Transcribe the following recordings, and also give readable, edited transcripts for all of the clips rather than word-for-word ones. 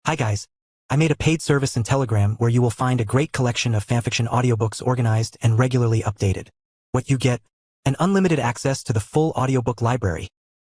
Hi guys. I made a paid service in Telegram where you will find a great collection of fanfiction audiobooks organized and regularly updated. What you get? An unlimited access to the full audiobook library.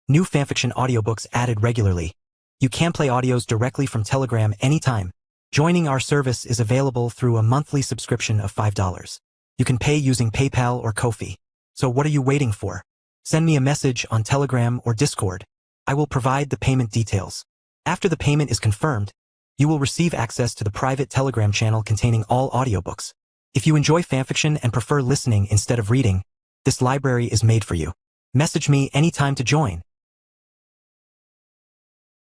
New fanfiction audiobooks added regularly. You can play audios directly from Telegram anytime. Joining our service is available through a monthly subscription of $5. You can pay using PayPal or Ko-fi. So what are you waiting for? Send me a message on Telegram or Discord. I will provide the payment details. After the payment is confirmed, you will receive access to the private Telegram channel containing all audiobooks. If you enjoy fanfiction and prefer listening instead of reading, this library is made for you. Message me anytime to join.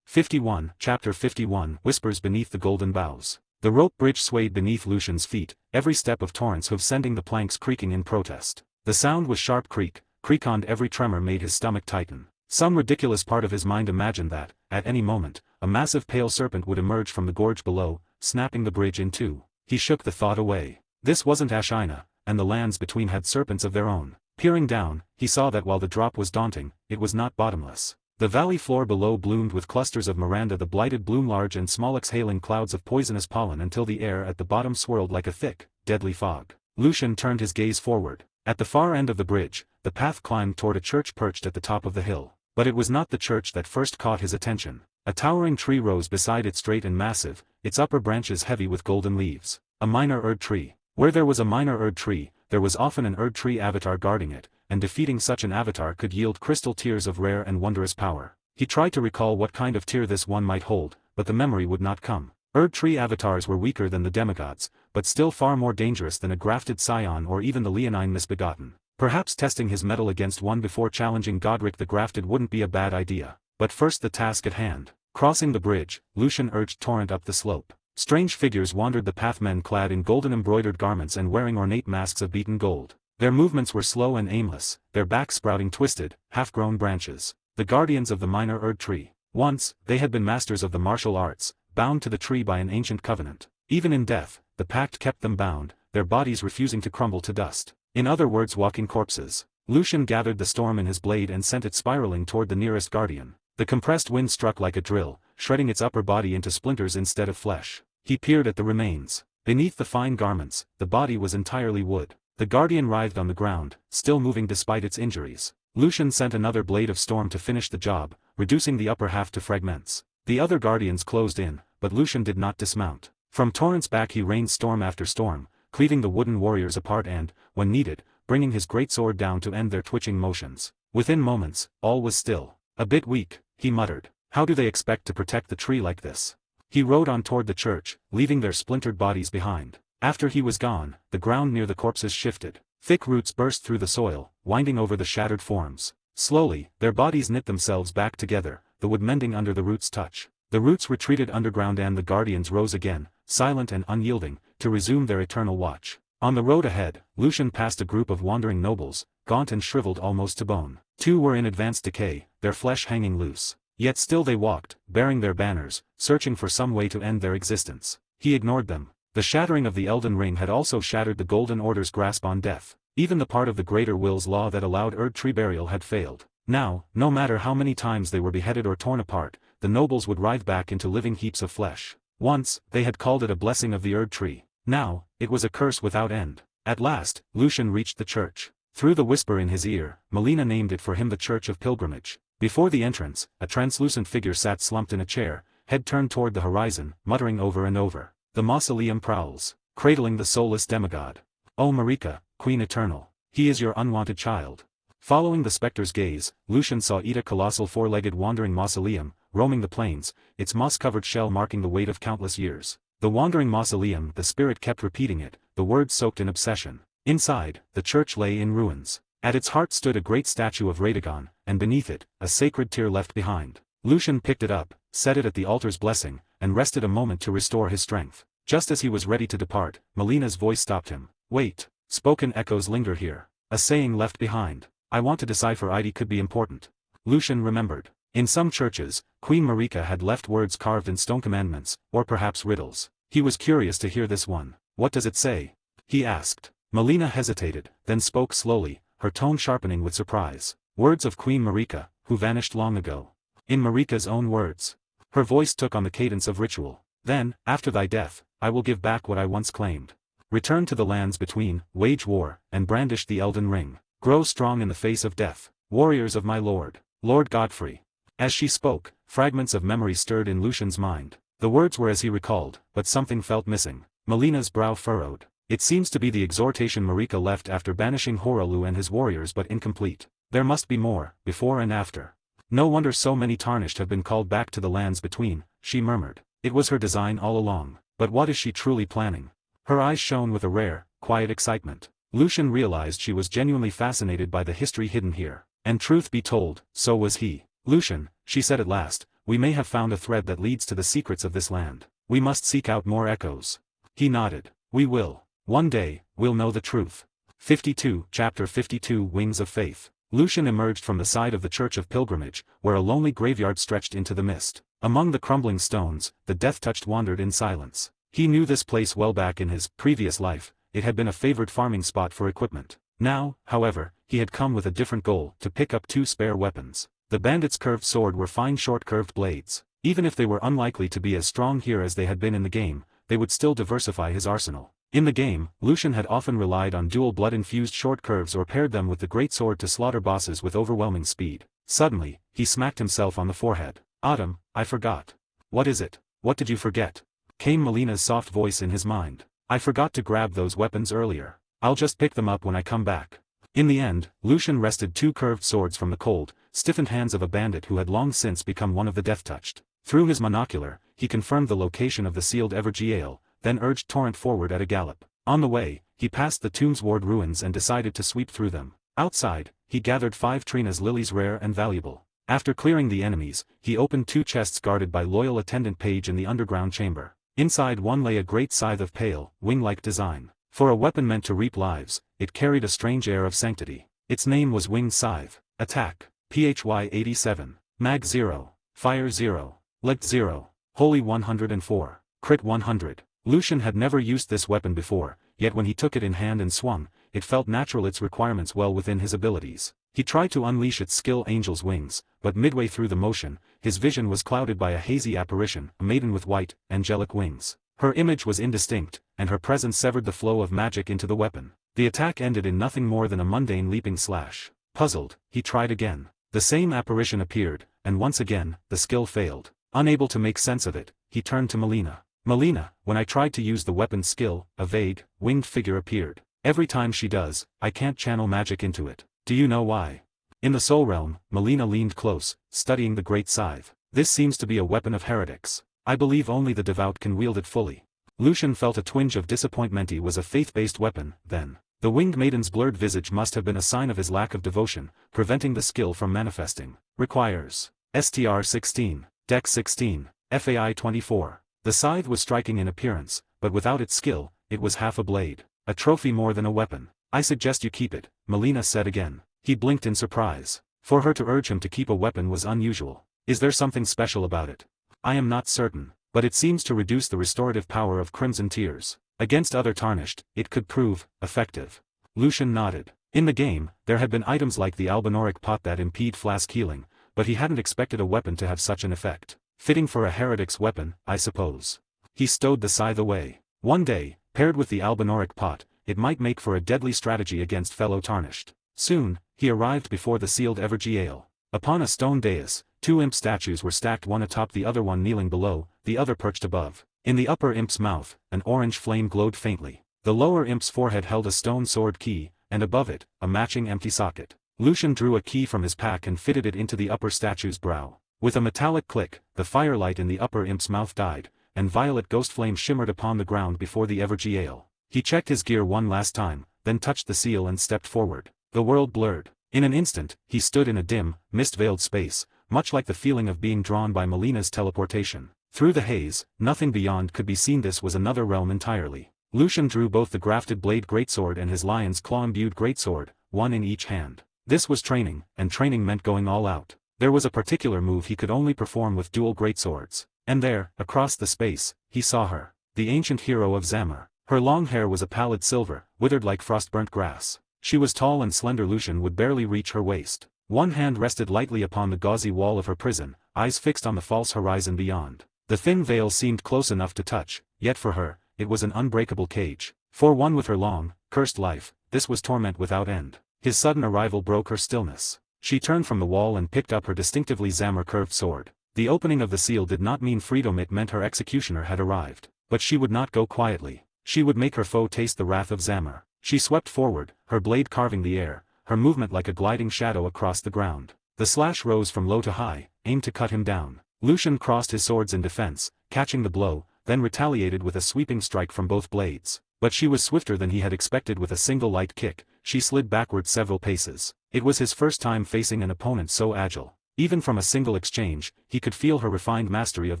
51, Chapter 51, Whispers Beneath the Golden Boughs. The rope bridge swayed beneath Lucian's feet, every step of Torrent's hoof sending the planks creaking in protest. The sound was sharp creak, and every tremor made his stomach tighten. Some ridiculous part of his mind imagined that, at any moment, a massive pale serpent would emerge from the gorge below, snapping the bridge in two. He shook the thought away. This wasn't Ashina, and the lands between had serpents of their own. Peering down, he saw that while the drop was daunting, it was not bottomless. The valley floor below bloomed with clusters of Miranda the blighted bloom, large and small, exhaling clouds of poisonous pollen until the air at the bottom swirled like a thick, deadly fog. Lucian turned his gaze forward. At the far end of the bridge, the path climbed toward a church perched at the top of the hill. But it was not the church that first caught his attention. A towering tree rose beside it, straight and massive, its upper branches heavy with golden leaves. A minor Erd tree. Where there was a minor Erd tree, there was often an Erd tree avatar guarding it, and defeating such an avatar could yield crystal tears of rare and wondrous power. He tried to recall what kind of tear this one might hold, but the memory would not come. Erd tree avatars were weaker than the demigods, but still far more dangerous than a grafted scion or even the leonine misbegotten. Perhaps testing his mettle against one before challenging Godric the Grafted wouldn't be a bad idea. But first the task at hand. Crossing the bridge, Lucian urged Torrent up the slope. Strange figures wandered the path, men clad in golden embroidered garments and wearing ornate masks of beaten gold. Their movements were slow and aimless, their backs sprouting twisted, half-grown branches. The guardians of the minor Erd tree. Once, they had been masters of the martial arts, bound to the tree by an ancient covenant. Even in death, the pact kept them bound, their bodies refusing to crumble to dust. In other words, walking corpses. Lucian gathered the storm in his blade and sent it spiraling toward the nearest guardian. The compressed wind struck like a drill, shredding its upper body into splinters instead of flesh. He peered at the remains. Beneath the fine garments, the body was entirely wood. The guardian writhed on the ground, still moving despite its injuries. Lucian sent another blade of storm to finish the job, reducing the upper half to fragments. The other guardians closed in, but Lucian did not dismount. From Torrent's back he rained storm after storm, cleaving the wooden warriors apart and, when needed, bringing his greatsword down to end their twitching motions. Within moments, all was still. A bit weak, he muttered. How do they expect to protect the tree like this? He rode on toward the church, leaving their splintered bodies behind. After he was gone, the ground near the corpses shifted. Thick roots burst through the soil, winding over the shattered forms. Slowly, their bodies knit themselves back together, the wood mending under the roots' touch. The roots retreated underground and the guardians rose again, silent and unyielding, to resume their eternal watch. On the road ahead, Lucian passed a group of wandering nobles, gaunt and shriveled almost to bone. Two were in advanced decay, their flesh hanging loose. Yet still they walked, bearing their banners, searching for some way to end their existence. He ignored them. The shattering of the Elden Ring had also shattered the Golden Order's grasp on death. Even the part of the Greater Will's law that allowed Erd tree burial had failed. Now, no matter how many times they were beheaded or torn apart, the nobles would writhe back into living heaps of flesh. Once, they had called it a blessing of the Erd tree. Now, it was a curse without end. At last, Lucian reached the church. Through the whisper in his ear, Melina named it for him the Church of Pilgrimage. Before the entrance, a translucent figure sat slumped in a chair, head turned toward the horizon, muttering over and over. The mausoleum prowls, cradling the soulless demigod. O Marika, Queen Eternal. He is your unwanted child. Following the specter's gaze, Lucian saw Ida, colossal four-legged wandering mausoleum, roaming the plains, its moss-covered shell marking the weight of countless years. The wandering mausoleum, the spirit kept repeating it, the words soaked in obsession. Inside, the church lay in ruins. At its heart stood a great statue of Radagon, and beneath it, a sacred tear left behind. Lucian picked it up, set it at the altar's blessing, and rested a moment to restore his strength. Just as he was ready to depart, Melina's voice stopped him. Wait. Spoken echoes linger here. A saying left behind. I want to decipher. ID could be important. Lucian remembered. In some churches, Queen Marika had left words carved in stone, commandments, or perhaps riddles. He was curious to hear this one. What does it say? He asked. Melina hesitated, then spoke slowly, her tone sharpening with surprise. Words of Queen Marika, who vanished long ago. In Marika's own words. Her voice took on the cadence of ritual. Then, after thy death, I will give back what I once claimed. Return to the lands between, wage war, and brandish the Elden Ring. Grow strong in the face of death, warriors of my lord, Lord Godfrey. As she spoke, fragments of memory stirred in Lucian's mind. The words were as he recalled, but something felt missing. Melina's brow furrowed. It seems to be the exhortation Marika left after banishing Horalu and his warriors, but incomplete. There must be more, before and after. No wonder so many tarnished have been called back to the lands between, she murmured. It was her design all along. But what is she truly planning? Her eyes shone with a rare, quiet excitement. Lucian realized she was genuinely fascinated by the history hidden here. And truth be told, so was he. Lucian, she said at last, we may have found a thread that leads to the secrets of this land. We must seek out more echoes. He nodded. We will. One day, we'll know the truth. 52 Chapter 52 Wings of Faith. Lucian emerged from the side of the Church of Pilgrimage, where a lonely graveyard stretched into the mist. Among the crumbling stones, the death-touched wandered in silence. He knew this place well back in his previous life. It had been a favored farming spot for equipment. Now, however, he had come with a different goal, to pick up 2 spare weapons. The bandit's curved sword were fine short curved blades. Even if they were unlikely to be as strong here as they had been in the game, they would still diversify his arsenal. In the game, Lucian had often relied on dual blood-infused short curves or paired them with the greatsword to slaughter bosses with overwhelming speed. Suddenly, he smacked himself on the forehead. Autumn, I forgot. What is it? What did you forget? Came Melina's soft voice in his mind. I forgot to grab those weapons earlier. I'll just pick them up when I come back. In the end, Lucian wrested 2 curved swords from the cold, stiffened hands of a bandit who had long since become one of the death-touched. Through his monocular, he confirmed the location of the sealed gale, then urged Torrent forward at a gallop. On the way, he passed the Tombsward ruins and decided to sweep through them. Outside, he gathered 5 Trina's lilies rare and valuable. After clearing the enemies, he opened 2 chests guarded by loyal attendant page in the underground chamber. Inside one lay a great scythe of pale, wing-like design. For a weapon meant to reap lives, it carried a strange air of sanctity. Its name was Winged Scythe. Attack. PHY 87. Mag 0. Fire 0. Length 0. Holy 104. Crit 100. Lucian had never used this weapon before, yet when he took it in hand and swung, it felt natural, its requirements well within his abilities. He tried to unleash its skill Angel's Wings, but midway through the motion, his vision was clouded by a hazy apparition, a maiden with white, angelic wings. Her image was indistinct, and her presence severed the flow of magic into the weapon. The attack ended in nothing more than a mundane leaping slash. Puzzled, he tried again. The same apparition appeared, and once again, the skill failed. Unable to make sense of it, he turned to Melina. Melina, when I tried to use the weapon's skill, a vague, winged figure appeared. Every time she does, I can't channel magic into it. Do you know why? In the Soul Realm, Melina leaned close, studying the great scythe. This seems to be a weapon of heretics. I believe only the devout can wield it fully. Lucian felt a twinge of disappointment. He was a faith-based weapon, then. The winged maiden's blurred visage must have been a sign of his lack of devotion, preventing the skill from manifesting. Requires. STR 16, Dex 16, FAI 24. The scythe was striking in appearance, but without its skill, it was half a blade. A trophy more than a weapon. I suggest you keep it, Melina said again. He blinked in surprise. For her to urge him to keep a weapon was unusual. Is there something special about it? I am not certain, but it seems to reduce the restorative power of Crimson Tears. Against other tarnished, it could prove effective. Lucian nodded. In the game, there had been items like the Albinoric pot that impede flask healing, but he hadn't expected a weapon to have such an effect. Fitting for a heretic's weapon, I suppose. He stowed the scythe away. One day, paired with the Albinoric pot, it might make for a deadly strategy against fellow tarnished. Soon, he arrived before the sealed gale. Upon a stone dais, 2 imp statues were stacked, one atop the other, one kneeling below, the other perched above. In the upper imp's mouth, an orange flame glowed faintly. The lower imp's forehead held a stone sword key, and above it, a matching empty socket. Lucian drew a key from his pack and fitted it into the upper statue's brow. With a metallic click, the firelight in the upper imp's mouth died, and violet ghost flame shimmered upon the ground before the gale. He checked his gear one last time, then touched the seal and stepped forward. The world blurred. In an instant, he stood in a dim, mist-veiled space, much like the feeling of being drawn by Melina's teleportation. Through the haze, nothing beyond could be seen. This was another realm entirely. Lucian drew both the grafted blade greatsword and his lion's claw-imbued greatsword, one in each hand. This was training, and training meant going all out. There was a particular move he could only perform with dual greatswords. And there, across the space, he saw her. The ancient hero of Zamor. Her long hair was a pallid silver, withered like frost-burnt grass. She was tall and slender. Lucian would barely reach her waist. One hand rested lightly upon the gauzy wall of her prison, eyes fixed on the false horizon beyond. The thin veil seemed close enough to touch, yet for her, it was an unbreakable cage. For one with her long, cursed life, this was torment without end. His sudden arrival broke her stillness. She turned from the wall and picked up her distinctively Zammer curved sword. The opening of the seal did not mean freedom, it meant her executioner had arrived. But she would not go quietly. She would make her foe taste the wrath of Zammer. She swept forward, her blade carving the air, her movement like a gliding shadow across the ground. The slash rose from low to high, aimed to cut him down. Lucian crossed his swords in defense, catching the blow, then retaliated with a sweeping strike from both blades. But she was swifter than he had expected. With a single light kick, she slid backward several paces. It was his first time facing an opponent so agile. Even from a single exchange, he could feel her refined mastery of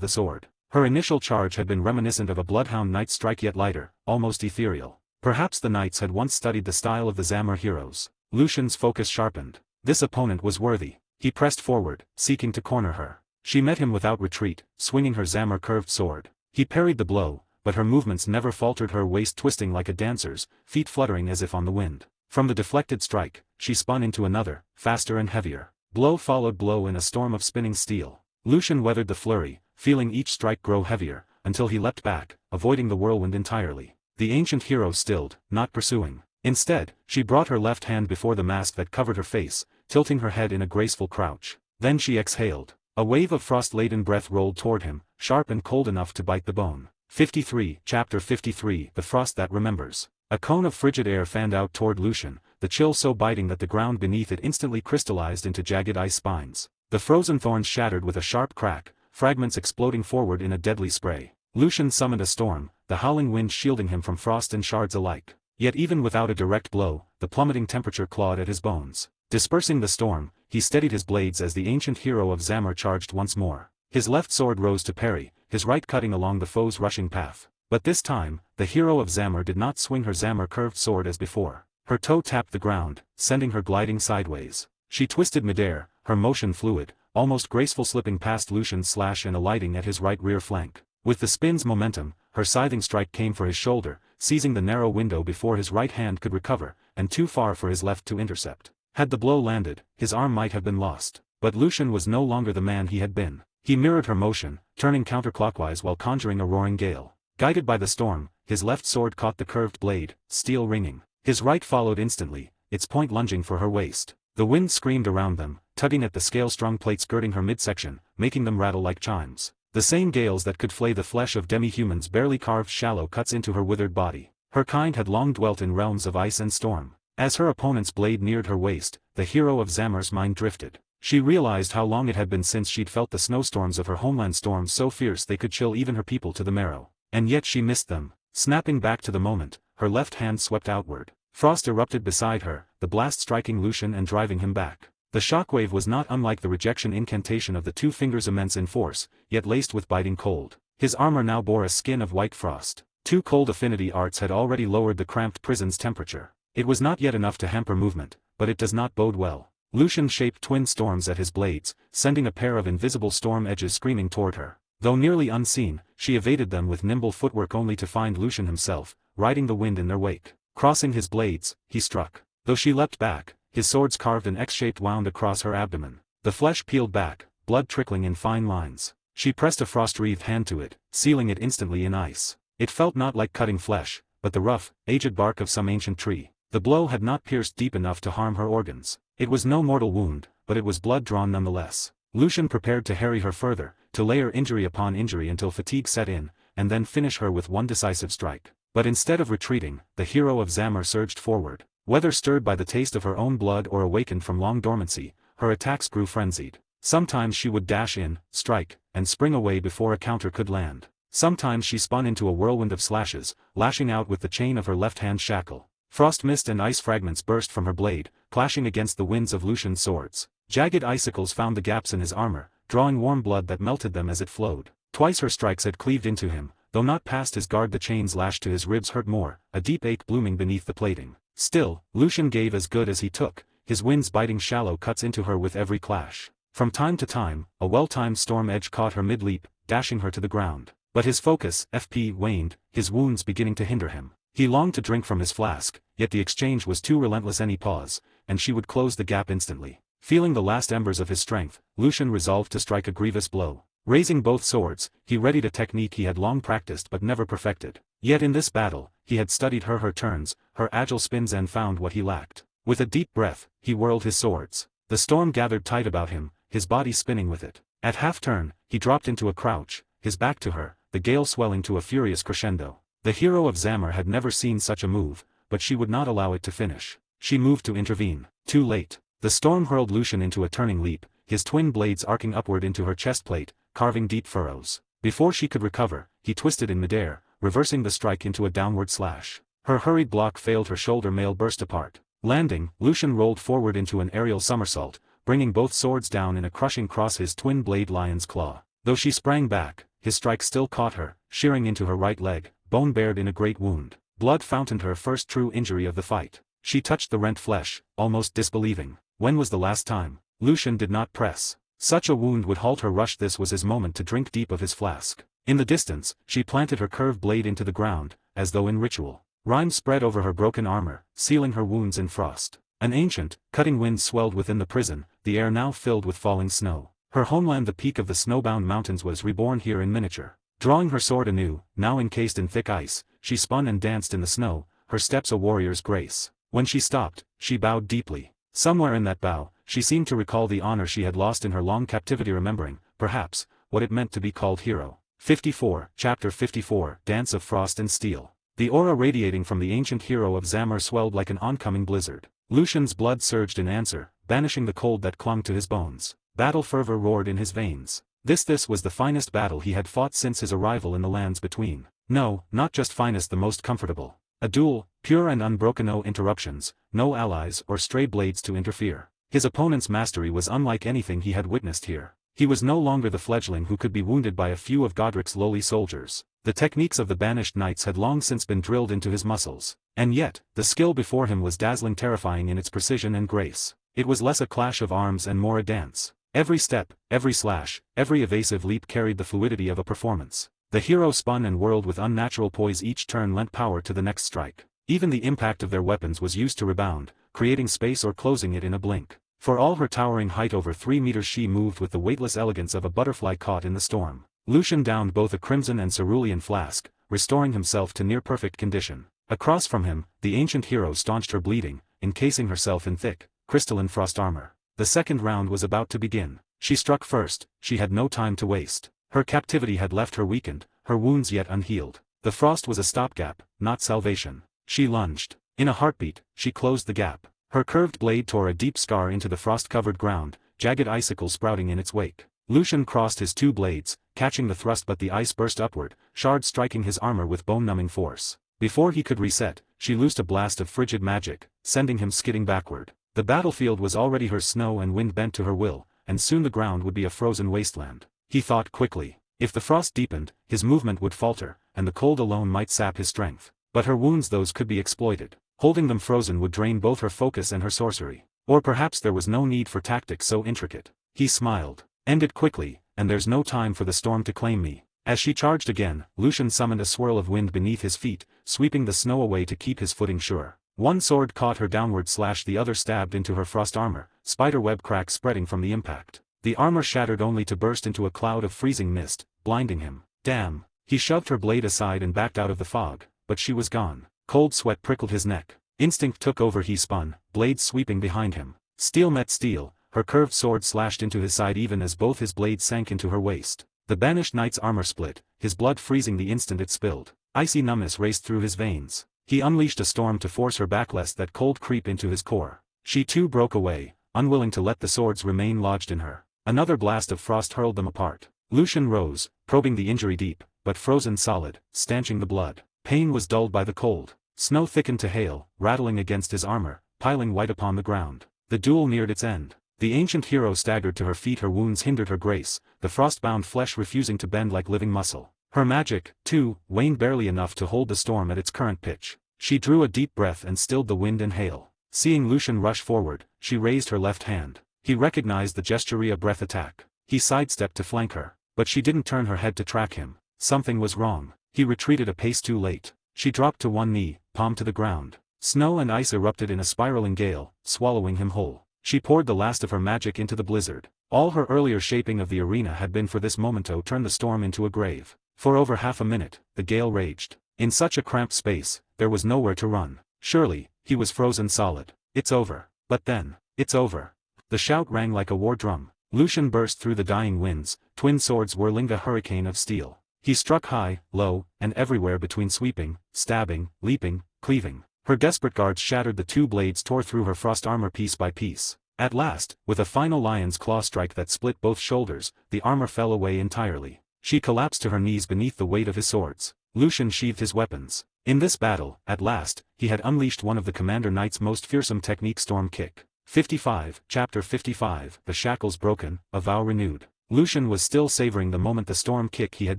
the sword. Her initial charge had been reminiscent of a bloodhound knight's strike, yet lighter, almost ethereal. Perhaps the knights had once studied the style of the Zammer heroes. Lucian's focus sharpened. This opponent was worthy. He pressed forward, seeking to corner her. She met him without retreat, swinging her Zammer curved sword. He parried the blow, but her movements never faltered, her waist twisting like a dancer's, feet fluttering as if on the wind. From the deflected strike, she spun into another, faster and heavier. Blow followed blow in a storm of spinning steel. Lucian weathered the flurry, feeling each strike grow heavier, until he leapt back, avoiding the whirlwind entirely. The ancient hero stilled, not pursuing. Instead, she brought her left hand before the mask that covered her face, tilting her head in a graceful crouch. Then she exhaled. A wave of frost-laden breath rolled toward him, sharp and cold enough to bite the bone. 53, Chapter 53, The Frost That Remembers. A cone of frigid air fanned out toward Lucian, the chill so biting that the ground beneath it instantly crystallized into jagged ice spines. The frozen thorns shattered with a sharp crack, fragments exploding forward in a deadly spray. Lucian summoned a storm, the howling wind shielding him from frost and shards alike. Yet even without a direct blow, the plummeting temperature clawed at his bones. Dispersing the storm, he steadied his blades as the ancient hero of Zammer charged once more. His left sword rose to parry, his right cutting along the foe's rushing path. But this time, the hero of Zammer did not swing her Zammer curved sword as before. Her toe tapped the ground, sending her gliding sideways. She twisted midair, her motion fluid, almost graceful, slipping past Lucian's slash and alighting at his right rear flank. With the spin's momentum, her scything strike came for his shoulder, seizing the narrow window before his right hand could recover, and too far for his left to intercept. Had the blow landed, his arm might have been lost. But Lucian was no longer the man he had been. He mirrored her motion, turning counterclockwise while conjuring a roaring gale. Guided by the storm, his left sword caught the curved blade, steel ringing. His right followed instantly, its point lunging for her waist. The wind screamed around them, tugging at the scale-strung plates girding her midsection, making them rattle like chimes. The same gales that could flay the flesh of demi-humans barely carved shallow cuts into her withered body. Her kind had long dwelt in realms of ice and storm. As her opponent's blade neared her waist, the hero of Zammer's mind drifted. She realized how long it had been since she'd felt the snowstorms of her homeland, storms so fierce they could chill even her people to the marrow. And yet she missed them. Snapping back to the moment, her left hand swept outward. Frost erupted beside her, the blast striking Lucian and driving him back. The shockwave was not unlike the rejection incantation of the two fingers, immense in force, yet laced with biting cold. His armor now bore a skin of white frost. Two cold affinity arts had already lowered the cramped prison's temperature. It was not yet enough to hamper movement, but it does not bode well. Lucian shaped twin storms at his blades, sending a pair of invisible storm edges screaming toward her. Though nearly unseen, she evaded them with nimble footwork only to find Lucian himself, riding the wind in their wake. Crossing his blades, he struck. Though she leapt back, his swords carved an X-shaped wound across her abdomen. The flesh peeled back, blood trickling in fine lines. She pressed a frost-wreathed hand to it, sealing it instantly in ice. It felt not like cutting flesh, but the rough, aged bark of some ancient tree. The blow had not pierced deep enough to harm her organs. It was no mortal wound, but it was blood drawn nonetheless. Lucian prepared to harry her further, to layer injury upon injury until fatigue set in, and then finish her with one decisive strike. But instead of retreating, the hero of Zammer surged forward. Whether stirred by the taste of her own blood or awakened from long dormancy, her attacks grew frenzied. Sometimes she would dash in, strike, and spring away before a counter could land. Sometimes she spun into a whirlwind of slashes, lashing out with the chain of her left-hand shackle. Frost mist and ice fragments burst from her blade, clashing against the winds of Lucian's swords. Jagged icicles found the gaps in his armor, drawing warm blood that melted them as it flowed. Twice her strikes had cleaved into him, though not past his guard. The chains lashed to his ribs hurt more, a deep ache blooming beneath the plating. Still, Lucian gave as good as he took, his winds biting shallow cuts into her with every clash. From time to time, a well-timed storm edge caught her mid-leap, dashing her to the ground. But his focus, FP, waned, his wounds beginning to hinder him. He longed to drink from his flask, yet the exchange was too relentless. Any pause, and she would close the gap instantly. Feeling the last embers of his strength, Lucian resolved to strike a grievous blow. Raising both swords, he readied a technique he had long practiced but never perfected. Yet in this battle, he had studied her turns, her agile spins and found what he lacked. With a deep breath, he whirled his swords. The storm gathered tight about him, his body spinning with it. At half-turn, he dropped into a crouch, his back to her, the gale swelling to a furious crescendo. The hero of Zamor had never seen such a move, but she would not allow it to finish. She moved to intervene. Too late. The storm hurled Lucian into a turning leap, his twin blades arcing upward into her chestplate, carving deep furrows. Before she could recover, he twisted in midair, reversing the strike into a downward slash. Her hurried block failed, her shoulder mail burst apart. Landing, Lucian rolled forward into an aerial somersault, bringing both swords down in a crushing cross his twin blade lion's claw. Though she sprang back, his strike still caught her, shearing into her right leg, bone bared in a great wound. Blood fountained, her first true injury of the fight. She touched the rent flesh, almost disbelieving. When was the last time? Lucian did not press. Such a wound would halt her rush. This was his moment to drink deep of his flask. In the distance, she planted her curved blade into the ground, as though in ritual. Rime spread over her broken armor, sealing her wounds in frost. An ancient, cutting wind swelled within the prison, the air now filled with falling snow. Her homeland, the peak of the snowbound mountains, was reborn here in miniature. Drawing her sword anew, now encased in thick ice, she spun and danced in the snow, her steps a warrior's grace. When she stopped, she bowed deeply. Somewhere in that bow, she seemed to recall the honor she had lost in her long captivity, remembering, perhaps, what it meant to be called hero. 54, Chapter 54, Dance of Frost and Steel. The aura radiating from the ancient hero of Zamor swelled like an oncoming blizzard. Lucian's blood surged in answer, banishing the cold that clung to his bones. Battle fervor roared in his veins. This was the finest battle he had fought since his arrival in the lands between. No, not just finest, the most comfortable. A duel, pure and unbroken, no interruptions, no allies or stray blades to interfere. His opponent's mastery was unlike anything he had witnessed here. He was no longer the fledgling who could be wounded by a few of Godric's lowly soldiers. The techniques of the banished knights had long since been drilled into his muscles. And yet, the skill before him was dazzling, terrifying in its precision and grace. It was less a clash of arms and more a dance. Every step, every slash, every evasive leap carried the fluidity of a performance. The hero spun and whirled with unnatural poise, each turn lent power to the next strike. Even the impact of their weapons was used to rebound, creating space or closing it in a blink. For all her towering height over 3 meters, she moved with the weightless elegance of a butterfly caught in the storm. Lucian downed both a crimson and cerulean flask, restoring himself to near-perfect condition. Across from him, the ancient hero staunched her bleeding, encasing herself in thick, crystalline frost armor. The second round was about to begin. She struck first, she had no time to waste. Her captivity had left her weakened, her wounds yet unhealed. The frost was a stopgap, not salvation. She lunged. In a heartbeat, she closed the gap. Her curved blade tore a deep scar into the frost-covered ground, jagged icicles sprouting in its wake. Lucian crossed his two blades, catching the thrust, but the ice burst upward, shards striking his armor with bone-numbing force. Before he could reset, she loosed a blast of frigid magic, sending him skidding backward. The battlefield was already her, snow and wind bent to her will, and soon the ground would be a frozen wasteland. He thought quickly. If the frost deepened, his movement would falter, and the cold alone might sap his strength. But her wounds, those could be exploited. Holding them frozen would drain both her focus and her sorcery. Or perhaps there was no need for tactics so intricate. He smiled. End it quickly, and there's no time for the storm to claim me. As she charged again, Lucian summoned a swirl of wind beneath his feet, sweeping the snow away to keep his footing sure. One sword caught her downward slash, the other stabbed into her frost armor, spiderweb cracks spreading from the impact. The armor shattered only to burst into a cloud of freezing mist, blinding him. Damn! He shoved her blade aside and backed out of the fog, but she was gone. Cold sweat prickled his neck. Instinct took over. He spun, blades sweeping behind him. Steel met steel, her curved sword slashed into his side even as both his blades sank into her waist. The banished knight's armor split, his blood freezing the instant it spilled. Icy numbness raced through his veins. He unleashed a storm to force her back, lest that cold creep into his core. She too broke away, unwilling to let the swords remain lodged in her. Another blast of frost hurled them apart. Lucian rose, probing the injury deep, but frozen solid, stanching the blood. Pain was dulled by the cold. Snow thickened to hail, rattling against his armor, piling white upon the ground. The duel neared its end. The ancient hero staggered to her feet, her wounds hindered her grace, the frost-bound flesh refusing to bend like living muscle. Her magic, too, waned barely enough to hold the storm at its current pitch. She drew a deep breath and stilled the wind and hail. Seeing Lucian rush forward, she raised her left hand. He recognized the gesture, a breath attack. He sidestepped to flank her, but she didn't turn her head to track him. Something was wrong. He retreated a pace too late. She dropped to one knee, palm to the ground. Snow and ice erupted in a spiraling gale, swallowing him whole. She poured the last of her magic into the blizzard. All her earlier shaping of the arena had been for this moment to turn the storm into a grave. For over half a minute, the gale raged. In such a cramped space, there was nowhere to run. Surely, he was frozen solid. It's over. But then, it's over. The shout rang like a war drum. Lucian burst through the dying winds, twin swords whirling a hurricane of steel. He struck high, low, and everywhere between sweeping, stabbing, leaping, cleaving. Her desperate guards shattered, the two blades tore through her frost armor piece by piece. At last, with a final lion's claw strike that split both shoulders, the armor fell away entirely. She collapsed to her knees beneath the weight of his swords. Lucian sheathed his weapons. In this battle, at last, he had unleashed one of the Commander Knight's most fearsome technique, Storm Kick. 55, Chapter 55, The Shackles Broken, A Vow Renewed. Lucian was still savoring the moment the Storm Kick he had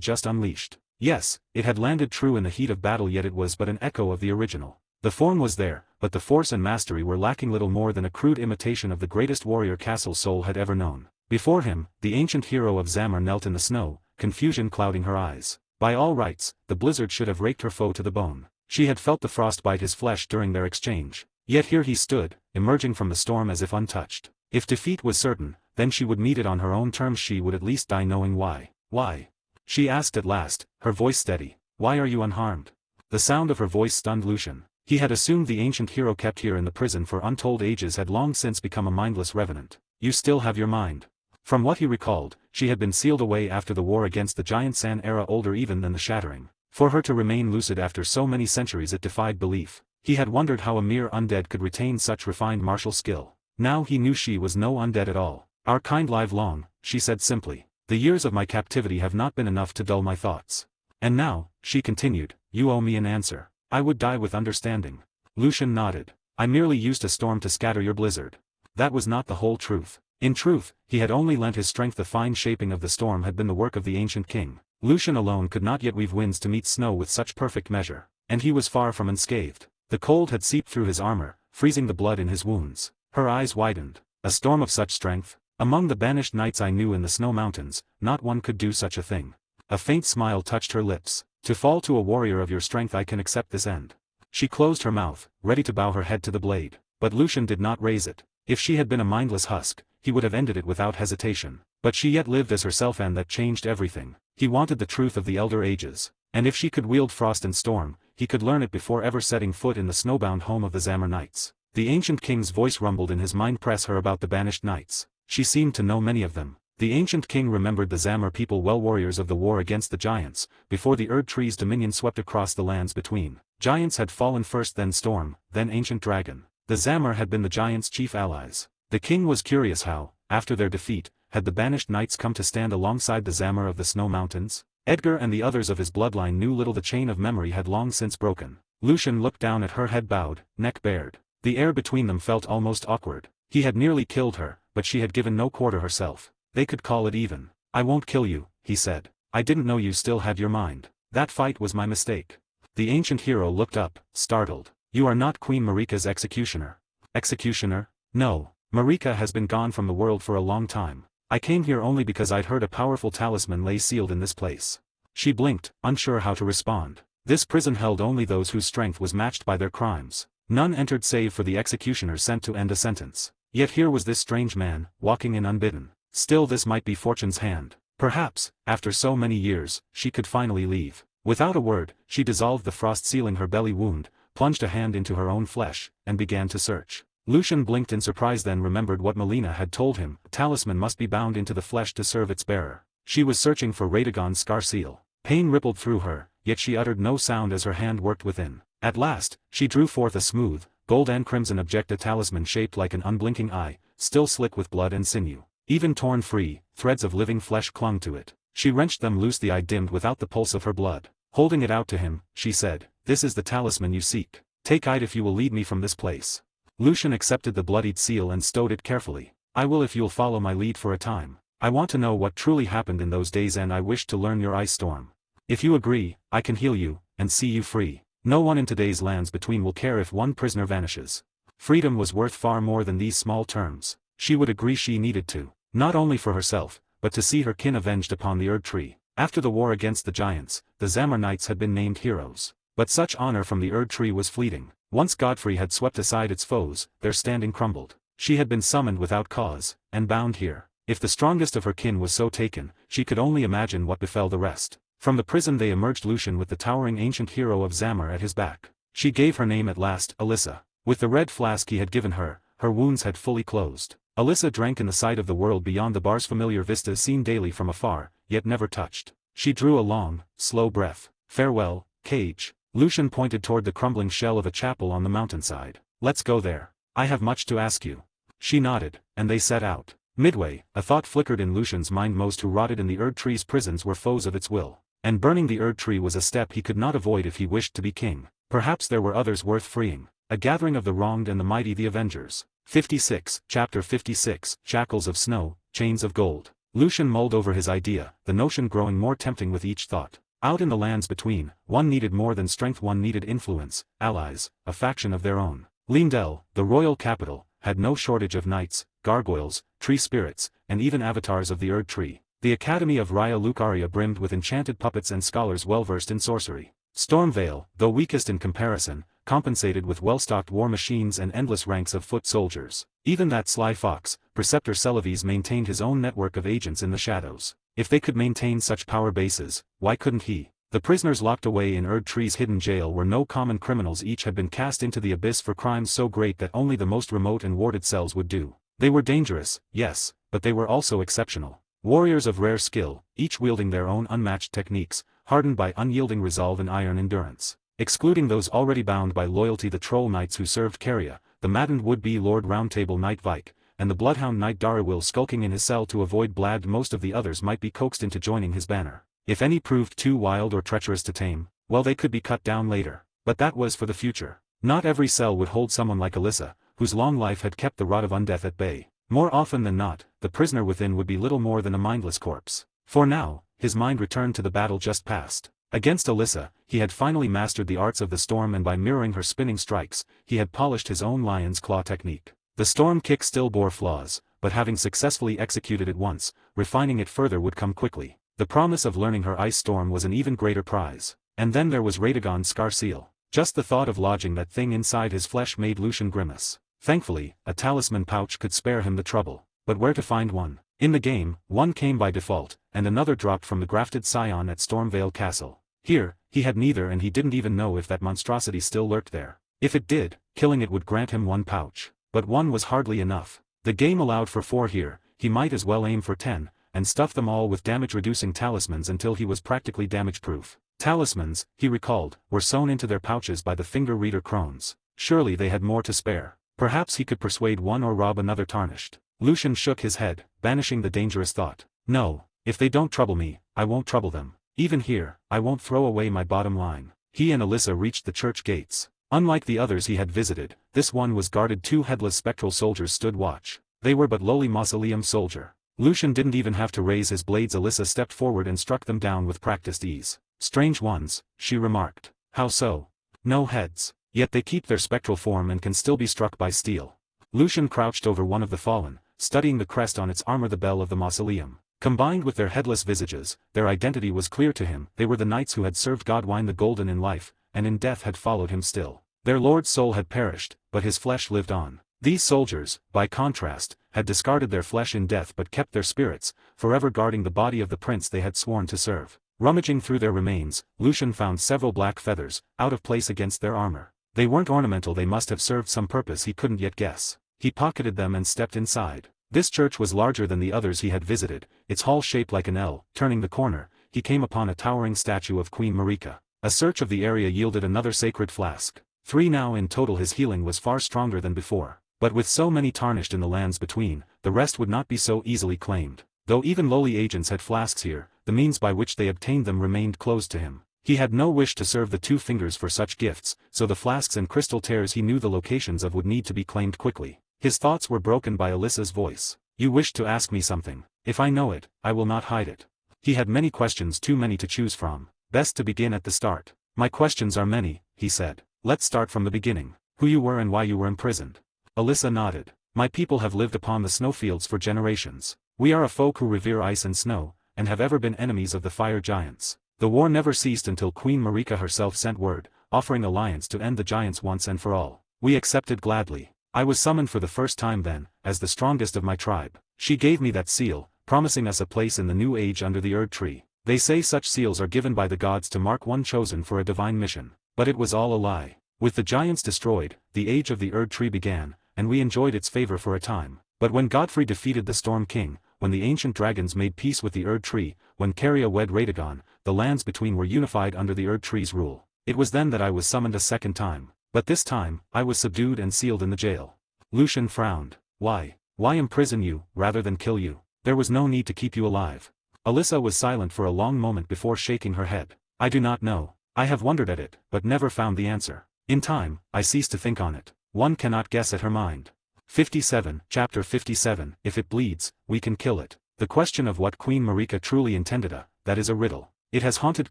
just unleashed. Yes, it had landed true in the heat of battle, yet it was but an echo of the original. The form was there, but the force and mastery were lacking, little more than a crude imitation of the greatest warrior Castle's soul had ever known. Before him, the ancient hero of Zamor knelt in the snow, confusion clouding her eyes. By all rights, the blizzard should have raked her foe to the bone. She had felt the frost bite his flesh during their exchange. Yet here he stood, emerging from the storm as if untouched. If defeat was certain, then she would meet it on her own terms. She would at least die knowing why. Why? She asked at last, her voice steady. Why are you unharmed? The sound of her voice stunned Lucian. He had assumed the ancient hero kept here in the prison for untold ages had long since become a mindless revenant. You still have your mind. From what he recalled, she had been sealed away after the war against the giant San era, older even than the Shattering. For her to remain lucid after so many centuries, it defied belief. He had wondered how a mere undead could retain such refined martial skill. Now he knew she was no undead at all. Our kind live long, she said simply. The years of my captivity have not been enough to dull my thoughts. And now, she continued, you owe me an answer. I would die with understanding. Lucian nodded. I merely used a storm to scatter your blizzard. That was not the whole truth. In truth, he had only lent his strength. The fine shaping of the storm had been the work of the ancient king. Lucian alone could not yet weave winds to meet snow with such perfect measure. And he was far from unscathed. The cold had seeped through his armor, freezing the blood in his wounds. Her eyes widened. A storm of such strength? Among the banished knights I knew in the snow mountains, not one could do such a thing. A faint smile touched her lips. To fall to a warrior of your strength, I can accept this end. She closed her mouth, ready to bow her head to the blade. But Lucian did not raise it. If she had been a mindless husk, he would have ended it without hesitation. But she yet lived as herself, and that changed everything. He wanted the truth of the elder ages. And if she could wield frost and storm, he could learn it before ever setting foot in the snowbound home of the Zamor Knights. The ancient king's voice rumbled in his mind. Press her about the banished knights. She seemed to know many of them. The ancient king remembered the Zamor people well, warriors of the war against the giants, before the Erd tree's dominion swept across the lands between. Giants had fallen first, then storm, then ancient dragon. The Zamor had been the giants' chief allies. The king was curious how, after their defeat, had the banished knights come to stand alongside the Zamor of the snow mountains? Edgar and the others of his bloodline knew little. The chain of memory had long since broken. Lucian looked down at her, head bowed, neck bared. The air between them felt almost awkward. He had nearly killed her, but she had given no quarter herself. They could call it even. I won't kill you, he said. I didn't know you still had your mind. That fight was my mistake. The ancient hero looked up, startled. You are not Queen Marika's executioner. Executioner? No. Marika has been gone from the world for a long time. I came here only because I'd heard a powerful talisman lay sealed in this place. She blinked, unsure how to respond. This prison held only those whose strength was matched by their crimes. None entered save for the executioner sent to end a sentence. Yet here was this strange man, walking in unbidden. Still, this might be fortune's hand. Perhaps, after so many years, she could finally leave. Without a word, she dissolved the frost sealing her belly wound, plunged a hand into her own flesh, and began to search. Lucian blinked in surprise, then remembered what Melina had told him. A talisman must be bound into the flesh to serve its bearer. She was searching for Radagon's scar seal. Pain rippled through her, yet she uttered no sound as her hand worked within. At last, she drew forth a smooth, gold and crimson object, a talisman shaped like an unblinking eye, still slick with blood and sinew. Even torn free, threads of living flesh clung to it. She wrenched them loose, the eye dimmed without the pulse of her blood. Holding it out to him, she said, "This is the talisman you seek. Take it if you will lead me from this place." Lucian accepted the bloodied seal and stowed it carefully. "I will if you'll follow my lead for a time. I want to know what truly happened in those days, and I wish to learn your ice storm. If you agree, I can heal you, and see you free. No one in today's lands between will care if one prisoner vanishes." Freedom was worth far more than these small terms. She would agree. She needed to. Not only for herself, but to see her kin avenged upon the Erd tree. After the war against the giants, the Zamor Knights had been named heroes. But such honor from the Erd tree was fleeting. Once Godfrey had swept aside its foes, their standing crumbled. She had been summoned without cause, and bound here. If the strongest of her kin was so taken, she could only imagine what befell the rest. From the prison they emerged, Lucian with the towering ancient hero of Zamor at his back. She gave her name at last, Alyssa. With the red flask he had given her, her wounds had fully closed. Alyssa drank in the sight of the world beyond the bar's familiar vistas seen daily from afar, yet never touched. She drew a long, slow breath. Farewell, cage. Lucian pointed toward the crumbling shell of a chapel on the mountainside. Let's go there. I have much to ask you. She nodded, and they set out. Midway, a thought flickered in Lucian's mind. Most who rotted in the Erd Tree's prisons were foes of its will. And burning the Erd Tree was a step he could not avoid if he wished to be king. Perhaps there were others worth freeing. A gathering of the wronged and the mighty, the Avengers. 56, Chapter 56, Shackles of Snow, Chains of Gold. Lucian mulled over his idea, the notion growing more tempting with each thought. Out in the lands between, one needed more than strength, one needed influence, allies, a faction of their own. Lindell, the royal capital, had no shortage of knights, gargoyles, tree spirits, and even avatars of the Erd Tree. The Academy of Raya Lucaria brimmed with enchanted puppets and scholars well-versed in sorcery. Stormvale, though weakest in comparison, compensated with well-stocked war machines and endless ranks of foot soldiers. Even that sly fox, Preceptor Celaves, maintained his own network of agents in the shadows. If they could maintain such power bases, why couldn't he? The prisoners locked away in Erd Tree's hidden jail were no common criminals. Each had been cast into the abyss for crimes so great that only the most remote and warded cells would do. They were dangerous, yes, but they were also exceptional. Warriors of rare skill, each wielding their own unmatched techniques, hardened by unyielding resolve and iron endurance. Excluding those already bound by loyalty, the troll knights who served Caria, the maddened would-be Lord Roundtable Knight Vike, and the bloodhound Knight Darrywil skulking in his cell to avoid Blad. Most of the others might be coaxed into joining his banner. If any proved too wild or treacherous to tame, well, they could be cut down later. But that was for the future. Not every cell would hold someone like Alyssa, whose long life had kept the rot of undeath at bay. More often than not, the prisoner within would be little more than a mindless corpse. For now, his mind returned to the battle just past. Against Alyssa, he had finally mastered the arts of the storm, and by mirroring her spinning strikes, he had polished his own lion's claw technique. The storm kick still bore flaws, but having successfully executed it once, refining it further would come quickly. The promise of learning her ice storm was an even greater prize. And then there was Radagon's scar seal. Just the thought of lodging that thing inside his flesh made Lucian grimace. Thankfully, a talisman pouch could spare him the trouble. But where to find one? In the game, one came by default, and another dropped from the grafted scion at Stormvale Castle. Here, he had neither, and he didn't even know if that monstrosity still lurked there. If it did, killing it would grant him one pouch. But one was hardly enough. The game allowed for 4 here, he might as well aim for 10, and stuff them all with damage-reducing talismans until he was practically damage-proof. Talismans, he recalled, were sewn into their pouches by the finger-reader crones. Surely they had more to spare. Perhaps he could persuade one or rob another tarnished. Lucian shook his head, banishing the dangerous thought. No, if they don't trouble me, I won't trouble them. Even here, I won't throw away my bottom line. He and Alyssa reached the church gates. Unlike the others he had visited, this one was guarded. 2 headless spectral soldiers stood watch. They were but lowly mausoleum soldier. Lucian didn't even have to raise his blades. Alyssa stepped forward and struck them down with practiced ease. Strange ones, she remarked. How so? No heads. Yet they keep their spectral form and can still be struck by steel. Lucian crouched over one of the fallen, studying the crest on its armor, the bell of the mausoleum. Combined with their headless visages, their identity was clear to him. They were the knights who had served Godwine the Golden in life, and in death had followed him still. Their lord's soul had perished, but his flesh lived on. These soldiers, by contrast, had discarded their flesh in death but kept their spirits, forever guarding the body of the prince they had sworn to serve. Rummaging through their remains, Lucian found several black feathers, out of place against their armor. They weren't ornamental, they must have served some purpose he couldn't yet guess. He pocketed them and stepped inside. This church was larger than the others he had visited, its hall shaped like an L. Turning the corner, he came upon a towering statue of Queen Marika. A search of the area yielded another sacred flask. 3 now in total. His healing was far stronger than before. But with so many tarnished in the lands between, the rest would not be so easily claimed. Though even lowly agents had flasks here, the means by which they obtained them remained closed to him. He had no wish to serve the 2 fingers for such gifts, so the flasks and crystal tears he knew the locations of would need to be claimed quickly. His thoughts were broken by Alyssa's voice. You wish to ask me something. If I know it, I will not hide it. He had many questions, too many to choose from. Best to begin at the start. My questions are many, he said. Let's start from the beginning. Who you were and why you were imprisoned. Alyssa nodded. My people have lived upon the snowfields for generations. We are a folk who revere ice and snow, and have ever been enemies of the fire giants. The war never ceased until Queen Marika herself sent word, offering alliance to end the giants once and for all. We accepted gladly. I was summoned for the first time then, as the strongest of my tribe. She gave me that seal, promising us a place in the new age under the Erd tree. They say such seals are given by the gods to mark one chosen for a divine mission. But it was all a lie. With the giants destroyed, the age of the Erd tree began, and we enjoyed its favor for a time. But when Godfrey defeated the Storm King, when the ancient dragons made peace with the Erd tree, when Caria wed Radagon, the lands between were unified under the Erd tree's rule. It was then that I was summoned a second time. But this time, I was subdued and sealed in the jail. Lucian frowned. Why imprison you, rather than kill you? There was no need to keep you alive. Alyssa was silent for a long moment before shaking her head. I do not know. I have wondered at it, but never found the answer. In time, I ceased to think on it. One cannot guess at her mind. 57, Chapter 57, If it bleeds, we can kill it. The question of what Queen Marika truly intended that is a riddle. It has haunted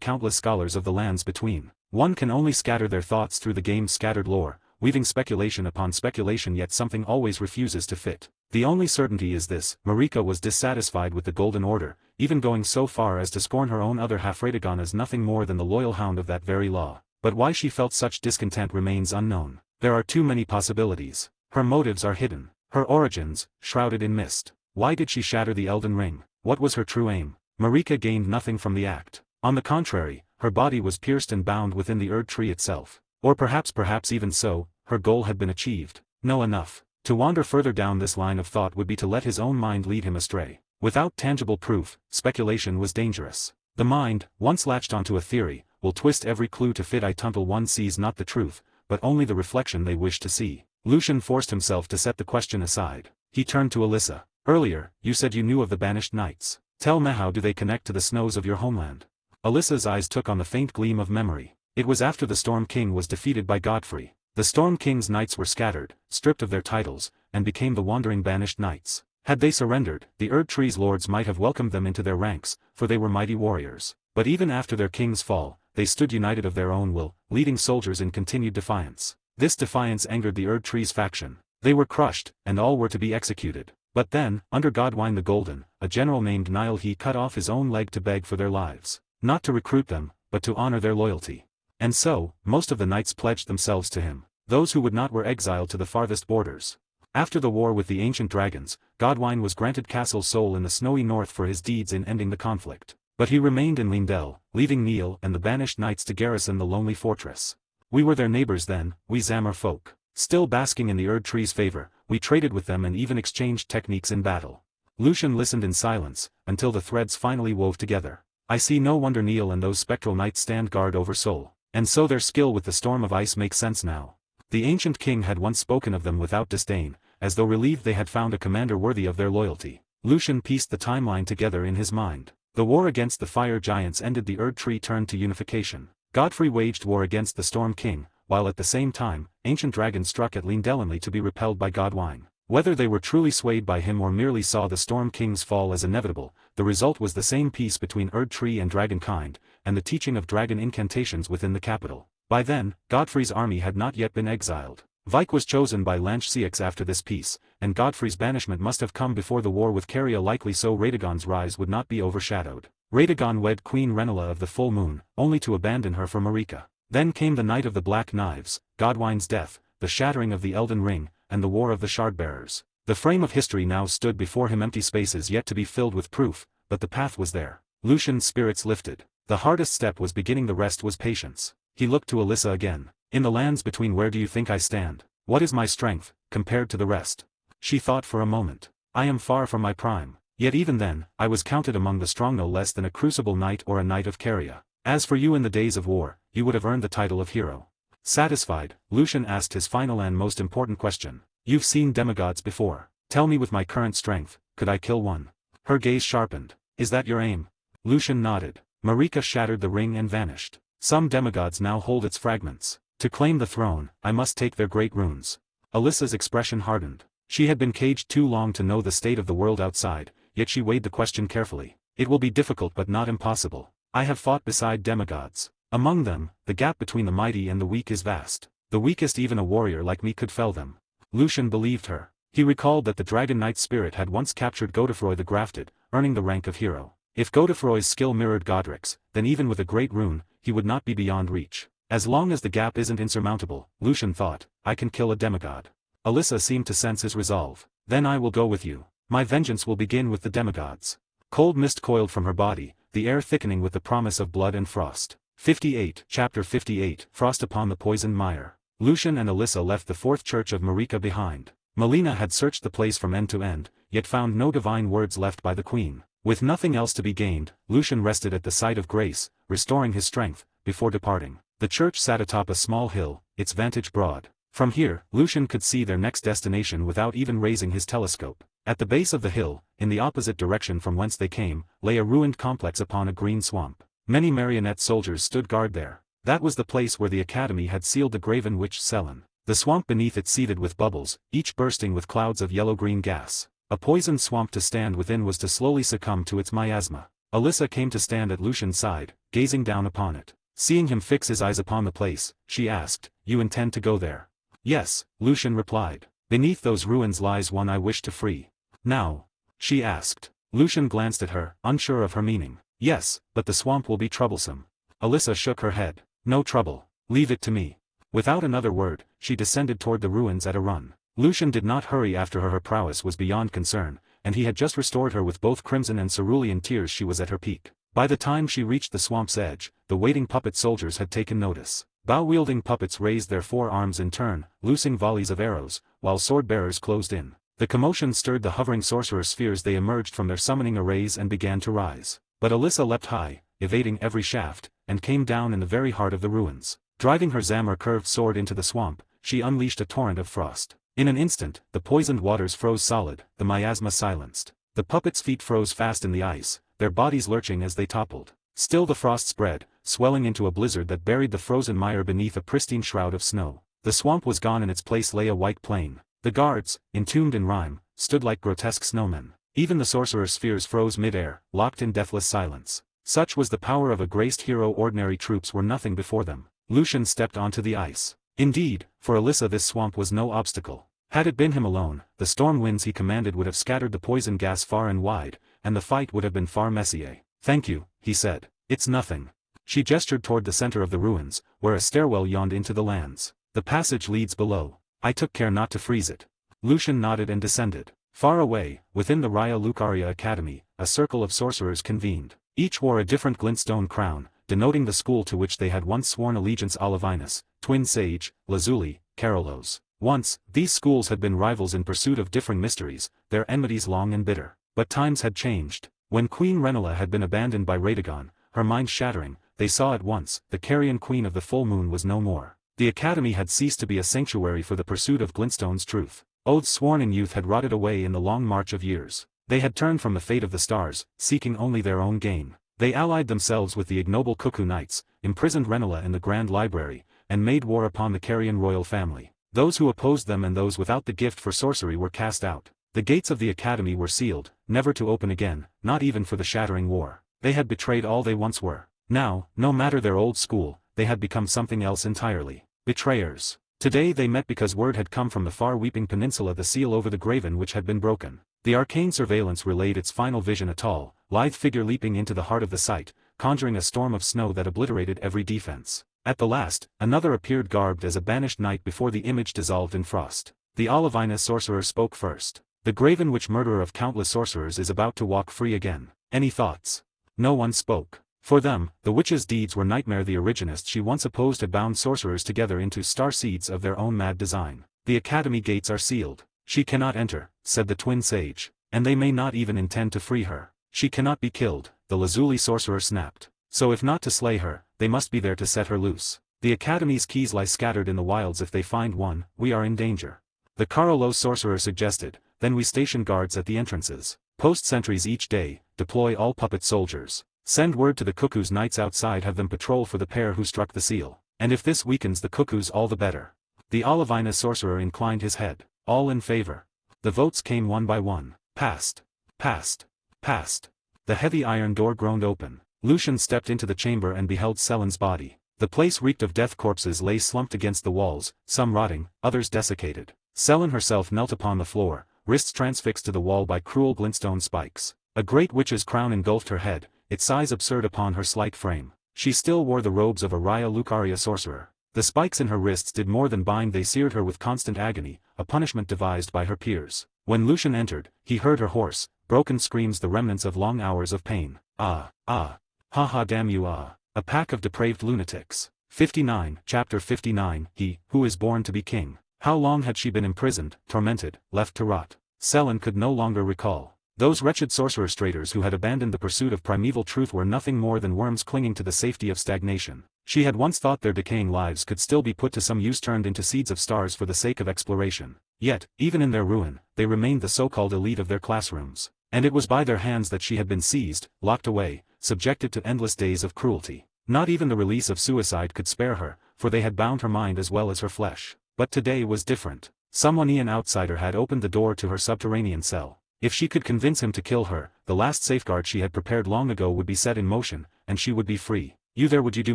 countless scholars of the lands between. One can only scatter their thoughts through the game's scattered lore, weaving speculation upon speculation, yet something always refuses to fit. The only certainty is this: Marika was dissatisfied with the Golden Order, even going so far as to scorn her own other half Radagon as nothing more than the loyal hound of that very law. But why she felt such discontent remains unknown. There are too many possibilities. Her motives are hidden. Her origins, shrouded in mist. Why did she shatter the Elden Ring? What was her true aim? Marika gained nothing from the act. On the contrary, her body was pierced and bound within the Erd tree itself. Or perhaps even so, her goal had been achieved. No, enough. To wander further down this line of thought would be to let his own mind lead him astray. Without tangible proof, speculation was dangerous. The mind, once latched onto a theory, will twist every clue to fit it until one sees not the truth, but only the reflection they wish to see. Lucian forced himself to set the question aside. He turned to Alyssa. Earlier, you said you knew of the banished knights. Tell me, how do they connect to the snows of your homeland? Alyssa's eyes took on the faint gleam of memory. It was after the Storm King was defeated by Godfrey. The Storm King's knights were scattered, stripped of their titles, and became the wandering banished knights. Had they surrendered, the Erd tree's lords might have welcomed them into their ranks, for they were mighty warriors. But even after their king's fall, they stood united of their own will, leading soldiers in continued defiance. This defiance angered the Erd tree's faction. They were crushed, and all were to be executed. But then, under Godwine the Golden, a general named Niall, he cut off his own leg to beg for their lives. Not to recruit them, but to honor their loyalty. And so, most of the knights pledged themselves to him. Those who would not were exiled to the farthest borders. After the war with the ancient dragons, Godwine was granted Castle Sol in the snowy north for his deeds in ending the conflict. But he remained in Lindell, leaving Neil and the banished knights to garrison the lonely fortress. We were their neighbors then, we Zamor folk. Still basking in the Erd tree's favor, we traded with them and even exchanged techniques in battle. Lucian listened in silence, until the threads finally wove together. I see no wonder Neil and those spectral knights stand guard over Sol. And so their skill with the storm of ice makes sense now. The ancient king had once spoken of them without disdain, as though relieved they had found a commander worthy of their loyalty. Lucian pieced the timeline together in his mind. The war against the fire giants ended, the Erd tree turned to unification. Godfrey waged war against the Storm King, while at the same time, ancient dragons struck at Lindellanly to be repelled by Godwine. Whether they were truly swayed by him or merely saw the Storm King's fall as inevitable, the result was the same peace between Erd tree and dragonkind, and the teaching of dragon incantations within the capital. By then, Godfrey's army had not yet been exiled. Vike was chosen by Lanchseax after this peace, and Godfrey's banishment must have come before the war with Caria, likely so Radagon's rise would not be overshadowed. Radagon wed Queen Renala of the Full Moon, only to abandon her for Marika. Then came the Night of the Black Knives, Godwine's death, the shattering of the Elden Ring, and the War of the Shardbearers. The frame of history now stood before him, empty spaces yet to be filled with proof, but the path was there. Lucian's spirits lifted. The hardest step was beginning, the rest was patience. He looked to Alyssa again. In the lands between, where do you think I stand? What is my strength, compared to the rest? She thought for a moment. I am far from my prime. Yet even then, I was counted among the strong, no less than a Crucible knight or a knight of Caria. As for you, in the days of war, you would have earned the title of hero. Satisfied, Lucian asked his final and most important question. You've seen demigods before. Tell me, with my current strength, could I kill one? Her gaze sharpened. Is that your aim? Lucian nodded. Marika shattered the ring and vanished. Some demigods now hold its fragments. To claim the throne, I must take their great runes. Alyssa's expression hardened. She had been caged too long to know the state of the world outside, yet she weighed the question carefully. It will be difficult but not impossible. I have fought beside demigods. Among them, the gap between the mighty and the weak is vast. The weakest, even a warrior like me, could fell them. Lucian believed her. He recalled that the Dragon Knight spirit had once captured Godefroy the Grafted, earning the rank of hero. If Godefroy's skill mirrored Godric's, then even with a great rune, he would not be beyond reach. As long as the gap isn't insurmountable, Lucian thought, I can kill a demigod. Alyssa seemed to sense his resolve. Then I will go with you. My vengeance will begin with the demigods. Cold mist coiled from her body, the air thickening with the promise of blood and frost. 58 Chapter 58 Frost upon the poisoned mire. Lucian and Alyssa left the fourth church of Marika behind. Melina had searched the place from end to end, yet found no divine words left by the queen. With nothing else to be gained, Lucian rested at the site of grace, restoring his strength, before departing. The church sat atop a small hill, its vantage broad. From here, Lucian could see their next destination without even raising his telescope. At the base of the hill, in the opposite direction from whence they came, lay a ruined complex upon a green swamp. Many marionette soldiers stood guard there. That was the place where the academy had sealed the graven witch Selene. The swamp beneath it seethed with bubbles, each bursting with clouds of yellow-green gas. A poisoned swamp to stand within was to slowly succumb to its miasma. Alyssa came to stand at Lucian's side, gazing down upon it. Seeing him fix his eyes upon the place, she asked, "You intend to go there?" "Yes," Lucian replied. "Beneath those ruins lies one I wish to free." "Now?" she asked. Lucian glanced at her, unsure of her meaning. "Yes, but the swamp will be troublesome." Alyssa shook her head. "No trouble. Leave it to me." Without another word, she descended toward the ruins at a run. Lucian did not hurry after her. Her prowess was beyond concern, and he had just restored her with both crimson and cerulean tears. She was at her peak. By the time she reached the swamp's edge, the waiting puppet soldiers had taken notice. Bow-wielding puppets raised their forearms in turn, loosing volleys of arrows, while sword-bearers closed in. The commotion stirred the hovering sorcerer spheres. They emerged from their summoning arrays and began to rise. But Alyssa leapt high, evading every shaft, and came down in the very heart of the ruins. Driving her Zammer curved sword into the swamp, she unleashed a torrent of frost. In an instant, the poisoned waters froze solid, the miasma silenced. The puppets' feet froze fast in the ice, their bodies lurching as they toppled. Still the frost spread, swelling into a blizzard that buried the frozen mire beneath a pristine shroud of snow. The swamp was gone. In its place lay a white plain. The guards, entombed in rhyme, stood like grotesque snowmen. Even the sorcerer's spheres froze mid-air, locked in deathless silence. Such was the power of a graced hero. Ordinary troops were nothing before them. Lucian stepped onto the ice. Indeed, for Alyssa this swamp was no obstacle. Had it been him alone, the storm winds he commanded would have scattered the poison gas far and wide, and the fight would have been far messier. "Thank you," he said. "It's nothing." She gestured toward the center of the ruins, where a stairwell yawned into the lands. "The passage leads below. I took care not to freeze it." Lucian nodded and descended. Far away, within the Raya Lucaria Academy, a circle of sorcerers convened. Each wore a different glintstone crown, denoting the school to which they had once sworn allegiance. Olivinus, Twin Sage, Lazuli, Carolos. Once, these schools had been rivals in pursuit of differing mysteries, their enmities long and bitter. But times had changed. When Queen Renala had been abandoned by Radagon, her mind shattering, they saw at once, the carrion queen of the full moon was no more. The academy had ceased to be a sanctuary for the pursuit of glintstone's truth. Oaths sworn in youth had rotted away in the long march of years. They had turned from the fate of the stars, seeking only their own gain. They allied themselves with the ignoble Cuckoo Knights, imprisoned Renala in the Grand Library, and made war upon the Carrion royal family. Those who opposed them and those without the gift for sorcery were cast out. The gates of the academy were sealed, never to open again, not even for the shattering war. They had betrayed all they once were. Now, no matter their old school, they had become something else entirely. Betrayers. Today they met because word had come from the far Weeping Peninsula, the seal over the graven which had been broken. The arcane surveillance relayed its final vision, a tall, lithe figure leaping into the heart of the site, conjuring a storm of snow that obliterated every defense. At the last, another appeared garbed as a banished knight before the image dissolved in frost. The Olivina sorcerer spoke first. "The graven witch, murderer of countless sorcerers, is about to walk free again. Any thoughts?" No one spoke. For them, the witch's deeds were nightmare. The originist she once opposed had bound sorcerers together into star seeds of their own mad design. "The academy gates are sealed. She cannot enter," said the twin sage. "And they may not even intend to free her. She cannot be killed," the Lazuli sorcerer snapped. "So if not to slay her, they must be there to set her loose. The academy's keys lie scattered in the wilds. If they find one, we are in danger." The Carolos sorcerer suggested. "Then we station guards at the entrances. Post sentries each day, deploy all puppet soldiers. Send word to the Cuckoo's Knights outside, have them patrol for the pair who struck the seal. And if this weakens the Cuckoos, all the better." The Olivina sorcerer inclined his head. All in favor. The votes came one by one. Passed. Passed. Passed. The heavy iron door groaned open. Lucian stepped into the chamber and beheld Selene's body. The place reeked of death. Corpses lay slumped against the walls, some rotting, others desiccated. Selene herself knelt upon the floor, wrists transfixed to the wall by cruel glintstone spikes. A great witch's crown engulfed her head, its size absurd upon her slight frame. She still wore the robes of a Raya Lucaria sorcerer. The spikes in her wrists did more than bind, they seared her with constant agony, a punishment devised by her peers. When Lucian entered, he heard her hoarse, broken screams, the remnants of long hours of pain. Ah, ah. Ha ha, damn you, ah. A pack of depraved lunatics. 59, Chapter 59, He, who is born to be king. How long had she been imprisoned, tormented, left to rot? Selene could no longer recall. Those wretched sorcerer's traders who had abandoned the pursuit of primeval truth were nothing more than worms clinging to the safety of stagnation. She had once thought their decaying lives could still be put to some use, turned into seeds of stars for the sake of exploration. Yet, even in their ruin, they remained the so-called elite of their classrooms. And it was by their hands that she had been seized, locked away, subjected to endless days of cruelty. Not even the release of suicide could spare her, for they had bound her mind as well as her flesh. But today was different. Some Unean outsider had opened the door to her subterranean cell. If she could convince him to kill her, the last safeguard she had prepared long ago would be set in motion, and she would be free. You there, would you do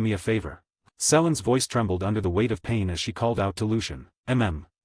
me a favor? Selene's voice trembled under the weight of pain as she called out to Lucian.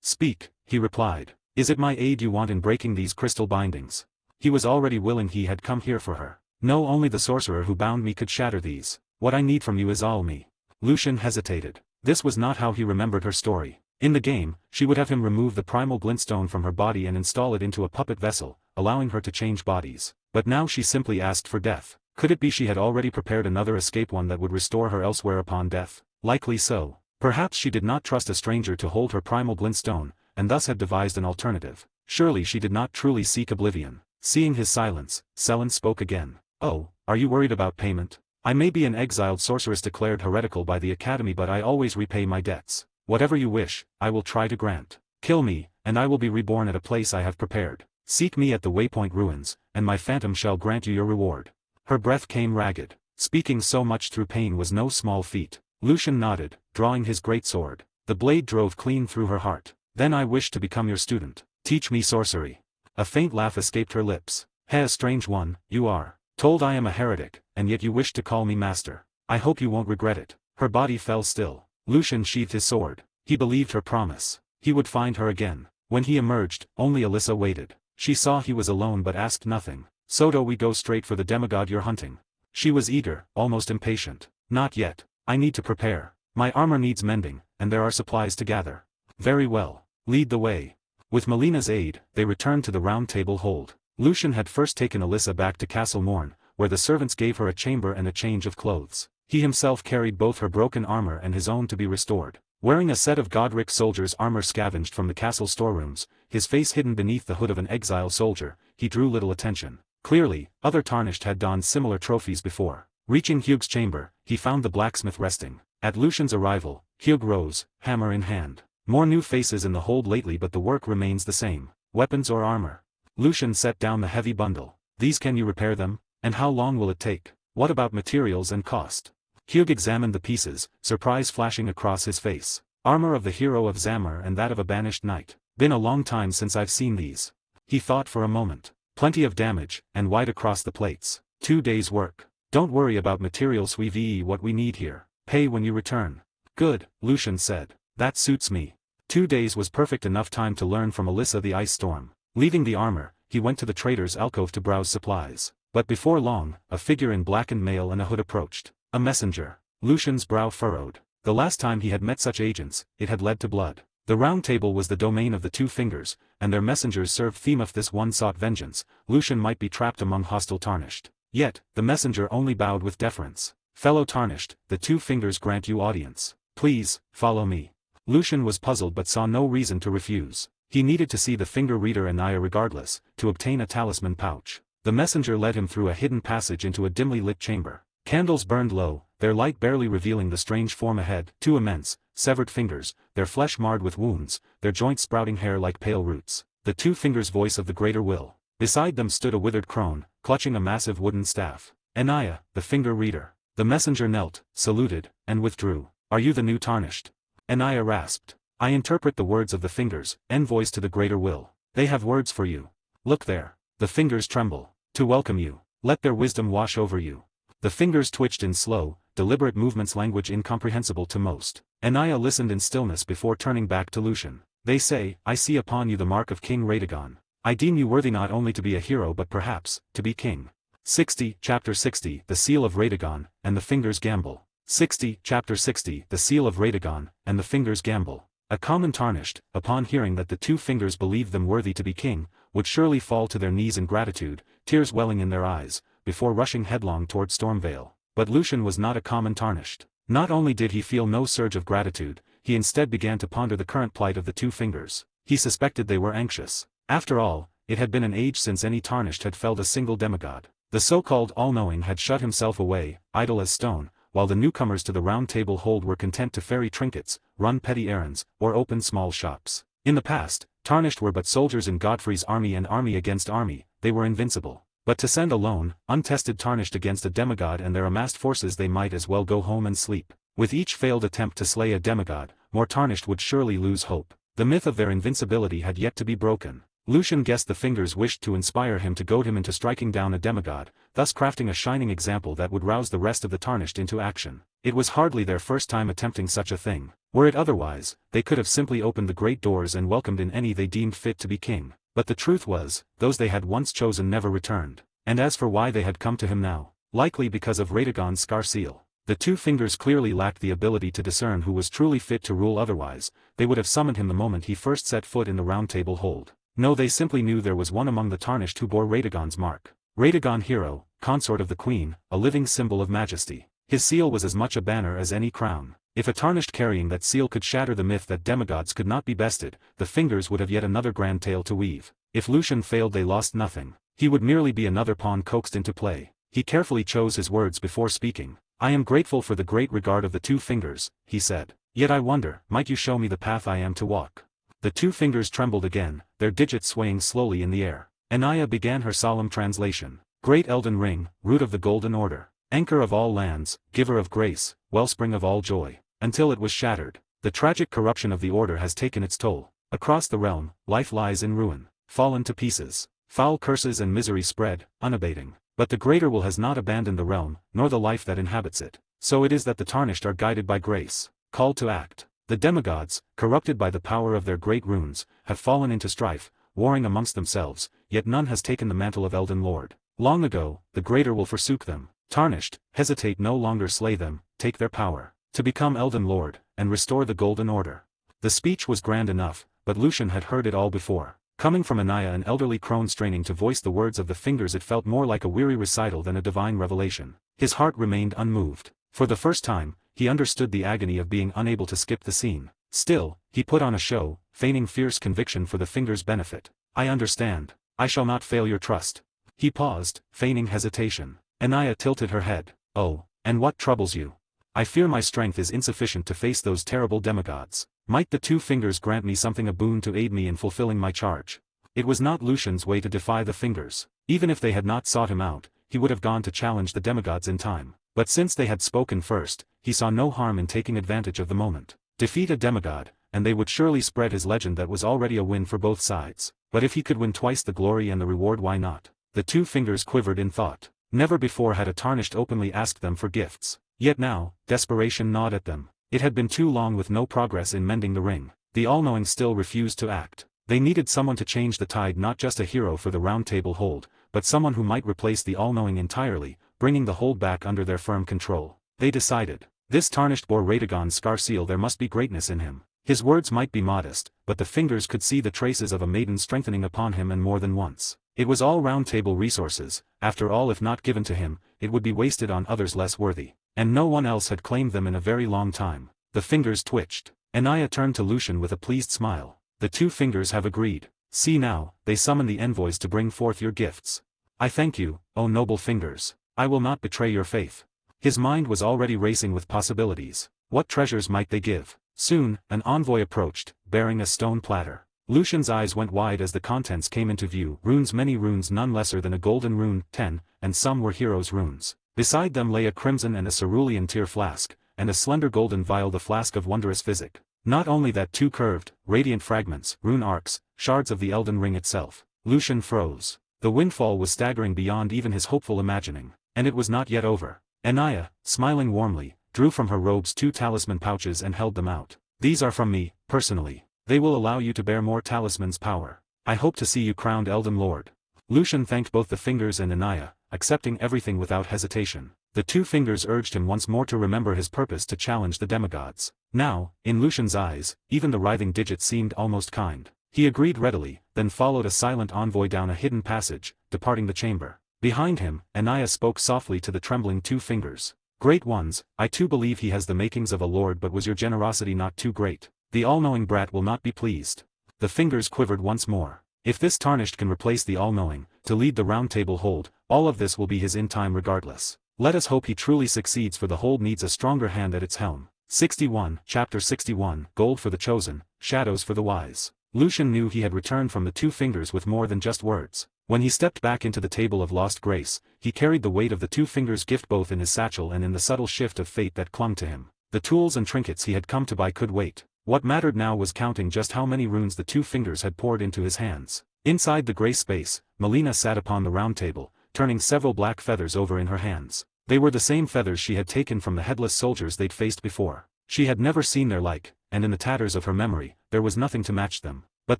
Speak, he replied. Is it my aid you want in breaking these crystal bindings? He was already willing. He had come here for her. No, only the sorcerer who bound me could shatter these. What I need from you is all me. Lucian hesitated. This was not how he remembered her story. In the game, she would have him remove the primal glintstone from her body and install it into a puppet vessel, allowing her to change bodies. But now she simply asked for death. Could it be she had already prepared another escape, one that would restore her elsewhere upon death? Likely so. Perhaps she did not trust a stranger to hold her primal glintstone, and thus had devised an alternative. Surely she did not truly seek oblivion. Seeing his silence, Selene spoke again. Oh, are you worried about payment? I may be an exiled sorceress declared heretical by the Academy, but I always repay my debts. Whatever you wish, I will try to grant. Kill me, and I will be reborn at a place I have prepared. Seek me at the Waypoint Ruins, and my phantom shall grant you your reward. Her breath came ragged. Speaking so much through pain was no small feat. Lucian nodded, drawing his great sword. The blade drove clean through her heart. Then I wish to become your student. Teach me sorcery. A faint laugh escaped her lips. Hey, a strange one, you are. Told I am a heretic, and yet you wish to call me master. I hope you won't regret it. Her body fell still. Lucian sheathed his sword. He believed her promise. He would find her again. When he emerged, only Alyssa waited. She saw he was alone but asked nothing. So do we go straight for the demigod you're hunting? She was eager, almost impatient. Not yet. I need to prepare. My armor needs mending, and there are supplies to gather. Very well. Lead the way. With Melina's aid, they returned to the round table hold. Lucian had first taken Alyssa back to Castle Morn, where the servants gave her a chamber and a change of clothes. He himself carried both her broken armor and his own to be restored. Wearing a set of Godric soldiers' armor scavenged from the castle storerooms, his face hidden beneath the hood of an exile soldier, he drew little attention. Clearly, other Tarnished had donned similar trophies before. Reaching Hugh's chamber, he found the blacksmith resting. At Lucian's arrival, Hugh rose, hammer in hand. More new faces in the hold lately, but the work remains the same. Weapons or armor? Lucian set down the heavy bundle. These, can you repair them? And how long will it take? What about materials and cost? Hugh examined the pieces, surprise flashing across his face. Armor of the hero of Zamor and that of a banished knight. Been a long time since I've seen these. He thought for a moment. Plenty of damage, and wide across the plates. 2 days' work. Don't worry about materials, we've what we need here. Pay when you return. Good, Lucian said. That suits me. 2 days was perfect enough time to learn from Alyssa the ice storm. Leaving the armor, he went to the trader's alcove to browse supplies. But before long, a figure in blackened mail and a hood approached. A messenger. Lucian's brow furrowed. The last time he had met such agents, it had led to blood. The round table was the domain of the Two Fingers, and their messengers served theme. If this one sought vengeance, Lucian might be trapped among hostile Tarnished. Yet, the messenger only bowed with deference. Fellow Tarnished, the Two Fingers grant you audience. Please, follow me. Lucian was puzzled but saw no reason to refuse. He needed to see the finger reader Anaya regardless, to obtain a talisman pouch. The messenger led him through a hidden passage into a dimly lit chamber. Candles burned low, their light barely revealing the strange form ahead. 2 immense, severed fingers, their flesh marred with wounds, their joints sprouting hair like pale roots. The Two Fingers voice of the greater will. Beside them stood a withered crone, clutching a massive wooden staff. Anaya, the finger reader. The messenger knelt, saluted, and withdrew. Are you the new Tarnished? Anaya rasped. I interpret the words of the fingers, envoys to the greater will. They have words for you. Look there. The fingers tremble. To welcome you. Let their wisdom wash over you. The fingers twitched in slow, deliberate movements, language incomprehensible to most. Anaya listened in stillness before turning back to Lucian. They say, I see upon you the mark of King Radagon. I deem you worthy not only to be a hero but perhaps, to be king. 60, Chapter 60, The Seal of Radagon, and the Fingers Gamble. 60, Chapter 60, The Seal of Radagon, and the Fingers Gamble. A common Tarnished, upon hearing that the Two Fingers believed them worthy to be king, would surely fall to their knees in gratitude, tears welling in their eyes, before rushing headlong toward Stormvale. But Lucian was not a common tarnished. Not only did he feel no surge of gratitude, he instead began to ponder the current plight of the two fingers. He suspected they were anxious. After all, it had been an age since any tarnished had felled a single demigod. The so-called all-knowing had shut himself away, idle as stone, while the newcomers to the Round Table hold were content to ferry trinkets, run petty errands, or open small shops. In the past, tarnished were but soldiers in Godfrey's army, and army against army, they were invincible. But to send a lone, untested tarnished against a demigod and their amassed forces, they might as well go home and sleep. With each failed attempt to slay a demigod, more tarnished would surely lose hope. The myth of their invincibility had yet to be broken. Lucian guessed the fingers wished to inspire him to goad him into striking down a demigod, thus crafting a shining example that would rouse the rest of the tarnished into action. It was hardly their first time attempting such a thing. Were it otherwise, they could have simply opened the great doors and welcomed in any they deemed fit to be king. But the truth was, those they had once chosen never returned. And as for why they had come to him now, likely because of Radagon's scar seal. The two fingers clearly lacked the ability to discern who was truly fit to rule, otherwise, they would have summoned him the moment he first set foot in the Round Table hold. No, they simply knew there was one among the tarnished who bore Radagon's mark. Radagon, hero, consort of the queen, a living symbol of majesty. His seal was as much a banner as any crown. If a tarnished carrying that seal could shatter the myth that demigods could not be bested, the fingers would have yet another grand tale to weave. If Lucian failed, they lost nothing. He would merely be another pawn coaxed into play. He carefully chose his words before speaking. I am grateful for the great regard of the two fingers, he said. Yet I wonder, might you show me the path I am to walk? The two fingers trembled again, their digits swaying slowly in the air. Anaya began her solemn translation. Great Elden Ring, root of the Golden Order, anchor of all lands, giver of grace, wellspring of all joy. Until it was shattered, the tragic corruption of the order has taken its toll. Across the realm, life lies in ruin, fallen to pieces. Foul curses and misery spread, unabating. But the greater will has not abandoned the realm, nor the life that inhabits it. So it is that the tarnished are guided by grace, called to act. The demigods, corrupted by the power of their great runes, have fallen into strife, warring amongst themselves, yet none has taken the mantle of Elden Lord. Long ago, the greater will forsook them. Tarnished, hesitate no longer, slay them, take their power, to become Elden Lord, and restore the Golden Order. The speech was grand enough, but Lucian had heard it all before. Coming from Anaya, an elderly crone straining to voice the words of the fingers, it felt more like a weary recital than a divine revelation. His heart remained unmoved. For the first time, he understood the agony of being unable to skip the scene. Still, he put on a show, feigning fierce conviction for the fingers' benefit. I understand. I shall not fail your trust. He paused, feigning hesitation. Anaya tilted her head. Oh, and what troubles you? I fear my strength is insufficient to face those terrible demigods. Might the two fingers grant me something, a boon to aid me in fulfilling my charge? It was not Lucian's way to defy the fingers. Even if they had not sought him out, he would have gone to challenge the demigods in time. But since they had spoken first, he saw no harm in taking advantage of the moment. Defeat a demigod, and they would surely spread his legend that was already a win for both sides. But if he could win twice the glory and the reward, why not? The two fingers quivered in thought. Never before had a tarnished openly asked them for gifts. Yet now, desperation gnawed at them. It had been too long with no progress in mending the ring. The all-knowing still refused to act. They needed someone to change the tide, not just a hero for the Round Table hold, but someone who might replace the all-knowing entirely, bringing the hold back under their firm control. They decided. This tarnished bore Radagon's scar seal, there must be greatness in him. His words might be modest, but the fingers could see the traces of a maiden strengthening upon him, and more than once. It was all Round Table resources. After all, if not given to him, it would be wasted on others less worthy. And no one else had claimed them in a very long time. The fingers twitched. Anaya turned to Lucian with a pleased smile. The two fingers have agreed. See now, they summon the envoys to bring forth your gifts. I thank you, O noble fingers. I will not betray your faith. His mind was already racing with possibilities. What treasures might they give? Soon, an envoy approached, bearing a stone platter. Lucian's eyes went wide as the contents came into view. Runes, many runes, none lesser than a golden rune, 10, and some were heroes' runes. Beside them lay a crimson and a cerulean tear flask, and a slender golden vial, the flask of wondrous physic. Not only that, two curved, radiant fragments, rune arcs, shards of the Elden Ring itself. Lucian froze. The windfall was staggering beyond even his hopeful imagining. And it was not yet over. Anaya, smiling warmly, drew from her robes two talisman pouches and held them out. These are from me, personally. They will allow you to bear more talisman's power. I hope to see you crowned Elden Lord. Lucian thanked both the fingers and Anaya, accepting everything without hesitation. The two fingers urged him once more to remember his purpose to challenge the demigods. Now, in Lucian's eyes, even the writhing digits seemed almost kind. He agreed readily, then followed a silent envoy down a hidden passage, departing the chamber. Behind him, Anaya spoke softly to the trembling two fingers. Great ones, I too believe he has the makings of a lord, but was your generosity not too great? The all-knowing brat will not be pleased. The fingers quivered once more. If this tarnished can replace the all-knowing, to lead the round table hold, all of this will be his in time regardless. Let us hope he truly succeeds, for the hold needs a stronger hand at its helm. 61, Chapter 61, Gold for the Chosen, Shadows for the Wise. Lucian knew he had returned from the two fingers with more than just words. When he stepped back into the table of lost grace, he carried the weight of the two fingers gift both in his satchel and in the subtle shift of fate that clung to him. The tools and trinkets he had come to buy could wait. What mattered now was counting just how many runes the two fingers had poured into his hands. Inside the grey space, Melina sat upon the round table, turning several black feathers over in her hands. They were the same feathers she had taken from the headless soldiers they'd faced before. She had never seen their like, and in the tatters of her memory, there was nothing to match them. But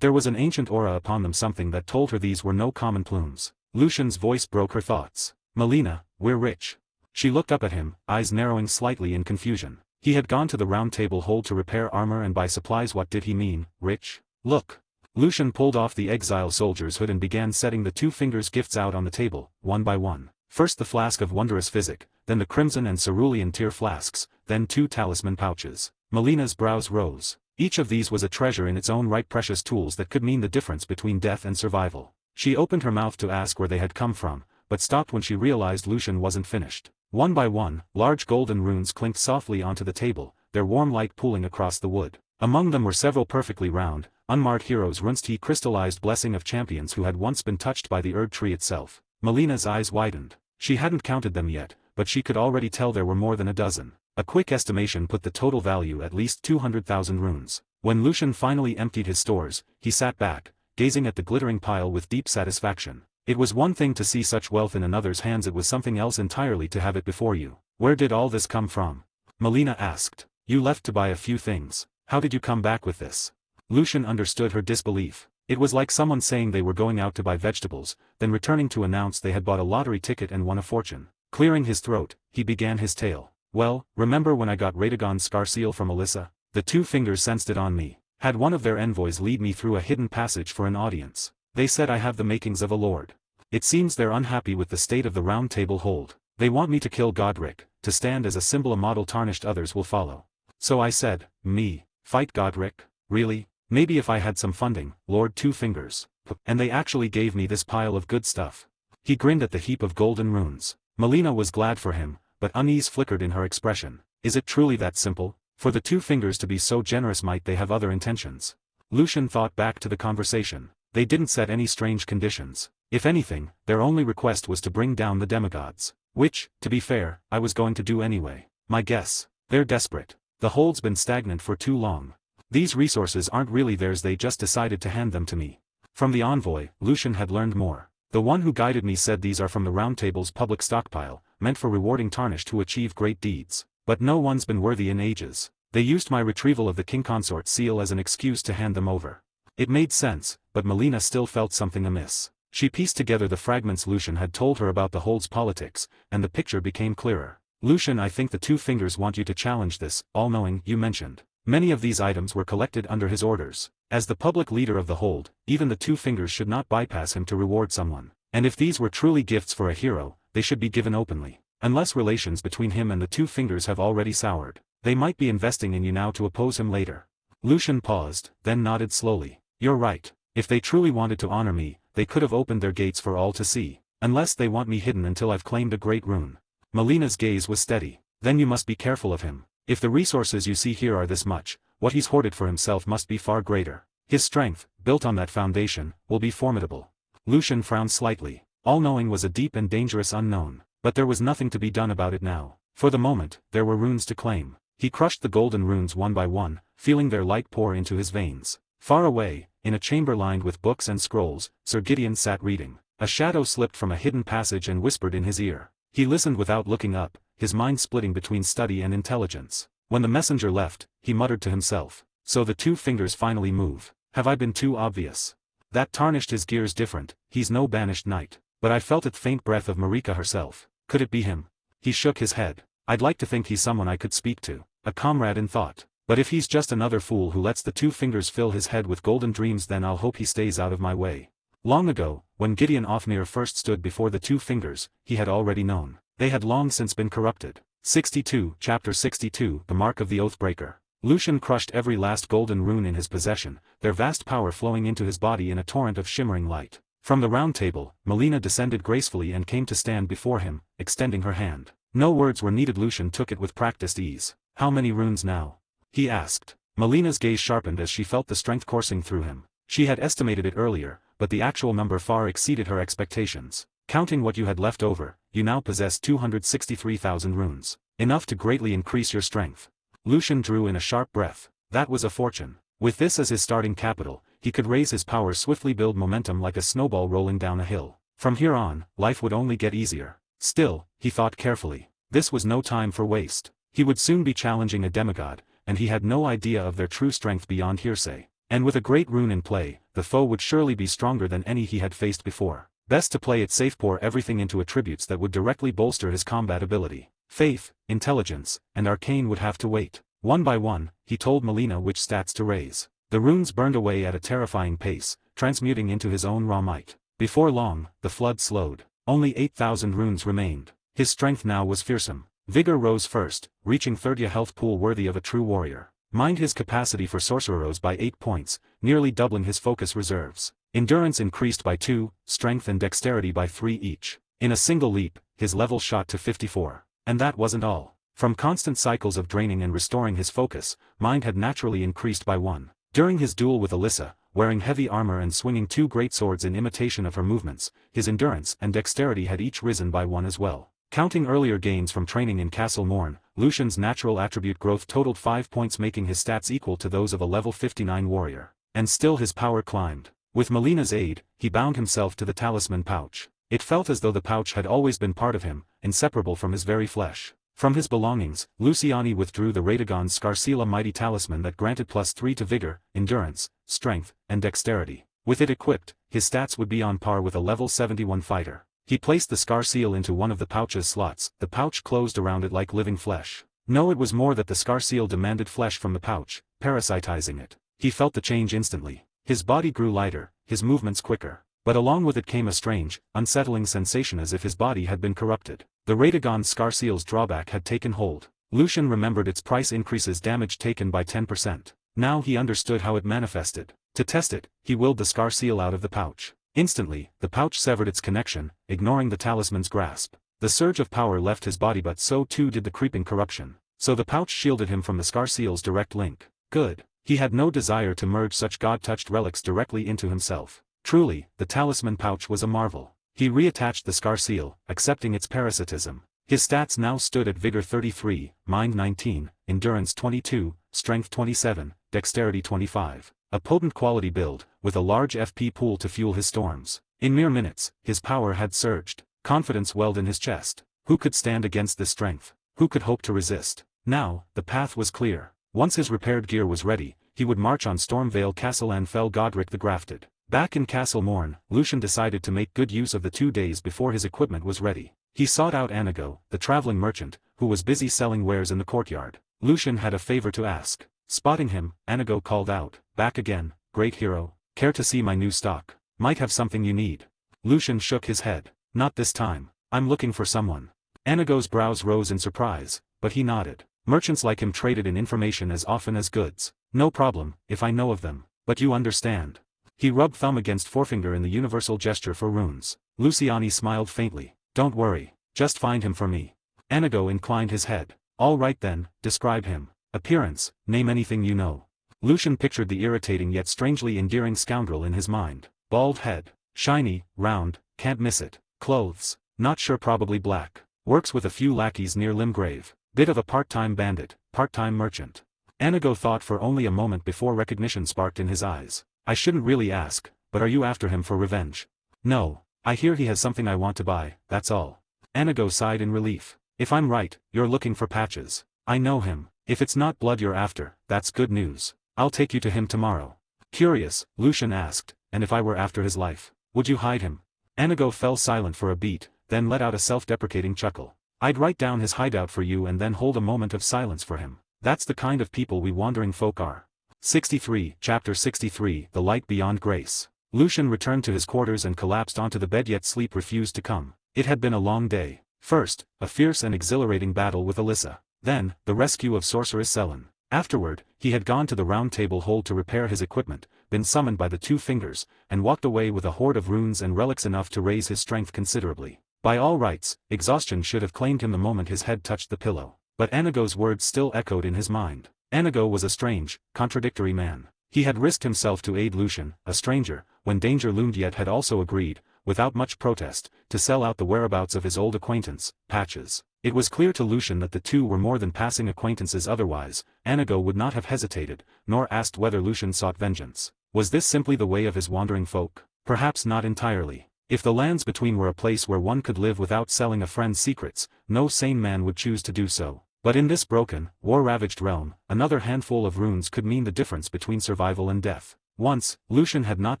there was an ancient aura upon them, something that told her these were no common plumes. Lucian's voice broke her thoughts. Melina, we're rich. She looked up at him, eyes narrowing slightly in confusion. He had gone to the round table hold to repair armor and buy supplies. What did he mean, rich? Look. Lucian pulled off the exile soldier's hood and began setting the two fingers gifts out on the table, one by one. First the flask of wondrous physic, then the crimson and cerulean tear flasks, then two talisman pouches. Melina's brows rose. Each of these was a treasure in its own right, precious tools that could mean the difference between death and survival. She opened her mouth to ask where they had come from, but stopped when she realized Lucian wasn't finished. One by one, large golden runes clinked softly onto the table, their warm light pooling across the wood. Among them were several perfectly round, unmarred heroes' runes, the crystallized blessing of champions who had once been touched by the Erd tree itself. Melina's eyes widened. She hadn't counted them yet, but she could already tell there were more than a dozen. A quick estimation put the total value at least 200,000 runes. When Lucian finally emptied his stores, he sat back, gazing at the glittering pile with deep satisfaction. It was one thing to see such wealth in another's hands, it was something else entirely to have it before you. Where did all this come from? Melina asked. You left to buy a few things. How did you come back with this? Lucian understood her disbelief. It was like someone saying they were going out to buy vegetables, then returning to announce they had bought a lottery ticket and won a fortune. Clearing his throat, he began his tale. Well, remember when I got Radagon's scar seal from Alyssa? The two fingers sensed it on me. Had one of their envoys lead me through a hidden passage for an audience. They said I have the makings of a lord. It seems they're unhappy with the state of the round table hold. They want me to kill Godric, to stand as a symbol, a model tarnished others will follow. So I said, me, fight Godric? Really? Maybe if I had some funding, Lord Two Fingers. And they actually gave me this pile of good stuff. He grinned at the heap of golden runes. Melina was glad for him, but unease flickered in her expression. Is it truly that simple? For the two fingers to be so generous, might they have other intentions? Lucian thought back to the conversation. They didn't set any strange conditions. If anything, their only request was to bring down the demigods. Which, to be fair, I was going to do anyway. My guess. They're desperate. The hold's been stagnant for too long. These resources aren't really theirs, they just decided to hand them to me. From the envoy, Lucian had learned more. The one who guided me said these are from the Round Table's public stockpile, meant for rewarding tarnished who achieve great deeds. But no one's been worthy in ages. They used my retrieval of the king consort seal as an excuse to hand them over. It made sense, but Melina still felt something amiss. She pieced together the fragments Lucian had told her about the hold's politics, and the picture became clearer. Lucian, I think the two fingers want you to challenge this all-knowing you mentioned. Many of these items were collected under his orders. As the public leader of the hold, even the two fingers should not bypass him to reward someone. And if these were truly gifts for a hero, they should be given openly. Unless relations between him and the two fingers have already soured. They might be investing in you now to oppose him later. Lucian paused, then nodded slowly. You're right. If they truly wanted to honor me, they could have opened their gates for all to see. Unless they want me hidden until I've claimed a great rune. Melina's gaze was steady. Then you must be careful of him. If the resources you see here are this much, what he's hoarded for himself must be far greater. His strength, built on that foundation, will be formidable. Lucian frowned slightly. All-knowing was a deep and dangerous unknown. But there was nothing to be done about it now. For the moment, there were runes to claim. He crushed the golden runes one by one, feeling their light pour into his veins. Far away, in a chamber lined with books and scrolls, Sir Gideon sat reading. A shadow slipped from a hidden passage and whispered in his ear. He listened without looking up, his mind splitting between study and intelligence. When the messenger left, he muttered to himself. So the two fingers finally move. Have I been too obvious? That tarnished his gears different, he's no banished knight. But I felt it faint breath of Marika herself. Could it be him? He shook his head. I'd like to think he's someone I could speak to. A comrade in thought. But if he's just another fool who lets the two fingers fill his head with golden dreams, then I'll hope he stays out of my way. Long ago, when Gideon Ofnir first stood before the two fingers, he had already known. They had long since been corrupted. 62, Chapter 62, The Mark of the Oathbreaker. Lucian crushed every last golden rune in his possession, their vast power flowing into his body in a torrent of shimmering light. From the round table, Melina descended gracefully and came to stand before him, extending her hand. No words were needed. Lucian took it with practiced ease. How many runes now? He asked. Melina's gaze sharpened as she felt the strength coursing through him. She had estimated it earlier, but the actual number far exceeded her expectations. Counting what you had left over, you now possess 263,000 runes. Enough to greatly increase your strength. Lucian drew in a sharp breath. That was a fortune. With this as his starting capital, he could raise his power, swiftly build momentum like a snowball rolling down a hill. From here on, life would only get easier. Still, he thought carefully. This was no time for waste. He would soon be challenging a demigod, and he had no idea of their true strength beyond hearsay. And with a great rune in play, the foe would surely be stronger than any he had faced before. Best to play it safe, pour everything into attributes that would directly bolster his combat ability. Faith, intelligence, and arcane would have to wait. One by one, he told Melina which stats to raise. The runes burned away at a terrifying pace, transmuting into his own raw might. Before long, the flood slowed. Only 8,000 runes remained. His strength now was fearsome. Vigor rose first, reaching 30, a health pool worthy of a true warrior. Mind, his capacity for sorcerer rose by 8 points, nearly doubling his focus reserves. Endurance increased by 2, strength and dexterity by 3 each. In a single leap, his level shot to 54. And that wasn't all. From constant cycles of draining and restoring his focus, mind had naturally increased by 1. During his duel with Alyssa, wearing heavy armor and swinging 2 great swords in imitation of her movements, his endurance and dexterity had each risen by 1 as well. Counting earlier gains from training in Castle Morn, Lucian's natural attribute growth totaled 5 points, making his stats equal to those of a level 59 warrior. And still his power climbed. With Melina's aid, he bound himself to the talisman pouch. It felt as though the pouch had always been part of him, inseparable from his very flesh. From his belongings, Luciani withdrew the Radagon's Scarcella mighty talisman that granted +3 to vigor, endurance, strength, and dexterity. With it equipped, his stats would be on par with a level 71 fighter. He placed the scar seal into one of the pouch's slots. The pouch closed around it like living flesh. No, it was more that the scar seal demanded flesh from the pouch, parasitizing it. He felt the change instantly. His body grew lighter, his movements quicker. But along with it came a strange, unsettling sensation, as if his body had been corrupted. The Radagon's scar seal's drawback had taken hold. Lucian remembered its price increases damage taken by 10%. Now he understood how it manifested. To test it, he willed the scar seal out of the pouch. Instantly, the pouch severed its connection, ignoring the talisman's grasp. The surge of power left his body, but so too did the creeping corruption. So the pouch shielded him from the scar seal's direct link. Good. He had no desire to merge such god-touched relics directly into himself. Truly, the talisman pouch was a marvel. He reattached the scar seal, accepting its parasitism. His stats now stood at vigor 33, mind 19, endurance 22, strength 27, dexterity 25. A potent quality build, with a large FP pool to fuel his storms. In mere minutes, his power had surged. Confidence welled in his chest. Who could stand against this strength? Who could hope to resist? Now, the path was clear. Once his repaired gear was ready, he would march on Stormvale Castle and fell Godric the Grafted. Back in Castle Morn, Lucian decided to make good use of the 2 days before his equipment was ready. He sought out Anago, the traveling merchant, who was busy selling wares in the courtyard. Lucian had a favor to ask. Spotting him, Anago called out, "Back again, great hero. Care to see my new stock? Might have something you need." Lucian shook his head. "Not this time. I'm looking for someone." Anago's brows rose in surprise, but he nodded. Merchants like him traded in information as often as goods. "No problem, if I know of them. But you understand." He rubbed thumb against forefinger in the universal gesture for runes. Luciani smiled faintly. "Don't worry. Just find him for me." Anago inclined his head. "All right then, describe him. Appearance, name anything you know." Lucian pictured the irritating yet strangely endearing scoundrel in his mind. Bald head. Shiny, round, can't miss it. Clothes. Not sure, probably black. Works with a few lackeys near Limgrave. Bit of a part-time bandit, part-time merchant. Anago thought for only a moment before recognition sparked in his eyes. "I shouldn't really ask, but are you after him for revenge?" "No. I hear he has something I want to buy, that's all." Anago sighed in relief. "If I'm right, you're looking for Patches. I know him. If it's not blood you're after, that's good news. I'll take you to him tomorrow." Curious, Lucian asked, "And if I were after his life, would you hide him?" Anago fell silent for a beat, then let out a self-deprecating chuckle. "I'd write down his hideout for you and then hold a moment of silence for him. That's the kind of people we wandering folk are. 63, Chapter 63, The Light Beyond Grace. Lucian returned to his quarters and collapsed onto the bed, yet sleep refused to come. It had been a long day. First, a fierce and exhilarating battle with Alyssa. Then, the rescue of sorceress Selene. Afterward, he had gone to the round table hold to repair his equipment, been summoned by the two fingers, and walked away with a hoard of runes and relics enough to raise his strength considerably. By all rights, exhaustion should have claimed him the moment his head touched the pillow. But Enigo's words still echoed in his mind. Enigo was a strange, contradictory man. He had risked himself to aid Lucian, a stranger, when danger loomed, yet had also agreed, without much protest, to sell out the whereabouts of his old acquaintance, Patches. It was clear to Lucian that the two were more than passing acquaintances, otherwise Enigo would not have hesitated, nor asked whether Lucian sought vengeance. Was this simply the way of his wandering folk? Perhaps not entirely. If the lands between were a place where one could live without selling a friend's secrets, no sane man would choose to do so. But in this broken, war-ravaged realm, another handful of runes could mean the difference between survival and death. Once, Lucian had not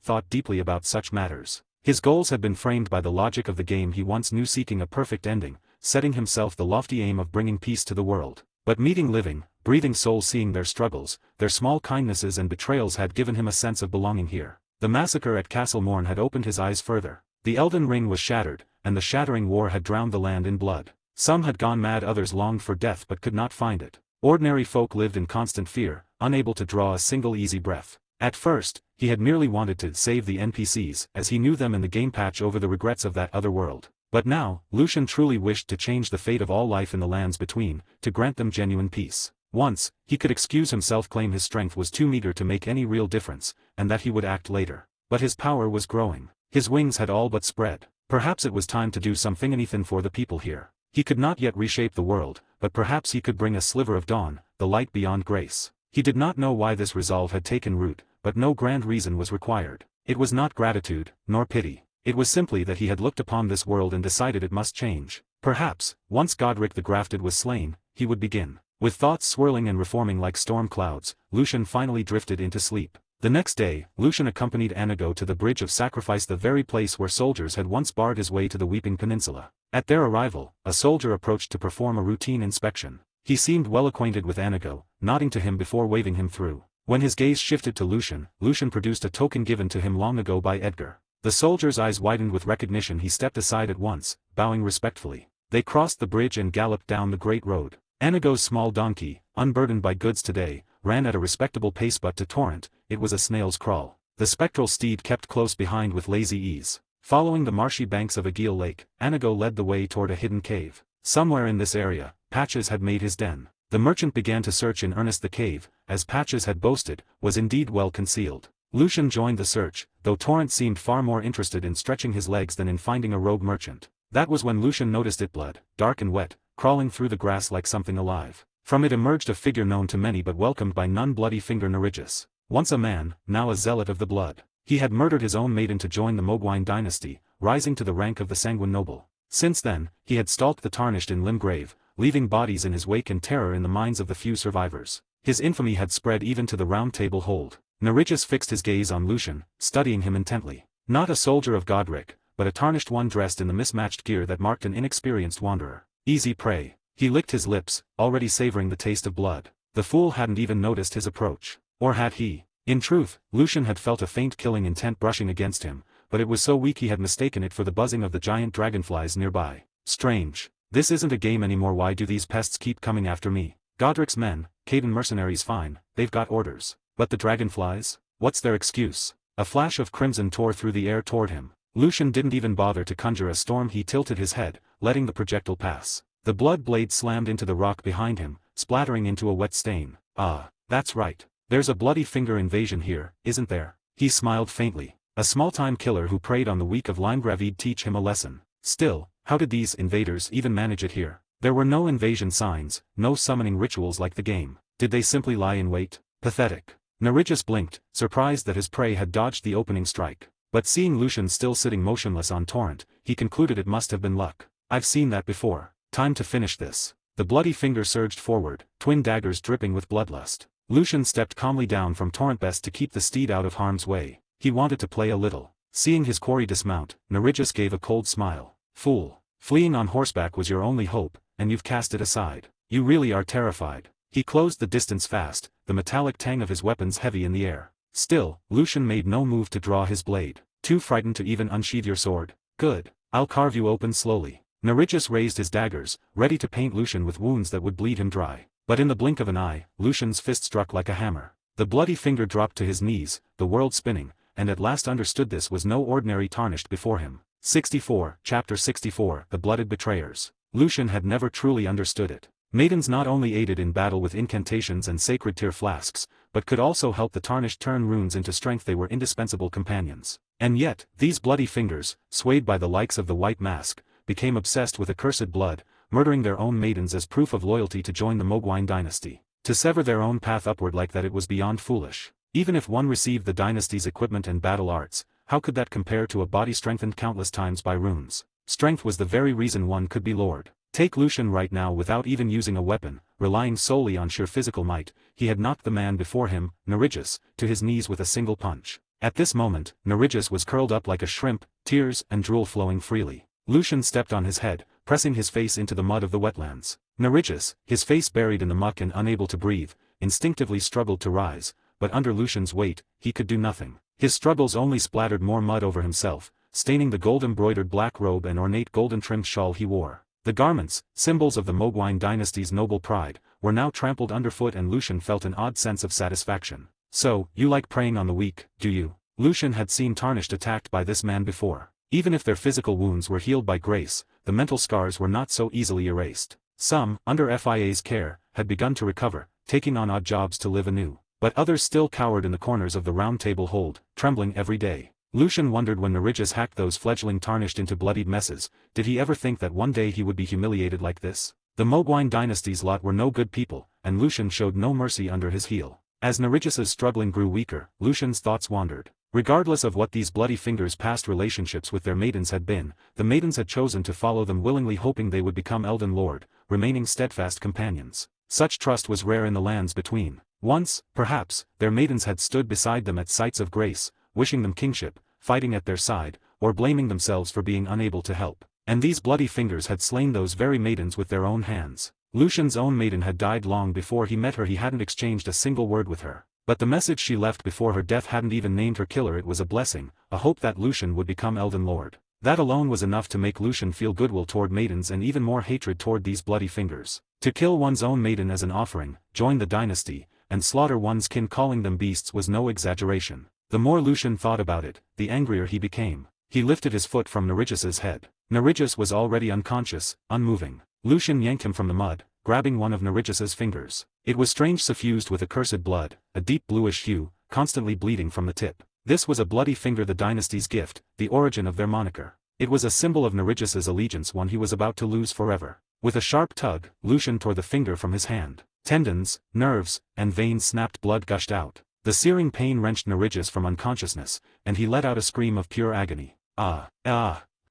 thought deeply about such matters. His goals had been framed by the logic of the game he once knew, seeking a perfect ending, setting himself the lofty aim of bringing peace to the world. But meeting living, breathing souls, seeing their struggles, their small kindnesses and betrayals, had given him a sense of belonging here. The massacre at Castle Morn had opened his eyes further. The Elden Ring was shattered, and the shattering war had drowned the land in blood. Some had gone mad, others longed for death but could not find it. Ordinary folk lived in constant fear, unable to draw a single easy breath. At first, he had merely wanted to save the NPCs, as he knew them in the game patch, over the regrets of that other world. But now, Lucian truly wished to change the fate of all life in the lands between, to grant them genuine peace. Once, he could excuse himself, claim his strength was too meager to make any real difference, and that he would act later. But his power was growing. His wings had all but spread. Perhaps it was time to do something, anything for the people here. He could not yet reshape the world, but perhaps he could bring a sliver of dawn, the light beyond grace. He did not know why this resolve had taken root, but no grand reason was required. It was not gratitude, nor pity. It was simply that he had looked upon this world and decided it must change. Perhaps, once Godric the Grafted was slain, he would begin. With thoughts swirling and reforming like storm clouds, Lucian finally drifted into sleep. The next day, Lucian accompanied Enigo to the Bridge of Sacrifice, the very place where soldiers had once barred his way to the Weeping Peninsula. At their arrival, a soldier approached to perform a routine inspection. He seemed well acquainted with Enigo, nodding to him before waving him through. When his gaze shifted to Lucian, Lucian produced a token given to him long ago by Edgar. The soldier's eyes widened with recognition. He stepped aside at once, bowing respectfully. They crossed the bridge and galloped down the great road. Enigo's small donkey, unburdened by goods today, ran at a respectable pace, but to Torrent, it was a snail's crawl. The spectral steed kept close behind with lazy ease. Following the marshy banks of a gale lake, Enigo led the way toward a hidden cave. Somewhere in this area, Patches had made his den. The merchant began to search in earnest. The cave, as Patches had boasted, was indeed well concealed. Lucian joined the search, though Torrent seemed far more interested in stretching his legs than in finding a rogue merchant. That was when Lucian noticed it, blood, dark and wet, crawling through the grass like something alive. From it emerged a figure known to many but welcomed by none, Bloody Finger Narigus. Once a man, now a zealot of the blood. He had murdered his own maiden to join the Mogwine dynasty, rising to the rank of the Sanguine Noble. Since then, he had stalked the Tarnished in Limgrave, leaving bodies in his wake and terror in the minds of the few survivors. His infamy had spread even to the Round Table hold. Narigus fixed his gaze on Lucian, studying him intently. Not a soldier of Godric, but a tarnished one dressed in the mismatched gear that marked an inexperienced wanderer. Easy prey. He licked his lips, already savoring the taste of blood. The fool hadn't even noticed his approach. Or had he? In truth, Lucian had felt a faint killing intent brushing against him, but it was so weak he had mistaken it for the buzzing of the giant dragonflies nearby. Strange. This isn't a game anymore. Why do these pests keep coming after me? Godric's men, Caden mercenaries, fine, they've got orders. But the dragonflies? What's their excuse? A flash of crimson tore through the air toward him. Lucian didn't even bother to conjure a storm. He tilted his head, letting the projectile pass. The blood blade slammed into the rock behind him, splattering into a wet stain. Ah, that's right. There's a Bloody Finger invasion here, isn't there? He smiled faintly. A small-time killer who preyed on the weak of Limgrave'd teach him a lesson. Still, how did these invaders even manage it here? There were no invasion signs, no summoning rituals like the game. Did they simply lie in wait? Pathetic. Narigus blinked, surprised that his prey had dodged the opening strike. But seeing Lucian still sitting motionless on Torrent, he concluded it must have been luck. I've seen that before. Time to finish this. The Bloody Finger surged forward, twin daggers dripping with bloodlust. Lucian stepped calmly down from Torrent, best to keep the steed out of harm's way. He wanted to play a little. Seeing his quarry dismount, Narigus gave a cold smile. Fool. Fleeing on horseback was your only hope, and you've cast it aside. You really are terrified. He closed the distance fast, the metallic tang of his weapons heavy in the air. Still, Lucian made no move to draw his blade. Too frightened to even unsheathe your sword? Good. I'll carve you open slowly. Narigus raised his daggers, ready to paint Lucian with wounds that would bleed him dry. But in the blink of an eye, Lucian's fist struck like a hammer. The bloody finger dropped to his knees, the world spinning, and at last understood this was no ordinary tarnished before him. 64, Chapter 64, The Blooded Betrayers. Lucian had never truly understood it. Maidens not only aided in battle with incantations and sacred tear flasks, but could also help the tarnished turn runes into strength. They were indispensable companions. And yet, these bloody fingers, swayed by the likes of the White Mask, became obsessed with accursed blood, murdering their own maidens as proof of loyalty to join the Mogwai dynasty. To sever their own path upward like that, it was beyond foolish. Even if one received the dynasty's equipment and battle arts, how could that compare to a body strengthened countless times by runes? Strength was the very reason one could be lord. Take Lucian right now. Without even using a weapon, relying solely on sheer physical might, he had knocked the man before him, Narigus, to his knees with a single punch. At this moment, Narigus was curled up like a shrimp, tears and drool flowing freely. Lucian stepped on his head, pressing his face into the mud of the wetlands. Narigus, his face buried in the muck and unable to breathe, instinctively struggled to rise, but under Lucian's weight, he could do nothing. His struggles only splattered more mud over himself, staining the gold-embroidered black robe and ornate golden-trimmed shawl he wore. The garments, symbols of the Mogwai dynasty's noble pride, were now trampled underfoot, and Lucian felt an odd sense of satisfaction. So, you like preying on the weak, do you? Lucian had seen tarnished attacked by this man before. Even if their physical wounds were healed by grace, the mental scars were not so easily erased. Some, under FIA's care, had begun to recover, taking on odd jobs to live anew. But others still cowered in the corners of the round table hold, trembling every day. Lucian wondered, when Narigus hacked those fledgling tarnished into bloodied messes, did he ever think that one day he would be humiliated like this? The Mogwai dynasty's lot were no good people, and Lucian showed no mercy under his heel. As Narigus's struggling grew weaker, Lucian's thoughts wandered. Regardless of what these bloody fingers' past relationships with their maidens had been, the maidens had chosen to follow them willingly, hoping they would become Elden Lord, remaining steadfast companions. Such trust was rare in the lands between. Once, perhaps, their maidens had stood beside them at sites of grace, wishing them kingship, fighting at their side, or blaming themselves for being unable to help. And these bloody fingers had slain those very maidens with their own hands. Lucian's own maiden had died long before he met her. He hadn't exchanged a single word with her. But the message she left before her death hadn't even named her killer. It was a blessing, a hope that Lucian would become Elden Lord. That alone was enough to make Lucian feel goodwill toward maidens and even more hatred toward these bloody fingers. To kill one's own maiden as an offering, join the dynasty, and slaughter one's kin calling them beasts was no exaggeration. The more Lucian thought about it, the angrier he became. He lifted his foot from Narigus's head. Narigus was already unconscious, unmoving. Lucian yanked him from the mud, grabbing one of Narigus's fingers. It was strange, suffused with accursed blood, a deep bluish hue, constantly bleeding from the tip. This was a bloody finger, the dynasty's gift, the origin of their moniker. It was a symbol of Narigus's allegiance, one he was about to lose forever. With a sharp tug, Lucian tore the finger from his hand. Tendons, nerves, and veins snapped, blood gushed out. The searing pain wrenched Narigus from unconsciousness, and he let out a scream of pure agony. Ah!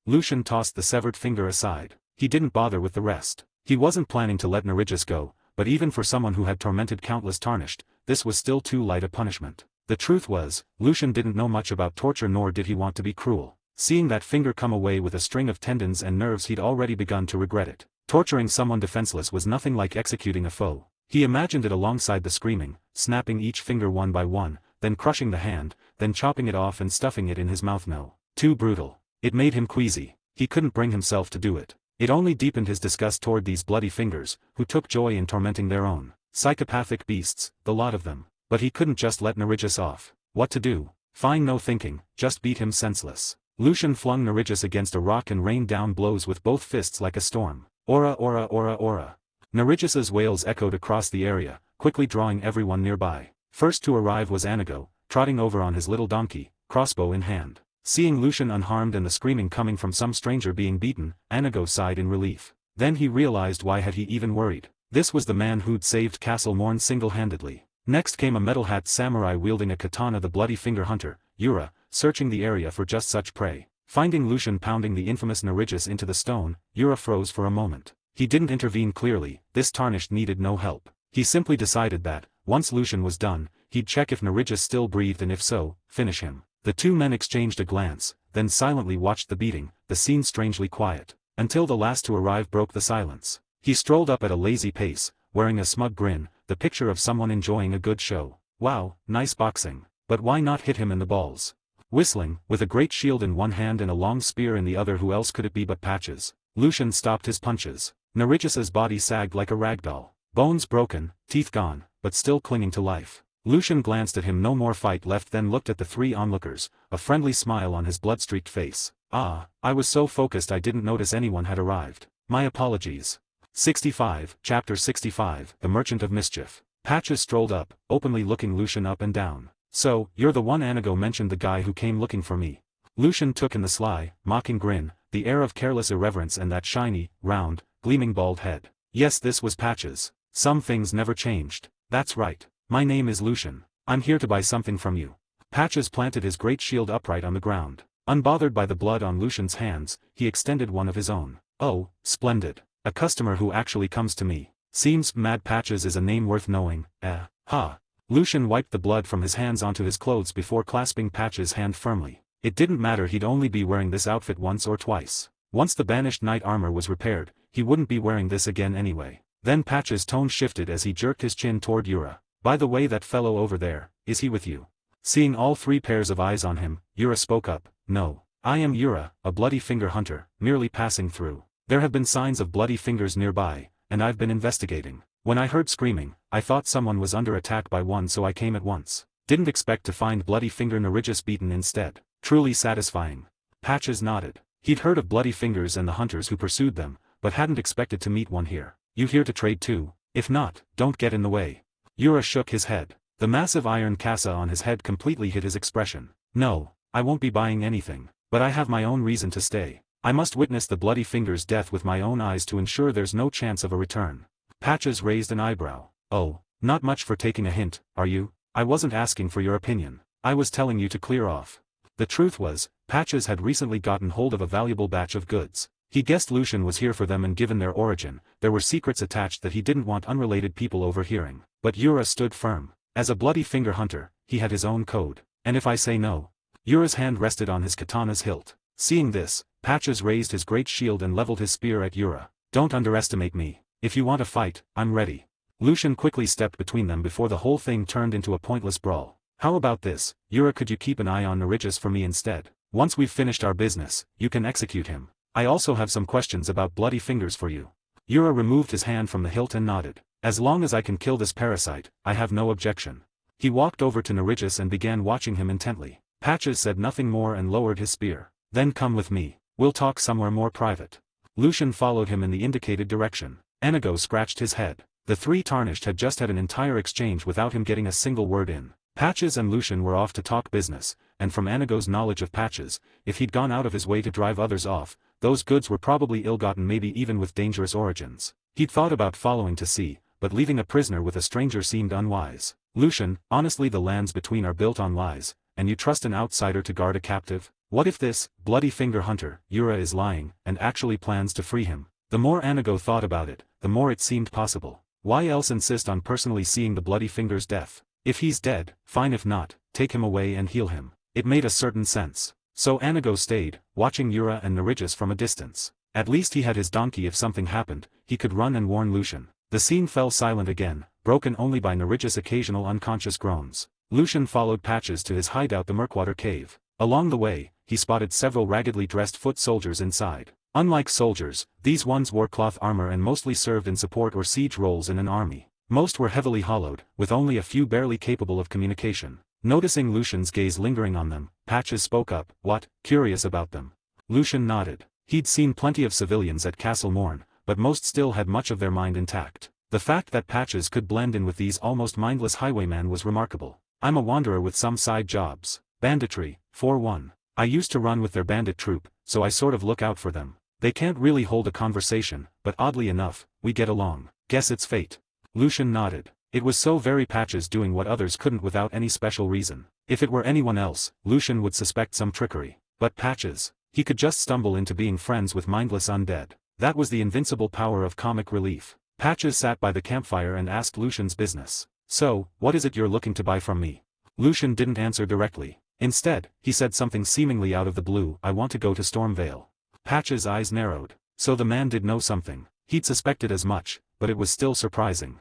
Lucian tossed the severed finger aside. He didn't bother with the rest. He wasn't planning to let Narigus go, but even for someone who had tormented countless tarnished, this was still too light a punishment. The truth was, Lucian didn't know much about torture, nor did he want to be cruel. Seeing that finger come away with a string of tendons and nerves, he'd already begun to regret it. Torturing someone defenseless was nothing like executing a foe. He imagined it alongside the screaming, snapping each finger one by one, then crushing the hand, then chopping it off and stuffing it in his mouth. No. Too brutal. It made him queasy. He couldn't bring himself to do it. It only deepened his disgust toward these bloody fingers, who took joy in tormenting their own. Psychopathic beasts, the lot of them. But he couldn't just let Narigus off. What to do? Fine, no thinking, just beat him senseless. Lucian flung Narigus against a rock and rained down blows with both fists like a storm. Ora, ora, ora, ora. Narigus's wails echoed across the area, quickly drawing everyone nearby. First to arrive was Anago, trotting over on his little donkey, crossbow in hand. Seeing Lucian unharmed and the screaming coming from some stranger being beaten, Anago sighed in relief. Then he realized why had he even worried. This was the man who'd saved Castle Morn single-handedly. Next came a metal-hat samurai wielding a katana, the bloody finger hunter, Yura, searching the area for just such prey. Finding Lucian pounding the infamous Narigus into the stone, Yura froze for a moment. He didn't intervene clearly. This tarnished needed no help. He simply decided that, once Lucian was done, he'd check if Narigus still breathed, and if so, finish him. The two men exchanged a glance, then silently watched the beating, the scene strangely quiet, until the last to arrive broke the silence. He strolled up at a lazy pace, wearing a smug grin, the picture of someone enjoying a good show. Wow, nice boxing. But why not hit him in the balls? Whistling, with a great shield in one hand and a long spear in the other, who else could it be but Patches? Lucian stopped his punches. Narigis's body sagged like a ragdoll. Bones broken, teeth gone, but still clinging to life. Lucian glanced at him, no more fight left, then looked at the three onlookers, a friendly smile on his blood-streaked face. Ah, I was so focused I didn't notice anyone had arrived. My apologies. 65, Chapter 65, The Merchant of Mischief. Patches strolled up, openly looking Lucian up and down. So, you're the one Anago mentioned, the guy who came looking for me. Lucian took in the sly, mocking grin, the air of careless irreverence and that shiny, round, gleaming bald head. Yes, this was Patches. Some things never changed. That's right. My name is Lucian. I'm here to buy something from you. Patches planted his great shield upright on the ground. Unbothered by the blood on Lucian's hands, he extended one of his own. Oh, splendid. A customer who actually comes to me. Seems mad. Patches is a name worth knowing. Ha. Lucian wiped the blood from his hands onto his clothes before clasping Patches' hand firmly. It didn't matter, he'd only be wearing this outfit once or twice. Once the banished knight armor was repaired, he wouldn't be wearing this again anyway. Then Patches' tone shifted as he jerked his chin toward Yura. By the way, that fellow over there, is he with you? Seeing all three pairs of eyes on him, Yura spoke up. No. I am Yura, a bloody finger hunter, merely passing through. There have been signs of bloody fingers nearby, and I've been investigating. When I heard screaming, I thought someone was under attack by one, so I came at once. Didn't expect to find bloody finger Narigis beaten instead. Truly satisfying. Patches nodded. He'd heard of bloody fingers and the hunters who pursued them, but hadn't expected to meet one here. You here to trade too? If not, don't get in the way. Yura shook his head. The massive iron casa on his head completely hid his expression. No, I won't be buying anything, but I have my own reason to stay. I must witness the bloody finger's death with my own eyes to ensure there's no chance of a return. Patches raised an eyebrow. Oh, not much for taking a hint, are you? I wasn't asking for your opinion. I was telling you to clear off. The truth was, Patches had recently gotten hold of a valuable batch of goods. He guessed Lucian was here for them, and given their origin, there were secrets attached that he didn't want unrelated people overhearing. But Yura stood firm. As a bloody finger hunter, he had his own code. And if I say no? Yura's hand rested on his katana's hilt. Seeing this, Patches raised his great shield and leveled his spear at Yura. Don't underestimate me. If you want a fight, I'm ready. Lucian quickly stepped between them before the whole thing turned into a pointless brawl. How about this, Yura? Could you keep an eye on Narigis for me instead? Once we've finished our business, you can execute him. I also have some questions about bloody fingers for you. Yura removed his hand from the hilt and nodded. As long as I can kill this parasite, I have no objection. He walked over to Narigis and began watching him intently. Patches said nothing more and lowered his spear. Then come with me. We'll talk somewhere more private. Lucian followed him in the indicated direction. Anago scratched his head. The three tarnished had just had an entire exchange without him getting a single word in. Patches and Lucian were off to talk business, and from Anago's knowledge of Patches, if he'd gone out of his way to drive others off, those goods were probably ill-gotten, maybe even with dangerous origins. He'd thought about following to see, but leaving a prisoner with a stranger seemed unwise. Lucian, honestly, the lands between are built on lies, and you trust an outsider to guard a captive? What if this bloody finger hunter, Yura, is lying, and actually plans to free him? The more Anago thought about it, the more it seemed possible. Why else insist on personally seeing the bloody finger's death? If he's dead, fine. If not, take him away and heal him. It made a certain sense. So Anago stayed, watching Yura and Narigis from a distance. At least he had his donkey. If something happened, he could run and warn Lucian. The scene fell silent again, broken only by Narigis' occasional unconscious groans. Lucian followed Patches to his hideout, the Murkwater Cave. Along the way, he spotted several raggedly dressed foot soldiers inside. Unlike soldiers, these ones wore cloth armor and mostly served in support or siege roles in an army. Most were heavily hollowed, with only a few barely capable of communication. Noticing Lucian's gaze lingering on them, Patches spoke up. What? Curious about them? Lucian nodded. He'd seen plenty of civilians at Castle Morn, but most still had much of their mind intact. The fact that Patches could blend in with these almost mindless highwaymen was remarkable. I'm a wanderer with some side jobs. Banditry, for one. I used to run with their bandit troop, so I sort of look out for them. They can't really hold a conversation, but oddly enough, we get along. Guess it's fate. Lucian nodded. It was so very Patches doing what others couldn't without any special reason. If it were anyone else, Lucian would suspect some trickery. But Patches, he could just stumble into being friends with mindless undead. That was the invincible power of comic relief. Patches sat by the campfire and asked Lucian's business. So, what is it you're looking to buy from me? Lucian didn't answer directly. Instead, he said something seemingly out of the blue. I want to go to Stormvale. Patches' eyes narrowed. So the man did know something. He'd suspected as much, but it was still surprising.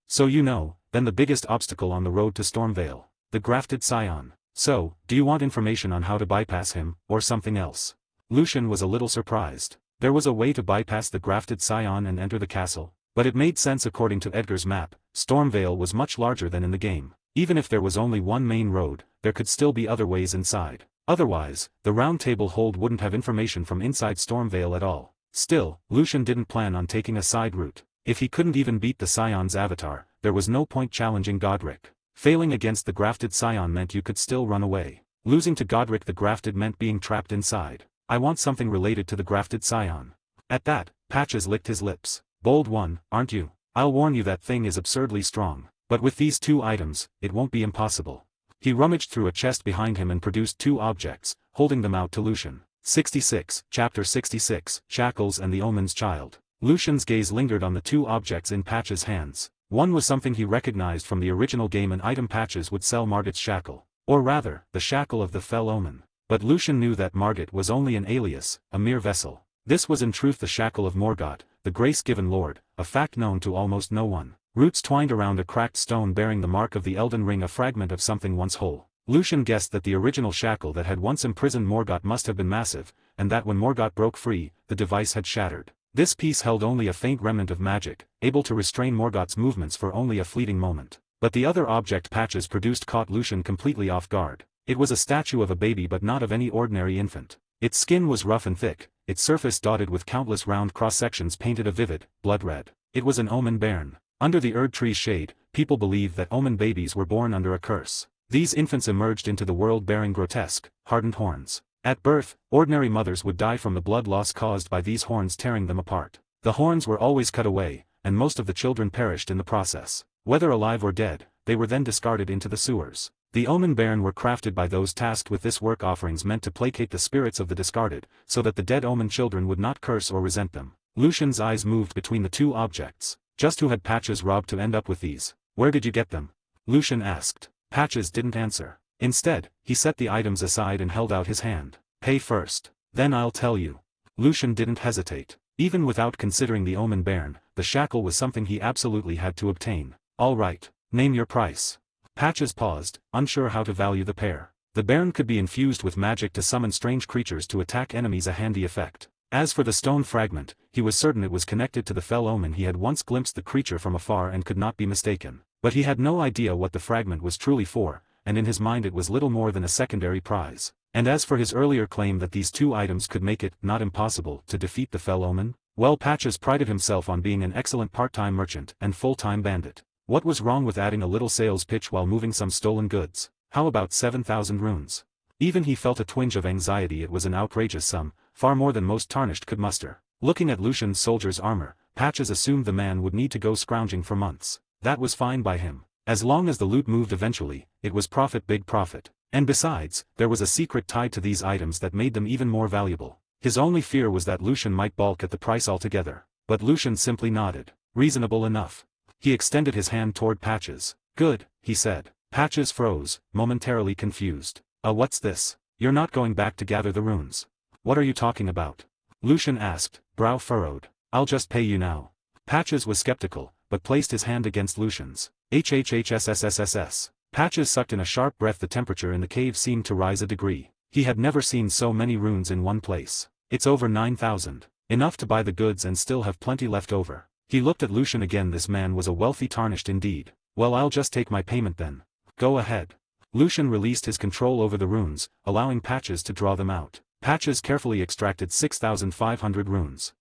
So you know, then the biggest obstacle on the road to Stormvale. The grafted scion. So, do you want information on how to bypass him, or something else? Lucian was a little surprised. There was a way to bypass the grafted scion and enter the castle, but it made sense according to Edgar's map. Stormvale was much larger than in the game. Even if there was only one main road, there could still be other ways inside. Otherwise, the Round Table hold wouldn't have information from inside Stormvale at all. Still, Lucian didn't plan on taking a side route. If he couldn't even beat the Scion's avatar, there was no point challenging Godric. Failing against the grafted Scion meant you could still run away. Losing to Godric the grafted meant being trapped inside. I want something related to the grafted Scion. At that, Patches licked his lips. Bold one, aren't you? I'll warn you that thing is absurdly strong. But with these two items, it won't be impossible. He rummaged through a chest behind him and produced two objects, holding them out to Lucian. 66, Chapter 66, Shackles and the Omen's Child. Lucian's gaze lingered on the two objects in Patches' hands. One was something he recognized from the original game, an item Patches would sell, Margit's shackle. Or rather, the shackle of the fell Omen. But Lucian knew that Margit was only an alias, a mere vessel. This was in truth the shackle of Morgott, the grace-given lord, a fact known to almost no one. Roots twined around a cracked stone bearing the mark of the Elden ring, a fragment of something once whole. Lucian guessed that the original shackle that had once imprisoned Morgott must have been massive, and that when Morgott broke free, the device had shattered. This piece held only a faint remnant of magic, able to restrain Morgott's movements for only a fleeting moment. But the other object Patches produced caught Lucian completely off guard. It was a statue of a baby, but not of any ordinary infant. Its skin was rough and thick, its surface dotted with countless round cross-sections painted a vivid, blood red. It was an Omen bairn. Under the Erd tree's shade, people believed that Omen babies were born under a curse. These infants emerged into the world bearing grotesque, hardened horns. At birth, ordinary mothers would die from the blood loss caused by these horns tearing them apart. The horns were always cut away, and most of the children perished in the process. Whether alive or dead, they were then discarded into the sewers. The Omen bairn were crafted by those tasked with this work, offerings meant to placate the spirits of the discarded, so that the dead Omen children would not curse or resent them. Lucian's eyes moved between the two objects. Just who had Patches robbed to end up with these? Where did you get them? Lucian asked. Patches didn't answer. Instead, he set the items aside and held out his hand. Pay first. Then I'll tell you. Lucian didn't hesitate. Even without considering the Omen bairn, the shackle was something he absolutely had to obtain. All right, name your price. Patches paused, unsure how to value the pair. The bairn could be infused with magic to summon strange creatures to attack enemies, a handy effect. As for the stone fragment, he was certain it was connected to the fell Omen. He had once glimpsed the creature from afar and could not be mistaken. But he had no idea what the fragment was truly for, and in his mind it was little more than a secondary prize. And as for his earlier claim that these two items could make it not impossible to defeat the fell Omen, well, Patches prided himself on being an excellent part-time merchant and full-time bandit. What was wrong with adding a little sales pitch while moving some stolen goods? How about 7,000 runes? Even he felt a twinge of anxiety. It was an outrageous sum, far more than most tarnished could muster. Looking at Lucian's soldier's armor, Patches assumed the man would need to go scrounging for months. That was fine by him. As long as the loot moved eventually, it was profit, big profit. And besides, there was a secret tied to these items that made them even more valuable. His only fear was that Lucian might balk at the price altogether. But Lucian simply nodded. Reasonable enough. He extended his hand toward Patches. Good, he said. Patches froze, momentarily confused. What's this? You're not going back to gather the runes. What are you talking about? Lucian asked, brow furrowed. I'll just pay you now. Patches was skeptical, but placed his hand against Lucian's. HHHSSSSS. Patches sucked in a sharp breath. The temperature in the cave seemed to rise a degree. He had never seen so many runes in one place. It's over 9,000. Enough to buy the goods and still have plenty left over. He looked at Lucian again. This man was a wealthy tarnished indeed. Well, I'll just take my payment then. Go ahead. Lucian released his control over the runes, allowing Patches to draw them out. Patches carefully extracted 6,500 runes.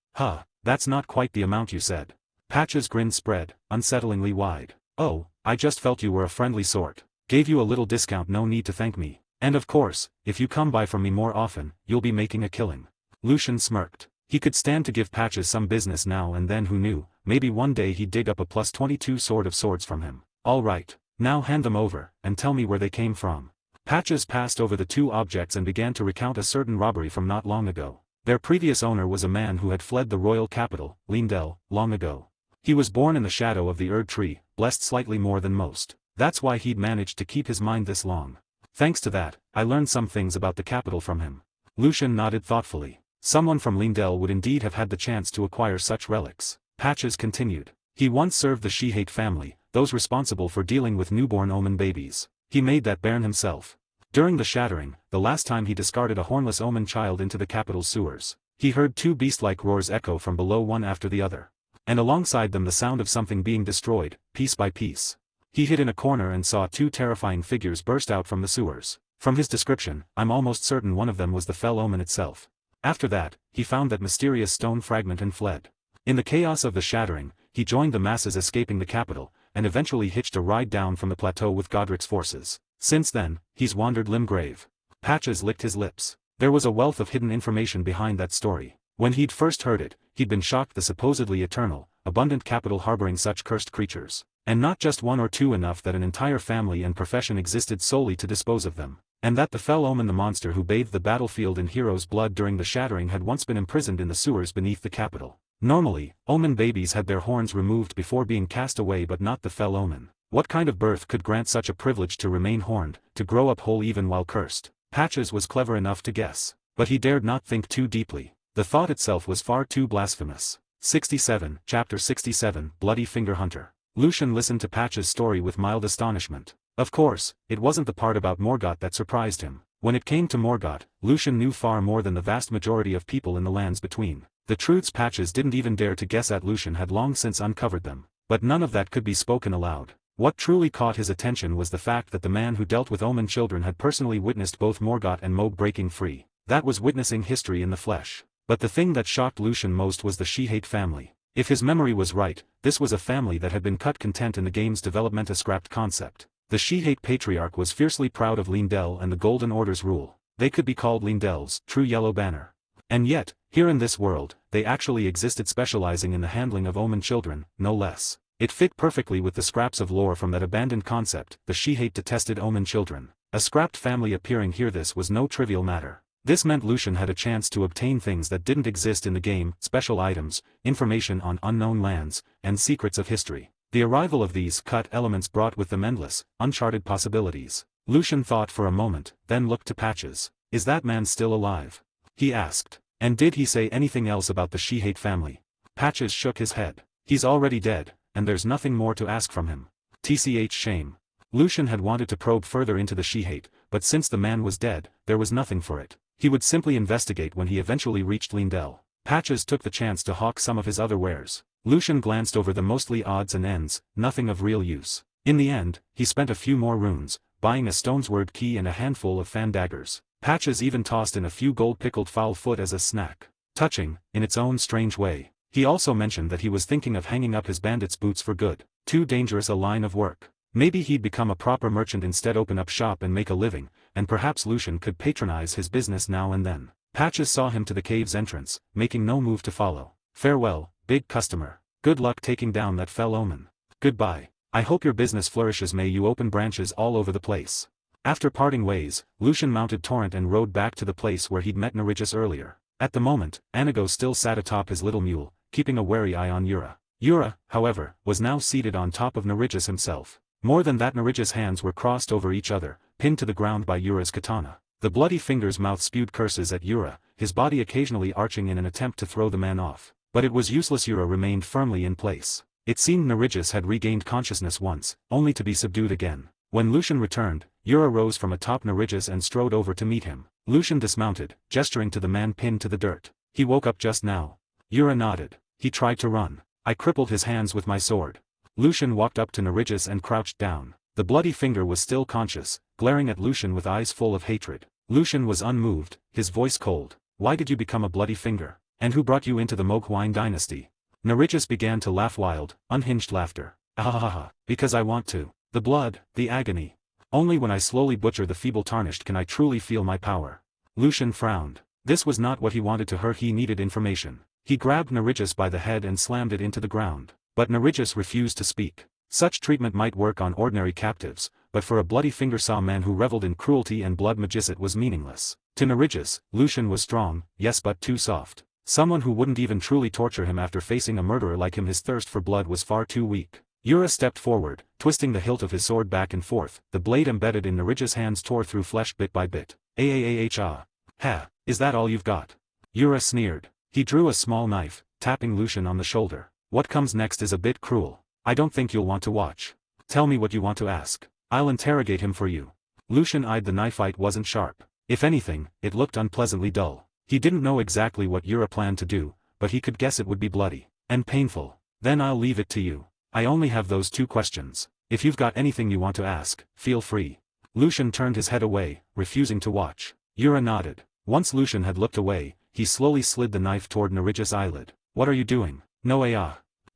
That's not quite the amount you said. Patches' grin spread, unsettlingly wide. Oh, I just felt you were a friendly sort. Gave you a little discount, no need to thank me. And of course, if you come by from me more often, you'll be making a killing. Lucian smirked. He could stand to give Patches some business now and then, who knew, maybe one day he'd dig up a plus 22 sword of swords from him. All right, now hand them over, and tell me where they came from. Patches passed over the two objects and began to recount a certain robbery from not long ago. Their previous owner was a man who had fled the royal capital, Lindell, long ago. He was born in the shadow of the Erd tree, blessed slightly more than most. That's why he'd managed to keep his mind this long. Thanks to that, I learned some things about the capital from him. Lucian nodded thoughtfully. Someone from Lindell would indeed have had the chance to acquire such relics. Patches continued. He once served the She-Hate family, those responsible for dealing with newborn Omen babies. He made that bairn himself. During the shattering, the last time he discarded a hornless Omen child into the capital's sewers, he heard two beast-like roars echo from below one after the other. And alongside them the sound of something being destroyed, piece by piece. He hid in a corner and saw two terrifying figures burst out from the sewers. From his description, I'm almost certain one of them was the fell Omen itself. After that, he found that mysterious stone fragment and fled. In the chaos of the shattering, he joined the masses escaping the capital, and eventually hitched a ride down from the plateau with Godric's forces. Since then, he's wandered Limgrave. Patches licked his lips. There was a wealth of hidden information behind that story. When he'd first heard it, he'd been shocked the supposedly eternal, abundant capital harboring such cursed creatures. And not just one or two, enough that an entire family and profession existed solely to dispose of them. And that the fell Omen, the monster who bathed the battlefield in heroes' blood during the shattering, had once been imprisoned in the sewers beneath the capital. Normally, Omen babies had their horns removed before being cast away, but not the fell Omen. What kind of birth could grant such a privilege to remain horned, to grow up whole even while cursed? Patches was clever enough to guess. But he dared not think too deeply. The thought itself was far too blasphemous. 67, Chapter 67, Bloody Finger Hunter. Lucian listened to Patch's story with mild astonishment. Of course, it wasn't the part about Morgoth that surprised him. When it came to Morgoth, Lucian knew far more than the vast majority of people in the lands between. The truths Patches didn't even dare to guess at, Lucian had long since uncovered them. But none of that could be spoken aloud. What truly caught his attention was the fact that the man who dealt with Omen children had personally witnessed both Morgoth and Moog breaking free. That was witnessing history in the flesh. But the thing that shocked Lucian most was the She-Hate family. If his memory was right, this was a family that had been cut content in the game's development, a scrapped concept. The She-Hate patriarch was fiercely proud of Lindell and the Golden Order's rule. They could be called Lindel's true yellow banner. And yet, here in this world, they actually existed, specializing in the handling of Omen children, no less. It fit perfectly with the scraps of lore from that abandoned concept. The She-Hate detested Omen children. A scrapped family appearing here, this was no trivial matter. This meant Lucian had a chance to obtain things that didn't exist in the game: special items, information on unknown lands, and secrets of history. The arrival of these cut elements brought with them endless, uncharted possibilities. Lucian thought for a moment, then looked to Patches. "Is that man still alive?" he asked. "And did he say anything else about the She-Hate family?" Patches shook his head. "He's already dead, and there's nothing more to ask from him." TCH shame. Lucian had wanted to probe further into the She-Hate, but since the man was dead, there was nothing for it. He would simply investigate when he eventually reached Lindell. Patches took the chance to hawk some of his other wares. Lucian glanced over them, mostly odds and ends, nothing of real use. In the end, he spent a few more runes, buying a stone's word key and a handful of fan daggers. Patches even tossed in a few gold pickled fowl foot as a snack. Touching, in its own strange way. He also mentioned that he was thinking of hanging up his bandit's boots for good. Too dangerous a line of work. Maybe he'd become a proper merchant instead, open up shop and make a living, and perhaps Lucian could patronize his business now and then. Patches saw him to the cave's entrance, making no move to follow. "Farewell, big customer. Good luck taking down that fell Omen. Goodbye. I hope your business flourishes. May you open branches all over the place." After parting ways, Lucian mounted Torrent and rode back to the place where he'd met Narigus earlier. At the moment, Anigo still sat atop his little mule, keeping a wary eye on Yura. Yura, however, was now seated on top of Narigus himself. More than that, Narigus' hands were crossed over each other, pinned to the ground by Yura's katana. The bloody finger's mouth spewed curses at Yura, his body occasionally arching in an attempt to throw the man off. But it was useless. Yura remained firmly in place. It seemed Narigus had regained consciousness once, only to be subdued again. When Lucian returned, Yura rose from atop Narigus and strode over to meet him. Lucian dismounted, gesturing to the man pinned to the dirt. "He woke up just now." Yura nodded. "He tried to run. I crippled his hands with my sword." Lucian walked up to Narigus and crouched down. The bloody finger was still conscious, glaring at Lucian with eyes full of hatred. Lucian was unmoved, his voice cold. "Why did you become a bloody finger? And who brought you into the Moghwine dynasty?" Narigus began to laugh wild, unhinged laughter. "Ahahaha, because I want to. The blood, the agony. Only when I slowly butcher the feeble tarnished can I truly feel my power." Lucian frowned. This was not what he wanted to hear. He needed information. He grabbed Narigus by the head and slammed it into the ground. But Narigus refused to speak. Such treatment might work on ordinary captives, but for a bloody finger saw man who reveled in cruelty and blood magicit was meaningless. To Narigus, Lucian was strong, yes, but too soft. Someone who wouldn't even truly torture him after facing a murderer like him. His thirst for blood was far too weak. Yura stepped forward, twisting the hilt of his sword back and forth. The blade embedded in Narigus' hands tore through flesh bit by bit. Ha, is that all you've got?" Yura sneered. He drew a small knife, tapping Lucian on the shoulder. What comes next is a bit cruel. I don't think you'll want to watch. Tell me what you want to ask. I'll interrogate him for you. Lucian eyed the knife. It wasn't sharp. If anything, it looked unpleasantly dull. He didn't know exactly what Yura planned to do, but he could guess it would be bloody and painful. Then I'll leave it to you. I only have those 2 questions. If you've got anything you want to ask, feel free. Lucian turned his head away, refusing to watch. Yura nodded. Once Lucian had looked away, he slowly slid the knife toward Nerijus' eyelid. What are you doing? No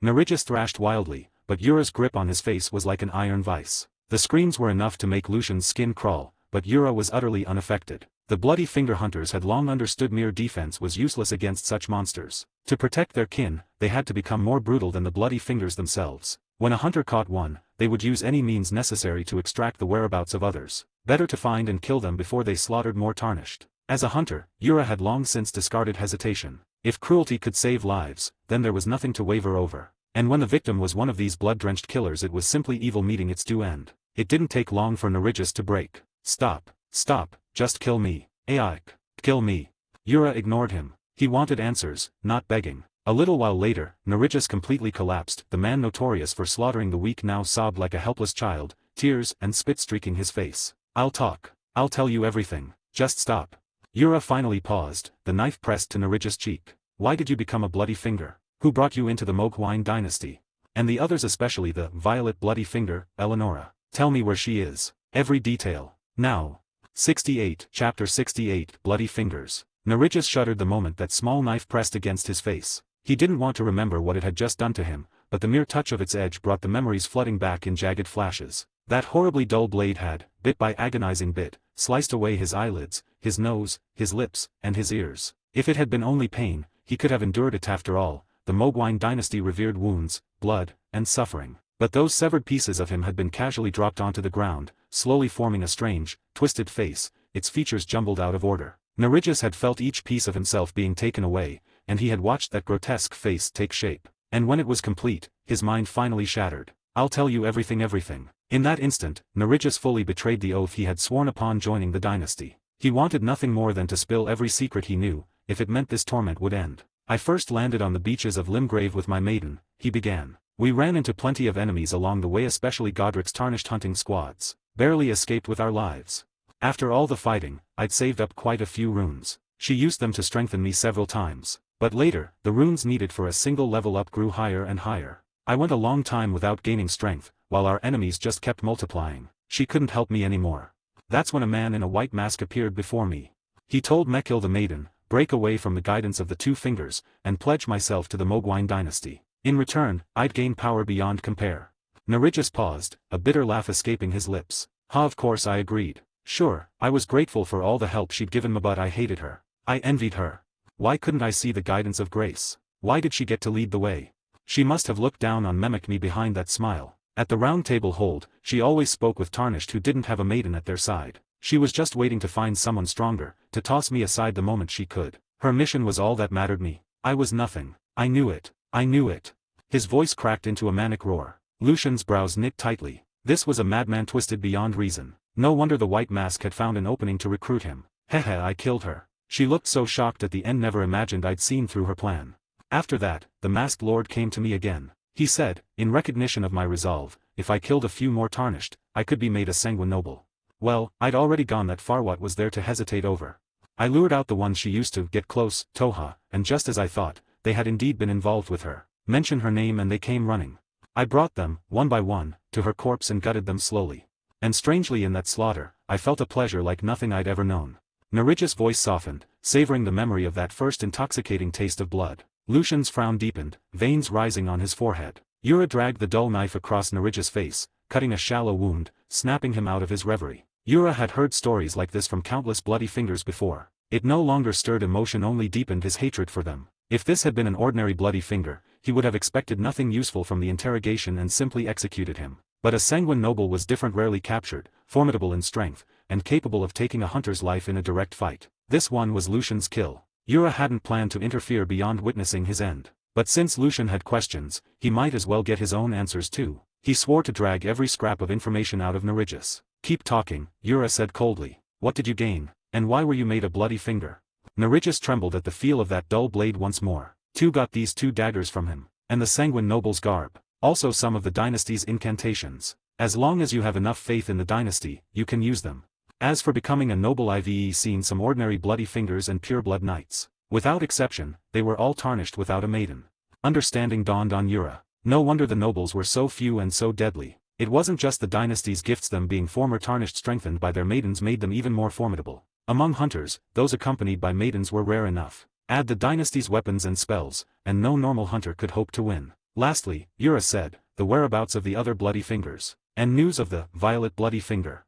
Nerijus thrashed wildly, but Yura's grip on his face was like an iron vice. The screams were enough to make Lucian's skin crawl, but Yura was utterly unaffected. The bloody finger hunters had long understood mere defense was useless against such monsters. To protect their kin, they had to become more brutal than the bloody fingers themselves. When a hunter caught one, they would use any means necessary to extract the whereabouts of others. Better to find and kill them before they slaughtered more tarnished. As a hunter, Yura had long since discarded hesitation. If cruelty could save lives, then there was nothing to waver over. And when the victim was one of these blood-drenched killers, it was simply evil meeting its due end. It didn't take long for Nerijus to break. Stop, just kill me. Kill me. Yura ignored him. He wanted answers, not begging. A little while later, Nerijus completely collapsed. The man notorious for slaughtering the weak now sobbed like a helpless child, tears and spit streaking his face. I'll talk. I'll tell you everything. Just stop. Yura finally paused, the knife pressed to Nerijus' cheek. Why did you become a bloody finger? Who brought you into the Moonlight Dynasty? And the others, especially the violet bloody finger, Eleonora. Tell me where she is. Every detail. Now. 68, Chapter 68, Bloody Fingers. Nerijus shuddered the moment that small knife pressed against his face. He didn't want to remember what it had just done to him, but the mere touch of its edge brought the memories flooding back in jagged flashes. That horribly dull blade had, bit by agonizing bit, sliced away his eyelids, his nose, his lips, and his ears. If it had been only pain, he could have endured it. After all, the Moonlight Dynasty revered wounds, blood, and suffering. But those severed pieces of him had been casually dropped onto the ground, slowly forming a strange, twisted face, its features jumbled out of order. Nerijus had felt each piece of himself being taken away, and he had watched that grotesque face take shape. And when it was complete, his mind finally shattered. I'll tell you everything. In that instant, Nerijus fully betrayed the oath he had sworn upon joining the dynasty. He wanted nothing more than to spill every secret he knew, if it meant this torment would end. I first landed on the beaches of Limgrave with my maiden, he began. We ran into plenty of enemies along the way, especially Godric's tarnished hunting squads. Barely escaped with our lives. After all the fighting, I'd saved up quite a few runes. She used them to strengthen me several times. But later, the runes needed for a single level up grew higher and higher. I went a long time without gaining strength, while our enemies just kept multiplying. She couldn't help me anymore. That's when a man in a white mask appeared before me. He told Mekil the maiden, break away from the guidance of the 2 fingers, and pledge myself to the Moonlight Dynasty. In return, I'd gain power beyond compare. Nerijus paused, a bitter laugh escaping his lips. Of course I agreed. Sure, I was grateful for all the help she'd given me, but I hated her. I envied her. Why couldn't I see the guidance of grace? Why did she get to lead the way? She must have looked down on me behind that smile. At the round table hold, she always spoke with Tarnished who didn't have a maiden at their side. She was just waiting to find someone stronger, to toss me aside the moment she could. Her mission was all that mattered me. I was nothing. I knew it. His voice cracked into a manic roar. Lucian's brows knit tightly. This was a madman twisted beyond reason. No wonder the white mask had found an opening to recruit him. I killed her. She looked so shocked at the end, never imagined I'd seen through her plan. After that, the masked lord came to me again. He said, in recognition of my resolve, if I killed a few more Tarnished, I could be made a sanguine noble. Well, I'd already gone that far. What was there to hesitate over? I lured out the ones she used to get close, Toha, and just as I thought, they had indeed been involved with her. Mention her name and they came running. I brought them, one by one, to her corpse and gutted them slowly. And strangely, in that slaughter, I felt a pleasure like nothing I'd ever known. Nerijus' voice softened, savoring the memory of that first intoxicating taste of blood. Lucian's frown deepened, veins rising on his forehead. Yura dragged the dull knife across Nerijus' face, cutting a shallow wound, snapping him out of his reverie. Yura had heard stories like this from countless bloody fingers before. It no longer stirred emotion, only deepened his hatred for them. If this had been an ordinary bloody finger, he would have expected nothing useful from the interrogation and simply executed him. But a sanguine noble was different, rarely captured, formidable in strength, and capable of taking a hunter's life in a direct fight. This one was Lucian's kill. Yura hadn't planned to interfere beyond witnessing his end. But since Lucian had questions, he might as well get his own answers too. He swore to drag every scrap of information out of Nerijus. Keep talking, Yura said coldly. What did you gain, and why were you made a bloody finger? Nerijus trembled at the feel of that dull blade once more. Got these 2 daggers from him. and the sanguine noble's garb. Also some of the dynasty's incantations. As long as you have enough faith in the dynasty, you can use them. As for becoming a noble, I've seen some ordinary bloody fingers and pureblood knights. Without exception, they were all tarnished without a maiden. Understanding dawned on Yura. No wonder the nobles were so few and so deadly. It wasn't just the dynasty's gifts, them being former tarnished strengthened by their maidens made them even more formidable. Among hunters, those accompanied by maidens were rare enough. Add the dynasty's weapons and spells, and no normal hunter could hope to win. Lastly, Yura said, the whereabouts of the other bloody fingers, and news of the violet bloody finger.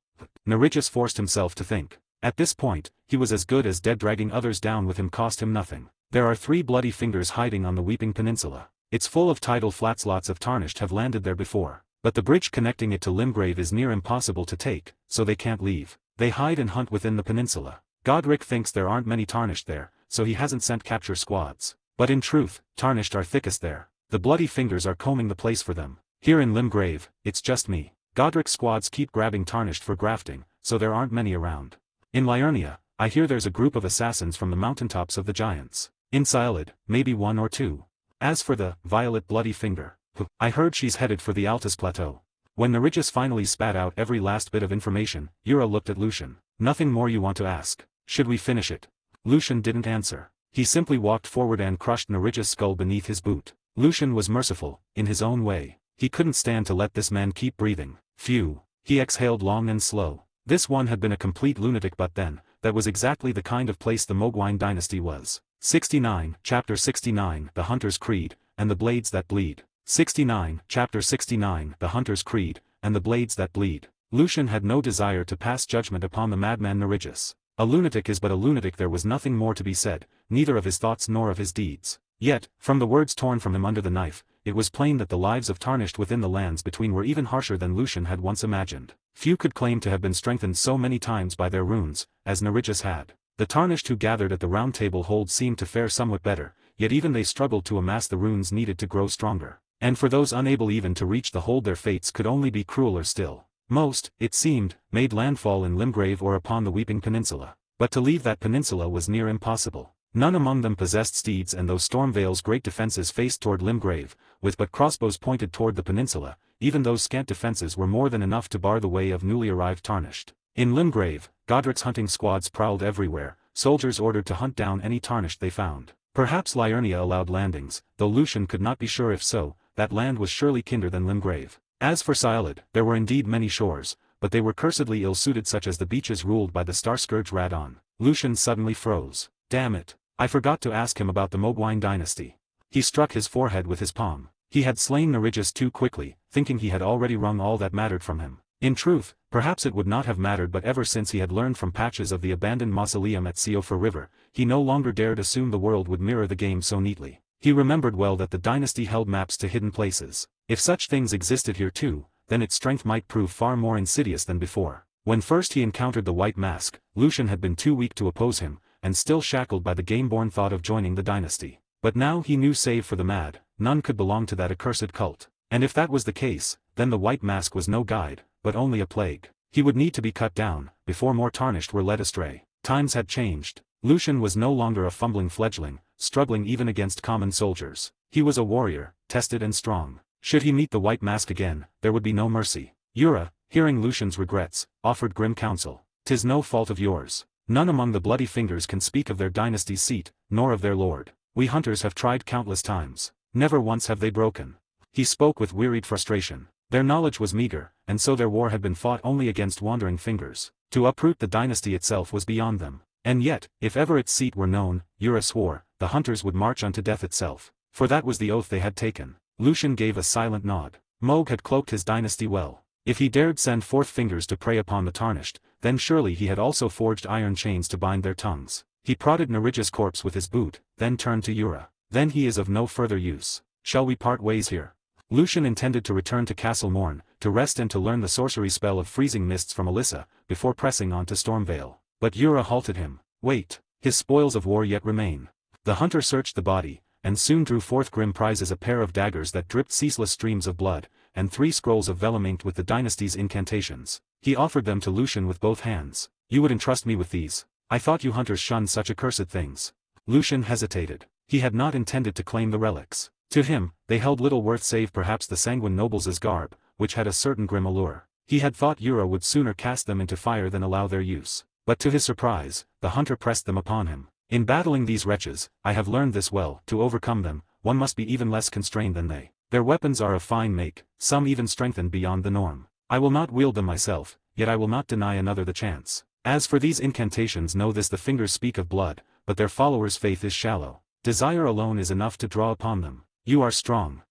Nerijus forced himself to think. At this point, he was as good as dead. Dragging others down with him cost him nothing. There are 3 bloody fingers hiding on the Weeping Peninsula. It's full of tidal flats. Lots of tarnished have landed there before. But the bridge connecting it to Limgrave is near impossible to take, so they can't leave. They hide and hunt within the peninsula. Godric thinks there aren't many tarnished there, so he hasn't sent capture squads. But in truth, tarnished are thickest there. The bloody fingers are combing the place for them. Here in Limgrave, it's just me. Godric's squads keep grabbing tarnished for grafting, so there aren't many around. In Liurnia, I hear there's a group of assassins from the mountaintops of the giants. In Syelid, maybe 1 or 2. As for the violet bloody finger, I heard she's headed for the Altus Plateau. When Nerijus finally spat out every last bit of information, Yura looked at Lucian. Nothing more you want to ask? Should we finish it? Lucian didn't answer. He simply walked forward and crushed Nerijus' skull beneath his boot. Lucian was merciful, in his own way. He couldn't stand to let this man keep breathing. Phew. He exhaled long and slow. This one had been a complete lunatic, but then, that was exactly the kind of place the Mogwai dynasty was. 69, Chapter 69, The Hunter's Creed, and the Blades That Bleed. 69, Chapter 69, The Hunter's Creed, and the Blades That Bleed. Lucian had no desire to pass judgment upon the madman Nerijus. A lunatic is but a lunatic. There was nothing more to be said, neither of his thoughts nor of his deeds. Yet, from the words torn from him under the knife, it was plain that the lives of tarnished within the lands between were even harsher than Lucian had once imagined. Few could claim to have been strengthened so many times by their runes, as Nerijus had. The tarnished who gathered at the round table hold seemed to fare somewhat better, yet even they struggled to amass the runes needed to grow stronger. And for those unable even to reach the hold, their fates could only be crueler still. Most, it seemed, made landfall in Limgrave or upon the Weeping Peninsula. But to leave that peninsula was near impossible. None among them possessed steeds, and though Stormvale's great defenses faced toward Limgrave, with but crossbows pointed toward the peninsula, even those scant defenses were more than enough to bar the way of newly arrived tarnished. In Limgrave, Godric's hunting squads prowled everywhere, soldiers ordered to hunt down any tarnished they found. Perhaps Liurnia allowed landings, though Lucian could not be sure if so. That land was surely kinder than Limgrave. As for Syelid, there were indeed many shores, but they were cursedly ill-suited, such as the beaches ruled by the Star-Scourge Radon. Lucian suddenly froze. Damn it. I forgot to ask him about the Mogwai dynasty. He struck his forehead with his palm. He had slain Nerijus too quickly, thinking he had already wrung all that mattered from him. In truth, perhaps it would not have mattered, but ever since he had learned from patches of the abandoned mausoleum at Seofor River, he no longer dared assume the world would mirror the game so neatly. He remembered well that the dynasty held maps to hidden places. If such things existed here too, then its strength might prove far more insidious than before. When first he encountered the White Mask, Lucian had been too weak to oppose him, and still shackled by the game-born thought of joining the dynasty. But now he knew, save for the mad, none could belong to that accursed cult. And if that was the case, then the White Mask was no guide, but only a plague. He would need to be cut down, before more tarnished were led astray. Times had changed. Lucian was no longer a fumbling fledgling, struggling even against common soldiers. He was a warrior, tested and strong. Should he meet the White Mask again, there would be no mercy. Yura, hearing Lucian's regrets, offered grim counsel. "'Tis no fault of yours. None among the bloody fingers can speak of their dynasty's seat, nor of their lord. We hunters have tried countless times. Never once have they broken." He spoke with wearied frustration. Their knowledge was meager, and so their war had been fought only against wandering fingers. To uproot the dynasty itself was beyond them. And yet, if ever its seat were known, Yura swore, the hunters would march unto death itself. For that was the oath they had taken. Lucian gave a silent nod. Mohg had cloaked his dynasty well. If he dared send forth fingers to prey upon the tarnished, then surely he had also forged iron chains to bind their tongues. He prodded Nerijus' corpse with his boot, then turned to Yura. "Then he is of no further use. Shall we part ways here?" Lucian intended to return to Castle Morn, to rest and to learn the sorcery spell of freezing mists from Alyssa, before pressing on to Stormvale. But Yura halted him. "Wait. His spoils of war yet remain." The hunter searched the body, and soon drew forth grim prizes, a pair of daggers that dripped ceaseless streams of blood, and 3 scrolls of vellum inked with the dynasty's incantations. He offered them to Lucian with both hands. "You would entrust me with these? I thought you hunters shunned such accursed things." Lucian hesitated. He had not intended to claim the relics. To him, they held little worth save perhaps the sanguine nobles' garb, which had a certain grim allure. He had thought Ura would sooner cast them into fire than allow their use. But to his surprise, the hunter pressed them upon him. In battling these wretches, I have learned this well, to overcome them, one must be even less constrained than they. Their weapons are of fine make, some even strengthened beyond the norm. I will not wield them myself, yet I will not deny another the chance. As for these incantations, know this: the fingers speak of blood, but their followers' faith is shallow. Desire alone is enough to draw upon them. You are strong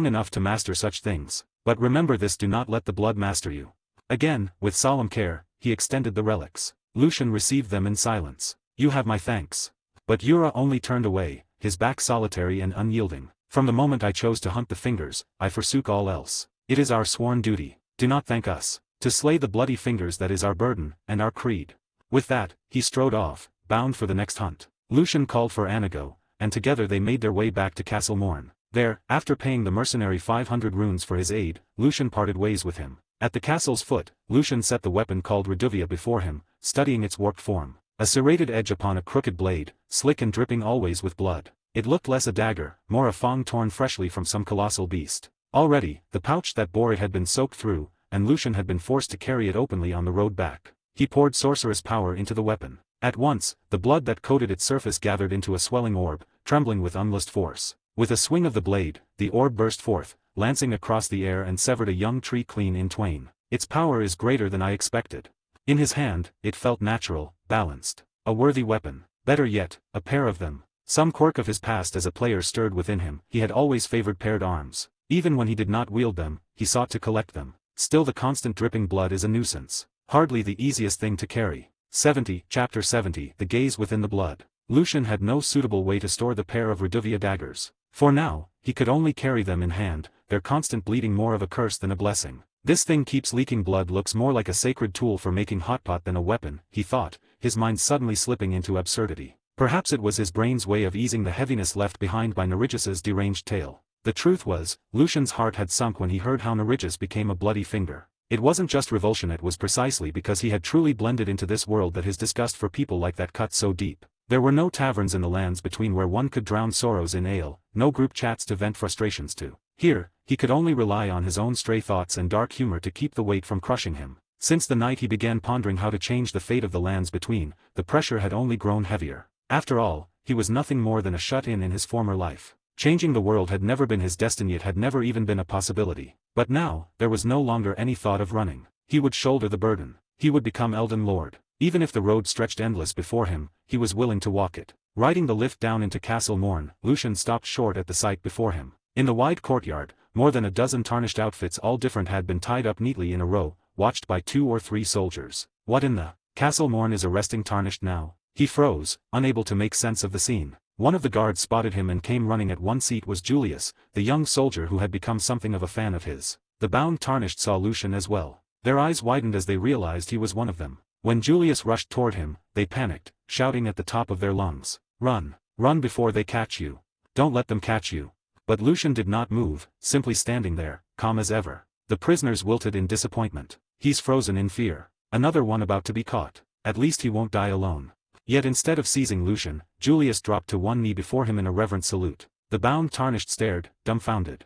enough to master such things. But remember this: do not let the blood master you. Again, with solemn care, he extended the relics. Lucian received them in silence. You have my thanks. But Ura only turned away, his back solitary and unyielding. From the moment I chose to hunt the fingers, I forsook all else. It is our sworn duty. Do not thank us. To slay the bloody fingers, that is our burden, and our creed. With that, he strode off, bound for the next hunt. Lucian called for Anago, and together they made their way back to Castle Morn. There, after paying the mercenary 500 runes for his aid, Lucian parted ways with him. At the castle's foot, Lucian set the weapon called Reduvia before him, studying its warped form. A serrated edge upon a crooked blade, slick and dripping always with blood. It looked less a dagger, more a fang torn freshly from some colossal beast. Already, the pouch that bore it had been soaked through, and Lucian had been forced to carry it openly on the road back. He poured sorcerous power into the weapon. At once, the blood that coated its surface gathered into a swelling orb, trembling with unloosed force. With a swing of the blade, the orb burst forth, lancing across the air and severed a young tree clean in twain. Its power is greater than I expected. In his hand, it felt natural, balanced. A worthy weapon. Better yet, a pair of them. Some quirk of his past as a player stirred within him. He had always favored paired arms. Even when he did not wield them, he sought to collect them. Still, the constant dripping blood is a nuisance. Hardly the easiest thing to carry. Chapter 70 The Gaze Within the Blood. Lucian had no suitable way to store the pair of Reduvia daggers. For now, he could only carry them in hand, their constant bleeding more of a curse than a blessing. This thing keeps leaking blood looks more like a sacred tool for making hot pot than a weapon, he thought, his mind suddenly slipping into absurdity. Perhaps it was his brain's way of easing the heaviness left behind by Nerigis's deranged tale. The truth was, Lucian's heart had sunk when he heard how Nerigis became a bloody finger. It wasn't just revulsion, it was precisely because he had truly blended into this world that his disgust for people like that cut so deep. There were no taverns in the lands between where one could drown sorrows in ale, no group chats to vent frustrations to. Here, he could only rely on his own stray thoughts and dark humor to keep the weight from crushing him. Since the night he began pondering how to change the fate of the lands between, the pressure had only grown heavier. After all, he was nothing more than a shut-in his former life. Changing the world had never been his destiny, it had never even been a possibility. But now, there was no longer any thought of running. He would shoulder the burden. He would become Elden Lord. Even if the road stretched endless before him, he was willing to walk it. Riding the lift down into Castle Morn, Lucian stopped short at the sight before him. In the wide courtyard, more than a dozen tarnished outfits all different had been tied up neatly in a row, watched by 2 or 3 soldiers. What in the Castle Morn is arresting tarnished now? He froze, unable to make sense of the scene. One of the guards spotted him and came running. At one seat was Julius, the young soldier who had become something of a fan of his. The bound tarnished saw Lucian as well. Their eyes widened as they realized he was one of them. When Julius rushed toward him, they panicked, shouting at the top of their lungs, "Run! Run before they catch you! Don't let them catch you!" But Lucian did not move, simply standing there, calm as ever. The prisoners wilted in disappointment. He's frozen in fear. Another one about to be caught. At least he won't die alone. Yet instead of seizing Lucian, Julius dropped to one knee before him in a reverent salute. The bound tarnished stared, dumbfounded.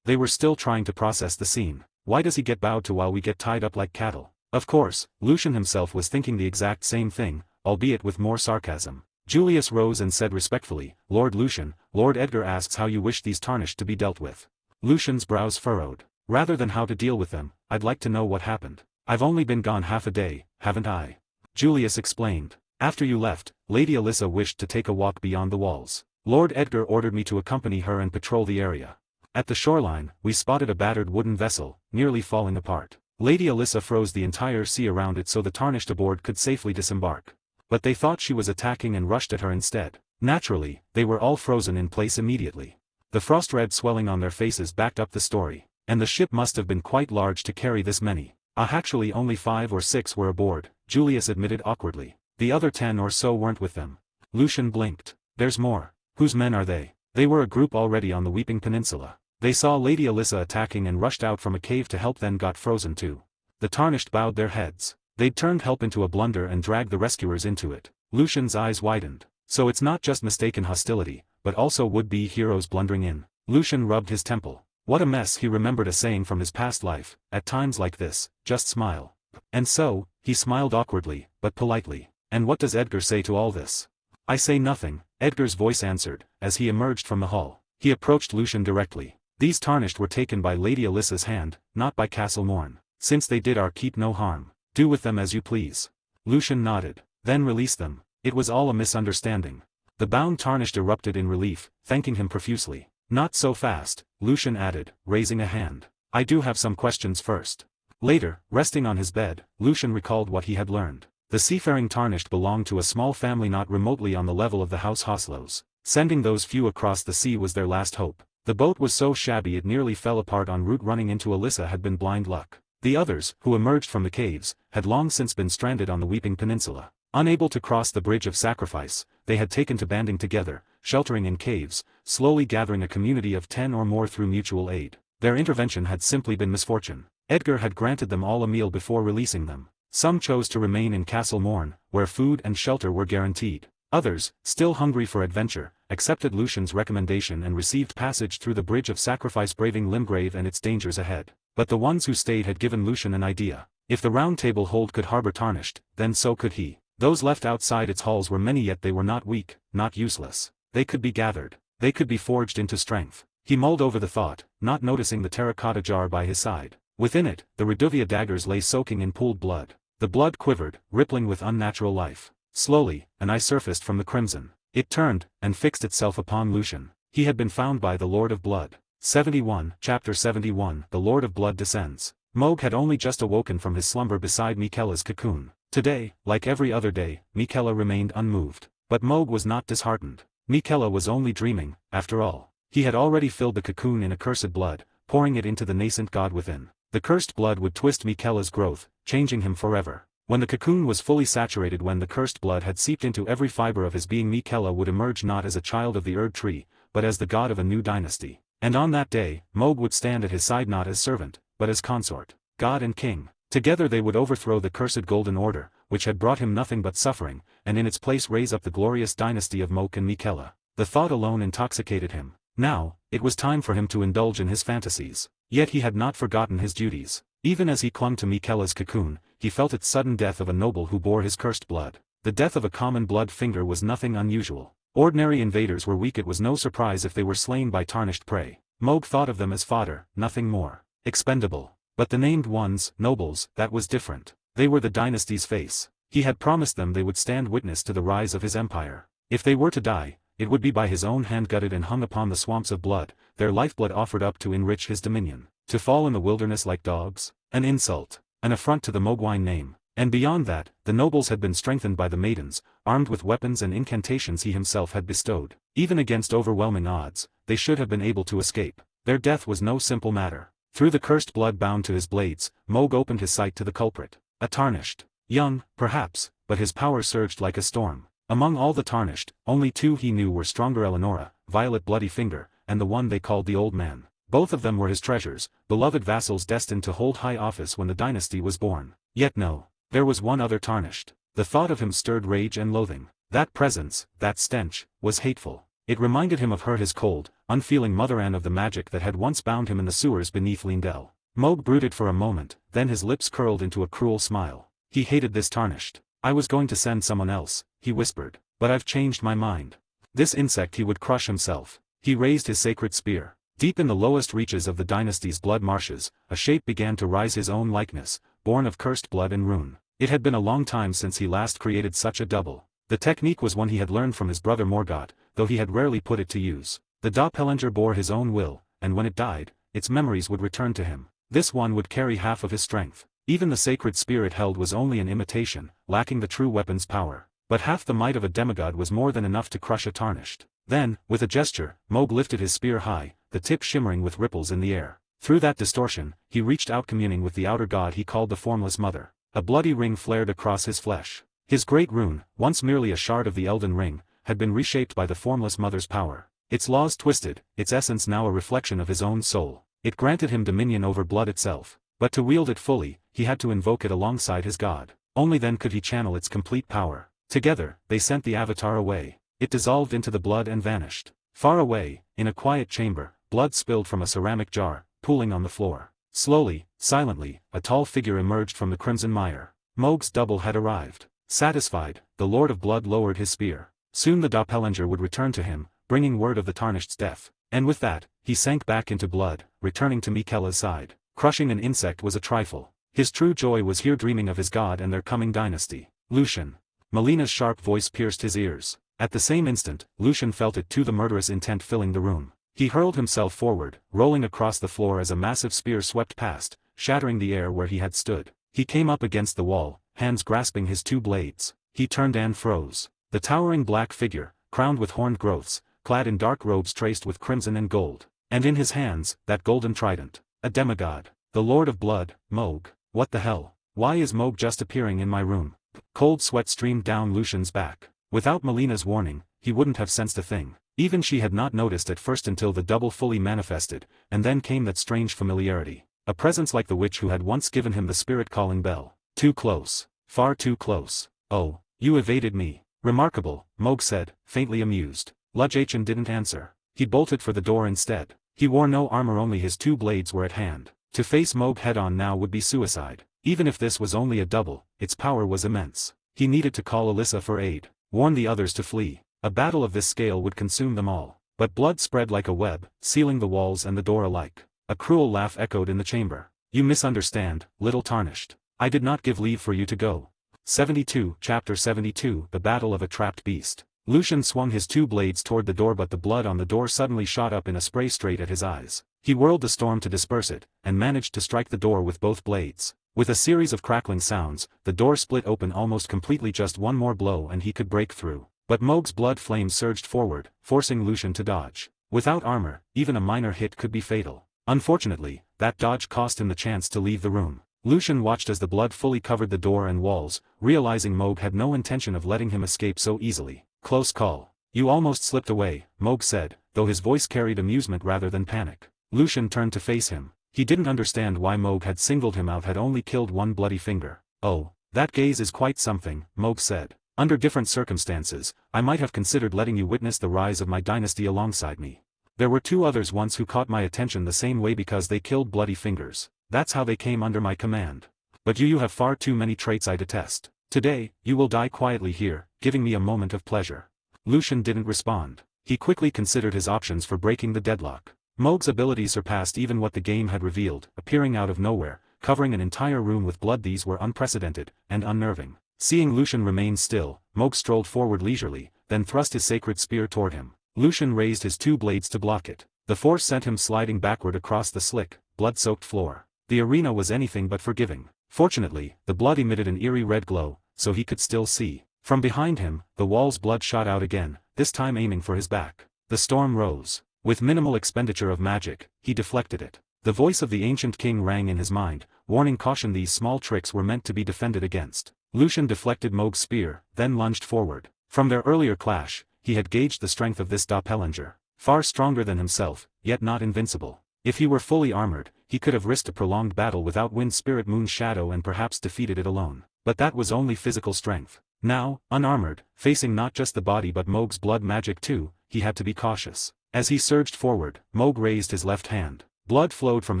They were still trying to process the scene. Why does he get bowed to while we get tied up like cattle? Of course, Lucian himself was thinking the exact same thing, albeit with more sarcasm. Julius rose and said respectfully, "Lord Lucian, Lord Edgar asks how you wish these tarnished to be dealt with." Lucian's brows furrowed. "Rather than how to deal with them, I'd like to know what happened. I've only been gone half a day, haven't I?" Julius explained. "After you left, Lady Alyssa wished to take a walk beyond the walls. Lord Edgar ordered me to accompany her and patrol the area. At the shoreline, we spotted a battered wooden vessel, nearly falling apart. Lady Alyssa froze the entire sea around it so the tarnished aboard could safely disembark. But they thought she was attacking and rushed at her instead. Naturally, they were all frozen in place immediately. The frost red swelling on their faces backed up the story. And the ship must have been quite large to carry this many. Actually only 5 or 6 were aboard," Julius admitted awkwardly. "The other 10 or so weren't with them." Lucian blinked. "There's more. Whose men are they?" They were a group already on the Weeping Peninsula. They saw Lady Alyssa attacking and rushed out from a cave to help, then got frozen too. The tarnished bowed their heads. They'd turned help into a blunder and dragged the rescuers into it. Lucian's eyes widened. So it's not just mistaken hostility, but also would-be heroes blundering in. Lucian rubbed his temple. What a mess, he remembered a saying from his past life, at times like this, just smile. And so, he smiled awkwardly, but politely. And what does Edgar say to all this? I say nothing, Edgar's voice answered, as he emerged from the hall. He approached Lucian directly. These tarnished were taken by Lady Alyssa's hand, not by Castle Morn. Since they did our keep no harm. Do with them as you please. Lucian nodded. Then release them. It was all a misunderstanding. The bound tarnished erupted in relief, thanking him profusely. Not so fast, Lucian added, raising a hand. I do have some questions first. Later, resting on his bed, Lucian recalled what he had learned. The seafaring tarnished belonged to a small family not remotely on the level of the House Hoslows. Sending those few across the sea was their last hope. The boat was so shabby it nearly fell apart en route. Running into Alyssa had been blind luck. The others, who emerged from the caves, had long since been stranded on the Weeping Peninsula. Unable to cross the Bridge of Sacrifice, they had taken to banding together, sheltering in caves, slowly gathering a community of 10 or more through mutual aid. Their intervention had simply been misfortune. Edgar had granted them all a meal before releasing them. Some chose to remain in Castle Morn, where food and shelter were guaranteed. Others, still hungry for adventure, accepted Lucian's recommendation and received passage through the Bridge of Sacrifice, braving Limgrave and its dangers ahead. But the ones who stayed had given Lucian an idea. If the Round Table hold could harbor tarnished, then so could he. Those left outside its halls were many, yet they were not weak, not useless. They could be gathered. They could be forged into strength. He mulled over the thought, not noticing the terracotta jar by his side. Within it, the Reduvia daggers lay soaking in pooled blood. The blood quivered, rippling with unnatural life. Slowly, an eye surfaced from the crimson. It turned, and fixed itself upon Lucian. He had been found by the Lord of Blood. 71, Chapter 71, The Lord of Blood Descends. Moog had only just awoken from his slumber beside Miquella's cocoon. Today, like every other day, Miquella remained unmoved. But Moog was not disheartened. Miquella was only dreaming, after all. He had already filled the cocoon in accursed blood, pouring it into the nascent god within. The cursed blood would twist Miquella's growth, changing him forever. When the cocoon was fully saturated, when the cursed blood had seeped into every fiber of his being, Miquella would emerge not as a child of the Erd tree, but as the god of a new dynasty. And on that day, Moog would stand at his side not as servant, but as consort, god and king. Together they would overthrow the cursed Golden Order, which had brought him nothing but suffering, and in its place raise up the glorious dynasty of Moog and Miquella. The thought alone intoxicated him. Now, it was time for him to indulge in his fantasies. Yet he had not forgotten his duties. Even as he clung to Miquella's cocoon, he felt its sudden death of a noble who bore his cursed blood. The death of a common blood finger was nothing unusual. Ordinary invaders were weak. It was no surprise if they were slain by tarnished prey. Moog thought of them as fodder, nothing more. Expendable. But the named ones, nobles, that was different. They were the dynasty's face. He had promised them they would stand witness to the rise of his empire. If they were to die, it would be by his own hand, gutted and hung upon the swamps of blood, their lifeblood offered up to enrich his dominion. To fall in the wilderness like dogs? An insult. An affront to the Moogwine name. And beyond that, the nobles had been strengthened by the maidens, armed with weapons and incantations he himself had bestowed. Even against overwhelming odds, they should have been able to escape. Their death was no simple matter. Through the cursed blood bound to his blades, Moog opened his sight to the culprit. A tarnished. Young, perhaps, but his power surged like a storm. Among all the tarnished, only two he knew were stronger: Eleonora, Violet Bloody Finger, and the one they called the Old Man. Both of them were his treasures, beloved vassals destined to hold high office when the dynasty was born. Yet no. There was one other tarnished. The thought of him stirred rage and loathing. That presence, that stench, was hateful. It reminded him of her, his cold, unfeeling mother, and of the magic that had once bound him in the sewers beneath Lindell. Moog brooded for a moment, then his lips curled into a cruel smile. He hated this tarnished. I was going to send someone else, he whispered, but I've changed my mind. This insect he would crush himself. He raised his sacred spear. Deep in the lowest reaches of the dynasty's blood marshes, a shape began to rise, his own likeness, born of cursed blood and rune. It had been a long time since he last created such a double. The technique was one he had learned from his brother Morgoth, though he had rarely put it to use. The doppelganger bore his own will, and when it died, its memories would return to him. This one would carry half of his strength. Even the sacred spear it held was only an imitation, lacking the true weapon's power. But half the might of a demigod was more than enough to crush a tarnished. Then, with a gesture, Moog lifted his spear high, the tip shimmering with ripples in the air. Through that distortion, he reached out, communing with the outer god he called the Formless Mother. A bloody ring flared across his flesh. His great rune, once merely a shard of the Elden ring, had been reshaped by the Formless Mother's power. Its laws twisted, its essence now a reflection of his own soul. It granted him dominion over blood itself. But to wield it fully, he had to invoke it alongside his god. Only then could he channel its complete power. Together, they sent the avatar away. It dissolved into the blood and vanished. Far away, in a quiet chamber, blood spilled from a ceramic jar, pooling on the floor. Slowly, silently, a tall figure emerged from the crimson mire. Mohg's double had arrived. Satisfied, the Lord of Blood lowered his spear. Soon the doppelganger would return to him, bringing word of the Tarnished's death. And with that, he sank back into blood, returning to Miquella's side. Crushing an insect was a trifle. His true joy was here dreaming of his god and their coming dynasty. Lucian. Melina's sharp voice pierced his ears. At the same instant, Lucian felt it too, the murderous intent filling the room. He hurled himself forward, rolling across the floor as a massive spear swept past, shattering the air where he had stood. He came up against the wall, hands grasping his two blades. He turned and froze. The towering black figure, crowned with horned growths, clad in dark robes traced with crimson and gold. And in his hands, that golden trident. A demigod. The Lord of Blood, Mohg. What the hell? Why is Mohg just appearing in my room? Cold sweat streamed down Lucian's back. Without Melina's warning, he wouldn't have sensed a thing. Even she had not noticed at first until the double fully manifested, and then came that strange familiarity. A presence like the witch who had once given him the spirit-calling bell. Too close. Far too close. Oh, you evaded me. Remarkable, Mohg said, faintly amused. Lujachin didn't answer. He bolted for the door instead. He wore no armor, only his two blades were at hand. To face Mohg head-on now would be suicide. Even if this was only a double, its power was immense. He needed to call Alyssa for aid, warn the others to flee. A battle of this scale would consume them all. But blood spread like a web, sealing the walls and the door alike. A cruel laugh echoed in the chamber. You misunderstand, little Tarnished. I did not give leave for you to go. 72 Chapter 72 The Battle of a Trapped Beast. Lucian swung his two blades toward the door, but the blood on the door suddenly shot up in a spray straight at his eyes. He whirled the storm to disperse it, and managed to strike the door with both blades. With a series of crackling sounds, the door split open almost completely. Just one more blow and he could break through. But Mohg's blood flames surged forward, forcing Lucian to dodge. Without armor, even a minor hit could be fatal. Unfortunately, that dodge cost him the chance to leave the room. Lucian watched as the blood fully covered the door and walls, realizing Mohg had no intention of letting him escape so easily. Close call. You almost slipped away, Mohg said, though his voice carried amusement rather than panic. Lucian turned to face him. He didn't understand why Mohg had singled him out, had only killed one bloody finger. Oh, that gaze is quite something, Mohg said. Under different circumstances, I might have considered letting you witness the rise of my dynasty alongside me. There were two others once who caught my attention the same way because they killed bloody fingers. That's how they came under my command. But you have far too many traits I detest. Today, you will die quietly here, giving me a moment of pleasure. Lucian didn't respond. He quickly considered his options for breaking the deadlock. Mohg's ability surpassed even what the game had revealed, appearing out of nowhere, covering an entire room with blood. These were unprecedented, and unnerving. Seeing Lucian remain still, Mohg strolled forward leisurely, then thrust his sacred spear toward him. Lucian raised his two blades to block it. The force sent him sliding backward across the slick, blood-soaked floor. The arena was anything but forgiving. Fortunately, the blood emitted an eerie red glow, so he could still see. From behind him, the wall's blood shot out again, this time aiming for his back. The storm rose. With minimal expenditure of magic, he deflected it. The voice of the ancient king rang in his mind, warning caution. These small tricks were meant to be defended against. Lucian deflected Mohg's spear, then lunged forward. From their earlier clash, he had gauged the strength of this doppelganger. Far stronger than himself, yet not invincible. If he were fully armored, he could have risked a prolonged battle without Wind Spirit Moon's shadow and perhaps defeated it alone. But that was only physical strength. Now, unarmored, facing not just the body but Mohg's blood magic too, he had to be cautious. As he surged forward, Mohg raised his left hand. Blood flowed from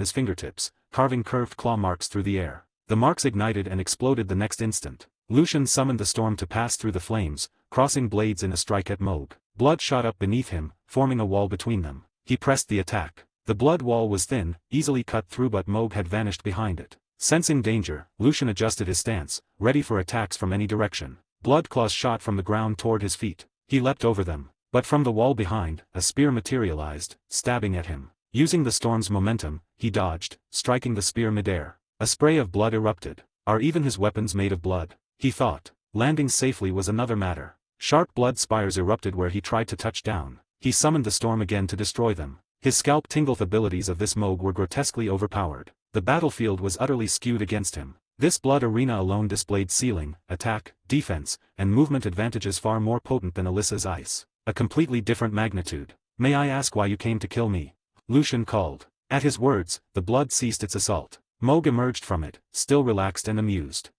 his fingertips, carving curved claw marks through the air. The marks ignited and exploded the next instant. Lucian summoned the storm to pass through the flames, crossing blades in a strike at Mohg. Blood shot up beneath him, forming a wall between them. He pressed the attack. The blood wall was thin, easily cut through, but Mohg had vanished behind it. Sensing danger, Lucian adjusted his stance, ready for attacks from any direction. Blood claws shot from the ground toward his feet. He leapt over them. But from the wall behind, a spear materialized, stabbing at him. Using the storm's momentum, he dodged, striking the spear midair. A spray of blood erupted. Are even his weapons made of blood? He thought. Landing safely was another matter. Sharp blood spires erupted where he tried to touch down. He summoned the storm again to destroy them. His scalp tingleth abilities of this Mohg were grotesquely overpowered. The battlefield was utterly skewed against him. This blood arena alone displayed ceiling, attack, defense, and movement advantages far more potent than Alyssa's ice. A completely different magnitude. May I ask why you came to kill me? Lucian called. At his words, the blood ceased its assault. Mohg emerged from it, still relaxed and amused.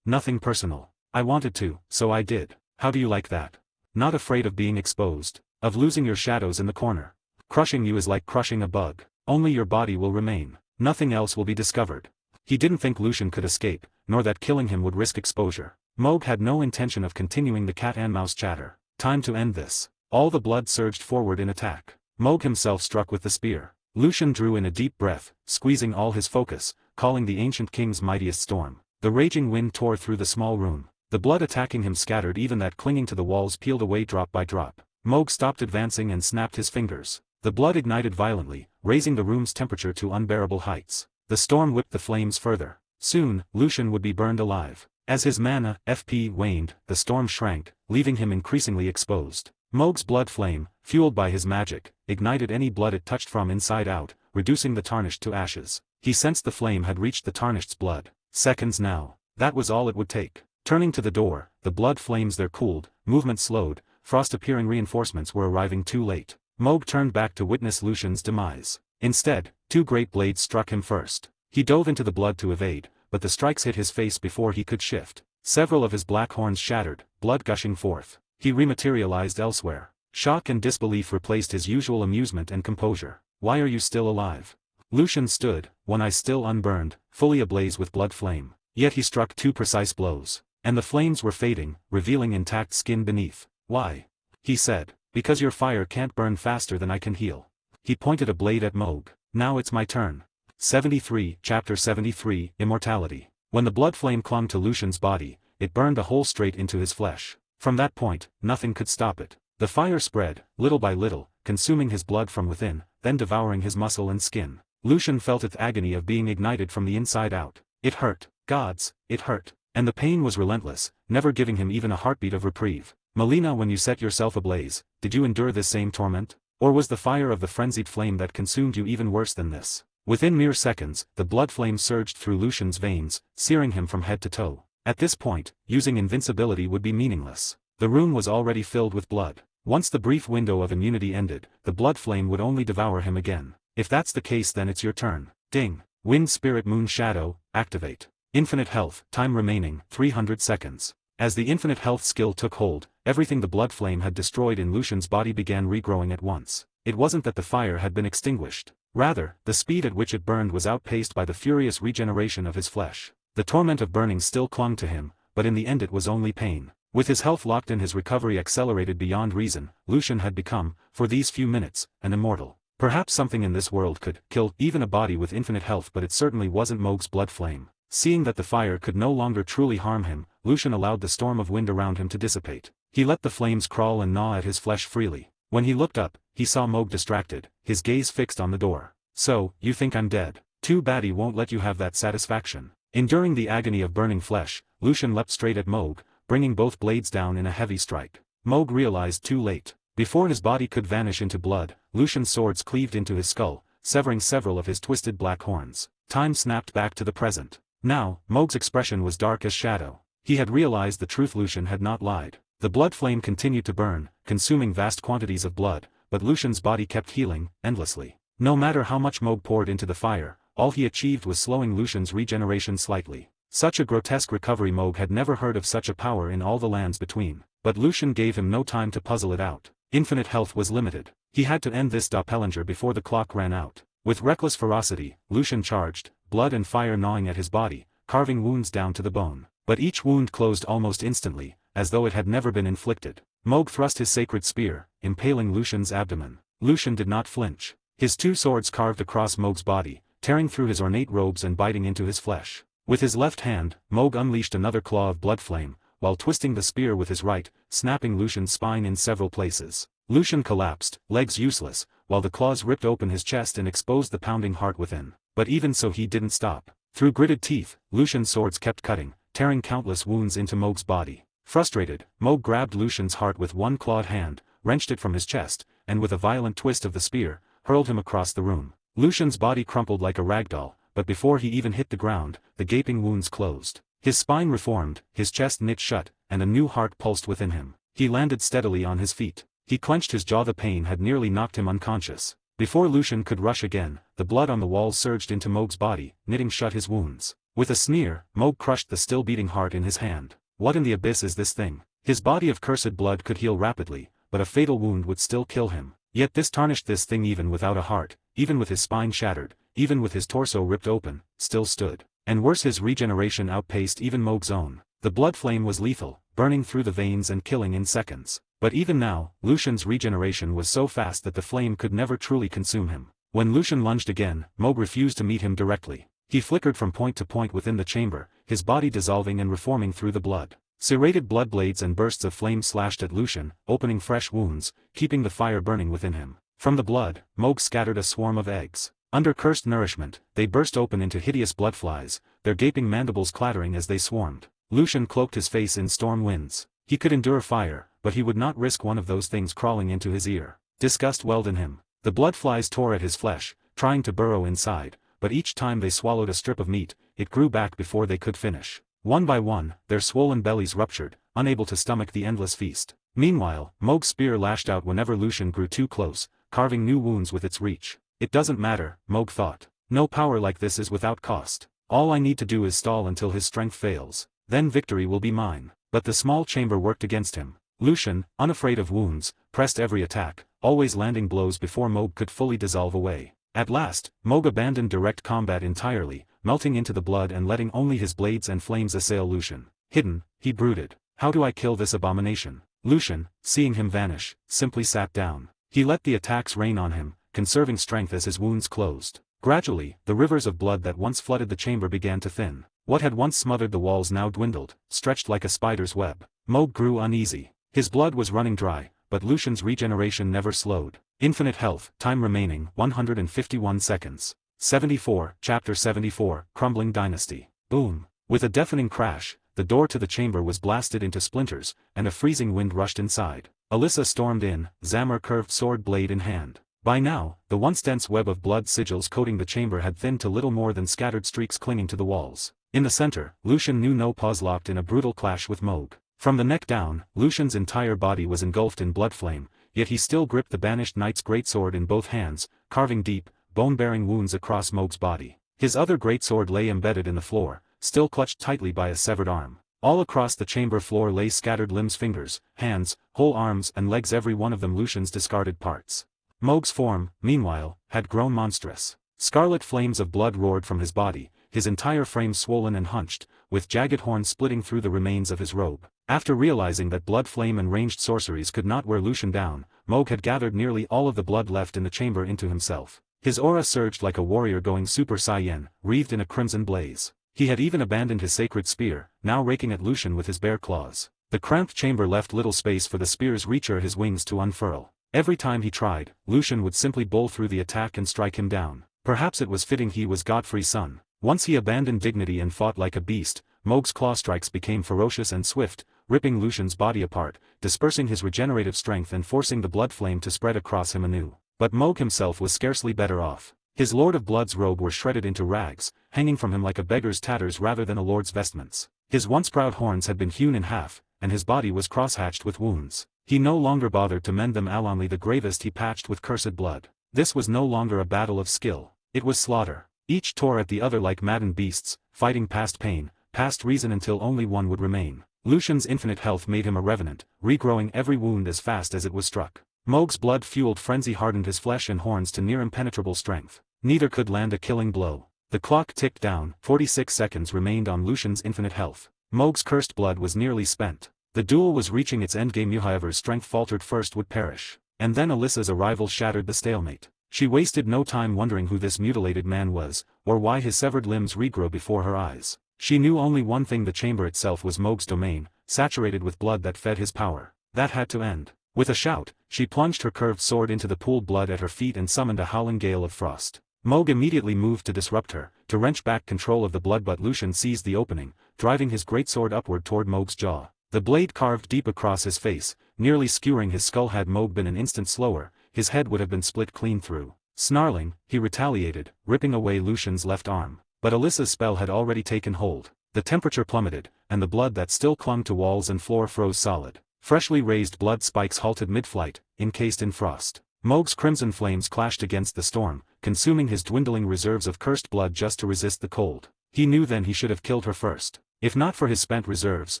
Nothing personal. I wanted to, so I did. How do you like that? Not afraid of being exposed, of losing your shadows in the corner. Crushing you is like crushing a bug. Only your body will remain. Nothing else will be discovered. He didn't think Lucian could escape, nor that killing him would risk exposure. Moog had no intention of continuing the cat-and-mouse chatter. Time to end this. All the blood surged forward in attack. Moog himself struck with the spear. Lucian drew in a deep breath, squeezing all his focus, calling the ancient king's mightiest storm. The raging wind tore through the small room. The blood attacking him scattered even that clinging to the walls peeled away drop by drop. Moog stopped advancing and snapped his fingers. The blood ignited violently, raising the room's temperature to unbearable heights. The storm whipped the flames further. Soon, Lucian would be burned alive. As his mana, FP, waned, the storm shrank, leaving him increasingly exposed. Moog's blood flame, fueled by his magic, ignited any blood it touched from inside out, reducing the tarnished to ashes. He sensed the flame had reached the tarnished's blood. Seconds now. That was all it would take. Turning to the door, the blood flames there cooled, movement slowed, frost-appearing reinforcements were arriving too late. Moog turned back to witness Lucian's demise. Instead, two great blades struck him first. He dove into the blood to evade, but the strikes hit his face before he could shift. Several of his black horns shattered, blood gushing forth. He rematerialized elsewhere. Shock and disbelief replaced his usual amusement and composure. Why are you still alive? Lucian stood, one eye still unburned, fully ablaze with blood flame. Yet he struck two precise blows. And the flames were fading, revealing intact skin beneath. Why? He said. Because your fire can't burn faster than I can heal. He pointed a blade at Moog. Now it's my turn. 73, Chapter 73, Immortality. When the blood flame clung to Lucian's body, it burned a hole straight into his flesh. From that point, nothing could stop it. The fire spread, little by little, consuming his blood from within, then devouring his muscle and skin. Lucian felt its agony of being ignited from the inside out. It hurt. Gods, it hurt. And the pain was relentless, never giving him even a heartbeat of reprieve. Melina, when you set yourself ablaze, did you endure this same torment? Or was the fire of the frenzied flame that consumed you even worse than this? Within mere seconds, the blood flame surged through Lucian's veins, searing him from head to toe. At this point, using invincibility would be meaningless. The room was already filled with blood. Once the brief window of immunity ended, the blood flame would only devour him again. If that's the case, then it's your turn. Ding. Wind Spirit Moon Shadow, activate. Infinite health, time remaining, 300 seconds. As the infinite health skill took hold, everything the blood flame had destroyed in Lucian's body began regrowing at once. It wasn't that the fire had been extinguished. Rather, the speed at which it burned was outpaced by the furious regeneration of his flesh. The torment of burning still clung to him, but in the end it was only pain. With his health locked in, his recovery accelerated beyond reason, Lucian had become, for these few minutes, an immortal. Perhaps something in this world could kill even a body with infinite health, but it certainly wasn't Moog's blood flame. Seeing that the fire could no longer truly harm him, Lucian allowed the storm of wind around him to dissipate. He let the flames crawl and gnaw at his flesh freely. When he looked up, he saw Moog distracted, his gaze fixed on the door. So, you think I'm dead? Too bad he won't let you have that satisfaction. Enduring the agony of burning flesh, Lucian leapt straight at Moog, bringing both blades down in a heavy strike. Moog realized too late. Before his body could vanish into blood, Lucian's swords cleaved into his skull, severing several of his twisted black horns. Time snapped back to the present. Now, Moog's expression was dark as shadow. He had realized the truth. Lucian had not lied. The blood flame continued to burn, consuming vast quantities of blood, but Lucian's body kept healing, endlessly. No matter how much Moog poured into the fire, all he achieved was slowing Lucian's regeneration slightly. Such a grotesque recovery. Moog had never heard of such a power in all the lands between. But Lucian gave him no time to puzzle it out. Infinite health was limited. He had to end this doppelganger before the clock ran out. With reckless ferocity, Lucian charged, blood and fire gnawing at his body, carving wounds down to the bone. But each wound closed almost instantly, as though it had never been inflicted. Moog thrust his sacred spear, impaling Lucian's abdomen. Lucian did not flinch. His two swords carved across Moog's body, tearing through his ornate robes and biting into his flesh. With his left hand, Moog unleashed another claw of blood flame, while twisting the spear with his right, snapping Lucian's spine in several places. Lucian collapsed, legs useless, while the claws ripped open his chest and exposed the pounding heart within. But even so, he didn't stop. Through gritted teeth, Lucian's swords kept cutting, tearing countless wounds into Moog's body. Frustrated, Moog grabbed Lucian's heart with one clawed hand, wrenched it from his chest, and with a violent twist of the spear, hurled him across the room. Lucian's body crumpled like a ragdoll, but before he even hit the ground, the gaping wounds closed. His spine reformed, his chest knit shut, and a new heart pulsed within him. He landed steadily on his feet. He clenched his jaw. The pain had nearly knocked him unconscious. Before Lucian could rush again, the blood on the walls surged into Moog's body, knitting shut his wounds. With a sneer, Moog crushed the still beating heart in his hand. What in the abyss is this thing? His body of cursed blood could heal rapidly, but a fatal wound would still kill him. Yet this tarnished this thing even without a heart, even with his spine shattered, even with his torso ripped open, still stood. And worse, his regeneration outpaced even Mohg's own. The blood flame was lethal, burning through the veins and killing in seconds. But even now, Lucian's regeneration was so fast that the flame could never truly consume him. When Lucian lunged again, Mohg refused to meet him directly. He flickered from point to point within the chamber, his body dissolving and reforming through the blood. Serrated blood blades and bursts of flame slashed at Lucian, opening fresh wounds, keeping the fire burning within him. From the blood, Mohg scattered a swarm of eggs. Under cursed nourishment, they burst open into hideous bloodflies, their gaping mandibles clattering as they swarmed. Lucian cloaked his face in storm winds. He could endure fire, but he would not risk one of those things crawling into his ear. Disgust welled in him. The bloodflies tore at his flesh, trying to burrow inside, but each time they swallowed a strip of meat, it grew back before they could finish. One by one, their swollen bellies ruptured, unable to stomach the endless feast. Meanwhile, Mohg's spear lashed out whenever Lucian grew too close, carving new wounds with its reach. It doesn't matter, Mohg thought. No power like this is without cost. All I need to do is stall until his strength fails. Then victory will be mine. But the small chamber worked against him. Lucian, unafraid of wounds, pressed every attack, always landing blows before Mohg could fully dissolve away. At last, Mohg abandoned direct combat entirely, melting into the blood and letting only his blades and flames assail Lucian. Hidden, he brooded. How do I kill this abomination? Lucian, seeing him vanish, simply sat down. He let the attacks rain on him, conserving strength as his wounds closed. Gradually, the rivers of blood that once flooded the chamber began to thin. What had once smothered the walls now dwindled, stretched like a spider's web. Mohg grew uneasy. His blood was running dry, but Lucian's regeneration never slowed. Infinite health, time remaining, 151 seconds. 74, Chapter 74, Crumbling Dynasty. Boom. With a deafening crash, the door to the chamber was blasted into splinters, and a freezing wind rushed inside. Alyssa stormed in, Zamir curved sword blade in hand. By now, the once dense web of blood sigils coating the chamber had thinned to little more than scattered streaks clinging to the walls. In the center, Lucian knew no pause locked in a brutal clash with Mohg. From the neck down, Lucian's entire body was engulfed in blood flame, yet he still gripped the banished knight's greatsword in both hands, carving deep, bone-bearing wounds across Mohg's body. His other greatsword lay embedded in the floor, still clutched tightly by a severed arm. All across the chamber floor lay scattered limbs, fingers, hands, whole arms and legs, every one of them Lucian's discarded parts. Mohg's form, meanwhile, had grown monstrous. Scarlet flames of blood roared from his body, his entire frame swollen and hunched, with jagged horns splitting through the remains of his robe. After realizing that blood flame and ranged sorceries could not wear Lucian down, Mohg had gathered nearly all of the blood left in the chamber into himself. His aura surged like a warrior going Super Saiyan, wreathed in a crimson blaze. He had even abandoned his sacred spear, now raking at Lucian with his bare claws. The cramped chamber left little space for the spear's reach or his wings to unfurl. Every time he tried, Lucian would simply bowl through the attack and strike him down. Perhaps it was fitting he was Godfrey's son. Once he abandoned dignity and fought like a beast, Mohg's claw strikes became ferocious and swift, ripping Lucian's body apart, dispersing his regenerative strength and forcing the blood flame to spread across him anew. But Mohg himself was scarcely better off. His Lord of Blood's robe were shredded into rags, hanging from him like a beggar's tatters rather than a lord's vestments. His once proud horns had been hewn in half, and his body was cross-hatched with wounds. He no longer bothered to mend them, only the gravest he patched with cursed blood. This was no longer a battle of skill. It was slaughter. Each tore at the other like maddened beasts, fighting past pain, past reason until only one would remain. Lucian's infinite health made him a revenant, regrowing every wound as fast as it was struck. Mohg's blood-fueled frenzy hardened his flesh and horns to near impenetrable strength. Neither could land a killing blow. The clock ticked down, 46 seconds remained on Lucian's infinite health. Mohg's cursed blood was nearly spent. The duel was reaching its endgame. Whoever's strength faltered first would perish. And then Alyssa's arrival shattered the stalemate. She wasted no time wondering who this mutilated man was, or why his severed limbs regrow before her eyes. She knew only one thing: the chamber itself was Mohg's domain, saturated with blood that fed his power. That had to end. With a shout, she plunged her curved sword into the pooled blood at her feet and summoned a howling gale of frost. Mohg immediately moved to disrupt her, to wrench back control of the blood, but Lucian seized the opening, driving his greatsword upward toward Mohg's jaw. The blade carved deep across his face, nearly skewering his skull. Had Mohg been an instant slower, his head would have been split clean through. Snarling, he retaliated, ripping away Lucian's left arm. But Alyssa's spell had already taken hold. The temperature plummeted, and the blood that still clung to walls and floor froze solid. Freshly raised blood spikes halted mid-flight, encased in frost. Mohg's crimson flames clashed against the storm, consuming his dwindling reserves of cursed blood just to resist the cold. He knew then he should have killed her first. If not for his spent reserves,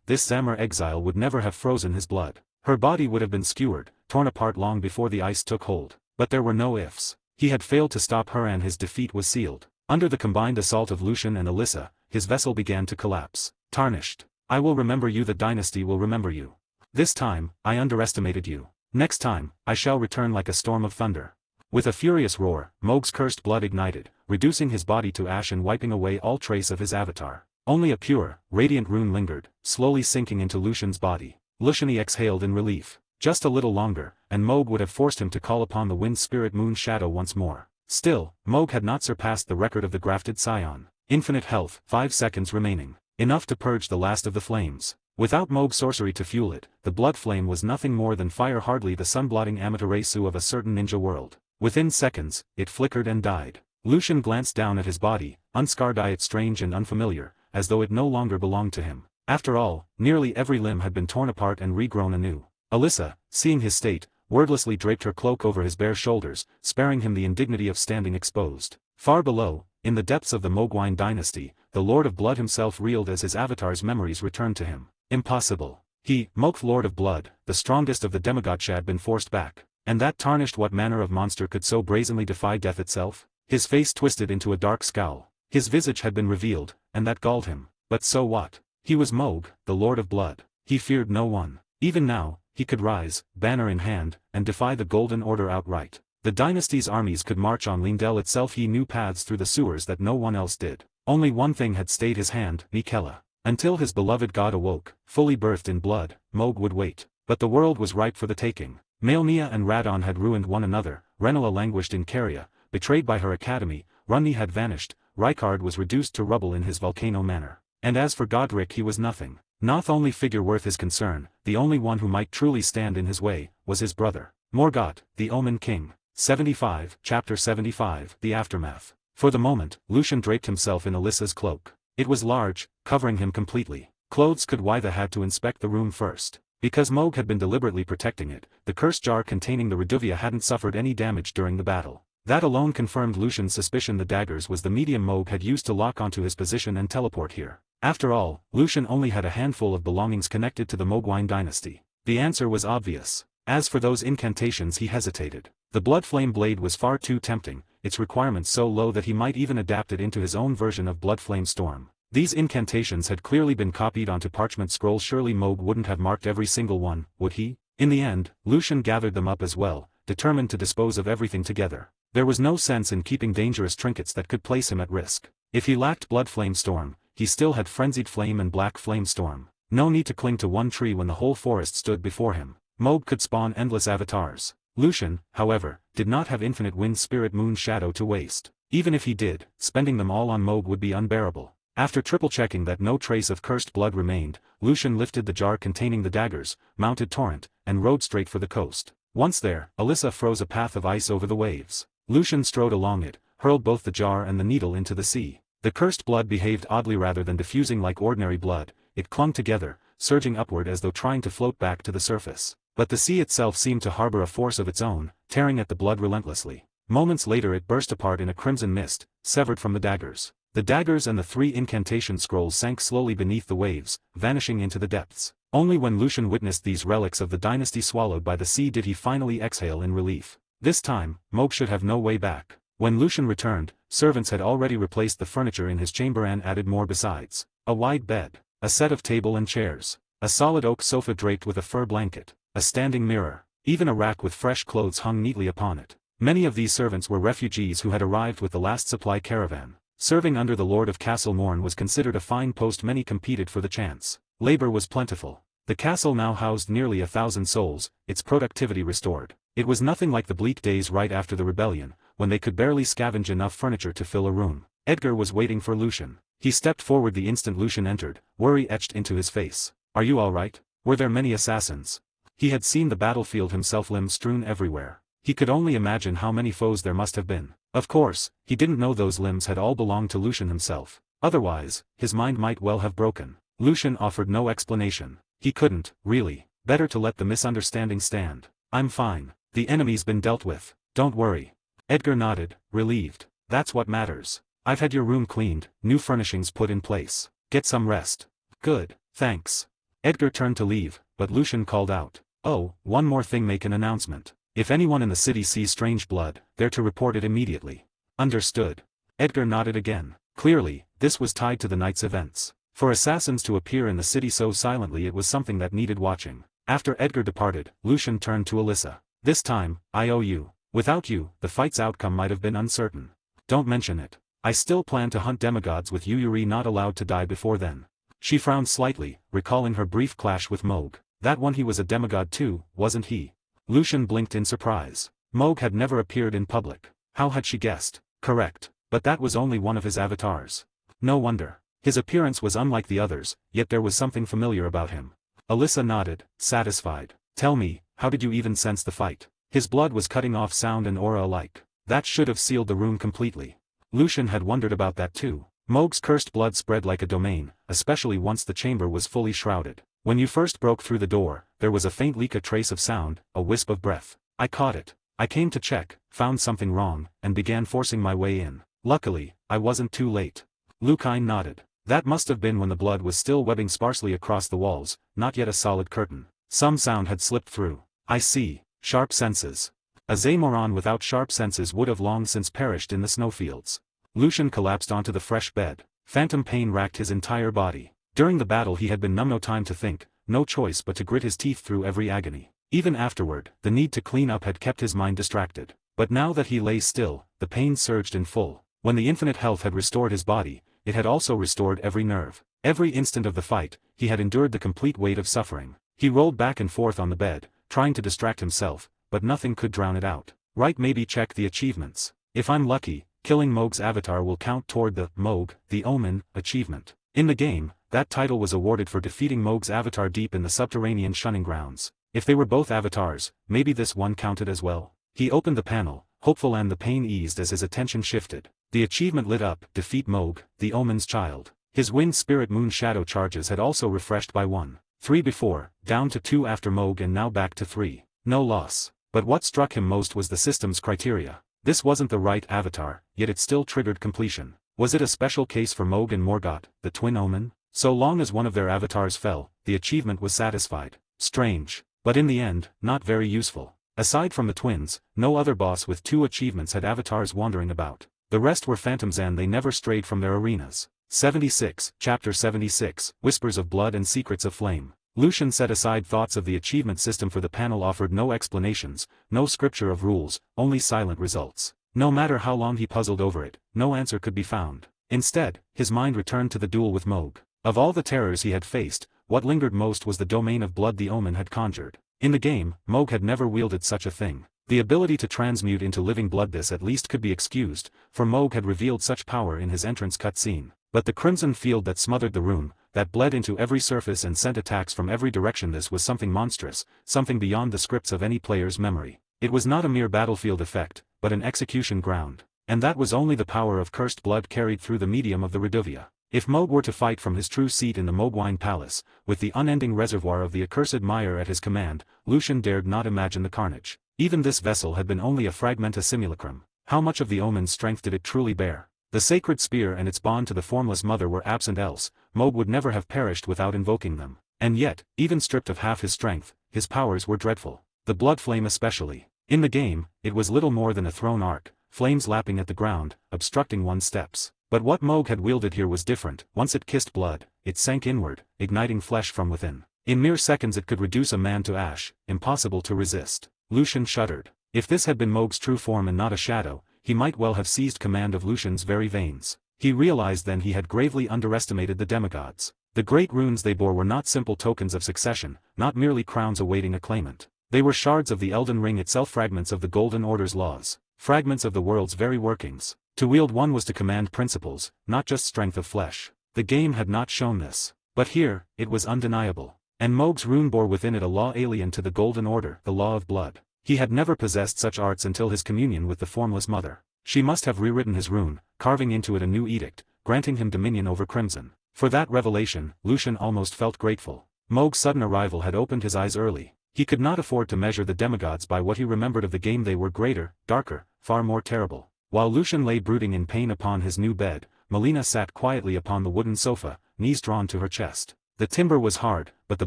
this Zamir exile would never have frozen his blood. Her body would have been skewered, torn apart long before the ice took hold. But there were no ifs. He had failed to stop her and his defeat was sealed. Under the combined assault of Lucian and Alyssa, his vessel began to collapse. Tarnished. I will remember you, the Dynasty will remember you. This time, I underestimated you. Next time, I shall return like a storm of thunder. With a furious roar, Mohg's cursed blood ignited, reducing his body to ash and wiping away all trace of his avatar. Only a pure, radiant rune lingered, slowly sinking into Lucian's body. Lucian exhaled in relief. Just a little longer, and Mohg would have forced him to call upon the wind spirit Moon Shadow once more. Still, Mohg had not surpassed the record of the grafted scion. Infinite health, 5 seconds remaining. Enough to purge the last of the flames. Without Mohg's sorcery to fuel it, the blood flame was nothing more than fire, hardly the sun-blotting Amaterasu of a certain ninja world. Within seconds, it flickered and died. Lucian glanced down at his body, unscarred yet strange and unfamiliar, as though it no longer belonged to him. After all, nearly every limb had been torn apart and regrown anew. Alyssa, seeing his state, wordlessly draped her cloak over his bare shoulders, sparing him the indignity of standing exposed. Far below, in the depths of the Mohgwine dynasty, the Lord of Blood himself reeled as his avatar's memories returned to him. Impossible. He, Mohg Lord of Blood, the strongest of the demigods, had been forced back. And that tarnished, what manner of monster could so brazenly defy death itself? His face twisted into a dark scowl. His visage had been revealed, and that galled him. But so what? He was Mohg, the Lord of Blood. He feared no one. Even now, he could rise, banner in hand, and defy the Golden Order outright. The dynasty's armies could march on Lindell itself. He knew paths through the sewers that no one else did. Only one thing had stayed his hand, Miquella. Until his beloved god awoke, fully birthed in blood, Mohg would wait. But the world was ripe for the taking. Maelnia and Radon had ruined one another, Renala languished in Caria, betrayed by her academy, Runni had vanished, Rykard was reduced to rubble in his volcano manor. And as for Godric, he was nothing. Not only figure worth his concern, the only one who might truly stand in his way, was his brother, Morgoth, the Omen King. 75, Chapter 75, The Aftermath. For the moment, Lucian draped himself in Alyssa's cloak. It was large, covering him completely. Clothes could Wytha had to inspect the room first. Because Mohg had been deliberately protecting it, the cursed jar containing the Reduvia hadn't suffered any damage during the battle. That alone confirmed Lucian's suspicion the daggers was the medium Mohg had used to lock onto his position and teleport here. After all, Lucian only had a handful of belongings connected to the Mohgwine dynasty. The answer was obvious. As for those incantations, he hesitated. The blood flame blade was far too tempting, its requirements so low that he might even adapt it into his own version of blood flame storm. These incantations had clearly been copied onto parchment scrolls. Surely Mohg wouldn't have marked every single one, would he? In the end, Lucian gathered them up as well, determined to dispose of everything together. There was no sense in keeping dangerous trinkets that could place him at risk. If he lacked blood flame storm, he still had frenzied flame and black flame storm. No need to cling to one tree when the whole forest stood before him. Mohg could spawn endless avatars. Lucian, however, did not have infinite wind spirit Moon Shadow to waste. Even if he did, spending them all on Mohg would be unbearable. After triple-checking that no trace of cursed blood remained, Lucian lifted the jar containing the daggers, mounted Torrent, and rode straight for the coast. Once there, Alyssa froze a path of ice over the waves. Lucian strode along it, hurled both the jar and the needle into the sea. The cursed blood behaved oddly. Rather than diffusing like ordinary blood, it clung together, surging upward as though trying to float back to the surface. But the sea itself seemed to harbor a force of its own, tearing at the blood relentlessly. Moments later it burst apart in a crimson mist, severed from the daggers. The daggers and the 3 incantation scrolls sank slowly beneath the waves, vanishing into the depths. Only when Lucian witnessed these relics of the dynasty swallowed by the sea did he finally exhale in relief. This time, Mohg should have no way back. When Lucian returned, servants had already replaced the furniture in his chamber and added more besides. A wide bed, a set of table and chairs, a solid oak sofa draped with a fur blanket, a standing mirror, even a rack with fresh clothes hung neatly upon it. Many of these servants were refugees who had arrived with the last supply caravan. Serving under the Lord of Castle Morn was considered a fine post. Many competed for the chance. Labor was plentiful. The castle now housed nearly 1,000 souls, its productivity restored. It was nothing like the bleak days right after the rebellion, when they could barely scavenge enough furniture to fill a room. Edgar was waiting for Lucian. He stepped forward the instant Lucian entered, worry etched into his face. "Are you all right? Were there many assassins?" He had seen the battlefield himself, limbs strewn everywhere. He could only imagine how many foes there must have been. Of course, he didn't know those limbs had all belonged to Lucian himself. Otherwise, his mind might well have broken. Lucian offered no explanation. He couldn't, really. Better to let the misunderstanding stand. "I'm fine. The enemy's been dealt with. Don't worry." Edgar nodded, relieved. "That's what matters. I've had your room cleaned, new furnishings put in place. Get some rest." "Good, thanks." Edgar turned to leave, but Lucian called out, Oh, one more thing, make an announcement. If anyone in the city sees strange blood, they're to report it immediately. Understood. Edgar nodded again. Clearly, this was tied to the night's events. For assassins to appear in the city so silently, it was something that needed watching. After Edgar departed, Lucian turned to Alyssa. This time, I owe you. Without you, the fight's outcome might have been uncertain. Don't mention it. I still plan to hunt demigods with you. You're not allowed to die before then. She frowned slightly, recalling her brief clash with Moog. That one, he was a demigod too, wasn't he? Lucian blinked in surprise. Moog had never appeared in public. How had she guessed? Correct. But that was only one of his avatars. No wonder. His appearance was unlike the others, yet there was something familiar about him. Alyssa nodded, satisfied. Tell me, how did you even sense the fight? His blood was cutting off sound and aura alike. That should have sealed the room completely. Lucian had wondered about that too. Moog's cursed blood spread like a domain, especially once the chamber was fully shrouded. When you first broke through the door, there was a faint leak, a trace of sound, a wisp of breath. I caught it. I came to check, found something wrong, and began forcing my way in. Luckily, I wasn't too late. Lukine nodded. That must have been when the blood was still webbing sparsely across the walls, not yet a solid curtain. Some sound had slipped through. I see. Sharp senses. A Zamoran without sharp senses would have long since perished in the snowfields. Lucian collapsed onto the fresh bed. Phantom pain racked his entire body. During the battle he had been numb, no time to think, no choice but to grit his teeth through every agony. Even afterward, the need to clean up had kept his mind distracted. But now that he lay still, the pain surged in full. When the infinite health had restored his body, it had also restored every nerve. Every instant of the fight, he had endured the complete weight of suffering. He rolled back and forth on the bed, trying to distract himself, but nothing could drown it out. Right, maybe check the achievements. If I'm lucky, killing Moog's avatar will count toward the Moog, the Omen, achievement. In the game, that title was awarded for defeating Moog's avatar deep in the subterranean shunning grounds. If they were both avatars, maybe this one counted as well. He opened the panel, hopeful, and the pain eased as his attention shifted. The achievement lit up, defeat Moog, the Omen's child. His wind spirit moon shadow charges had also refreshed by 1. 3 before, down to 2 after Moog, and now back to 3. No loss. But what struck him most was the system's criteria. This wasn't the right avatar, yet it still triggered completion. Was it a special case for Moog and Morgoth, the twin Omen? So long as one of their avatars fell, the achievement was satisfied. Strange. But in the end, not very useful. Aside from the twins, no other boss with 2 achievements had avatars wandering about. The rest were phantoms and they never strayed from their arenas. 76, Chapter 76, Whispers of Blood and Secrets of Flame. Lucian set aside thoughts of the achievement system, for the panel offered no explanations, no scripture of rules, only silent results. No matter how long he puzzled over it, no answer could be found. Instead, his mind returned to the duel with Moog. Of all the terrors he had faced, what lingered most was the domain of blood the Omen had conjured. In the game, Moog had never wielded such a thing. The ability to transmute into living blood, this at least could be excused, for Moog had revealed such power in his entrance cutscene. But the crimson field that smothered the room, that bled into every surface and sent attacks from every direction, this was something monstrous, something beyond the scripts of any player's memory. It was not a mere battlefield effect, but an execution ground. And that was only the power of cursed blood carried through the medium of the Reduvia. If Moog were to fight from his true seat in the Moogwine Palace, with the unending reservoir of the accursed mire at his command, Lucian dared not imagine the carnage. Even this vessel had been only a fragment, a simulacrum. How much of the Omen's strength did it truly bear? The sacred spear and its bond to the formless mother were absent, else Moog would never have perished without invoking them. And yet, even stripped of half his strength, his powers were dreadful. The blood flame especially. In the game, it was little more than a thrown arc, flames lapping at the ground, obstructing one's steps. But what Moog had wielded here was different. Once it kissed blood, it sank inward, igniting flesh from within. In mere seconds it could reduce a man to ash, impossible to resist. Lucian shuddered. If this had been Moog's true form and not a shadow, he might well have seized command of Lucian's very veins. He realized then he had gravely underestimated the demigods. The great runes they bore were not simple tokens of succession, not merely crowns awaiting a claimant. They were shards of the Elden Ring itself, fragments of the Golden Order's laws, fragments of the world's very workings. To wield one was to command principles, not just strength of flesh. The game had not shown this. But here, it was undeniable. And Moog's rune bore within it a law alien to the Golden Order, the law of blood. He had never possessed such arts until his communion with the formless mother. She must have rewritten his rune, carving into it a new edict, granting him dominion over Crimson. For that revelation, Lucian almost felt grateful. Moog's sudden arrival had opened his eyes early. He could not afford to measure the demigods by what he remembered of the game. They were greater, darker, far more terrible. While Lucian lay brooding in pain upon his new bed, Melina sat quietly upon the wooden sofa, knees drawn to her chest. The timber was hard, but the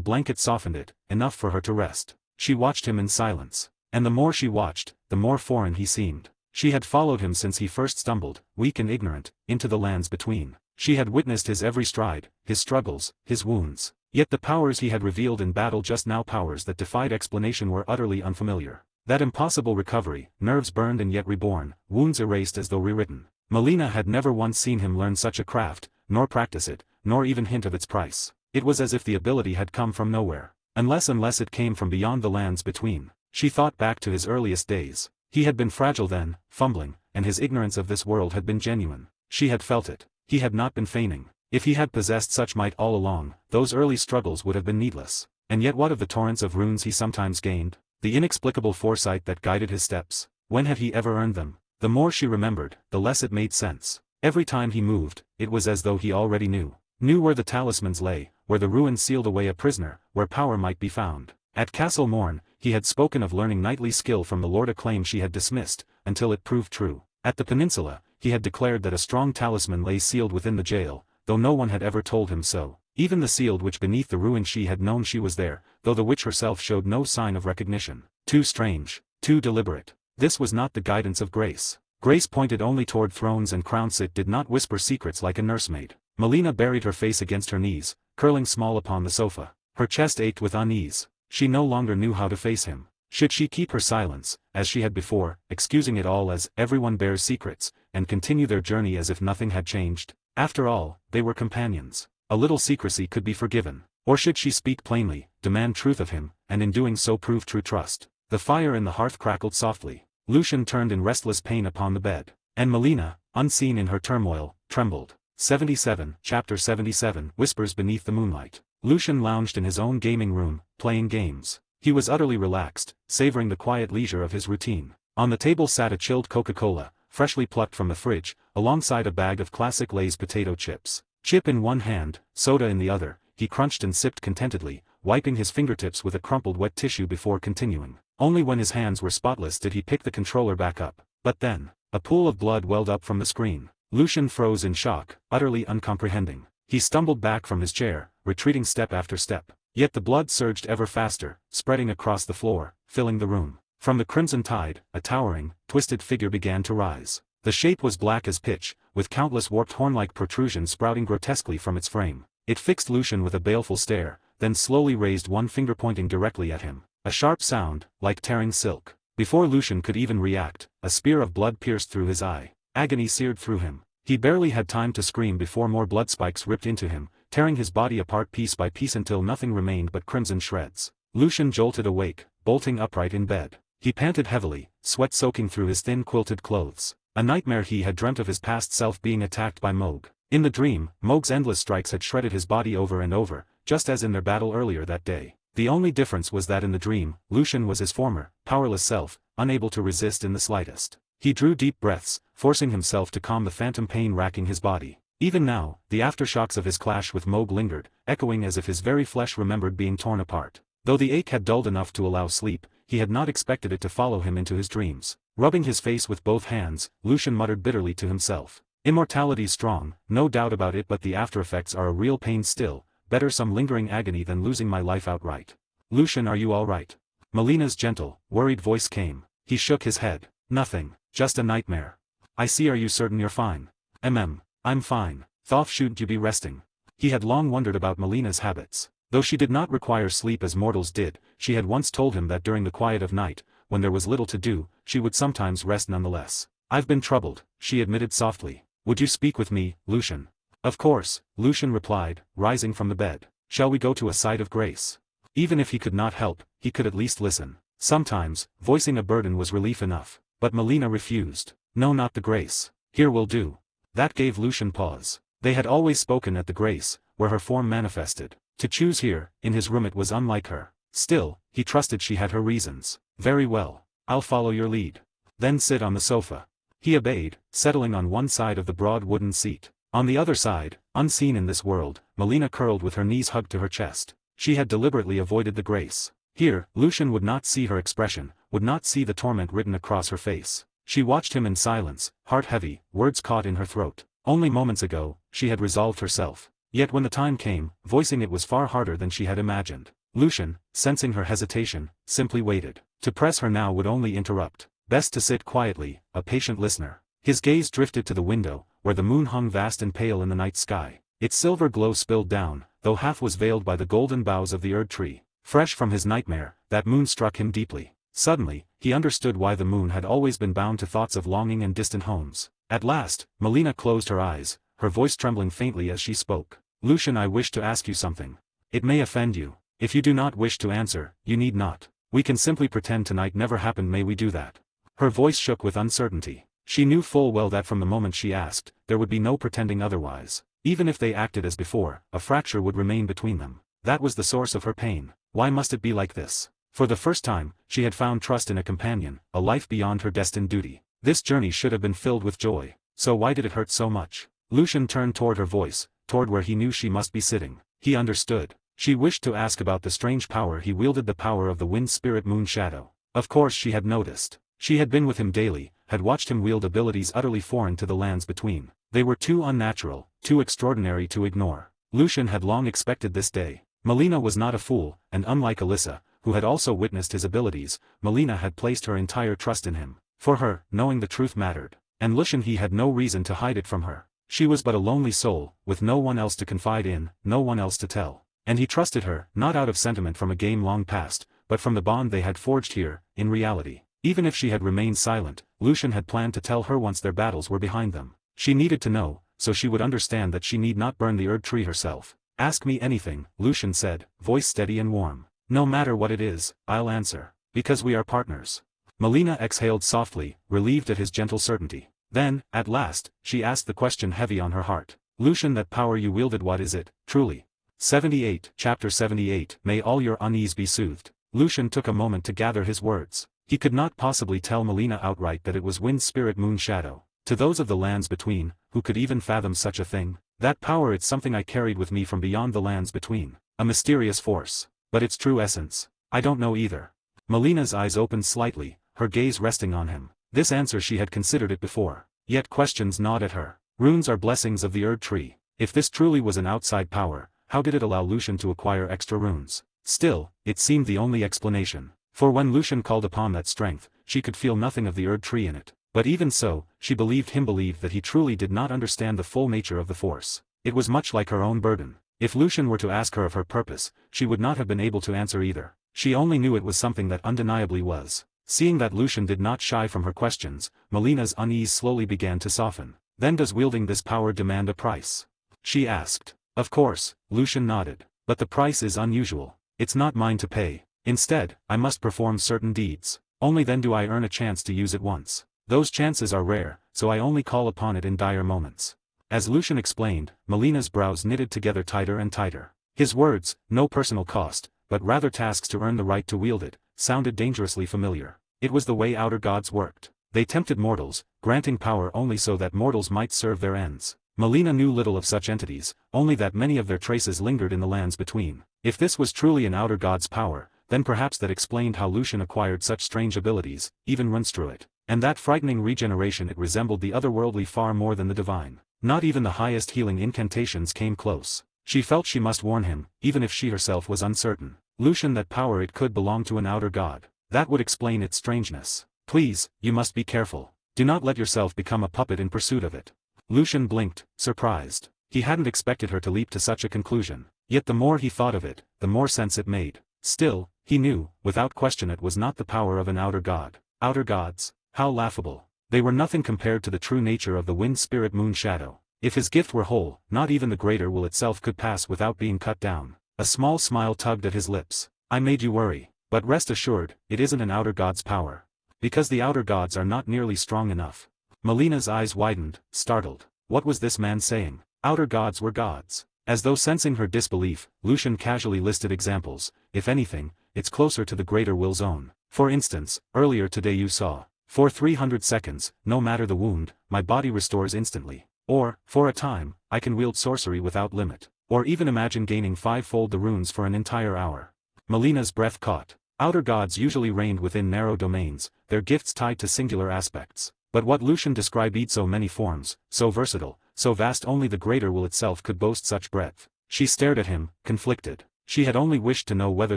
blanket softened it, enough for her to rest. She watched him in silence. And the more she watched, the more foreign he seemed. She had followed him since he first stumbled, weak and ignorant, into the lands between. She had witnessed his every stride, his struggles, his wounds. Yet the powers he had revealed in battle just now, powers that defied explanation, were utterly unfamiliar. That impossible recovery, nerves burned and yet reborn, wounds erased as though rewritten. Melina had never once seen him learn such a craft, nor practice it, nor even hint of its price. It was as if the ability had come from nowhere. Unless it came from beyond the lands between. She thought back to his earliest days. He had been fragile then, fumbling, and his ignorance of this world had been genuine. She had felt it. He had not been feigning. If he had possessed such might all along, those early struggles would have been needless. And yet what of the torrents of runes he sometimes gained? The inexplicable foresight that guided his steps? When had he ever earned them? The more she remembered, the less it made sense. Every time he moved, it was as though he already knew where the talismans lay, where the ruins sealed away a prisoner, where power might be found. At Castle Morn, he had spoken of learning knightly skill from the lord, a claim she had dismissed, until it proved true. At the peninsula, he had declared that a strong talisman lay sealed within the jail, though no one had ever told him so. Even the sealed witch beneath the ruin, she had known she was there, though the witch herself showed no sign of recognition. Too strange, too deliberate. This was not the guidance of Grace. Grace pointed only toward thrones and crowns. It did not whisper secrets like a nursemaid. Melina buried her face against her knees, curling small upon the sofa. Her chest ached with unease. She no longer knew how to face him. Should she keep her silence, as she had before, excusing it all as everyone bears secrets, and continue their journey as if nothing had changed? After all, they were companions. A little secrecy could be forgiven. Or should she speak plainly, demand truth of him, and in doing so prove true trust? The fire in the hearth crackled softly. Lucian turned in restless pain upon the bed. And Melina, unseen in her turmoil, trembled. 77, Chapter 77, Whispers Beneath the Moonlight. Lucian lounged in his own gaming room, playing games. He was utterly relaxed, savoring the quiet leisure of his routine. On the table sat a chilled Coca-Cola, freshly plucked from the fridge, alongside a bag of classic Lay's potato chips. Chip in one hand, soda in the other, he crunched and sipped contentedly, wiping his fingertips with a crumpled wet tissue before continuing. Only when his hands were spotless did he pick the controller back up. But then, a pool of blood welled up from the screen. Lucian froze in shock, utterly uncomprehending. He stumbled back from his chair, retreating step after step. Yet the blood surged ever faster, spreading across the floor, filling the room. From the crimson tide, a towering, twisted figure began to rise. The shape was black as pitch, with countless warped horn-like protrusions sprouting grotesquely from its frame. It fixed Lucian with a baleful stare, then slowly raised one finger pointing directly at him. A sharp sound, like tearing silk. Before Lucian could even react, a spear of blood pierced through his eye. Agony seared through him. He barely had time to scream before more blood spikes ripped into him, tearing his body apart piece by piece until nothing remained but crimson shreds. Lucian jolted awake, bolting upright in bed. He panted heavily, sweat soaking through his thin quilted clothes. A nightmare. He had dreamt of his past self being attacked by Moog. In the dream, Moog's endless strikes had shredded his body over and over, just as in their battle earlier that day. The only difference was that in the dream, Lucian was his former, powerless self, unable to resist in the slightest. He drew deep breaths, forcing himself to calm the phantom pain racking his body. Even now, the aftershocks of his clash with Moog lingered, echoing as if his very flesh remembered being torn apart. Though the ache had dulled enough to allow sleep, he had not expected it to follow him into his dreams. Rubbing his face with both hands, Lucian muttered bitterly to himself. Immortality's strong, no doubt about it, but the aftereffects are a real pain still. Better some lingering agony than losing my life outright. Lucian, are you all right? Melina's gentle, worried voice came. He shook his head. Nothing, just a nightmare. I see. Are you certain you're fine? I'm fine. Though shouldn't you be resting? He had long wondered about Melina's habits. Though she did not require sleep as mortals did, she had once told him that during the quiet of night, when there was little to do, she would sometimes rest nonetheless. I've been troubled, she admitted softly. Would you speak with me, Lucian? Of course, Lucian replied, rising from the bed. Shall we go to a site of grace? Even if he could not help, he could at least listen. Sometimes, voicing a burden was relief enough. But Melina refused. No, not the grace. Here will do. That gave Lucian pause. They had always spoken at the grace, where her form manifested. To choose here, in his room, it was unlike her. Still, he trusted she had her reasons. Very well. I'll follow your lead. Then sit on the sofa. He obeyed, settling on one side of the broad wooden seat. On the other side, unseen in this world, Melina curled with her knees hugged to her chest. She had deliberately avoided the grace. Here, Lucian would not see her expression, would not see the torment written across her face. She watched him in silence, heart heavy, words caught in her throat. Only moments ago, she had resolved herself. Yet when the time came, voicing it was far harder than she had imagined. Lucian, sensing her hesitation, simply waited. To press her now would only interrupt. Best to sit quietly, a patient listener. His gaze drifted to the window, where the moon hung vast and pale in the night sky. Its silver glow spilled down, though half was veiled by the golden boughs of the Erd tree. Fresh from his nightmare, that moon struck him deeply. Suddenly, he understood why the moon had always been bound to thoughts of longing and distant homes. At last, Melina closed her eyes, her voice trembling faintly as she spoke. Lucian, I wish to ask you something. It may offend you. If you do not wish to answer, you need not. We can simply pretend tonight never happened. May we do that? Her voice shook with uncertainty. She knew full well that from the moment she asked, there would be no pretending otherwise. Even if they acted as before, a fracture would remain between them. That was the source of her pain. Why must it be like this? For the first time, she had found trust in a companion, a life beyond her destined duty. This journey should have been filled with joy. So why did it hurt so much? Lucian turned toward her voice, toward where he knew she must be sitting. He understood. She wished to ask about the strange power he wielded, the power of the wind spirit Moon Shadow. Of course she had noticed. She had been with him daily, had watched him wield abilities utterly foreign to the lands between. They were too unnatural, too extraordinary to ignore. Lucian had long expected this day. Melina was not a fool, and unlike Alyssa, who had also witnessed his abilities, Melina had placed her entire trust in him. For her, knowing the truth mattered. And Lucian, he had no reason to hide it from her. She was but a lonely soul, with no one else to confide in, no one else to tell. And he trusted her, not out of sentiment from a game long past, but from the bond they had forged here, in reality. Even if she had remained silent, Lucian had planned to tell her once their battles were behind them. She needed to know, so she would understand that she need not burn the Erd tree herself. Ask me anything, Lucian said, voice steady and warm. No matter what it is, I'll answer. Because we are partners. Melina exhaled softly, relieved at his gentle certainty. Then, at last, she asked the question heavy on her heart. Lucian, that power you wielded, what is it, truly? 78, Chapter 78, May all your unease be soothed. Lucian took a moment to gather his words. He could not possibly tell Melina outright that it was wind spirit Moon Shadow. To those of the lands between, who could even fathom such a thing? That power, it's something I carried with me from beyond the lands between. A mysterious force. But its true essence, I don't know either. Melina's eyes opened slightly, her gaze resting on him. This answer, she had considered it before. Yet questions gnawed at her. Runes are blessings of the Erd tree. If this truly was an outside power, how did it allow Lucian to acquire extra runes? Still, it seemed the only explanation. For when Lucian called upon that strength, she could feel nothing of the Erd tree in it. But even so, she believed that he truly did not understand the full nature of the force. It was much like her own burden. If Lucian were to ask her of her purpose, she would not have been able to answer either. She only knew it was something that undeniably was. Seeing that Lucian did not shy from her questions, Melina's unease slowly began to soften. Then does wielding this power demand a price? She asked. Of course, Lucian nodded. But the price is unusual. It's not mine to pay. Instead, I must perform certain deeds. Only then do I earn a chance to use it once. Those chances are rare, so I only call upon it in dire moments. As Lucian explained, Melina's brows knitted together tighter and tighter. His words, no personal cost, but rather tasks to earn the right to wield it, sounded dangerously familiar. It was the way outer gods worked. They tempted mortals, granting power only so that mortals might serve their ends. Melina knew little of such entities, only that many of their traces lingered in the lands between. If this was truly an outer god's power, then perhaps that explained how Lucian acquired such strange abilities, even runs through it. And that frightening regeneration, it resembled the otherworldly far more than the divine. Not even the highest healing incantations came close. She felt she must warn him, even if she herself was uncertain. Lucian, that power, it could belong to an outer god. That would explain its strangeness. Please, you must be careful. Do not let yourself become a puppet in pursuit of it. Lucian blinked, surprised. He hadn't expected her to leap to such a conclusion. Yet the more he thought of it, the more sense it made. Still, he knew, without question, it was not the power of an outer god. Outer gods? How laughable. They were nothing compared to the true nature of the wind spirit Moon Shadow. If his gift were whole, not even the greater will itself could pass without being cut down. A small smile tugged at his lips. I made you worry. But rest assured, it isn't an outer god's power. Because the outer gods are not nearly strong enough. Melina's eyes widened, startled. What was this man saying? Outer gods were gods. As though sensing her disbelief, Lucian casually listed examples. If anything, it's closer to the greater will's own. For instance, earlier today you saw. For 300 seconds, no matter the wound, my body restores instantly. Or, for a time, I can wield sorcery without limit. Or even imagine gaining fivefold the runes for an entire hour. Melina's breath caught. Outer gods usually reigned within narrow domains, their gifts tied to singular aspects. But what Lucian described, so many forms, so versatile, so vast, only the greater will itself could boast such breadth. She stared at him, conflicted. She had only wished to know whether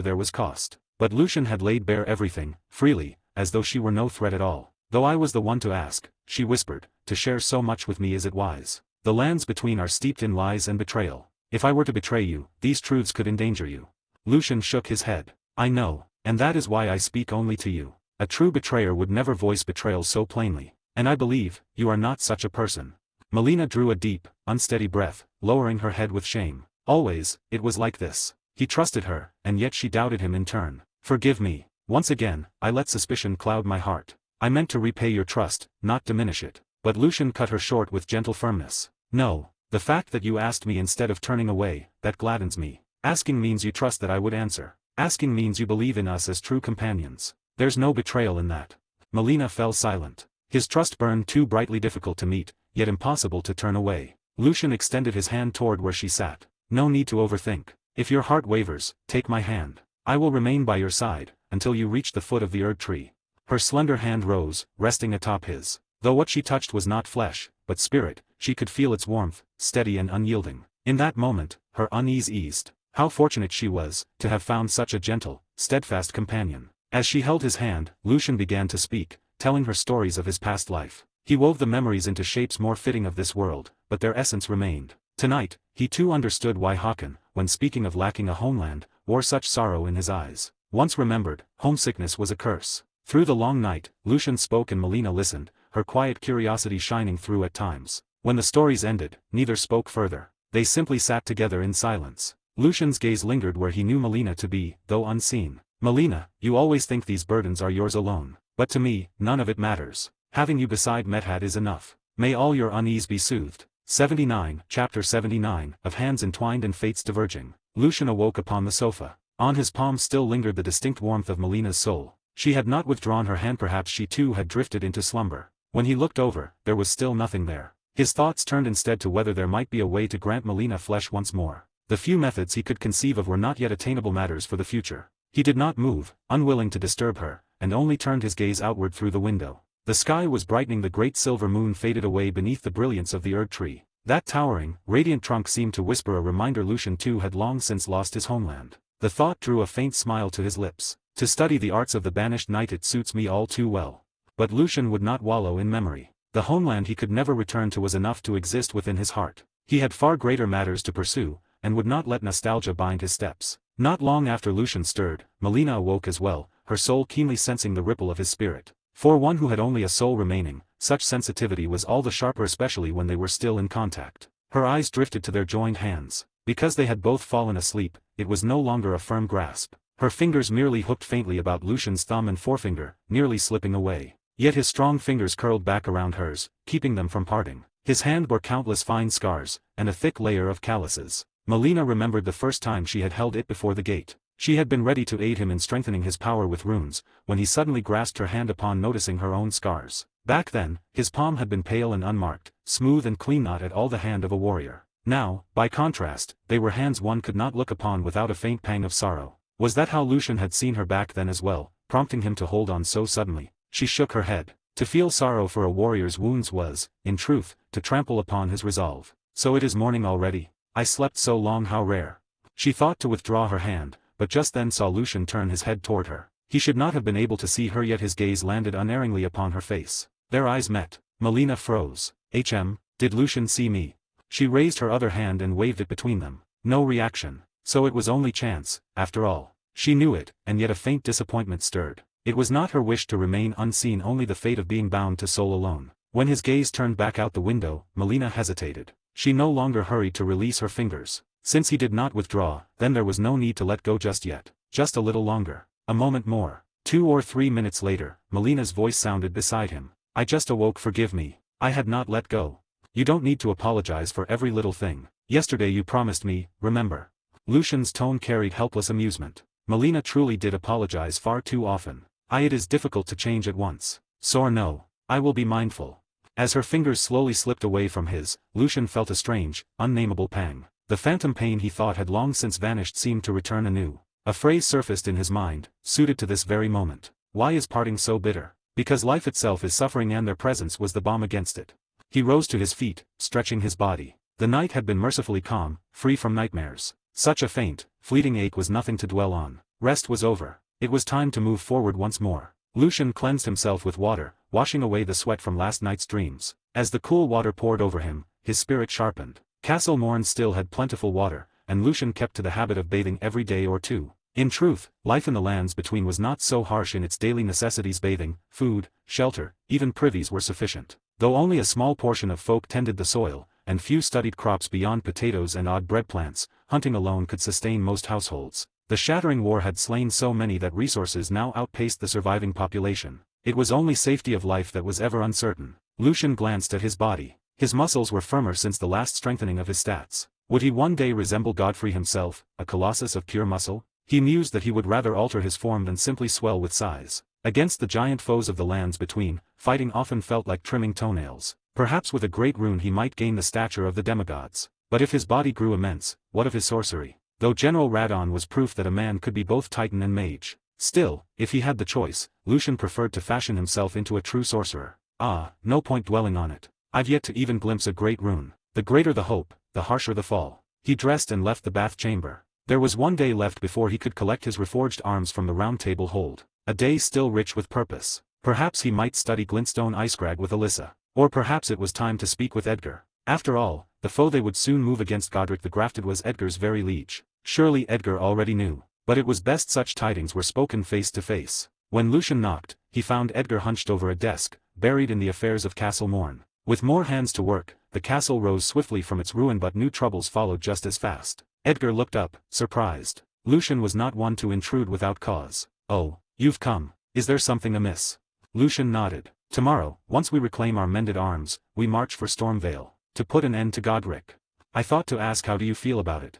there was cost. But Lucian had laid bare everything, freely, as though she were no threat at all. Though I was the one to ask, she whispered, to share so much with me is it wise? The lands between are steeped in lies and betrayal. If I were to betray you, these truths could endanger you. Lucian shook his head. I know, and that is why I speak only to you. A true betrayer would never voice betrayal so plainly. And I believe, you are not such a person. Melina drew a deep, unsteady breath, lowering her head with shame. Always, it was like this. He trusted her, and yet she doubted him in turn. Forgive me. Once again, I let suspicion cloud my heart. I meant to repay your trust, not diminish it. But Lucian cut her short with gentle firmness. No, the fact that you asked me instead of turning away, that gladdens me. Asking means you trust that I would answer. Asking means you believe in us as true companions. There's no betrayal in that. Melina fell silent. His trust burned too brightly, difficult to meet, yet impossible to turn away. Lucian extended his hand toward where she sat. No need to overthink. If your heart wavers, take my hand. I will remain by your side, until you reach the foot of the Erd tree. Her slender hand rose, resting atop his. Though what she touched was not flesh, but spirit, she could feel its warmth, steady and unyielding. In that moment, her unease eased. How fortunate she was, to have found such a gentle, steadfast companion. As she held his hand, Lucian began to speak, telling her stories of his past life. He wove the memories into shapes more fitting of this world, but their essence remained. Tonight, he too understood why Håkon, when speaking of lacking a homeland, wore such sorrow in his eyes. Once remembered, homesickness was a curse. Through the long night, Lucian spoke and Melina listened, her quiet curiosity shining through at times. When the stories ended, neither spoke further. They simply sat together in silence. Lucian's gaze lingered where he knew Melina to be, though unseen. Melina, you always think these burdens are yours alone. But to me, none of it matters. Having you beside Medhad is enough. May all your unease be soothed. 79, Chapter 79, of Hands Entwined and Fates Diverging. Lucian awoke upon the sofa. On his palm still lingered the distinct warmth of Melina's soul. She had not withdrawn her hand, perhaps she too had drifted into slumber. When he looked over, there was still nothing there. His thoughts turned instead to whether there might be a way to grant Melina flesh once more. The few methods he could conceive of were not yet attainable matters for the future. He did not move, unwilling to disturb her, and only turned his gaze outward through the window. The sky was brightening, the great silver moon faded away beneath the brilliance of the Erd tree. That towering, radiant trunk seemed to whisper a reminder Lucian too had long since lost his homeland. The thought drew a faint smile to his lips. To study the arts of the banished knight, it suits me all too well. But Lucian would not wallow in memory. The homeland he could never return to was enough to exist within his heart. He had far greater matters to pursue, and would not let nostalgia bind his steps. Not long after Lucian stirred, Melina awoke as well, her soul keenly sensing the ripple of his spirit. For one who had only a soul remaining, such sensitivity was all the sharper, especially when they were still in contact. Her eyes drifted to their joined hands. Because they had both fallen asleep, it was no longer a firm grasp. Her fingers merely hooked faintly about Lucian's thumb and forefinger, nearly slipping away. Yet his strong fingers curled back around hers, keeping them from parting. His hand bore countless fine scars, and a thick layer of calluses. Melina remembered the first time she had held it before the gate. She had been ready to aid him in strengthening his power with runes, when he suddenly grasped her hand upon noticing her own scars. Back then, his palm had been pale and unmarked, smooth and clean, not at all the hand of a warrior. Now, by contrast, they were hands one could not look upon without a faint pang of sorrow. Was that how Lucian had seen her back then as well, prompting him to hold on so suddenly? She shook her head. To feel sorrow for a warrior's wounds was, in truth, to trample upon his resolve. So it is morning already. I slept so long, how rare. She thought to withdraw her hand, but just then saw Lucian turn his head toward her. He should not have been able to see her, yet his gaze landed unerringly upon her face. Their eyes met. Melina froze. Did Lucian see me? She raised her other hand and waved it between them. No reaction. So it was only chance, after all. She knew it, and yet a faint disappointment stirred. It was not her wish to remain unseen, only the fate of being bound to soul alone. When his gaze turned back out the window, Melina hesitated. She no longer hurried to release her fingers. Since he did not withdraw, then there was no need to let go just yet. Just a little longer. A moment more. 2 or 3 minutes later, Melina's voice sounded beside him. I just awoke, forgive me. I had not let go. You don't need to apologize for every little thing. Yesterday you promised me, remember. Lucian's tone carried helpless amusement. Melina truly did apologize far too often. It is difficult to change at once. So no. I will be mindful. As her fingers slowly slipped away from his, Lucian felt a strange, unnameable pang. The phantom pain he thought had long since vanished seemed to return anew. A phrase surfaced in his mind, suited to this very moment. Why is parting so bitter? Because life itself is suffering and their presence was the balm against it. He rose to his feet, stretching his body. The night had been mercifully calm, free from nightmares. Such a faint, fleeting ache was nothing to dwell on. Rest was over. It was time to move forward once more. Lucian cleansed himself with water, washing away the sweat from last night's dreams. As the cool water poured over him, his spirit sharpened. Castle Morn still had plentiful water, and Lucian kept to the habit of bathing every day or two. In truth, life in the lands between was not so harsh in its daily necessities. Bathing, food, shelter, even privies were sufficient. Though only a small portion of folk tended the soil, and few studied crops beyond potatoes and odd bread plants, hunting alone could sustain most households. The shattering war had slain so many that resources now outpaced the surviving population. It was only safety of life that was ever uncertain. Lucian glanced at his body. His muscles were firmer since the last strengthening of his stats. Would he one day resemble Godfrey himself, a colossus of pure muscle? He mused that he would rather alter his form than simply swell with size. Against the giant foes of the lands between, fighting often felt like trimming toenails. Perhaps with a great rune he might gain the stature of the demigods. But if his body grew immense, what of his sorcery? Though General Radon was proof that a man could be both titan and mage. Still, if he had the choice, Lucian preferred to fashion himself into a true sorcerer. Ah, no point dwelling on it. I've yet to even glimpse a great rune. The greater the hope, the harsher the fall. He dressed and left the bath chamber. There was one day left before he could collect his reforged arms from the round table hold. A day still rich with purpose. Perhaps he might study glintstone icecrag with Alyssa. Or perhaps it was time to speak with Edgar. After all, the foe they would soon move against, Godric the Grafted, was Edgar's very liege. Surely Edgar already knew. But it was best such tidings were spoken face to face. When Lucian knocked, he found Edgar hunched over a desk, buried in the affairs of Castle Morn. With more hands to work, the castle rose swiftly from its ruin, but new troubles followed just as fast. Edgar looked up, surprised. Lucian was not one to intrude without cause. "Oh, you've come. Is there something amiss?" Lucian nodded. "Tomorrow, once we reclaim our mended arms, we march for Stormvale, to put an end to Godric. I thought to ask, how do you feel about it?"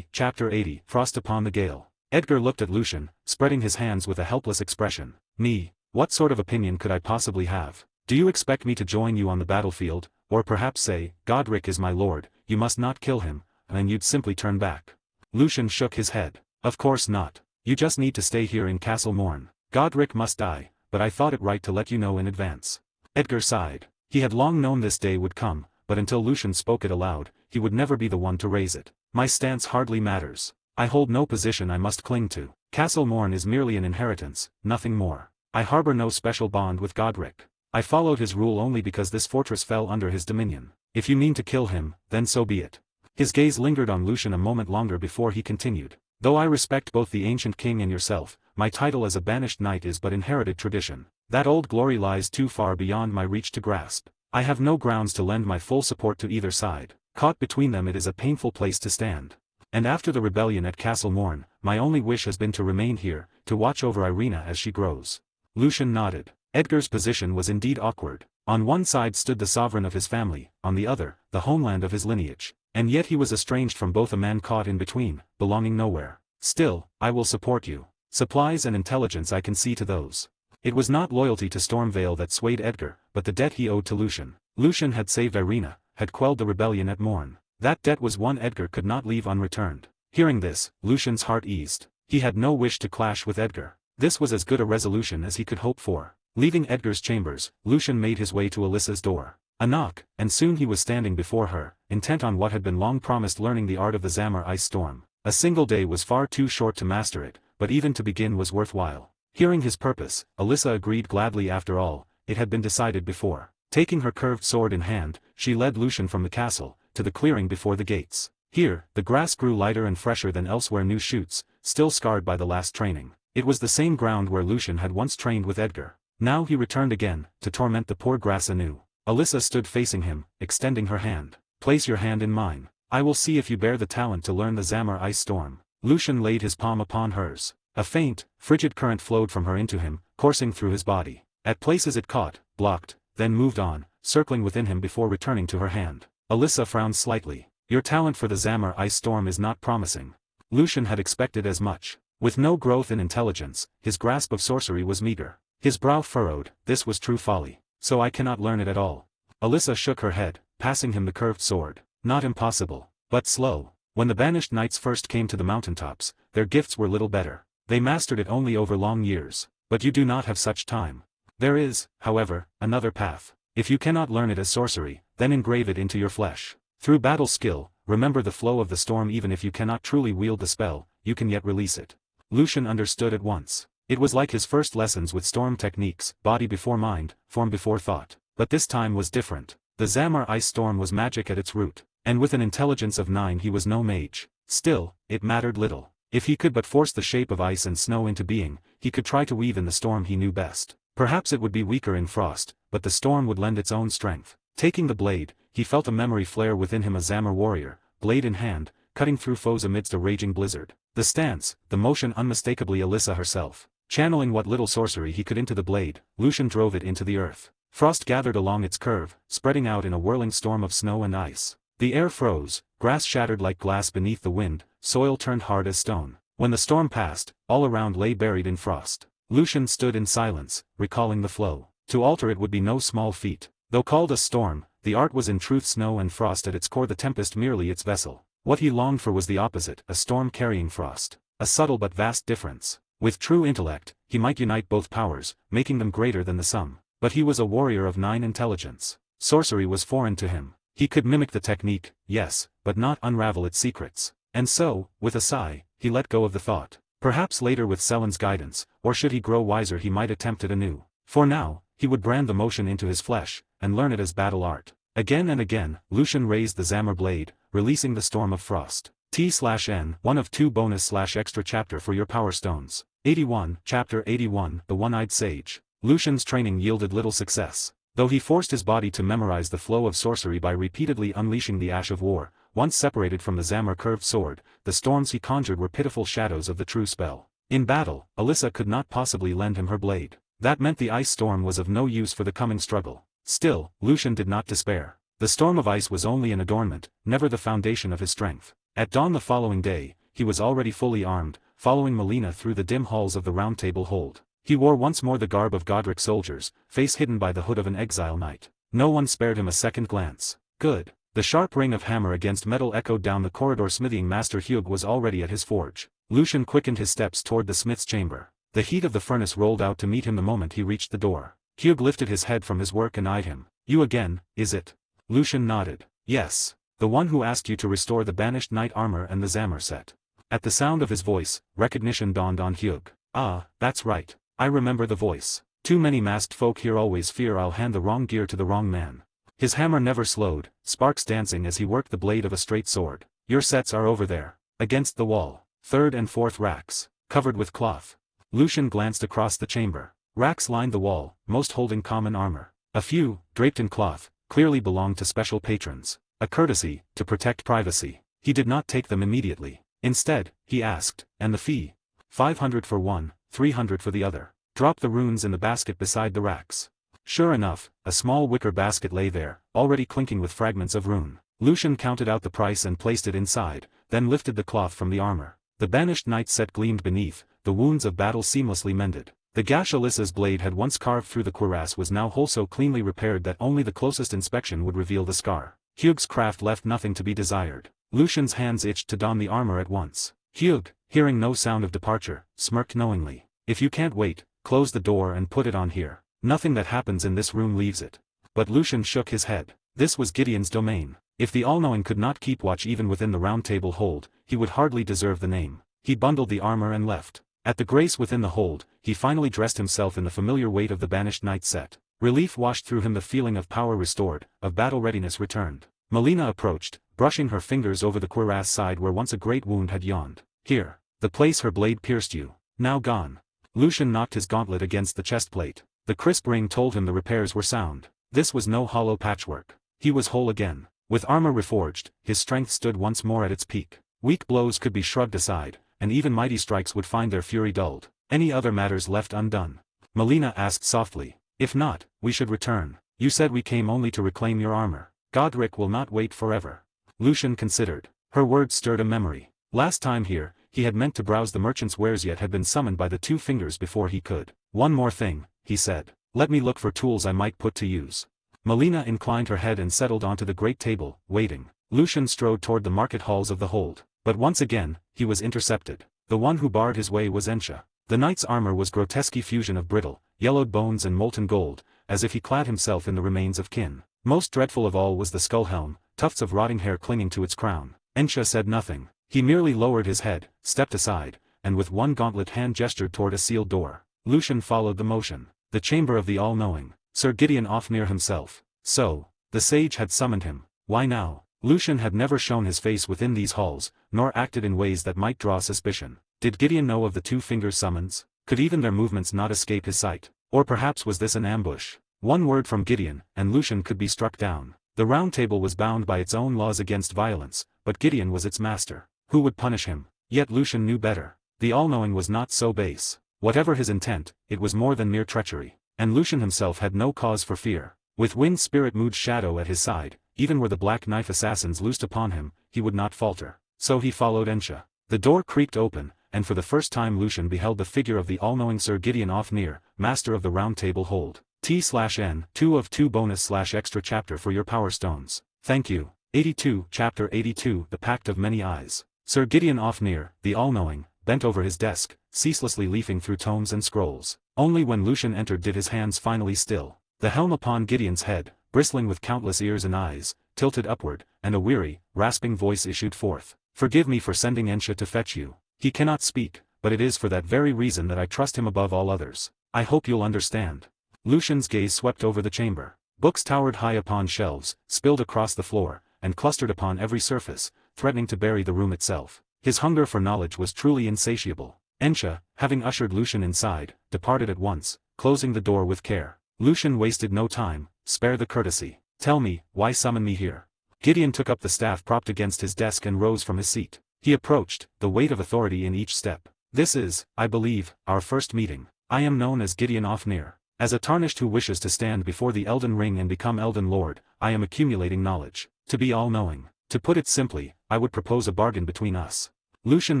Chapter 80, Frost upon the Gale. Edgar looked at Lucian, spreading his hands with a helpless expression. "Me? What sort of opinion could I possibly have? Do you expect me to join you on the battlefield, or perhaps say, Godric is my lord, you must not kill him, and you'd simply turn back?" Lucian shook his head. "Of course not. You just need to stay here in Castle Morn. Godric must die, but I thought it right to let you know in advance." Edgar sighed. He had long known this day would come, but until Lucian spoke it aloud, he would never be the one to raise it. "My stance hardly matters. I hold no position I must cling to. Castle Morn is merely an inheritance, nothing more. I harbor no special bond with Godric. I followed his rule only because this fortress fell under his dominion. If you mean to kill him, then so be it." His gaze lingered on Lucian a moment longer before he continued. "Though I respect both the ancient king and yourself, my title as a banished knight is but inherited tradition. That old glory lies too far beyond my reach to grasp. I have no grounds to lend my full support to either side. Caught between them, it is a painful place to stand. And after the rebellion at Castle Morn, my only wish has been to remain here, to watch over Irina as she grows." Lucian nodded. Edgar's position was indeed awkward. On one side stood the sovereign of his family, on the other, the homeland of his lineage. And yet he was estranged from both, a man caught in between, belonging nowhere. "Still, I will support you. Supplies and intelligence I can see to those." It was not loyalty to Stormvale that swayed Edgar, but the debt he owed to Lucian. Lucian had saved Irina, had quelled the rebellion at Morn. That debt was one Edgar could not leave unreturned. Hearing this, Lucian's heart eased. He had no wish to clash with Edgar. This was as good a resolution as he could hope for. Leaving Edgar's chambers, Lucian made his way to Alyssa's door. A knock, and soon he was standing before her, intent on what had been long promised, learning the art of the Zamor ice storm. A single day was far too short to master it, but even to begin was worthwhile. Hearing his purpose, Alyssa agreed gladly. After all, it had been decided before. Taking her curved sword in hand, she led Lucian from the castle, to the clearing before the gates. Here, the grass grew lighter and fresher than elsewhere, new shoots, still scarred by the last training. It was the same ground where Lucian had once trained with Edgar. Now he returned again, to torment the poor grass anew. Alyssa stood facing him, extending her hand. "Place your hand in mine. I will see if you bear the talent to learn the Zamor ice storm." Lucian laid his palm upon hers. A faint, frigid current flowed from her into him, coursing through his body. At places it caught, blocked, then moved on, circling within him before returning to her hand. Alyssa frowned slightly. "Your talent for the Zamor ice storm is not promising." Lucian had expected as much. With no growth in intelligence, his grasp of sorcery was meager. His brow furrowed. This was true folly. "So I cannot learn it at all." Alyssa shook her head, passing him the curved sword. "Not impossible, but slow. When the banished knights first came to the mountaintops, their gifts were little better. They mastered it only over long years. But you do not have such time. There is, however, another path. If you cannot learn it as sorcery, then engrave it into your flesh. Through battle skill, remember the flow of the storm. Even if you cannot truly wield the spell, you can yet release it. Lucian understood at once. It was like his first lessons with storm techniques, body before mind, form before thought. But this time was different. The Zamar ice storm was magic at its root, and with an intelligence of 9 he was no mage. Still, it mattered little. If he could but force the shape of ice and snow into being, he could try to weave in the storm he knew best. Perhaps it would be weaker in frost, but the storm would lend its own strength. Taking the blade, he felt a memory flare within him, a Zamar warrior, blade in hand, cutting through foes amidst a raging blizzard. The stance, the motion, unmistakably Alyssa herself. Channeling what little sorcery he could into the blade, Lucian drove it into the earth. Frost gathered along its curve, spreading out in a whirling storm of snow and ice. The air froze, grass shattered like glass beneath the wind, soil turned hard as stone. When the storm passed, all around lay buried in frost. Lucian stood in silence, recalling the flow. To alter it would be no small feat. Though called a storm, the art was in truth snow and frost at its core, the tempest merely its vessel. What he longed for was the opposite, a storm carrying frost. A subtle but vast difference. With true intellect, he might unite both powers, making them greater than the sum. But he was a warrior of 9 intelligence. Sorcery was foreign to him. He could mimic the technique, yes, but not unravel its secrets. And so, with a sigh, he let go of the thought. Perhaps later with Selen's guidance, or should he grow wiser he might attempt it anew. For now, he would brand the motion into his flesh, and learn it as battle art. Again and again, Lucian raised the Zamar blade, releasing the storm of frost. T/N 1 of 2 bonus/extra chapter for your power stones. 81, Chapter 81, The One-Eyed Sage. Lucian's training yielded little success. Though he forced his body to memorize the flow of sorcery by repeatedly unleashing the ash of war, once separated from the Zamar curved sword, the storms he conjured were pitiful shadows of the true spell. In battle, Alyssa could not possibly lend him her blade. That meant the ice storm was of no use for the coming struggle. Still, Lucian did not despair. The storm of ice was only an adornment, never the foundation of his strength. At dawn the following day, he was already fully armed, following Melina through the dim halls of the Round Table hold. He wore once more the garb of Godric soldiers, face hidden by the hood of an exile knight. No one spared him a second glance. Good. The sharp ring of hammer against metal echoed down the corridor. Smithing master Hugh was already at his forge. Lucian quickened his steps toward the smith's chamber. The heat of the furnace rolled out to meet him the moment he reached the door. Hugh lifted his head from his work and eyed him. You again, is it? Lucian nodded. Yes. The one who asked you to restore the banished knight armor and the Zamar set. At the sound of his voice, recognition dawned on Hugh. Ah, that's right. I remember the voice. Too many masked folk here always fear I'll hand the wrong gear to the wrong man. His hammer never slowed, sparks dancing as he worked the blade of a straight sword. Your sets are over there. Against the wall. 3rd and 4th racks. Covered with cloth. Lucian glanced across the chamber. Racks lined the wall, most holding common armor. A few, draped in cloth, clearly belonged to special patrons. A courtesy, to protect privacy. He did not take them immediately. Instead, he asked, and the fee? 500 for one, 300 for the other. Drop the runes in the basket beside the racks. Sure enough, a small wicker basket lay there, already clinking with fragments of rune. Lucian counted out the price and placed it inside, then lifted the cloth from the armor. The banished knight's set gleamed beneath, the wounds of battle seamlessly mended. The gash Alyssa's blade had once carved through the cuirass was now whole, so cleanly repaired that only the closest inspection would reveal the scar. Hugh's craft left nothing to be desired. Lucian's hands itched to don the armor at once. Hugh, hearing no sound of departure, smirked knowingly. If you can't wait, close the door and put it on here. Nothing that happens in this room leaves it. But Lucian shook his head. This was Gideon's domain. If the All-Knowing could not keep watch even within the Round Table hold, he would hardly deserve the name. He bundled the armor and left. At the grace within the hold, he finally dressed himself in the familiar weight of the banished knight set. Relief washed through him, the feeling of power restored, of battle readiness returned. Melina approached, brushing her fingers over the cuirass side where once a great wound had yawned. Here. The place her blade pierced you. Now gone. Lucian knocked his gauntlet against the chest plate. The crisp ring told him the repairs were sound. This was no hollow patchwork. He was whole again. With armor reforged, his strength stood once more at its peak. Weak blows could be shrugged aside, and even mighty strikes would find their fury dulled. Any other matters left undone. Melina asked softly. If not, we should return. You said we came only to reclaim your armor. Godric will not wait forever. Lucian considered. Her words stirred a memory. Last time here, he had meant to browse the merchant's wares, yet had been summoned by the 2 fingers before he could. One more thing, he said. Let me look for tools I might put to use. Melina inclined her head and settled onto the great table, waiting. Lucian strode toward the market halls of the hold. But once again, he was intercepted. The one who barred his way was Ensha. The knight's armor was grotesque fusion of brittle, yellowed bones and molten gold, as if he clad himself in the remains of kin. Most dreadful of all was the skull helm, tufts of rotting hair clinging to its crown. Ensha said nothing. He merely lowered his head, stepped aside, and with one gauntlet hand gestured toward a sealed door. Lucian followed the motion. The chamber of the all-knowing. Sir Gideon Ofnir himself. So, the sage had summoned him. Why now? Lucian had never shown his face within these halls, nor acted in ways that might draw suspicion. Did Gideon know of the two fingers' summons? Could even their movements not escape his sight? Or perhaps was this an ambush? One word from Gideon, and Lucian could be struck down. The Round Table was bound by its own laws against violence, but Gideon was its master. Who would punish him? Yet Lucian knew better. The all-knowing was not so base. Whatever his intent, it was more than mere treachery. And Lucian himself had no cause for fear. With Wind Spirit Mood's shadow at his side, even were the Black Knife assassins loosed upon him, he would not falter. So he followed Ensha. The door creaked open, and for the first time Lucian beheld the figure of the all-knowing Sir Gideon Ofnir, master of the Round Table hold. T/N 2 of 2 bonus/extra chapter for your power stones. Thank you. 82 Chapter 82 The Pact of Many Eyes. Sir Gideon Ofnir, the all-knowing, bent over his desk, ceaselessly leafing through tomes and scrolls. Only when Lucian entered did his hands finally still. The helm upon Gideon's head, bristling with countless ears and eyes, tilted upward, and a weary, rasping voice issued forth. Forgive me for sending Ensha to fetch you. He cannot speak, but it is for that very reason that I trust him above all others. I hope you'll understand. Lucian's gaze swept over the chamber. Books towered high upon shelves, spilled across the floor, and clustered upon every surface, threatening to bury the room itself. His hunger for knowledge was truly insatiable. Ensha, having ushered Lucian inside, departed at once, closing the door with care. Lucian wasted no time. Spare the courtesy. Tell me, why summon me here? Gideon took up the staff propped against his desk and rose from his seat. He approached, the weight of authority in each step. This is, I believe, our first meeting. I am known as Gideon Ofnir. As a tarnished who wishes to stand before the Elden Ring and become Elden Lord, I am accumulating knowledge. To be all-knowing. To put it simply, I would propose a bargain between us. Lucian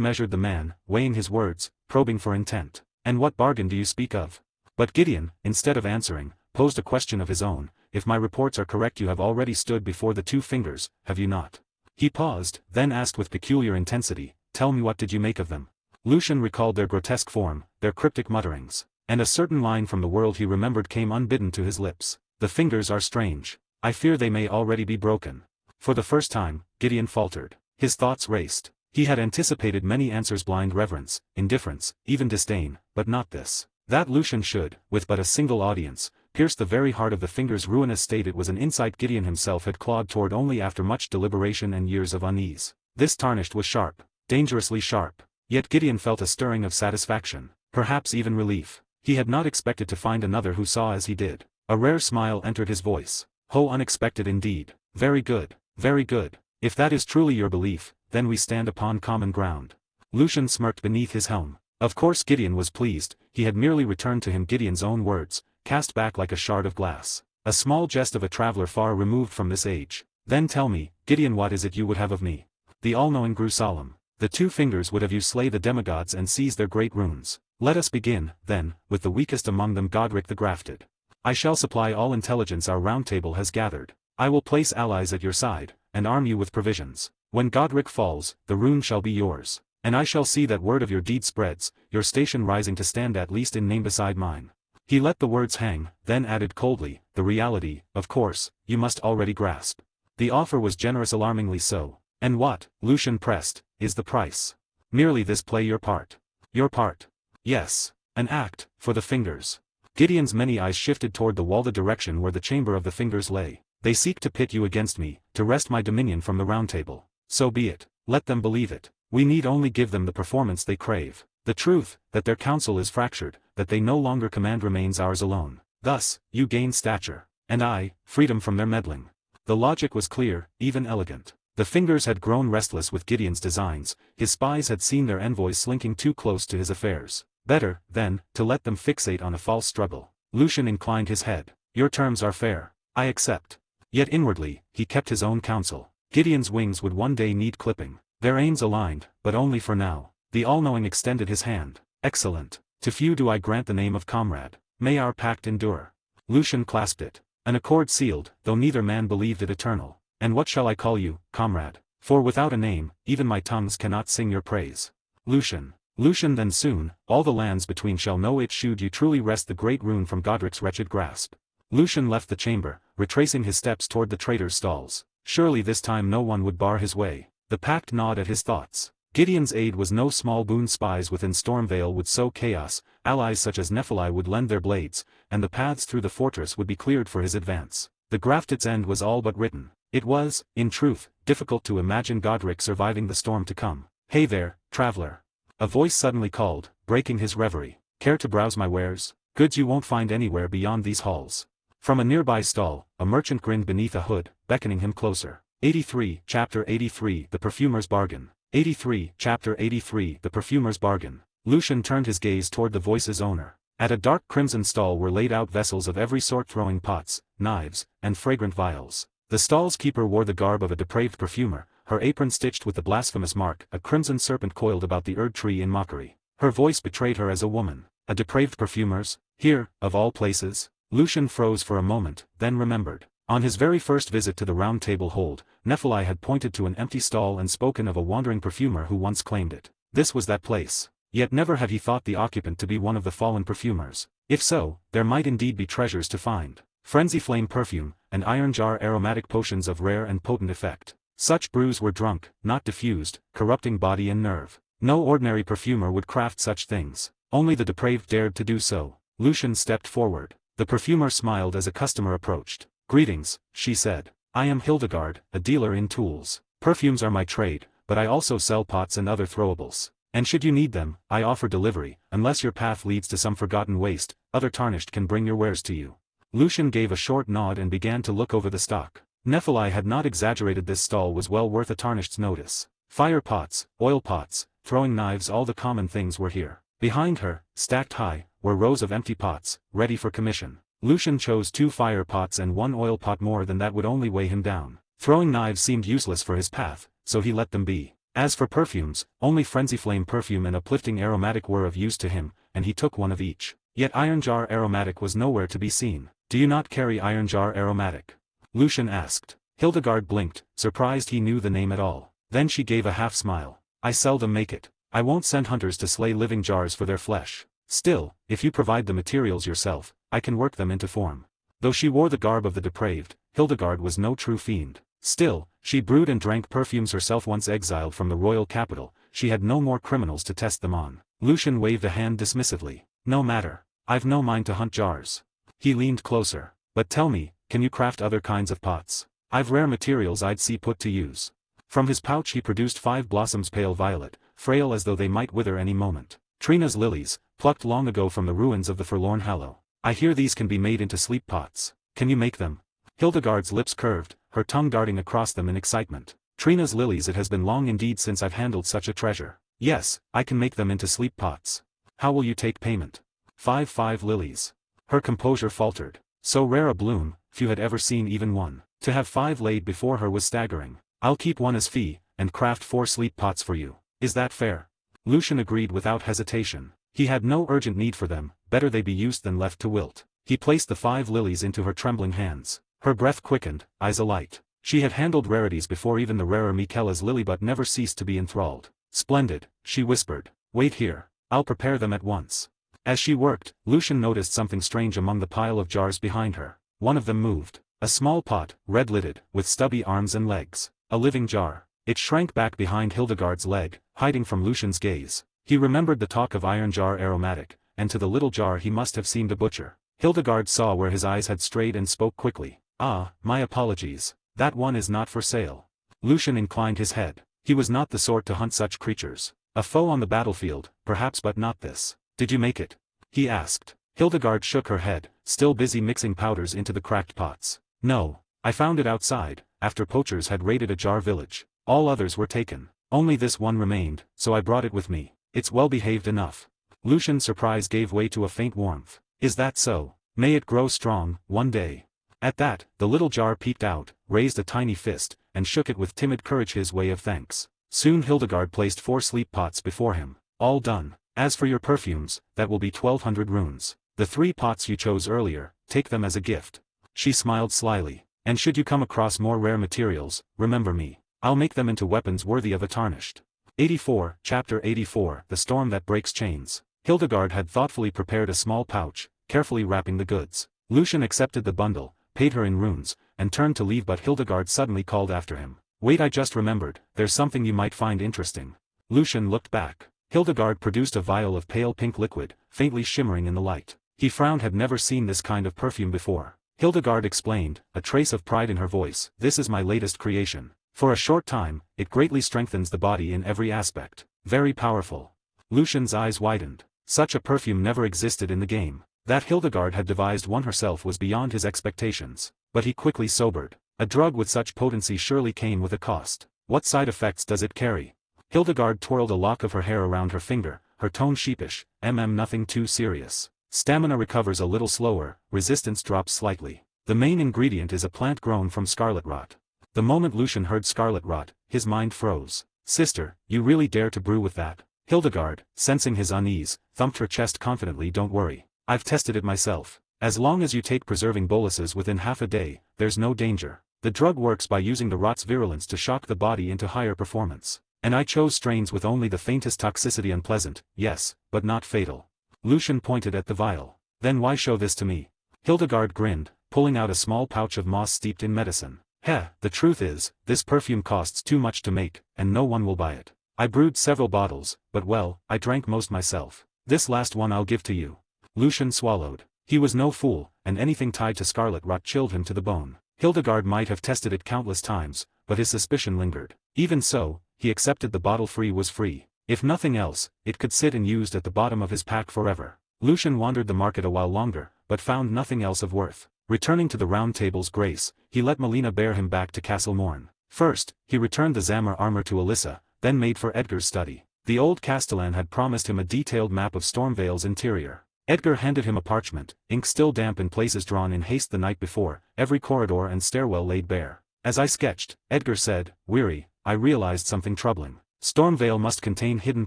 measured the man, weighing his words, probing for intent. And what bargain do you speak of? But Gideon, instead of answering, posed a question of his own. If my reports are correct, you have already stood before the two fingers, have you not? He paused, then asked with peculiar intensity, tell me, what did you make of them? Lucian recalled their grotesque form, their cryptic mutterings, and a certain line from the world he remembered came unbidden to his lips. The fingers are strange. I fear they may already be broken. For the first time, Gideon faltered. His thoughts raced. He had anticipated many answers: blind reverence, indifference, even disdain, but not this. That Lucian should, with but a single audience, pierce the very heart of the finger's ruinous state. It was an insight Gideon himself had clawed toward only after much deliberation and years of unease. This tarnished was sharp, dangerously sharp. Yet Gideon felt a stirring of satisfaction, perhaps even relief. He had not expected to find another who saw as he did. A rare smile entered his voice. Oh, unexpected indeed. Very good, very good. If that is truly your belief, then we stand upon common ground. Lucian smirked beneath his helm. Of course Gideon was pleased. He had merely returned to him Gideon's own words, cast back like a shard of glass. A small jest of a traveler far removed from this age. Then tell me, Gideon, what is it you would have of me? The all-knowing grew solemn. The two fingers would have you slay the demigods and seize their great runes. Let us begin, then, with the weakest among them, Godric the Grafted. I shall supply all intelligence our round table has gathered. I will place allies at your side, and arm you with provisions. When Godric falls, the rune shall be yours. And I shall see that word of your deed spreads, your station rising to stand at least in name beside mine. He let the words hang, then added coldly, the reality, of course, you must already grasp. The offer was generous, alarmingly so. And what, Lucian pressed, is the price? Merely this: play your part. Your part. Yes. An act, for the fingers. Gideon's many eyes shifted toward the wall, the direction where the chamber of the fingers lay. They seek to pit you against me, to wrest my dominion from the round table. So be it. Let them believe it. We need only give them the performance they crave. The truth, that their counsel is fractured, that they no longer command, remains ours alone. Thus, you gain stature. And I, freedom from their meddling. The logic was clear, even elegant. The fingers had grown restless with Gideon's designs. His spies had seen their envoys slinking too close to his affairs. Better, then, to let them fixate on a false struggle. Lucian inclined his head. Your terms are fair. I accept. Yet inwardly, he kept his own counsel. Gideon's wings would one day need clipping. Their aims aligned, but only for now. The all-knowing extended his hand. Excellent. To few do I grant the name of comrade. May our pact endure. Lucian clasped it. An accord sealed, though neither man believed it eternal. And what shall I call you, comrade? For without a name, even my tongues cannot sing your praise. Lucian. Lucian. Then soon, all the lands between shall know it. Should you truly wrest the great rune from Godric's wretched grasp. Lucian left the chamber, retracing his steps toward the traitor's stalls. Surely this time no one would bar his way. The pact gnawed at his thoughts. Gideon's aid was no small boon. Spies within Stormvale would sow chaos, allies such as Nephilim would lend their blades, and the paths through the fortress would be cleared for his advance. The grafted's end was all but written. It was, in truth, difficult to imagine Godric surviving the storm to come. Hey there, traveler. A voice suddenly called, breaking his reverie. Care to browse my wares? Goods you won't find anywhere beyond these halls. From a nearby stall, a merchant grinned beneath a hood, beckoning him closer. 83, Chapter 83, The Perfumer's Bargain. 83, Chapter 83, The Perfumer's Bargain. Lucian turned his gaze toward the voice's owner. At a dark crimson stall were laid out vessels of every sort, throwing pots, knives, and fragrant vials. The stall's keeper wore the garb of a depraved perfumer, her apron stitched with the blasphemous mark, a crimson serpent coiled about the Erd tree in mockery. Her voice betrayed her as a woman. A depraved perfumer's? Here, of all places? Lucian froze for a moment, then remembered. On his very first visit to the Round Table Hold, Nephilim had pointed to an empty stall and spoken of a wandering perfumer who once claimed it. This was that place. Yet never had he thought the occupant to be one of the fallen perfumers. If so, there might indeed be treasures to find. Frenzy flame perfume, and iron jar aromatic potions of rare and potent effect. Such brews were drunk, not diffused, corrupting body and nerve. No ordinary perfumer would craft such things. Only the depraved dared to do so. Lucian stepped forward. The perfumer smiled as a customer approached. Greetings, she said. I am Hildegard, a dealer in tools. Perfumes are my trade, but I also sell pots and other throwables. And should you need them, I offer delivery. Unless your path leads to some forgotten waste, other tarnished can bring your wares to you. Lucian gave a short nod and began to look over the stock. Nephilim had not exaggerated. This stall was well worth a tarnished's notice. Fire pots, oil pots, throwing knives, all the common things were here. Behind her, stacked high, were rows of empty pots, ready for commission. Lucian chose 2 fire pots and 1 oil pot. More than that would only weigh him down. Throwing knives seemed useless for his path, so he let them be. As for perfumes, only frenzy flame perfume and uplifting aromatic were of use to him, and he took one of each. Yet iron jar aromatic was nowhere to be seen. Do you not carry iron jar aromatic? Lucian asked. Hildegard blinked, surprised he knew the name at all. Then she gave a half smile. I seldom make it. I won't send hunters to slay living jars for their flesh. Still, if you provide the materials yourself, I can work them into form. Though she wore the garb of the depraved, Hildegard was no true fiend. Still, she brewed and drank perfumes herself. Once exiled from the royal capital, she had no more criminals to test them on. Lucian waved a hand dismissively. No matter. I've no mind to hunt jars. He leaned closer. But tell me, can you craft other kinds of pots? I've rare materials I'd see put to use. From his pouch he produced 5 blossoms, pale violet, frail as though they might wither any moment. Trina's lilies, plucked long ago from the ruins of the Forlorn Hallow. I hear these can be made into sleep pots. Can you make them? Hildegard's lips curved, her tongue darting across them in excitement. Trina's lilies, it has been long indeed since I've handled such a treasure. Yes, I can make them into sleep pots. How will you take payment? 5 lilies. Her composure faltered. So rare a bloom, few had ever seen even one. To have 5 laid before her was staggering. I'll keep 1 as fee, and craft 4 sleep pots for you. Is that fair? Lucian agreed without hesitation. He had no urgent need for them, better they be used than left to wilt. He placed the 5 lilies into her trembling hands. Her breath quickened, eyes alight. She had handled rarities before, even the rarer Michaela's lily, but never ceased to be enthralled. Splendid, she whispered. Wait here. I'll prepare them at once. As she worked, Lucian noticed something strange among the pile of jars behind her. One of them moved. A small pot, red-lidded, with stubby arms and legs. A living jar. It shrank back behind Hildegard's leg, hiding from Lucian's gaze. He remembered the talk of iron jar aromatic, and to the little jar he must have seemed a butcher. Hildegard saw where his eyes had strayed and spoke quickly. Ah, my apologies. That one is not for sale. Lucian inclined his head. He was not the sort to hunt such creatures. A foe on the battlefield, perhaps, but not this. Did you make it? He asked. Hildegard shook her head, still busy mixing powders into the cracked pots. No, I found it outside, after poachers had raided a jar village. All others were taken. Only this one remained, so I brought it with me. It's well behaved enough. Lucian's surprise gave way to a faint warmth. Is that so? May it grow strong, one day. At that, the little jar peeped out, raised a tiny fist, and shook it with timid courage, his way of thanks. Soon Hildegard placed 4 sleep pots before him. All done. As for your perfumes, that will be 1,200 runes. The 3 pots you chose earlier, take them as a gift. She smiled slyly. And should you come across more rare materials, remember me. I'll make them into weapons worthy of a tarnished. 84, Chapter 84, The Storm That Breaks Chains. Hildegard had thoughtfully prepared a small pouch, carefully wrapping the goods. Lucian accepted the bundle, paid her in runes, and turned to leave, but Hildegard suddenly called after him. "Wait, I just remembered, there's something you might find interesting." Lucian looked back. Hildegard produced a vial of pale pink liquid, faintly shimmering in the light. He frowned, had never seen this kind of perfume before. Hildegard explained, a trace of pride in her voice, "This is my latest creation. For a short time, it greatly strengthens the body in every aspect. Very powerful." Lucian's eyes widened. Such a perfume never existed in the game. That Hildegard had devised one herself was beyond his expectations. But he quickly sobered. A drug with such potency surely came with a cost. What side effects does it carry? Hildegard twirled a lock of her hair around her finger, her tone sheepish. Nothing too serious. Stamina recovers a little slower, resistance drops slightly. The main ingredient is a plant grown from scarlet rot. The moment Lucian heard scarlet rot, his mind froze. "Sister, you really dare to brew with that?" Hildegard, sensing his unease, thumped her chest confidently. "Don't worry. I've tested it myself. As long as you take preserving boluses within half a day, there's no danger. The drug works by using the rot's virulence to shock the body into higher performance. And I chose strains with only the faintest toxicity, unpleasant, yes, but not fatal." Lucian pointed at the vial. "Then why show this to me?" Hildegard grinned, pulling out a small pouch of moss steeped in medicine. The truth is, this perfume costs too much to make, and no one will buy it. I brewed several bottles, but well, I drank most myself. This last one I'll give to you." Lucian swallowed. He was no fool, and anything tied to scarlet rot chilled him to the bone. Hildegard might have tested it countless times, but his suspicion lingered. Even so, he accepted the bottle. Free was free. If nothing else, it could sit unused at the bottom of his pack forever. Lucian wandered the market a while longer, but found nothing else of worth. Returning to the Round Table's grace, he let Melina bear him back to Castle Morn. First, he returned the Zamor armor to Alyssa, then made for Edgar's study. The old Castellan had promised him a detailed map of Stormvale's interior. Edgar handed him a parchment, ink still damp in places, drawn in haste the night before, every corridor and stairwell laid bare. "As I sketched," Edgar said, weary, "I realized something troubling. Stormvale must contain hidden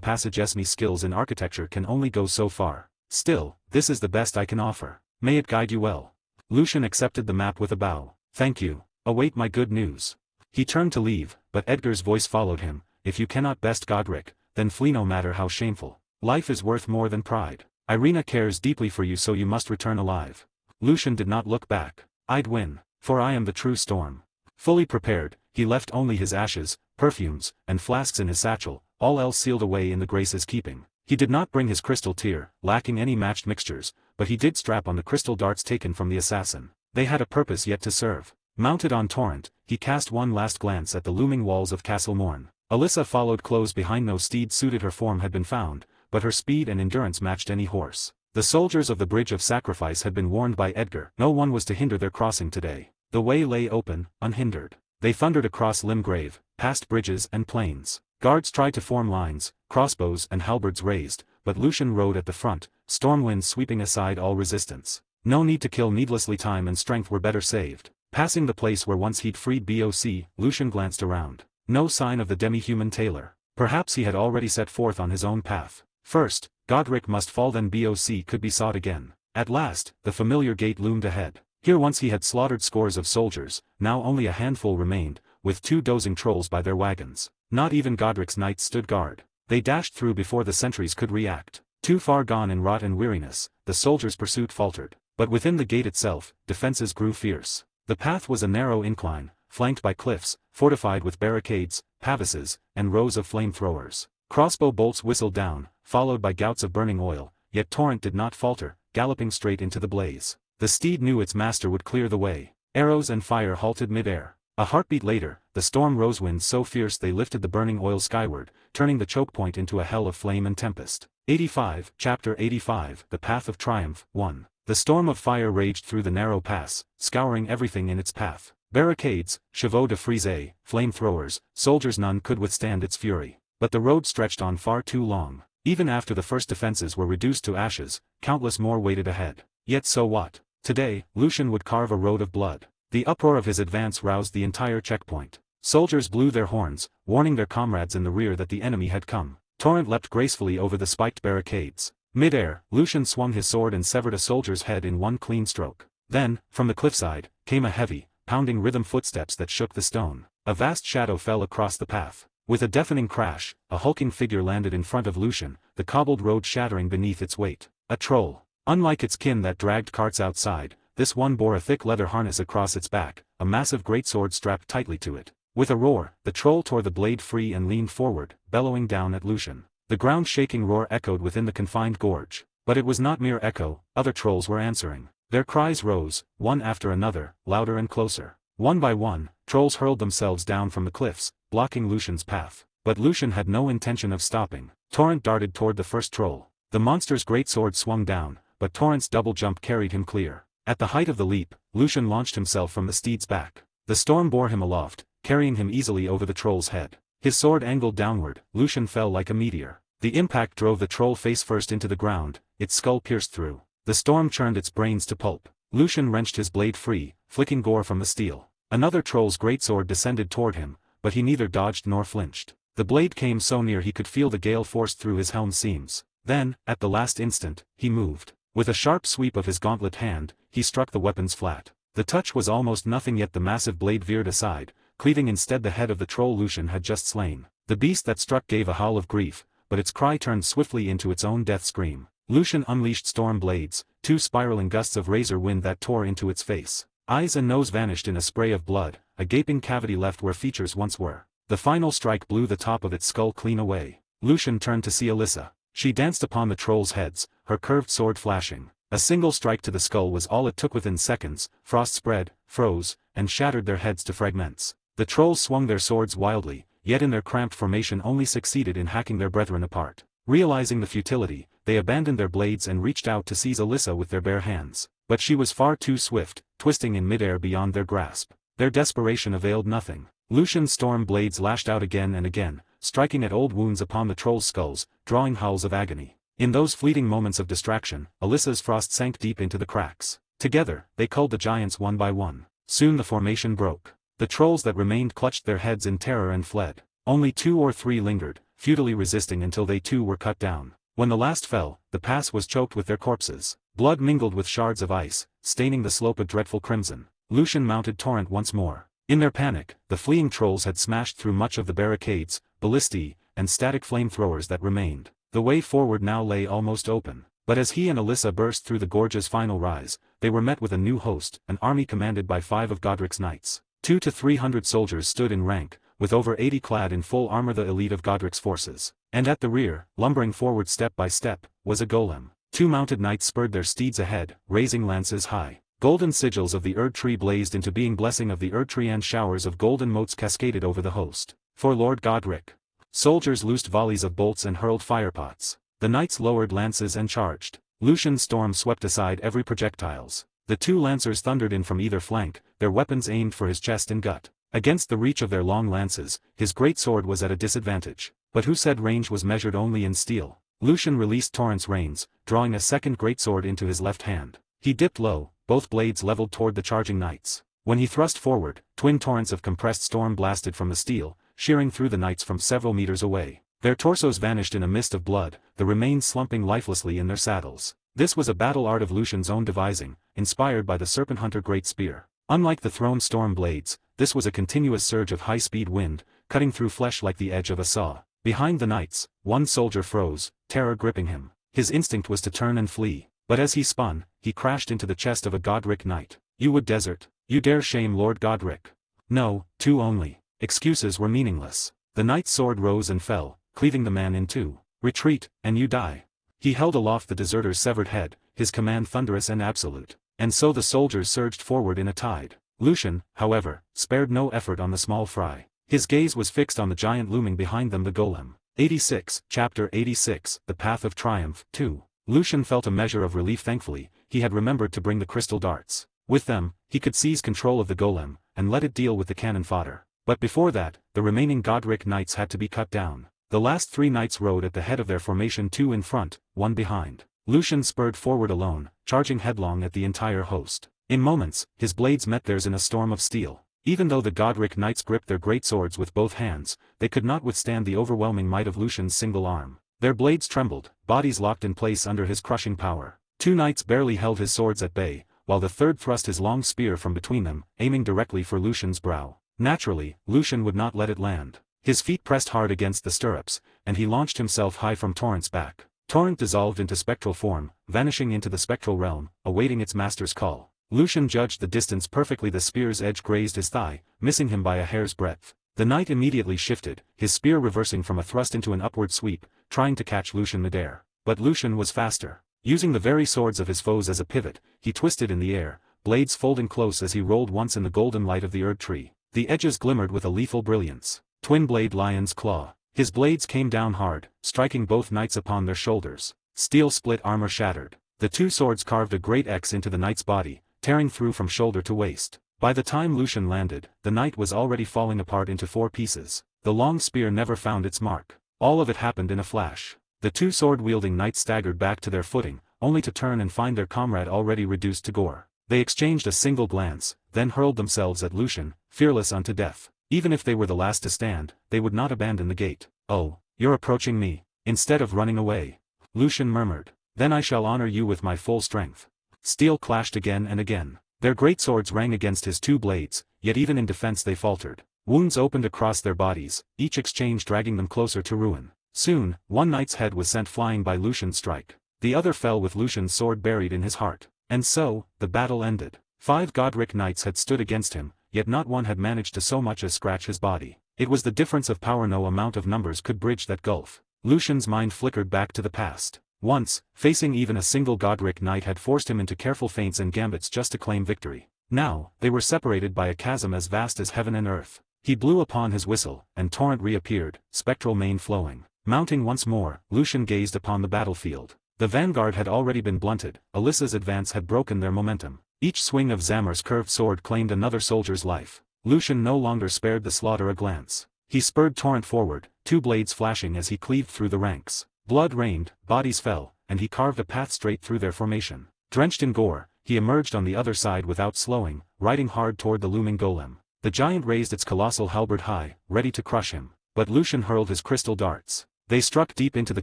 passages. Me skills in architecture can only go so far. Still, this is the best I can offer. May it guide you well." Lucian accepted the map with a bow. "Thank you. Await my good news." He turned to leave, but Edgar's voice followed him. "If you cannot best Godric, then flee, no matter how shameful. Life is worth more than pride. Irina cares deeply for you, so you must return alive." Lucian did not look back. "I'd win, for I am the true storm." Fully prepared, he left only his ashes, perfumes, and flasks in his satchel, all else sealed away in the Grace's keeping. He did not bring his crystal tear, lacking any matched mixtures, but he did strap on the crystal darts taken from the assassin. They had a purpose yet to serve. Mounted on Torrent, he cast one last glance at the looming walls of Castle Morn. Alyssa followed close behind. No steed suited her form had been found, but her speed and endurance matched any horse. The soldiers of the Bridge of Sacrifice had been warned by Edgar. No one was to hinder their crossing today. The way lay open, unhindered. They thundered across Limgrave, past bridges and plains. Guards tried to form lines, crossbows and halberds raised, but Lucian rode at the front, stormwind sweeping aside all resistance. No need to kill needlessly. Time and strength were better saved. Passing the place where once he'd freed Boc, Lucian glanced around. No sign of the demi-human tailor. Perhaps he had already set forth on his own path. First, Godric must fall, then Boc could be sought again. At last, the familiar gate loomed ahead. Here once he had slaughtered scores of soldiers, now only a handful remained, with 2 dozing trolls by their wagons. Not even Godric's knights stood guard. They dashed through before the sentries could react. Too far gone in rot and weariness, the soldiers' pursuit faltered. But within the gate itself, defenses grew fierce. The path was a narrow incline, flanked by cliffs, fortified with barricades, pavises, and rows of flamethrowers. Crossbow bolts whistled down, followed by gouts of burning oil, yet Torrent did not falter, galloping straight into the blaze. The steed knew its master would clear the way. Arrows and fire halted mid-air. A heartbeat later, the storm rose winds so fierce they lifted the burning oil skyward, turning the choke point into a hell of flame and tempest. 85, Chapter 85, The Path of Triumph, 1. The storm of fire raged through the narrow pass, scouring everything in its path. Barricades, chevaux de frise, flamethrowers, soldiers, none could withstand its fury. But the road stretched on far too long. Even after the first defenses were reduced to ashes, countless more waited ahead. Yet so what? Today, Lucian would carve a road of blood. The uproar of his advance roused the entire checkpoint. Soldiers blew their horns, warning their comrades in the rear that the enemy had come. Torrent leapt gracefully over the spiked barricades. Mid-air, Lucian swung his sword and severed a soldier's head in one clean stroke. Then, from the cliffside, came a heavy, pounding rhythm, footsteps that shook the stone. A vast shadow fell across the path. With a deafening crash, a hulking figure landed in front of Lucian, the cobbled road shattering beneath its weight. A troll. Unlike its kin that dragged carts outside, this one bore a thick leather harness across its back, a massive greatsword strapped tightly to it. With a roar, the troll tore the blade free and leaned forward, bellowing down at Lucian. The ground-shaking roar echoed within the confined gorge. But it was not mere echo, other trolls were answering. Their cries rose, one after another, louder and closer. One by one, trolls hurled themselves down from the cliffs, blocking Lucian's path. But Lucian had no intention of stopping. Torrent darted toward the first troll. The monster's greatsword swung down, but Torrent's double jump carried him clear. At the height of the leap, Lucian launched himself from the steed's back. The storm bore him aloft, carrying him easily over the troll's head. His sword angled downward, Lucian fell like a meteor. The impact drove the troll face first into the ground, its skull pierced through. The storm churned its brains to pulp. Lucian wrenched his blade free, flicking gore from the steel. Another troll's greatsword descended toward him, but he neither dodged nor flinched. The blade came so near he could feel the gale force through his helm seams. Then, at the last instant, he moved. With a sharp sweep of his gauntlet hand, he struck the weapons flat. The touch was almost nothing, yet the massive blade veered aside, cleaving instead the head of the troll Lucian had just slain. The beast that struck gave a howl of grief, but its cry turned swiftly into its own death scream. Lucian unleashed storm blades, two spiraling gusts of razor wind that tore into its face. Eyes and nose vanished in a spray of blood, a gaping cavity left where features once were. The final strike blew the top of its skull clean away. Lucian turned to see Alyssa. She danced upon the trolls' heads, her curved sword flashing. A single strike to the skull was all it took. Within seconds, frost spread, froze, and shattered their heads to fragments. The trolls swung their swords wildly, yet in their cramped formation only succeeded in hacking their brethren apart. Realizing the futility, they abandoned their blades and reached out to seize Alyssa with their bare hands. But she was far too swift, twisting in midair beyond their grasp. Their desperation availed nothing. Lucian's storm blades lashed out again and again, striking at old wounds upon the trolls' skulls, drawing howls of agony. In those fleeting moments of distraction, Alyssa's frost sank deep into the cracks. Together, they culled the giants one by one. Soon the formation broke. The trolls that remained clutched their heads in terror and fled. Only 2 or 3 lingered, futilely resisting until they too were cut down. When the last fell, the pass was choked with their corpses. Blood mingled with shards of ice, staining the slope a dreadful crimson. Lucian mounted Torrent once more. In their panic, the fleeing trolls had smashed through much of the barricades, ballistae, and static flamethrowers that remained. The way forward now lay almost open. But as he and Alyssa burst through the gorge's final rise, they were met with a new host, an army commanded by 5 of Godric's knights. 200 to 300 soldiers stood in rank, with over 80 clad in full armor, the elite of Godric's forces. And at the rear, lumbering forward step by step, was a golem. 2 mounted knights spurred their steeds ahead, raising lances high. Golden sigils of the Erd tree blazed into being, blessing of the Erd tree, and showers of golden motes cascaded over the host. For Lord Godric. Soldiers loosed volleys of bolts and hurled firepots. The knights lowered lances and charged. Lucian's storm swept aside every projectiles. The 2 lancers thundered in from either flank, their weapons aimed for his chest and gut. Against the reach of their long lances, his great sword was at a disadvantage. But who said range was measured only in steel? Lucian released Torrent's reins, drawing a second greatsword into his left hand. He dipped low, both blades leveled toward the charging knights. When he thrust forward, twin torrents of compressed storm blasted from the steel, shearing through the knights from several meters away. Their torsos vanished in a mist of blood, the remains slumping lifelessly in their saddles. This was a battle art of Lucian's own devising, inspired by the Serpent Hunter Great Spear. Unlike the thrown storm blades, this was a continuous surge of high-speed wind, cutting through flesh like the edge of a saw. Behind the knights, one soldier froze, terror gripping him. His instinct was to turn and flee. But as he spun, he crashed into the chest of a Godric knight. "You would desert? You dare shame Lord Godric?" "No, 2 only." Excuses were meaningless. The knight's sword rose and fell, cleaving the man in 2. "Retreat, and you die." He held aloft the deserter's severed head, his command thunderous and absolute. And so the soldiers surged forward in a tide. Lucian, however, spared no effort on the small fry. His gaze was fixed on the giant looming behind them, the golem. 86, Chapter 86, The Path of Triumph, 2. Lucian felt a measure of relief. Thankfully, he had remembered to bring the crystal darts. With them, he could seize control of the golem, and let it deal with the cannon fodder. But before that, the remaining Godric knights had to be cut down. The last 3 knights rode at the head of their formation, 2 in front, 1 behind. Lucian spurred forward alone, charging headlong at the entire host. In moments, his blades met theirs in a storm of steel. Even though the Godric knights gripped their great swords with both hands, they could not withstand the overwhelming might of Lucian's single arm. Their blades trembled, bodies locked in place under his crushing power. 2 knights barely held his swords at bay, while the third thrust his long spear from between them, aiming directly for Lucian's brow. Naturally, Lucian would not let it land. His feet pressed hard against the stirrups, and he launched himself high from Torrent's back. Torrent dissolved into spectral form, vanishing into the spectral realm, awaiting its master's call. Lucian judged the distance perfectly. The spear's edge grazed his thigh, missing him by a hair's breadth. The knight immediately shifted, his spear reversing from a thrust into an upward sweep, trying to catch Lucian midair. But Lucian was faster. Using the very swords of his foes as a pivot, he twisted in the air, blades folding close as he rolled once in the golden light of the Erd tree. The edges glimmered with a lethal brilliance. Twin-blade lion's claw. His blades came down hard, striking both knights upon their shoulders. Steel split armor shattered. The two swords carved a great X into the knight's body, tearing through from shoulder to waist. By the time Lucian landed, the knight was already falling apart into 4 pieces. The long spear never found its mark. All of it happened in a flash. The two sword-wielding knights staggered back to their footing, only to turn and find their comrade already reduced to gore. They exchanged a single glance, then hurled themselves at Lucian, fearless unto death. Even if they were the last to stand, they would not abandon the gate. "Oh, you're approaching me, instead of running away," Lucian murmured. "Then I shall honor you with my full strength." Steel clashed again and again. Their great swords rang against his 2 blades, yet even in defense they faltered. Wounds opened across their bodies, each exchange dragging them closer to ruin. Soon, one knight's head was sent flying by Lucian's strike. The other fell with Lucian's sword buried in his heart. And so, the battle ended. 5 Godric knights had stood against him, yet not one had managed to so much as scratch his body. It was the difference of power. No amount of numbers could bridge that gulf. Lucian's mind flickered back to the past. Once, facing even a single Godric knight had forced him into careful feints and gambits just to claim victory. Now, they were separated by a chasm as vast as heaven and earth. He blew upon his whistle, and torrent reappeared, spectral mane flowing. Mounting once more, Lucian gazed upon the battlefield. The vanguard had already been blunted, Alyssa's advance had broken their momentum. Each swing of Zamar's curved sword claimed another soldier's life. Lucian no longer spared the slaughter a glance. He spurred torrent forward, 2 blades flashing as he cleaved through the ranks. Blood rained, bodies fell, and he carved a path straight through their formation. Drenched in gore, he emerged on the other side without slowing, riding hard toward the looming golem. The giant raised its colossal halberd high, ready to crush him. But Lucian hurled his crystal darts. They struck deep into the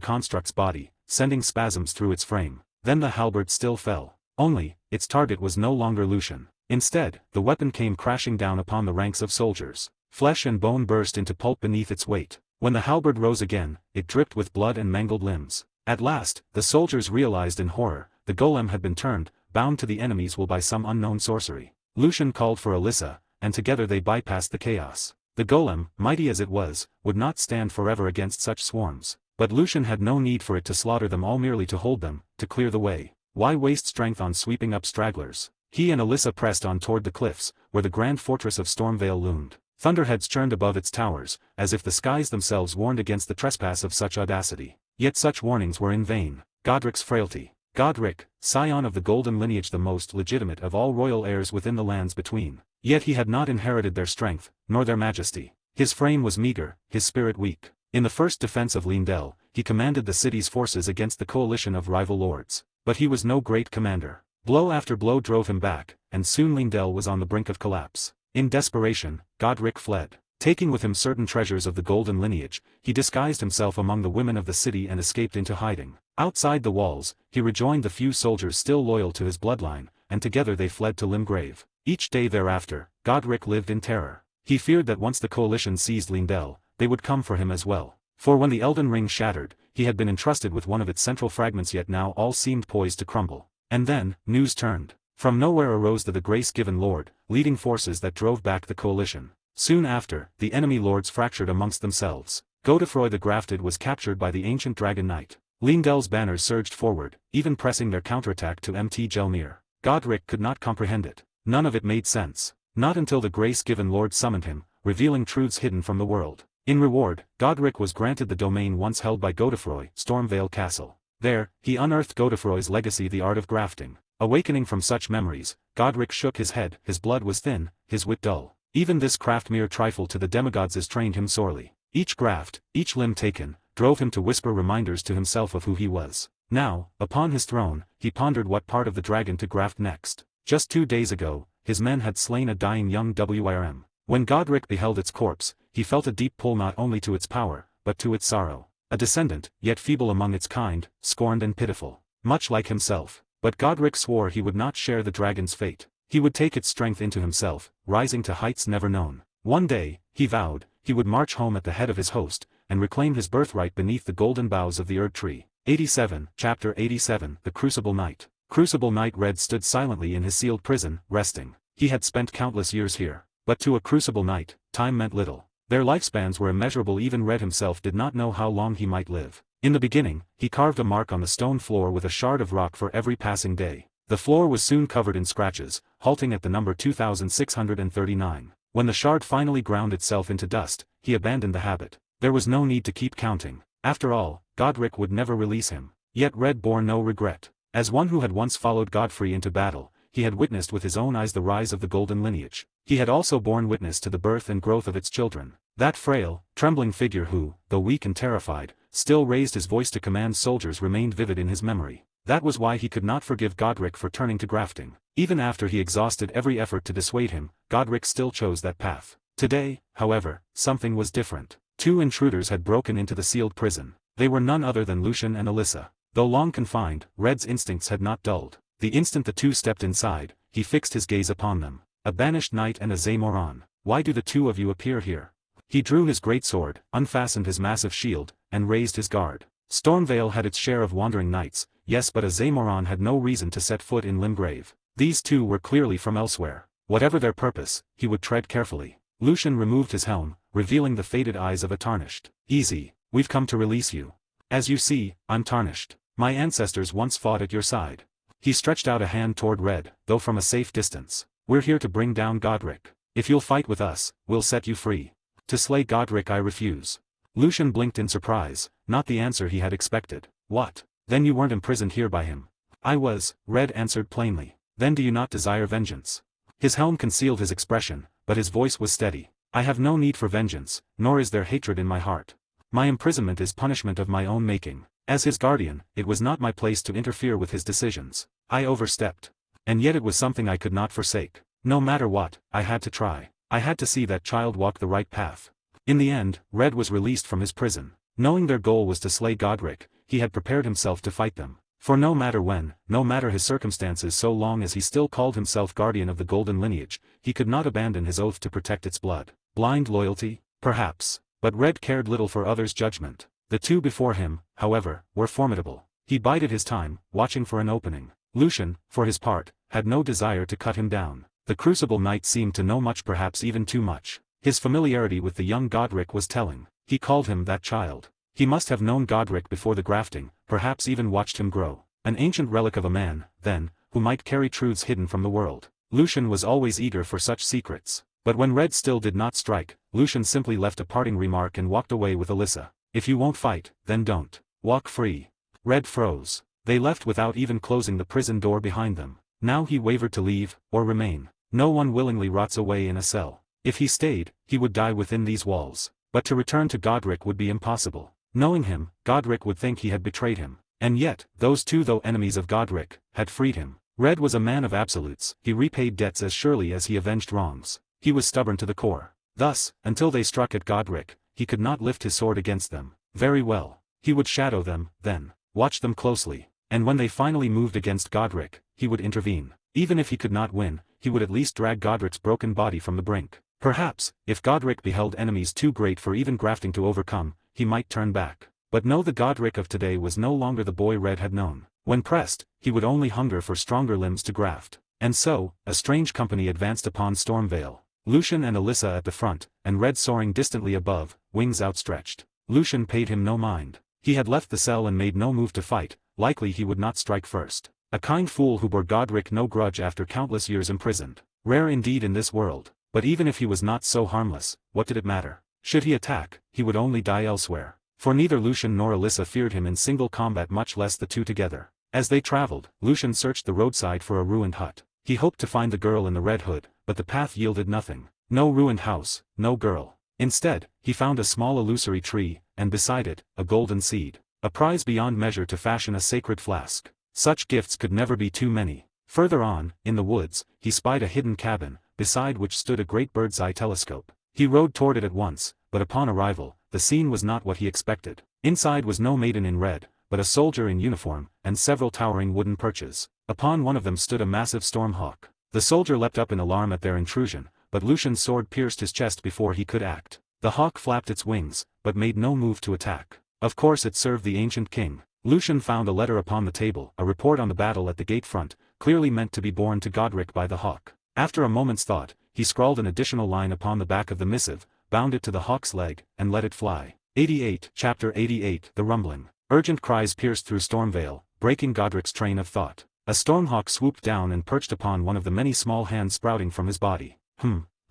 construct's body, sending spasms through its frame. Then the halberd still fell. Only, its target was no longer Lucian. Instead, the weapon came crashing down upon the ranks of soldiers. Flesh and bone burst into pulp beneath its weight. When the halberd rose again, it dripped with blood and mangled limbs. At last, the soldiers realized in horror, the golem had been turned, bound to the enemy's will by some unknown sorcery. Lucian called for Alyssa, and together they bypassed the chaos. The golem, mighty as it was, would not stand forever against such swarms. But Lucian had no need for it to slaughter them all, merely to hold them, to clear the way. Why waste strength on sweeping up stragglers? He and Alyssa pressed on toward the cliffs, where the grand fortress of Stormvale loomed. Thunderheads churned above its towers, as if the skies themselves warned against the trespass of such audacity. Yet such warnings were in vain. Godric's frailty. Godric, scion of the golden lineage, the most legitimate of all royal heirs within the lands between. Yet he had not inherited their strength, nor their majesty. His frame was meager, his spirit weak. In the first defense of Lindell, he commanded the city's forces against the coalition of rival lords. But he was no great commander. Blow after blow drove him back, and soon Lindell was on the brink of collapse. In desperation, Godric fled. Taking with him certain treasures of the golden lineage, he disguised himself among the women of the city and escaped into hiding. Outside the walls, he rejoined the few soldiers still loyal to his bloodline, and together they fled to Limgrave. Each day thereafter, Godric lived in terror. He feared that once the coalition seized Lindell, they would come for him as well. For when the Elden Ring shattered, he had been entrusted with one of its central fragments, yet now all seemed poised to crumble. And then, news turned. From nowhere arose the grace-given lord, leading forces that drove back the coalition. Soon after, the enemy lords fractured amongst themselves. Godefroy the Grafted was captured by the ancient Dragon Knight. Lindell's banners surged forward, even pressing their counterattack to Mt. Gelmir. Godric could not comprehend it. None of it made sense. Not until the grace-given lord summoned him, revealing truths hidden from the world. In reward, Godric was granted the domain once held by Godefroy, Stormvale Castle. There, he unearthed Godefroy's legacy, the art of grafting. Awakening from such memories, Godric shook his head. His blood was thin, his wit dull. Even this craft, mere trifle to the demigods, trained him sorely. Each graft, each limb taken, drove him to whisper reminders to himself of who he was. Now, upon his throne, he pondered what part of the dragon to graft next. Just 2 days ago, his men had slain a dying young WRM. When Godric beheld its corpse, he felt a deep pull not only to its power, but to its sorrow. A descendant, yet feeble among its kind, scorned and pitiful. Much like himself. But Godric swore he would not share the dragon's fate. He would take its strength into himself, rising to heights never known. One day, he vowed, he would march home at the head of his host, and reclaim his birthright beneath the golden boughs of the Erd tree. 87, Chapter 87, The Crucible Night. Crucible Knight Red stood silently in his sealed prison, resting. He had spent countless years here. But to a Crucible Knight, time meant little. Their lifespans were immeasurable. Even Red himself did not know how long he might live. In the beginning, he carved a mark on the stone floor with a shard of rock for every passing day. The floor was soon covered in scratches, halting at the number 2639. When the shard finally ground itself into dust, he abandoned the habit. There was no need to keep counting. After all, Godric would never release him. Yet Red bore no regret. As one who had once followed Godfrey into battle, he had witnessed with his own eyes the rise of the golden lineage. He had also borne witness to the birth and growth of its children. That frail, trembling figure who, though weak and terrified, still raised his voice to command soldiers remained vivid in his memory. That was why he could not forgive Godric for turning to grafting. Even after he exhausted every effort to dissuade him, Godric still chose that path. Today, however, something was different. Two intruders had broken into the sealed prison. They were none other than Lucian and Alyssa. Though long confined, Red's instincts had not dulled. The instant the two stepped inside, he fixed his gaze upon them. A banished knight and a Zamoran. Why do the two of you appear here? He drew his great sword, unfastened his massive shield, and raised his guard. Stormvale had its share of wandering knights, yes, but a Zamoran had no reason to set foot in Limgrave. These two were clearly from elsewhere. Whatever their purpose, he would tread carefully. Lucian removed his helm, revealing the faded eyes of a tarnished. Easy, we've come to release you. As you see, I'm tarnished. My ancestors once fought at your side. He stretched out a hand toward Red, though from a safe distance. We're here to bring down Godric. If you'll fight with us, we'll set you free. To slay Godric I refuse. Lucian blinked in surprise, not the answer he had expected. What? Then you weren't imprisoned here by him? I was, Red answered plainly. Then do you not desire vengeance? His helm concealed his expression, but his voice was steady. I have no need for vengeance, nor is there hatred in my heart. My imprisonment is punishment of my own making. As his guardian, it was not my place to interfere with his decisions. I overstepped. And yet it was something I could not forsake. No matter what, I had to try. I had to see that child walk the right path. In the end, Red was released from his prison. Knowing their goal was to slay Godric, he had prepared himself to fight them. For no matter when, no matter his circumstances, so long as he still called himself guardian of the golden lineage, he could not abandon his oath to protect its blood. Blind loyalty? Perhaps. But Red cared little for others' judgment. The two before him, however, were formidable. He bided his time, watching for an opening. Lucian, for his part, had no desire to cut him down. The Crucible Knight seemed to know much, perhaps even too much. His familiarity with the young Godric was telling. He called him that child. He must have known Godric before the grafting, perhaps even watched him grow. An ancient relic of a man, then, who might carry truths hidden from the world. Lucian was always eager for such secrets. But when Red still did not strike, Lucian simply left a parting remark and walked away with Alyssa. If you won't fight, then don't. Walk free. Red froze. They left without even closing the prison door behind them. Now he wavered to leave, or remain. No one willingly rots away in a cell. If he stayed, he would die within these walls. But to return to Godric would be impossible. Knowing him, Godric would think he had betrayed him. And yet, those two, though enemies of Godric, had freed him. Red was a man of absolutes. He repaid debts as surely as he avenged wrongs. He was stubborn to the core. Thus, until they struck at Godric, he could not lift his sword against them. Very well. He would shadow them, then. Watch them closely. And when they finally moved against Godric, he would intervene. Even if he could not win, he would at least drag Godric's broken body from the brink. Perhaps, if Godric beheld enemies too great for even grafting to overcome, he might turn back. But no, the Godric of today was no longer the boy Red had known. When pressed, he would only hunger for stronger limbs to graft. And so, a strange company advanced upon Stormvale. Lucian and Alyssa at the front, and Red soaring distantly above, wings outstretched. Lucian paid him no mind. He had left the cell and made no move to fight, likely he would not strike first. A kind fool who bore Godric no grudge after countless years imprisoned. Rare indeed in this world. But even if he was not so harmless, what did it matter? Should he attack, he would only die elsewhere. For neither Lucian nor Alyssa feared him in single combat, much less the two together. As they traveled, Lucian searched the roadside for a ruined hut. He hoped to find the girl in the red hood, but the path yielded nothing. No ruined house, no girl. Instead, he found a small illusory tree, and beside it, a golden seed. A prize beyond measure to fashion a sacred flask. Such gifts could never be too many. Further on, in the woods, he spied a hidden cabin, beside which stood a great bird's-eye telescope. He rode toward it at once, but upon arrival, the scene was not what he expected. Inside was no maiden in red, but a soldier in uniform, and several towering wooden perches. Upon one of them stood a massive Stormhawk. The soldier leapt up in alarm at their intrusion, but Lucian's sword pierced his chest before he could act. The hawk flapped its wings, but made no move to attack. Of course it served the ancient king. Lucian found a letter upon the table, a report on the battle at the gate front, clearly meant to be borne to Godric by the hawk. After a moment's thought, he scrawled an additional line upon the back of the missive, bound it to the hawk's leg, and let it fly. 88, Chapter 88, The Rumbling. Urgent cries pierced through Stormvale, breaking Godric's train of thought. A Stormhawk swooped down and perched upon one of the many small hands sprouting from his body.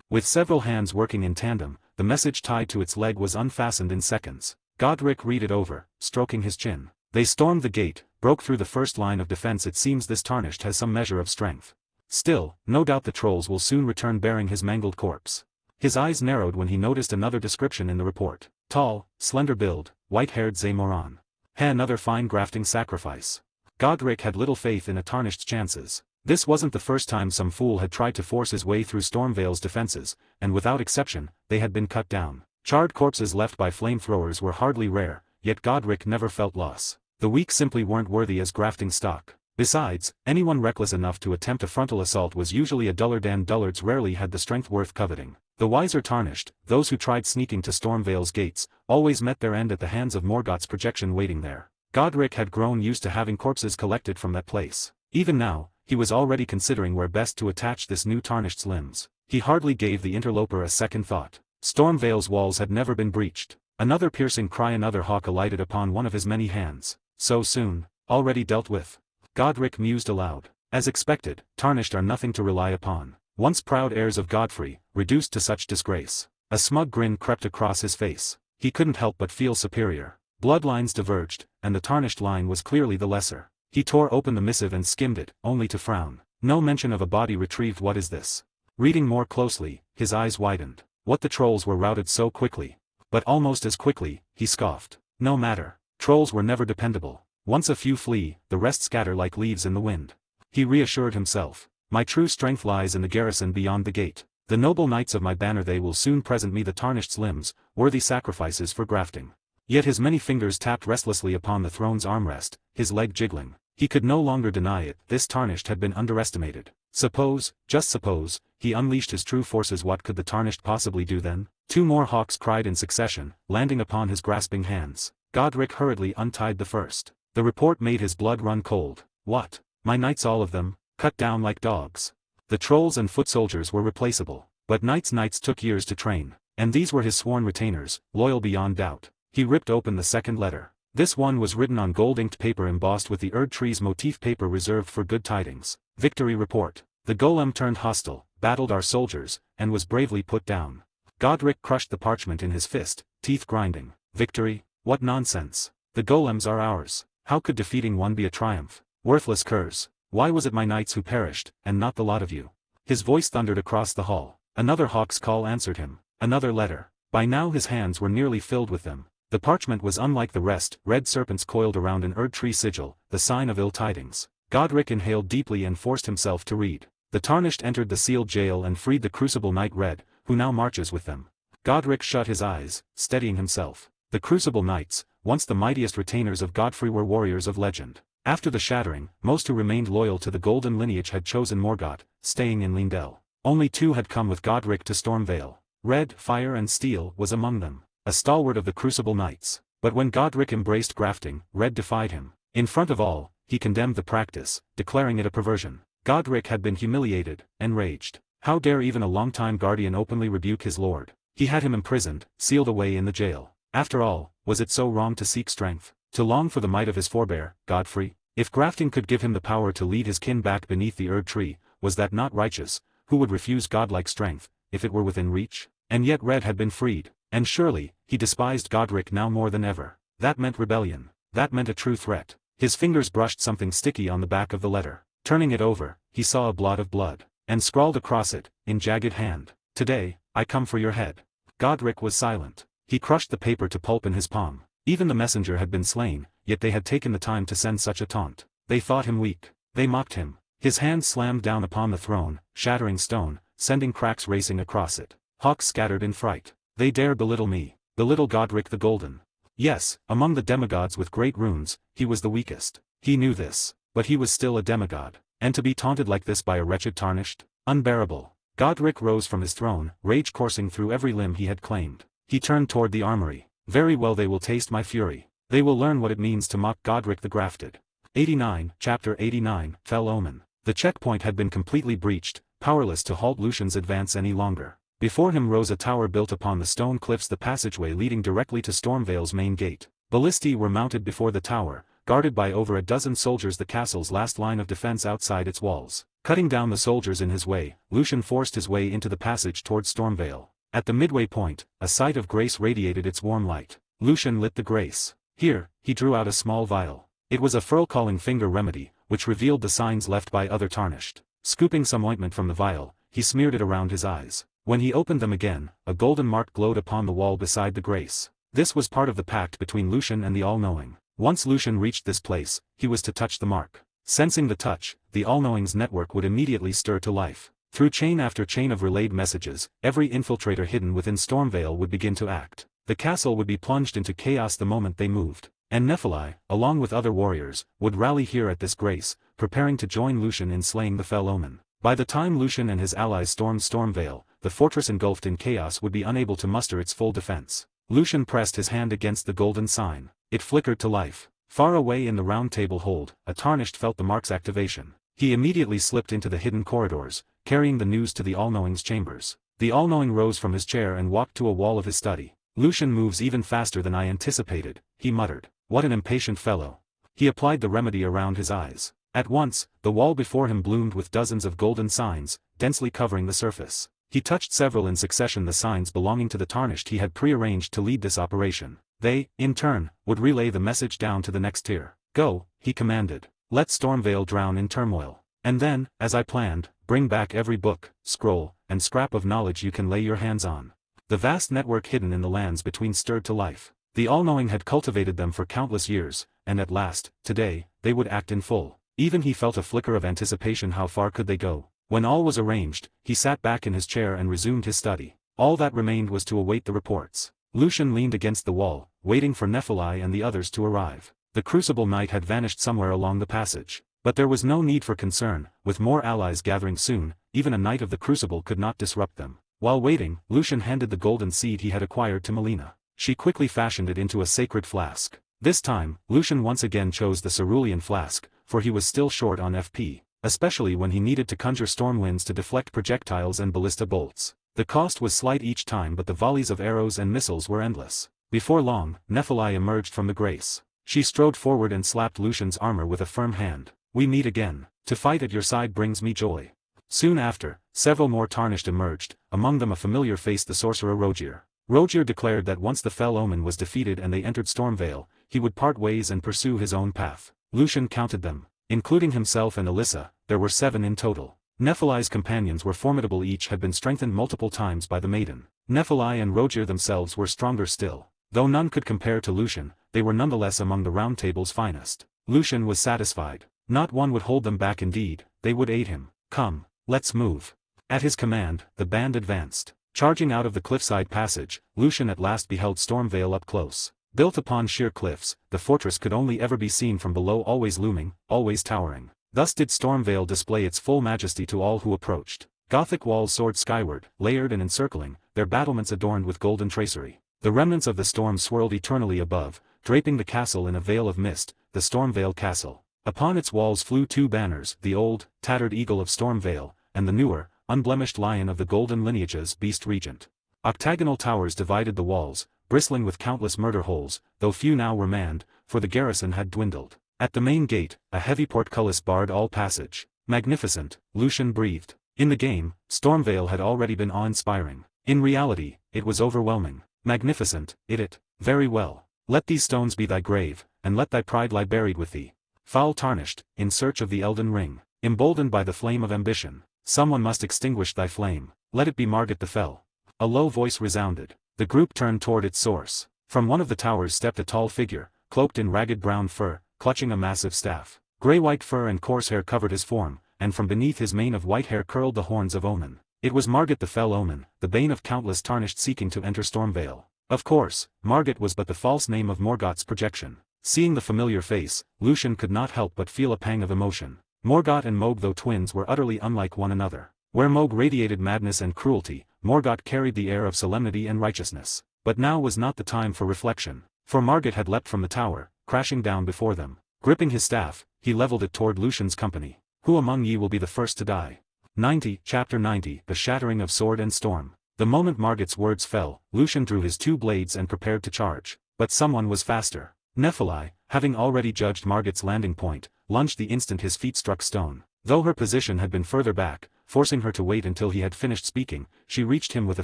With several hands working in tandem, the message tied to its leg was unfastened in seconds. Godric read it over, stroking his chin. They stormed the gate, broke through the first line of defense. It seems this Tarnished has some measure of strength. Still, no doubt the trolls will soon return bearing his mangled corpse. His eyes narrowed when he noticed another description in the report. Tall, slender build, white-haired Zamoran. Another fine grafting sacrifice. Godric had little faith in a Tarnished's chances. This wasn't the first time some fool had tried to force his way through Stormvale's defenses, and without exception, they had been cut down. Charred corpses left by flamethrowers were hardly rare, yet Godric never felt loss. The weak simply weren't worthy as grafting stock. Besides, anyone reckless enough to attempt a frontal assault was usually a dullard, and dullards rarely had the strength worth coveting. The wiser Tarnished, those who tried sneaking to Stormvale's gates, always met their end at the hands of Morgoth's projection waiting there. Godric had grown used to having corpses collected from that place. Even now, he was already considering where best to attach this new Tarnished's limbs. He hardly gave the interloper a second thought. Stormvale's walls had never been breached. Another piercing cry, another hawk alighted upon one of his many hands. So soon, already dealt with. Godric mused aloud. As expected, Tarnished are nothing to rely upon. Once proud heirs of Godfrey, reduced to such disgrace. A smug grin crept across his face. He couldn't help but feel superior. Bloodlines diverged, and the Tarnished line was clearly the lesser. He tore open the missive and skimmed it, only to frown. No mention of a body retrieved. What is this? Reading more closely, his eyes widened. What, the trolls were routed so quickly? But almost as quickly, he scoffed. No matter. Trolls were never dependable. Once a few flee, the rest scatter like leaves in the wind. He reassured himself. My true strength lies in the garrison beyond the gate. The noble knights of my banner, they will soon present me the Tarnished's limbs, worthy sacrifices for grafting. Yet his many fingers tapped restlessly upon the throne's armrest, his leg jiggling. He could no longer deny it, this Tarnished had been underestimated. Suppose, just suppose, he unleashed his true forces. What could the Tarnished possibly do then? Two more hawks cried in succession, landing upon his grasping hands. Godric hurriedly untied the first. The report made his blood run cold. What? My knights, all of them, cut down like dogs. The trolls and foot soldiers were replaceable. But knights took years to train. And these were his sworn retainers, loyal beyond doubt. He ripped open the second letter. This one was written on gold-inked paper embossed with the Erd tree's motif, paper reserved for good tidings. Victory report. The golem turned hostile, battled our soldiers, and was bravely put down. Godric crushed the parchment in his fist, teeth grinding. Victory? What nonsense. The golems are ours. How could defeating one be a triumph? Worthless curs. Why was it my knights who perished, and not the lot of you? His voice thundered across the hall. Another hawk's call answered him. Another letter. By now his hands were nearly filled with them. The parchment was unlike the rest, red serpents coiled around an Erd tree sigil, the sign of ill tidings. Godric inhaled deeply and forced himself to read. The Tarnished entered the sealed jail and freed the Crucible Knight Red, who now marches with them. Godric shut his eyes, steadying himself. The Crucible Knights, once the mightiest retainers of Godfrey, were warriors of legend. After the shattering, most who remained loyal to the golden lineage had chosen Morgoth, staying in Lindell. Only two had come with Godric to Stormvale. Red, Fire and Steel, was among them. A stalwart of the Crucible Knights. But when Godric embraced grafting, Red defied him. In front of all, he condemned the practice, declaring it a perversion. Godric had been humiliated, enraged. How dare even a longtime guardian openly rebuke his lord? He had him imprisoned, sealed away in the jail. After all, was it so wrong to seek strength? To long for the might of his forebear, Godfrey? If grafting could give him the power to lead his kin back beneath the Erd tree, was that not righteous? Who would refuse godlike strength, if it were within reach? And yet Red had been freed. And surely, he despised Godric now more than ever. That meant rebellion. That meant a true threat. His fingers brushed something sticky on the back of the letter. Turning it over, he saw a blot of blood. And scrawled across it, in jagged hand. Today, I come for your head. Godric was silent. He crushed the paper to pulp in his palm. Even the messenger had been slain, yet they had taken the time to send such a taunt. They thought him weak. They mocked him. His hand slammed down upon the throne, shattering stone, sending cracks racing across it. Hawks scattered in fright. They dare belittle me. Belittle Godric the Golden. Yes, among the demigods with great runes, he was the weakest. He knew this. But he was still a demigod. And to be taunted like this by a wretched Tarnished? Unbearable. Godric rose from his throne, rage coursing through every limb he had claimed. He turned toward the armory. Very well, they will taste my fury. They will learn what it means to mock Godric the Grafted. 89, Chapter 89, Fell Omen. The checkpoint had been completely breached, powerless to halt Lucian's advance any longer. Before him rose a tower built upon the stone cliffs, the passageway leading directly to Stormvale's main gate. Ballistae were mounted before the tower, guarded by over a dozen soldiers, the castle's last line of defense outside its walls. Cutting down the soldiers in his way, Lucian forced his way into the passage towards Stormvale. At the midway point, a sight of grace radiated its warm light. Lucian lit the grace. Here, he drew out a small vial. It was a furl-calling finger remedy, which revealed the signs left by other tarnished. Scooping some ointment from the vial, he smeared it around his eyes. When he opened them again, a golden mark glowed upon the wall beside the grace. This was part of the pact between Lucian and the All-Knowing. Once Lucian reached this place, he was to touch the mark. Sensing the touch, the All-Knowing's network would immediately stir to life. Through chain after chain of relayed messages, every infiltrator hidden within Stormvale would begin to act. The castle would be plunged into chaos the moment they moved, and Nephilim, along with other warriors, would rally here at this grace, preparing to join Lucian in slaying the Fell Omen. By the time Lucian and his allies stormed Stormvale, the fortress engulfed in chaos would be unable to muster its full defense. Lucian pressed his hand against the golden sign. It flickered to life. Far away in the round table hold, a tarnished felt the mark's activation. He immediately slipped into the hidden corridors, carrying the news to the All-Knowing's chambers. The All-Knowing rose from his chair and walked to a wall of his study. Lucian moves even faster than I anticipated, he muttered. What an impatient fellow. He applied the remedy around his eyes. At once, the wall before him bloomed with dozens of golden signs, densely covering the surface. He touched several in succession, the signs belonging to the tarnished he had prearranged to lead this operation. They, in turn, would relay the message down to the next tier. Go, he commanded. Let Stormvale drown in turmoil. And then, as I planned, bring back every book, scroll, and scrap of knowledge you can lay your hands on. The vast network hidden in the lands between stirred to life. The All-Knowing had cultivated them for countless years, and at last, today, they would act in full. Even he felt a flicker of anticipation. How far could they go? When all was arranged, he sat back in his chair and resumed his study. All that remained was to await the reports. Lucian leaned against the wall, waiting for Nephilim and the others to arrive. The Crucible Knight had vanished somewhere along the passage. But there was no need for concern, with more allies gathering soon, even a Knight of the Crucible could not disrupt them. While waiting, Lucian handed the golden seed he had acquired to Melina. She quickly fashioned it into a sacred flask. This time, Lucian once again chose the cerulean flask, for he was still short on FP, especially when he needed to conjure storm winds to deflect projectiles and ballista bolts. The cost was slight each time, but the volleys of arrows and missiles were endless. Before long, Nephilim emerged from the grace. She strode forward and slapped Lucian's armor with a firm hand. We meet again. To fight at your side brings me joy. Soon after, several more tarnished emerged, among them a familiar face, the sorcerer Rogier. Rogier declared that once the Fell Omen was defeated and they entered Stormvale, he would part ways and pursue his own path. Lucian counted them. Including himself and Alyssa, there were 7 in total. Nephilim's companions were formidable, each had been strengthened multiple times by the maiden. Nephilim and Rogier themselves were stronger still. Though none could compare to Lucian, they were nonetheless among the Round Table's finest. Lucian was satisfied. Not one would hold them back, indeed, they would aid him. Come, let's move. At his command, the band advanced. Charging out of the cliffside passage, Lucian at last beheld Stormvale up close. Built upon sheer cliffs, the fortress could only ever be seen from below, always looming, always towering. Thus did Stormvale display its full majesty to all who approached. Gothic walls soared skyward, layered and encircling, their battlements adorned with golden tracery. The remnants of the storm swirled eternally above, draping the castle in a veil of mist, the Stormvale Castle. Upon its walls flew 2 banners, the old, tattered eagle of Stormvale, and the newer, unblemished lion of the golden lineage's beast regent. Octagonal towers divided the walls, bristling with countless murder holes, though few now were manned, for the garrison had dwindled. At the main gate, a heavy portcullis barred all passage. Magnificent, Lucian breathed. In the game, Stormvale had already been awe-inspiring. In reality, it was overwhelming. Magnificent, it. Very well. Let these stones be thy grave, and let thy pride lie buried with thee. Foul tarnished, in search of the Elden Ring. Emboldened by the flame of ambition. Someone must extinguish thy flame. Let it be Margit the Fell. A low voice resounded. The group turned toward its source. From one of the towers stepped a tall figure, cloaked in ragged brown fur, clutching a massive staff. Grey-white fur and coarse hair covered his form, and from beneath his mane of white hair curled the horns of Omen. It was Margit the Fell Omen, the bane of countless tarnished seeking to enter Stormvale. Of course, Margit was but the false name of Morgott's projection. Seeing the familiar face, Lucian could not help but feel a pang of emotion. Morgott and Mohg, though twins, were utterly unlike one another. Where Mohg radiated madness and cruelty, Morgott carried the air of solemnity and righteousness. But now was not the time for reflection. For Margit had leapt from the tower, crashing down before them. Gripping his staff, he leveled it toward Lucian's company. Who among ye will be the first to die? 90, Chapter 90, The Shattering of Sword and Storm. The moment Margit's words fell, Lucian drew his 2 blades and prepared to charge. But someone was faster. Nephilim, having already judged Margit's landing point, lunged the instant his feet struck stone. Though her position had been further back, forcing her to wait until he had finished speaking, she reached him with a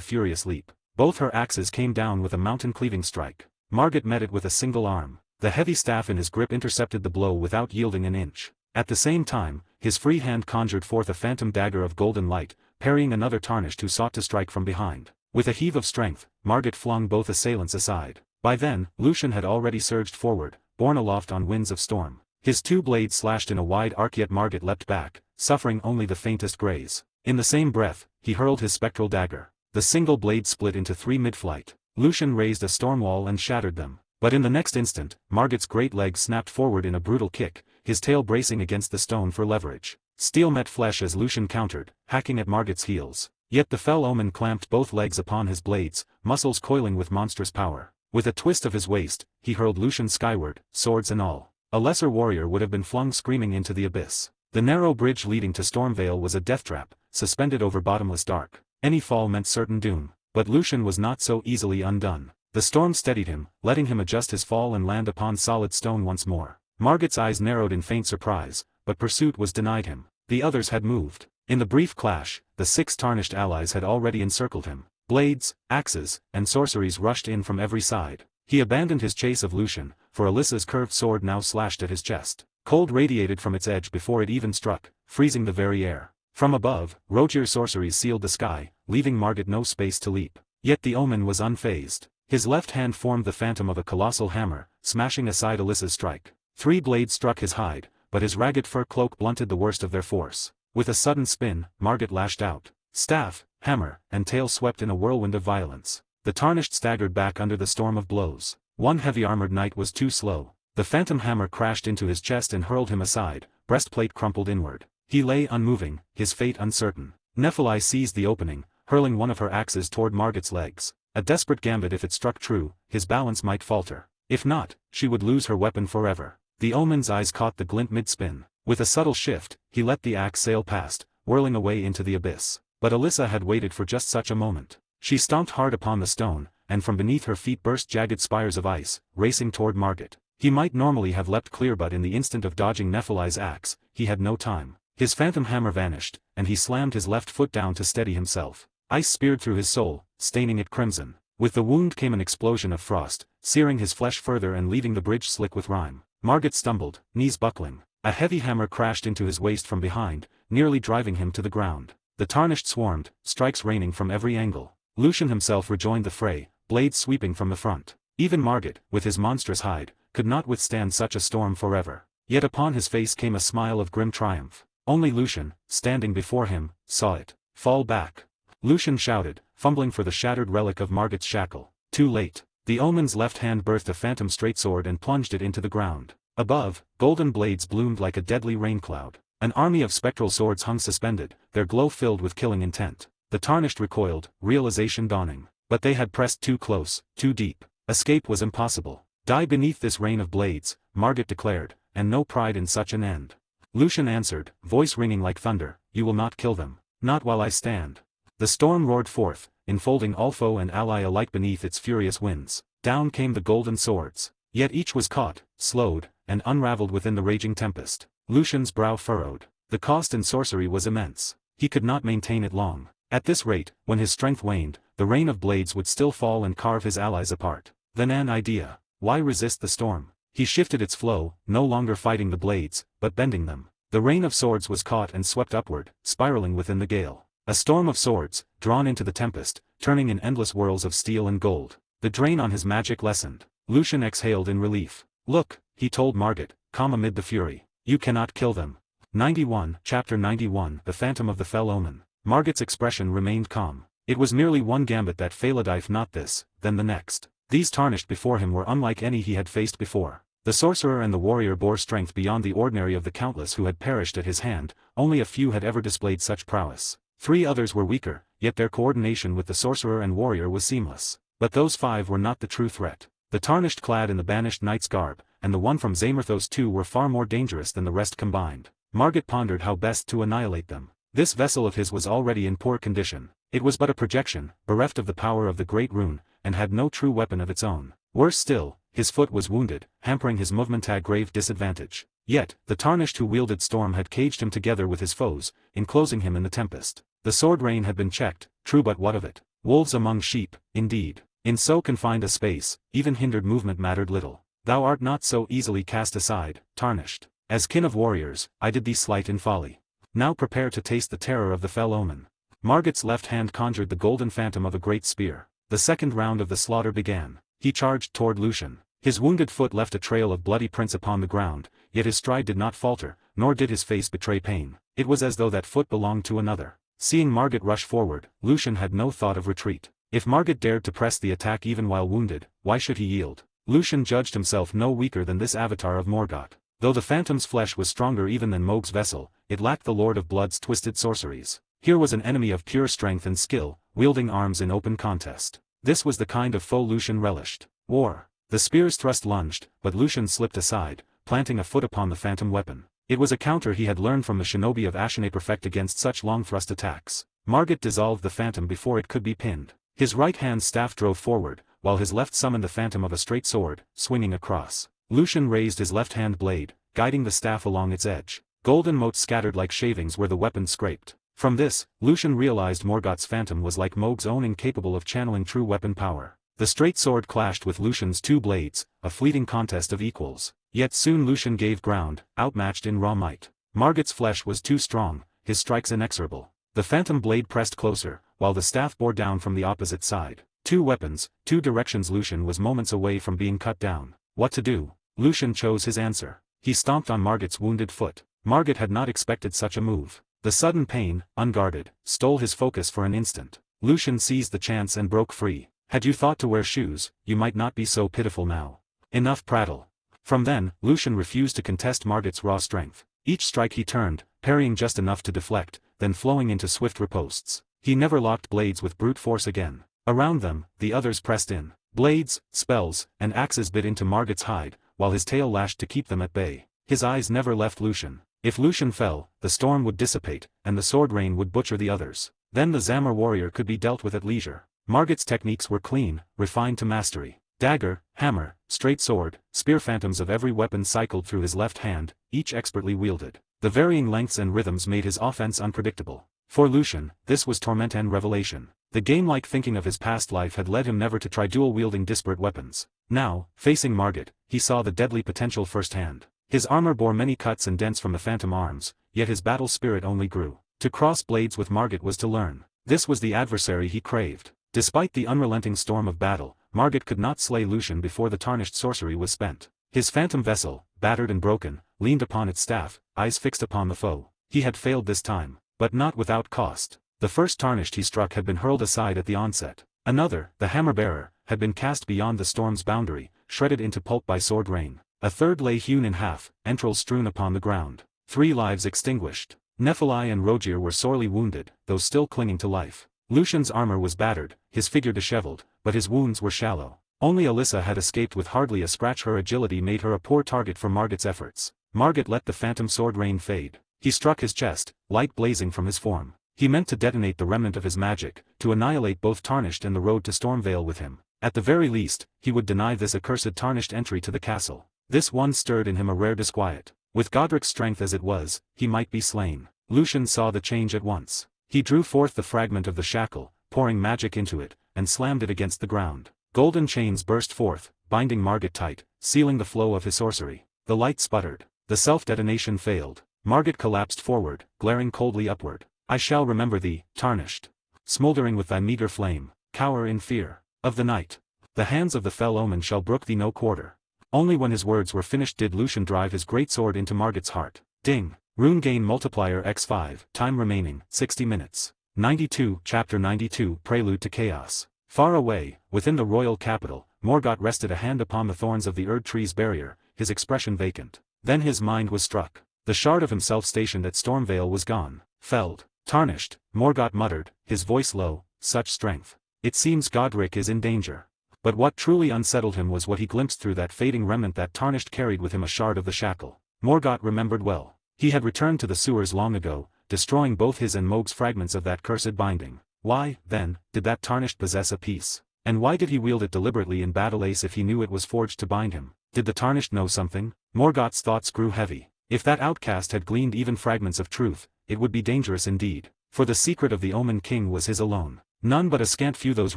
furious leap. Both her axes came down with a mountain-cleaving strike. Margit met it with a single arm. The heavy staff in his grip intercepted the blow without yielding an inch. At the same time, his free hand conjured forth a phantom dagger of golden light, parrying another tarnished who sought to strike from behind. With a heave of strength, Margit flung both assailants aside. By then, Lucian had already surged forward, borne aloft on winds of storm. His 2 blades slashed in a wide arc, yet Margit leapt back, suffering only the faintest graze. In the same breath, he hurled his spectral dagger. The single blade split into 3 mid-flight. Lucian raised a storm wall and shattered them. But in the next instant, Margit's great legs snapped forward in a brutal kick, his tail bracing against the stone for leverage. Steel met flesh as Lucian countered, hacking at Margit's heels. Yet the fell Omen clamped both legs upon his blades, muscles coiling with monstrous power. With a twist of his waist, he hurled Lucian skyward, swords and all. A lesser warrior would have been flung screaming into the abyss. The narrow bridge leading to Stormvale was a death trap, suspended over bottomless dark. Any fall meant certain doom. But Lucian was not so easily undone. The storm steadied him, letting him adjust his fall and land upon solid stone once more. Margit's eyes narrowed in faint surprise, but pursuit was denied him. The others had moved. In the brief clash, the 6 tarnished allies had already encircled him. Blades, axes, and sorceries rushed in from every side. He abandoned his chase of Lucian, for Alyssa's curved sword now slashed at his chest. Cold radiated from its edge before it even struck, freezing the very air. From above, Rogier's sorceries sealed the sky, leaving Margit no space to leap. Yet the Omen was unfazed. His left hand formed the phantom of a colossal hammer, smashing aside Alyssa's strike. 3 blades struck his hide, but his ragged fur cloak blunted the worst of their force. With a sudden spin, Margit lashed out. Staff, hammer, and tail swept in a whirlwind of violence. The tarnished staggered back under the storm of blows. One heavy-armored knight was too slow. The phantom hammer crashed into his chest and hurled him aside, breastplate crumpled inward. He lay unmoving, his fate uncertain. Nephilim seized the opening, hurling one of her axes toward Margit's legs. A desperate gambit. If it struck true, his balance might falter. If not, she would lose her weapon forever. The Omen's eyes caught the glint mid-spin. With a subtle shift, he let the axe sail past, whirling away into the abyss. But Alyssa had waited for just such a moment. She stomped hard upon the stone, and from beneath her feet burst jagged spires of ice, racing toward Margit. He might normally have leapt clear, but in the instant of dodging Nephilim's axe, he had no time. His phantom hammer vanished, and he slammed his left foot down to steady himself. Ice speared through his soul, staining it crimson. With the wound came an explosion of frost, searing his flesh further and leaving the bridge slick with rime. Margit stumbled, knees buckling. A heavy hammer crashed into his waist from behind, nearly driving him to the ground. The tarnished swarmed, strikes raining from every angle. Lucian himself rejoined the fray, blades sweeping from the front. Even Margit, with his monstrous hide, could not withstand such a storm forever. Yet upon his face came a smile of grim triumph. Only Lucian, standing before him, saw it. Fall back. Lucian shouted, fumbling for the shattered relic of Margit's shackle. Too late. The Omen's left hand birthed a phantom straightsword and plunged it into the ground. Above, golden blades bloomed like a deadly rain cloud. An army of spectral swords hung suspended, their glow filled with killing intent. The tarnished recoiled, realization dawning. But they had pressed too close, too deep. Escape was impossible. Die beneath this rain of blades, Margit declared, and no pride in such an end. Lucian answered, voice ringing like thunder, you will not kill them. Not while I stand. The storm roared forth, enfolding all foe and ally alike beneath its furious winds. Down came the golden swords. Yet each was caught, slowed, and unraveled within the raging tempest. Lucian's brow furrowed. The cost in sorcery was immense. He could not maintain it long. At this rate, when his strength waned, the rain of blades would still fall and carve his allies apart. Then an idea. Why resist the storm? He shifted its flow, no longer fighting the blades, but bending them. The rain of swords was caught and swept upward, spiraling within the gale. A storm of swords, drawn into the tempest, turning in endless whirls of steel and gold. The drain on his magic lessened. Lucian exhaled in relief. Look, he told Margit, calm amid the fury. You cannot kill them. 91, Chapter 91, The Phantom of the Fell Omen. Margit's expression remained calm. It was merely one gambit that failed, if not this, then the next. These tarnished before him were unlike any he had faced before. The sorcerer and the warrior bore strength beyond the ordinary of the countless who had perished at his hand. Only a few had ever displayed such prowess. 3 others were weaker, yet their coordination with the sorcerer and warrior was seamless. But those 5 were not the true threat. The Tarnished clad in the Banished Knight's garb, and the one from Zamerthos too were far more dangerous than the rest combined. Margit pondered how best to annihilate them. This vessel of his was already in poor condition. It was but a projection, bereft of the power of the great rune, and had no true weapon of its own. Worse still, his foot was wounded, hampering his movement at grave disadvantage. Yet, the Tarnished who wielded Storm had caged him together with his foes, enclosing him in the tempest. The sword rain had been checked, true, but what of it? Wolves among sheep, indeed. In so confined a space, even hindered movement mattered little. Thou art not so easily cast aside, Tarnished. As kin of warriors, I did thee slight in folly. Now prepare to taste the terror of the fell omen. Margit's left hand conjured the golden phantom of a great spear. The second round of the slaughter began. He charged toward Lucian. His wounded foot left a trail of bloody prints upon the ground, yet his stride did not falter, nor did his face betray pain. It was as though that foot belonged to another. Seeing Margit rush forward, Lucian had no thought of retreat. If Margit dared to press the attack even while wounded, why should he yield? Lucian judged himself no weaker than this avatar of Morgoth. Though the phantom's flesh was stronger even than Mohg's vessel, it lacked the Lord of Blood's twisted sorceries. Here was an enemy of pure strength and skill, wielding arms in open contest. This was the kind of foe Lucian relished. War. The spear's thrust lunged, but Lucian slipped aside, planting a foot upon the phantom weapon. It was a counter he had learned from the shinobi of Ashene perfect against such long thrust attacks. Margit dissolved the phantom before it could be pinned. His right hand staff drove forward, while his left summoned the phantom of a straight sword, swinging across. Lucian raised his left hand blade, guiding the staff along its edge. Golden motes scattered like shavings where the weapon scraped. From this, Lucian realized Morgoth's phantom was like Mohg's own, incapable of channeling true weapon power. The straight sword clashed with Lucian's two blades, a fleeting contest of equals. Yet soon Lucian gave ground, outmatched in raw might. Margit's flesh was too strong, his strikes inexorable. The phantom blade pressed closer, while the staff bore down from the opposite side. Two weapons, two directions. Lucian was moments away from being cut down. What to do? Lucian chose his answer. He stomped on Margit's wounded foot. Margit had not expected such a move. The sudden pain, unguarded, stole his focus for an instant. Lucian seized the chance and broke free. Had you thought to wear shoes, you might not be so pitiful now. Enough prattle. From then, Lucian refused to contest Margit's raw strength. Each strike he turned, parrying just enough to deflect, then flowing into swift riposts. He never locked blades with brute force again. Around them, the others pressed in. Blades, spells, and axes bit into Margit's hide, while his tail lashed to keep them at bay. His eyes never left Lucian. If Lucian fell, the storm would dissipate, and the sword rain would butcher the others. Then the Zamor warrior could be dealt with at leisure. Margit's techniques were clean, refined to mastery. Dagger, hammer, straight sword, spear, phantoms of every weapon cycled through his left hand, each expertly wielded. The varying lengths and rhythms made his offense unpredictable. For Lucian, this was torment and revelation. The game-like thinking of his past life had led him never to try dual-wielding disparate weapons. Now, facing Margit, he saw the deadly potential firsthand. His armor bore many cuts and dents from the phantom arms, yet his battle spirit only grew. To cross blades with Margit was to learn. This was the adversary he craved. Despite the unrelenting storm of battle, Margit could not slay Lucian before the tarnished sorcery was spent. His phantom vessel, battered and broken, leaned upon its staff, eyes fixed upon the foe. He had failed this time, but not without cost. The first tarnished he struck had been hurled aside at the onset. Another, the hammer-bearer, had been cast beyond the storm's boundary, shredded into pulp by sword rain. A third lay hewn in half, entrails strewn upon the ground. 3 lives extinguished. Nephilim and Rogier were sorely wounded, though still clinging to life. Lucian's armor was battered, his figure disheveled, but his wounds were shallow. Only Alyssa had escaped with hardly a scratch. Her agility made her a poor target for Margit's efforts. Margit let the phantom sword rain fade. He struck his chest, light blazing from his form. He meant to detonate the remnant of his magic, to annihilate both Tarnished and the road to Stormvale with him. At the very least, he would deny this accursed Tarnished entry to the castle. This one stirred in him a rare disquiet. With Godric's strength as it was, he might be slain. Lucian saw the change at once. He drew forth the fragment of the shackle, pouring magic into it, and slammed it against the ground. Golden chains burst forth, binding Margit tight, sealing the flow of his sorcery. The light sputtered. The self-detonation failed. Margit collapsed forward, glaring coldly upward. I shall remember thee, Tarnished. Smoldering with thy meager flame, cower in fear of the night. The hands of the fell omen shall brook thee no quarter. Only when his words were finished did Lucian drive his great sword into Margit's heart. Ding. Rune gain multiplier x5. Time remaining, 60 minutes. 92. Chapter 92. Prelude to Chaos. Far away, within the royal capital, Morgoth rested a hand upon the thorns of the Erd tree's barrier, his expression vacant. Then his mind was struck. The shard of himself stationed at Stormvale was gone. Felled. Tarnished, Morgoth muttered, his voice low, such strength. It seems Godric is in danger. But what truly unsettled him was what he glimpsed through that fading remnant that Tarnished carried with him, a shard of the shackle. Morgott remembered well. He had returned to the sewers long ago, destroying both his and Mohg's fragments of that cursed binding. Why, then, did that Tarnished possess a piece? And why did he wield it deliberately in battle ace if he knew it was forged to bind him? Did the Tarnished know something? Morgott's thoughts grew heavy. If that outcast had gleaned even fragments of truth, it would be dangerous indeed. For the secret of the Omen King was his alone. None but a scant few those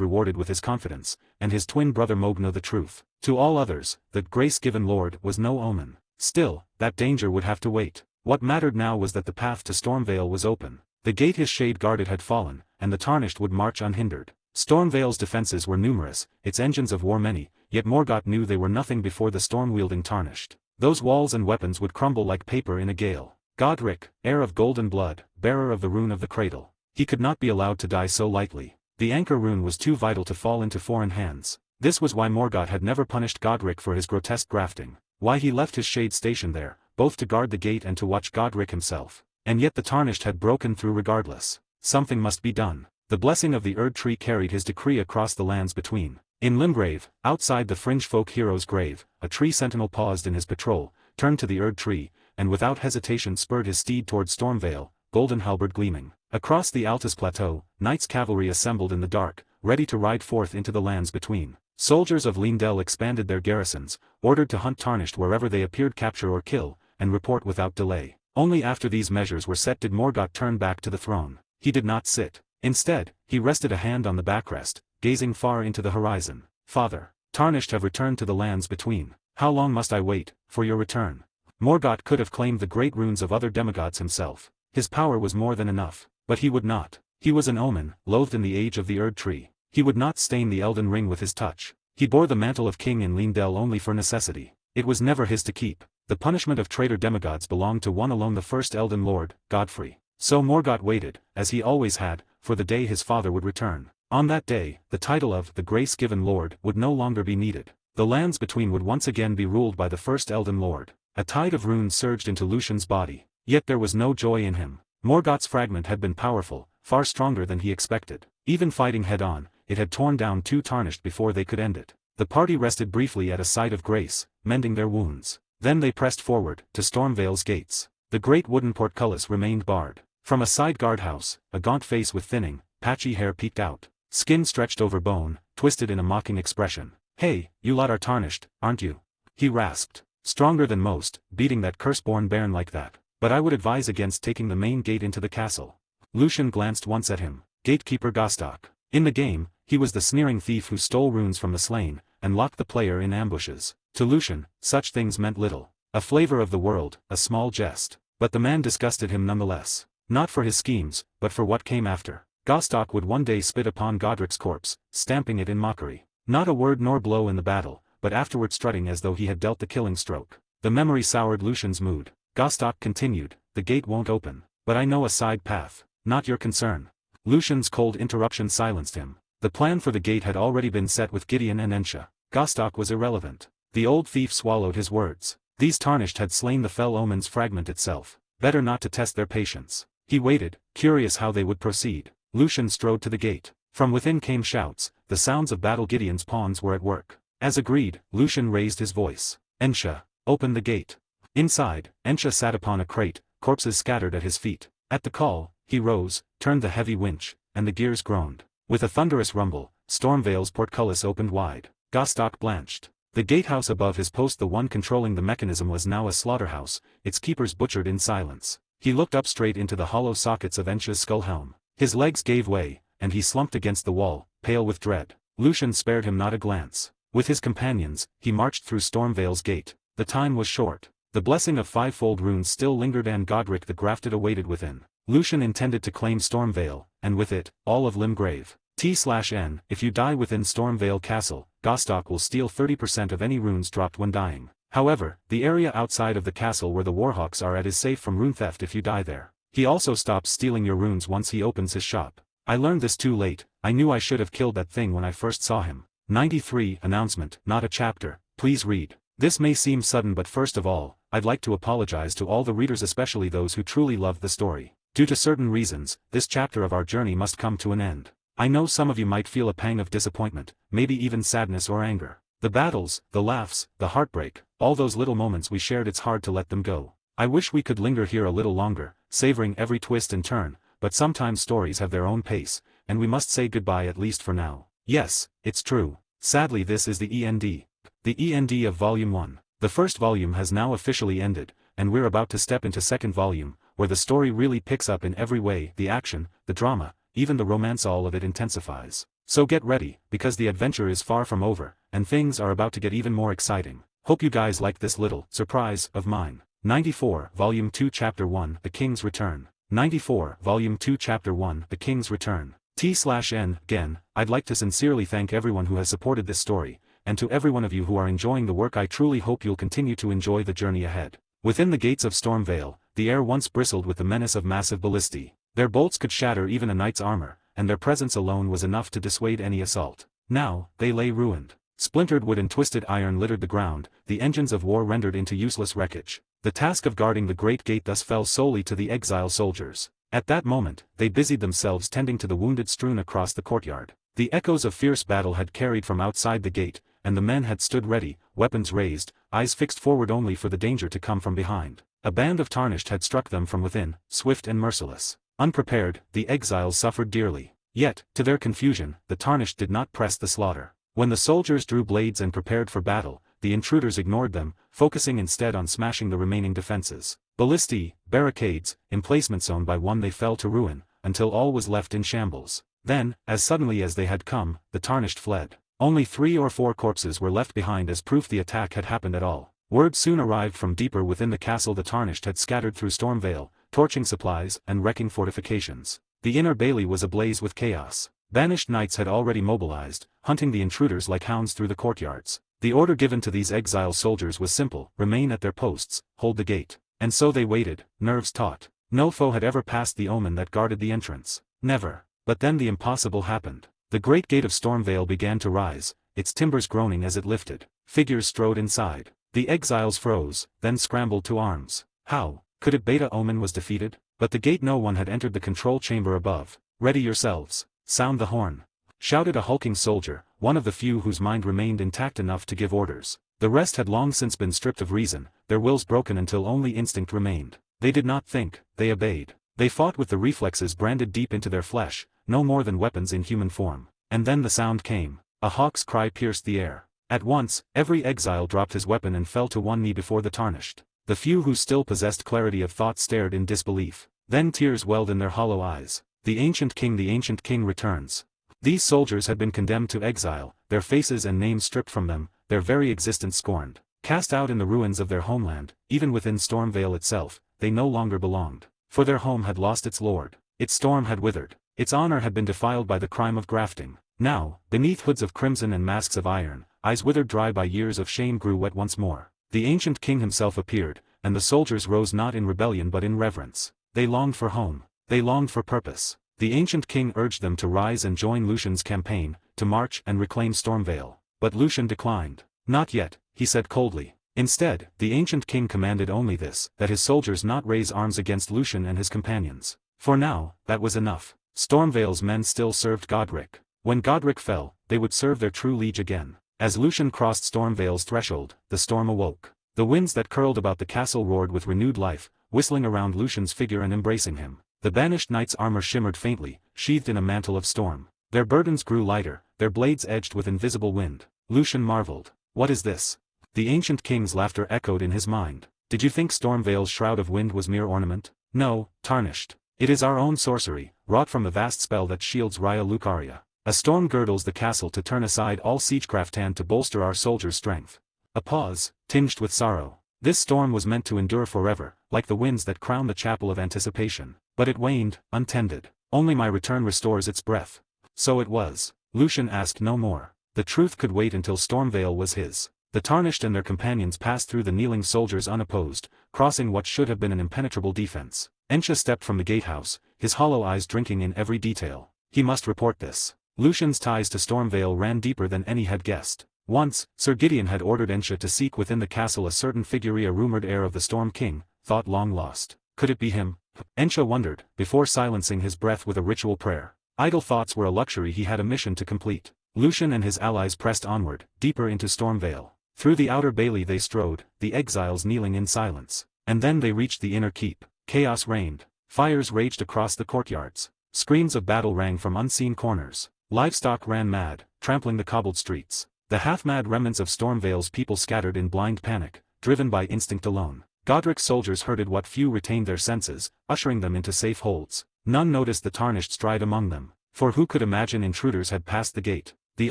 rewarded with his confidence, and his twin brother Mohg know the truth. To all others, the grace-given lord was no omen. Still, that danger would have to wait. What mattered now was that the path to Stormvale was open. The gate his shade guarded had fallen, and the Tarnished would march unhindered. Stormvale's defenses were numerous, its engines of war many, yet Morgott knew they were nothing before the storm-wielding Tarnished. Those walls and weapons would crumble like paper in a gale. Godric, heir of golden blood, bearer of the rune of the cradle. He could not be allowed to die so lightly. The anchor rune was too vital to fall into foreign hands. This was why Morgott had never punished Godric for his grotesque grafting, why he left his shade stationed there, both to guard the gate and to watch Godric himself. And yet the Tarnished had broken through regardless. Something must be done. The blessing of the Erd tree carried his decree across the lands between. In Limgrave, outside the fringe folk hero's grave, a tree sentinel paused in his patrol, turned to the Erd tree, and without hesitation spurred his steed toward Stormvale, golden halberd gleaming. Across the Altus plateau, knights' cavalry assembled in the dark, ready to ride forth into the lands between. Soldiers of Lindell expanded their garrisons, ordered to hunt Tarnished wherever they appeared, capture or kill, and report without delay. Only after these measures were set did Morgott turn back to the throne. He did not sit. Instead, he rested a hand on the backrest, gazing far into the horizon. Father, Tarnished have returned to the lands between. How long must I wait for your return? Morgott could have claimed the great runes of other demigods himself. His power was more than enough. But he would not. He was an Omen, loathed in the age of the Erd tree. He would not stain the Elden ring with his touch. He bore the mantle of king in Lindell only for necessity. It was never his to keep. The punishment of traitor demigods belonged to one alone, the first Elden Lord, Godfrey. So Morgott waited, as he always had, for the day his father would return. On that day, the title of the Grace-given Lord would no longer be needed. The lands between would once again be ruled by the first Elden Lord. A tide of runes surged into Lucian's body. Yet there was no joy in him. Morgott's fragment had been powerful, far stronger than he expected. Even fighting head-on, it had torn down two Tarnished before they could end it. The party rested briefly at a site of grace, mending their wounds. Then they pressed forward, to Stormvale's gates. The great wooden portcullis remained barred. From a side guardhouse, a gaunt face with thinning, patchy hair peeked out. Skin stretched over bone, twisted in a mocking expression. "Hey, you lot are Tarnished, aren't you?" he rasped. "Stronger than most, beating that curse-born bairn like that. But I would advise against taking the main gate into the castle." Lucian glanced once at him. Gatekeeper Gostok. In the game, he was the sneering thief who stole runes from the slain, and locked the player in ambushes. To Lucian, such things meant little. A flavor of the world, a small jest. But the man disgusted him nonetheless. Not for his schemes, but for what came after. Gostok would one day spit upon Godric's corpse, stamping it in mockery. Not a word nor blow in the battle, but afterward strutting as though he had dealt the killing stroke. The memory soured Lucian's mood. Gostok continued, "The gate won't open. But I know a side path. Not your concern." Lucian's cold interruption silenced him. The plan for the gate had already been set with Gideon and Ensha. Gostok was irrelevant. The old thief swallowed his words. These Tarnished had slain the fell Omen's fragment itself. Better not to test their patience. He waited, curious how they would proceed. Lucian strode to the gate. From within came shouts, the sounds of battle. Gideon's pawns were at work. As agreed, Lucian raised his voice. "Ensha, open the gate." Inside, Ensha sat upon a crate, corpses scattered at his feet. At the call, he rose, turned the heavy winch, and the gears groaned. With a thunderous rumble, Stormvale's portcullis opened wide. Gostok blanched. The gatehouse above his post, the one controlling the mechanism, was now a slaughterhouse, its keepers butchered in silence. He looked up straight into the hollow sockets of Ensha's skull helm. His legs gave way, and he slumped against the wall, pale with dread. Lucian spared him not a glance. With his companions, he marched through Stormvale's gate. The time was short. The blessing of fivefold runes still lingered, and Godric the Grafted awaited within. Lucian intended to claim Stormvale, and with it, all of Limgrave. T/N, if you die within Stormvale Castle, Gostok will steal 30% of any runes dropped when dying. However, the area outside of the castle where the Warhawks are at is safe from rune theft if you die there. He also stops stealing your runes once he opens his shop. I learned this too late. I knew I should have killed that thing when I first saw him. 93 Announcement, not a chapter. Please read. This may seem sudden, but first of all, I'd like to apologize to all the readers, especially those who truly loved the story. Due to certain reasons, this chapter of our journey must come to an end. I know some of you might feel a pang of disappointment, maybe even sadness or anger. The battles, the laughs, the heartbreak, all those little moments we shared, it's hard to let them go. I wish we could linger here a little longer, savoring every twist and turn, but sometimes stories have their own pace, and we must say goodbye at least for now. Yes, it's true. Sadly, this is the END. The END of Volume 1. The first volume has now officially ended, and we're about to step into second volume, where the story really picks up in every way, the action, the drama, even the romance, all of it intensifies. So get ready, because the adventure is far from over, and things are about to get even more exciting. Hope you guys like this little surprise of mine. 94, Volume 2 Chapter 1, The King's Return. 94, Volume 2 Chapter 1, The King's Return. T/N, again, I'd like to sincerely thank everyone who has supported this story, and to every one of you who are enjoying the work, I truly hope you'll continue to enjoy the journey ahead. Within the gates of Stormvale, the air once bristled with the menace of massive ballistae. Their bolts could shatter even a knight's armor, and their presence alone was enough to dissuade any assault. Now, they lay ruined. Splintered wood and twisted iron littered the ground, the engines of war rendered into useless wreckage. The task of guarding the great gate thus fell solely to the exile soldiers. At that moment, they busied themselves tending to the wounded strewn across the courtyard. The echoes of fierce battle had carried from outside the gate, and the men had stood ready, weapons raised, eyes fixed forward only for the danger to come from behind. A band of Tarnished had struck them from within, swift and merciless. Unprepared, the exiles suffered dearly. Yet, to their confusion, the Tarnished did not press the slaughter. When the soldiers drew blades and prepared for battle, the intruders ignored them, focusing instead on smashing the remaining defenses. Ballistae, barricades, emplacements owned by one, they fell to ruin, until all was left in shambles. Then, as suddenly as they had come, the Tarnished fled. Only 3 or 4 corpses were left behind as proof the attack had happened at all. Word soon arrived from deeper within the castle. The Tarnished had scattered through Stormvale, torching supplies and wrecking fortifications. The inner bailey was ablaze with chaos. Banished knights had already mobilized, hunting the intruders like hounds through the courtyards. The order given to these exile soldiers was simple: remain at their posts, hold the gate. And so they waited, nerves taut. No foe had ever passed the Omen that guarded the entrance. Never. But then the impossible happened. The great gate of Stormvale began to rise, its timbers groaning as it lifted. Figures strode inside. The exiles froze, then scrambled to arms. How could it be? Omen was defeated? But the gate, no one had entered the control chamber above. Ready yourselves. Sound the horn, shouted a hulking soldier, one of the few whose mind remained intact enough to give orders. The rest had long since been stripped of reason, their wills broken until only instinct remained. They did not think, they obeyed. They fought with the reflexes branded deep into their flesh, no more than weapons in human form. And then the sound came. A hawk's cry pierced the air. At once, every exile dropped his weapon and fell to one knee before the Tarnished. The few who still possessed clarity of thought stared in disbelief. Then tears welled in their hollow eyes. The ancient king returns. These soldiers had been condemned to exile, their faces and names stripped from them, their very existence scorned. Cast out in the ruins of their homeland, even within Stormvale itself, they no longer belonged. For their home had lost its lord. Its storm had withered. Its honor had been defiled by the crime of grafting. Now, beneath hoods of crimson and masks of iron, eyes withered dry by years of shame grew wet once more. The ancient king himself appeared, and the soldiers rose not in rebellion but in reverence. They longed for home. They longed for purpose. The ancient king urged them to rise and join Lucian's campaign, to march and reclaim Stormvale. But Lucian declined. Not yet, he said coldly. Instead, the ancient king commanded only this, that his soldiers not raise arms against Lucian and his companions. For now, that was enough. Stormvale's men still served Godric. When Godric fell, they would serve their true liege again. As Lucian crossed Stormvale's threshold, the storm awoke. The winds that curled about the castle roared with renewed life, whistling around Lucian's figure and embracing him. The banished knight's armor shimmered faintly, sheathed in a mantle of storm. Their burdens grew lighter, their blades edged with invisible wind. Lucian marveled. What is this? The ancient king's laughter echoed in his mind. Did you think Stormvale's shroud of wind was mere ornament? No, Tarnished. It is our own sorcery, wrought from the vast spell that shields Raya Lucaria. A storm girdles the castle to turn aside all siegecraft and to bolster our soldiers' strength. A pause, tinged with sorrow. This storm was meant to endure forever, like the winds that crown the chapel of anticipation. But it waned, untended. Only my return restores its breath. So it was. Lucian asked no more. The truth could wait until Stormvale was his. The Tarnished and their companions passed through the kneeling soldiers unopposed, crossing what should have been an impenetrable defense. Ensha stepped from the gatehouse, his hollow eyes drinking in every detail. He must report this. Lucian's ties to Stormvale ran deeper than any had guessed. Once, Sir Gideon had ordered Ensha to seek within the castle a certain figure, a rumored heir of the Storm King, thought long lost. Could it be him? Ensha wondered, before silencing his breath with a ritual prayer. Idle thoughts were a luxury, he had a mission to complete. Lucian and his allies pressed onward, deeper into Stormvale. Through the outer bailey they strode, the exiles kneeling in silence. And then they reached the inner keep. Chaos reigned. Fires raged across the courtyards. Screams of battle rang from unseen corners. Livestock ran mad, trampling the cobbled streets. The half-mad remnants of Stormvale's people scattered in blind panic, driven by instinct alone. Godric's soldiers herded what few retained their senses, ushering them into safe holds. None noticed the tarnished stride among them, for who could imagine intruders had passed the gate? The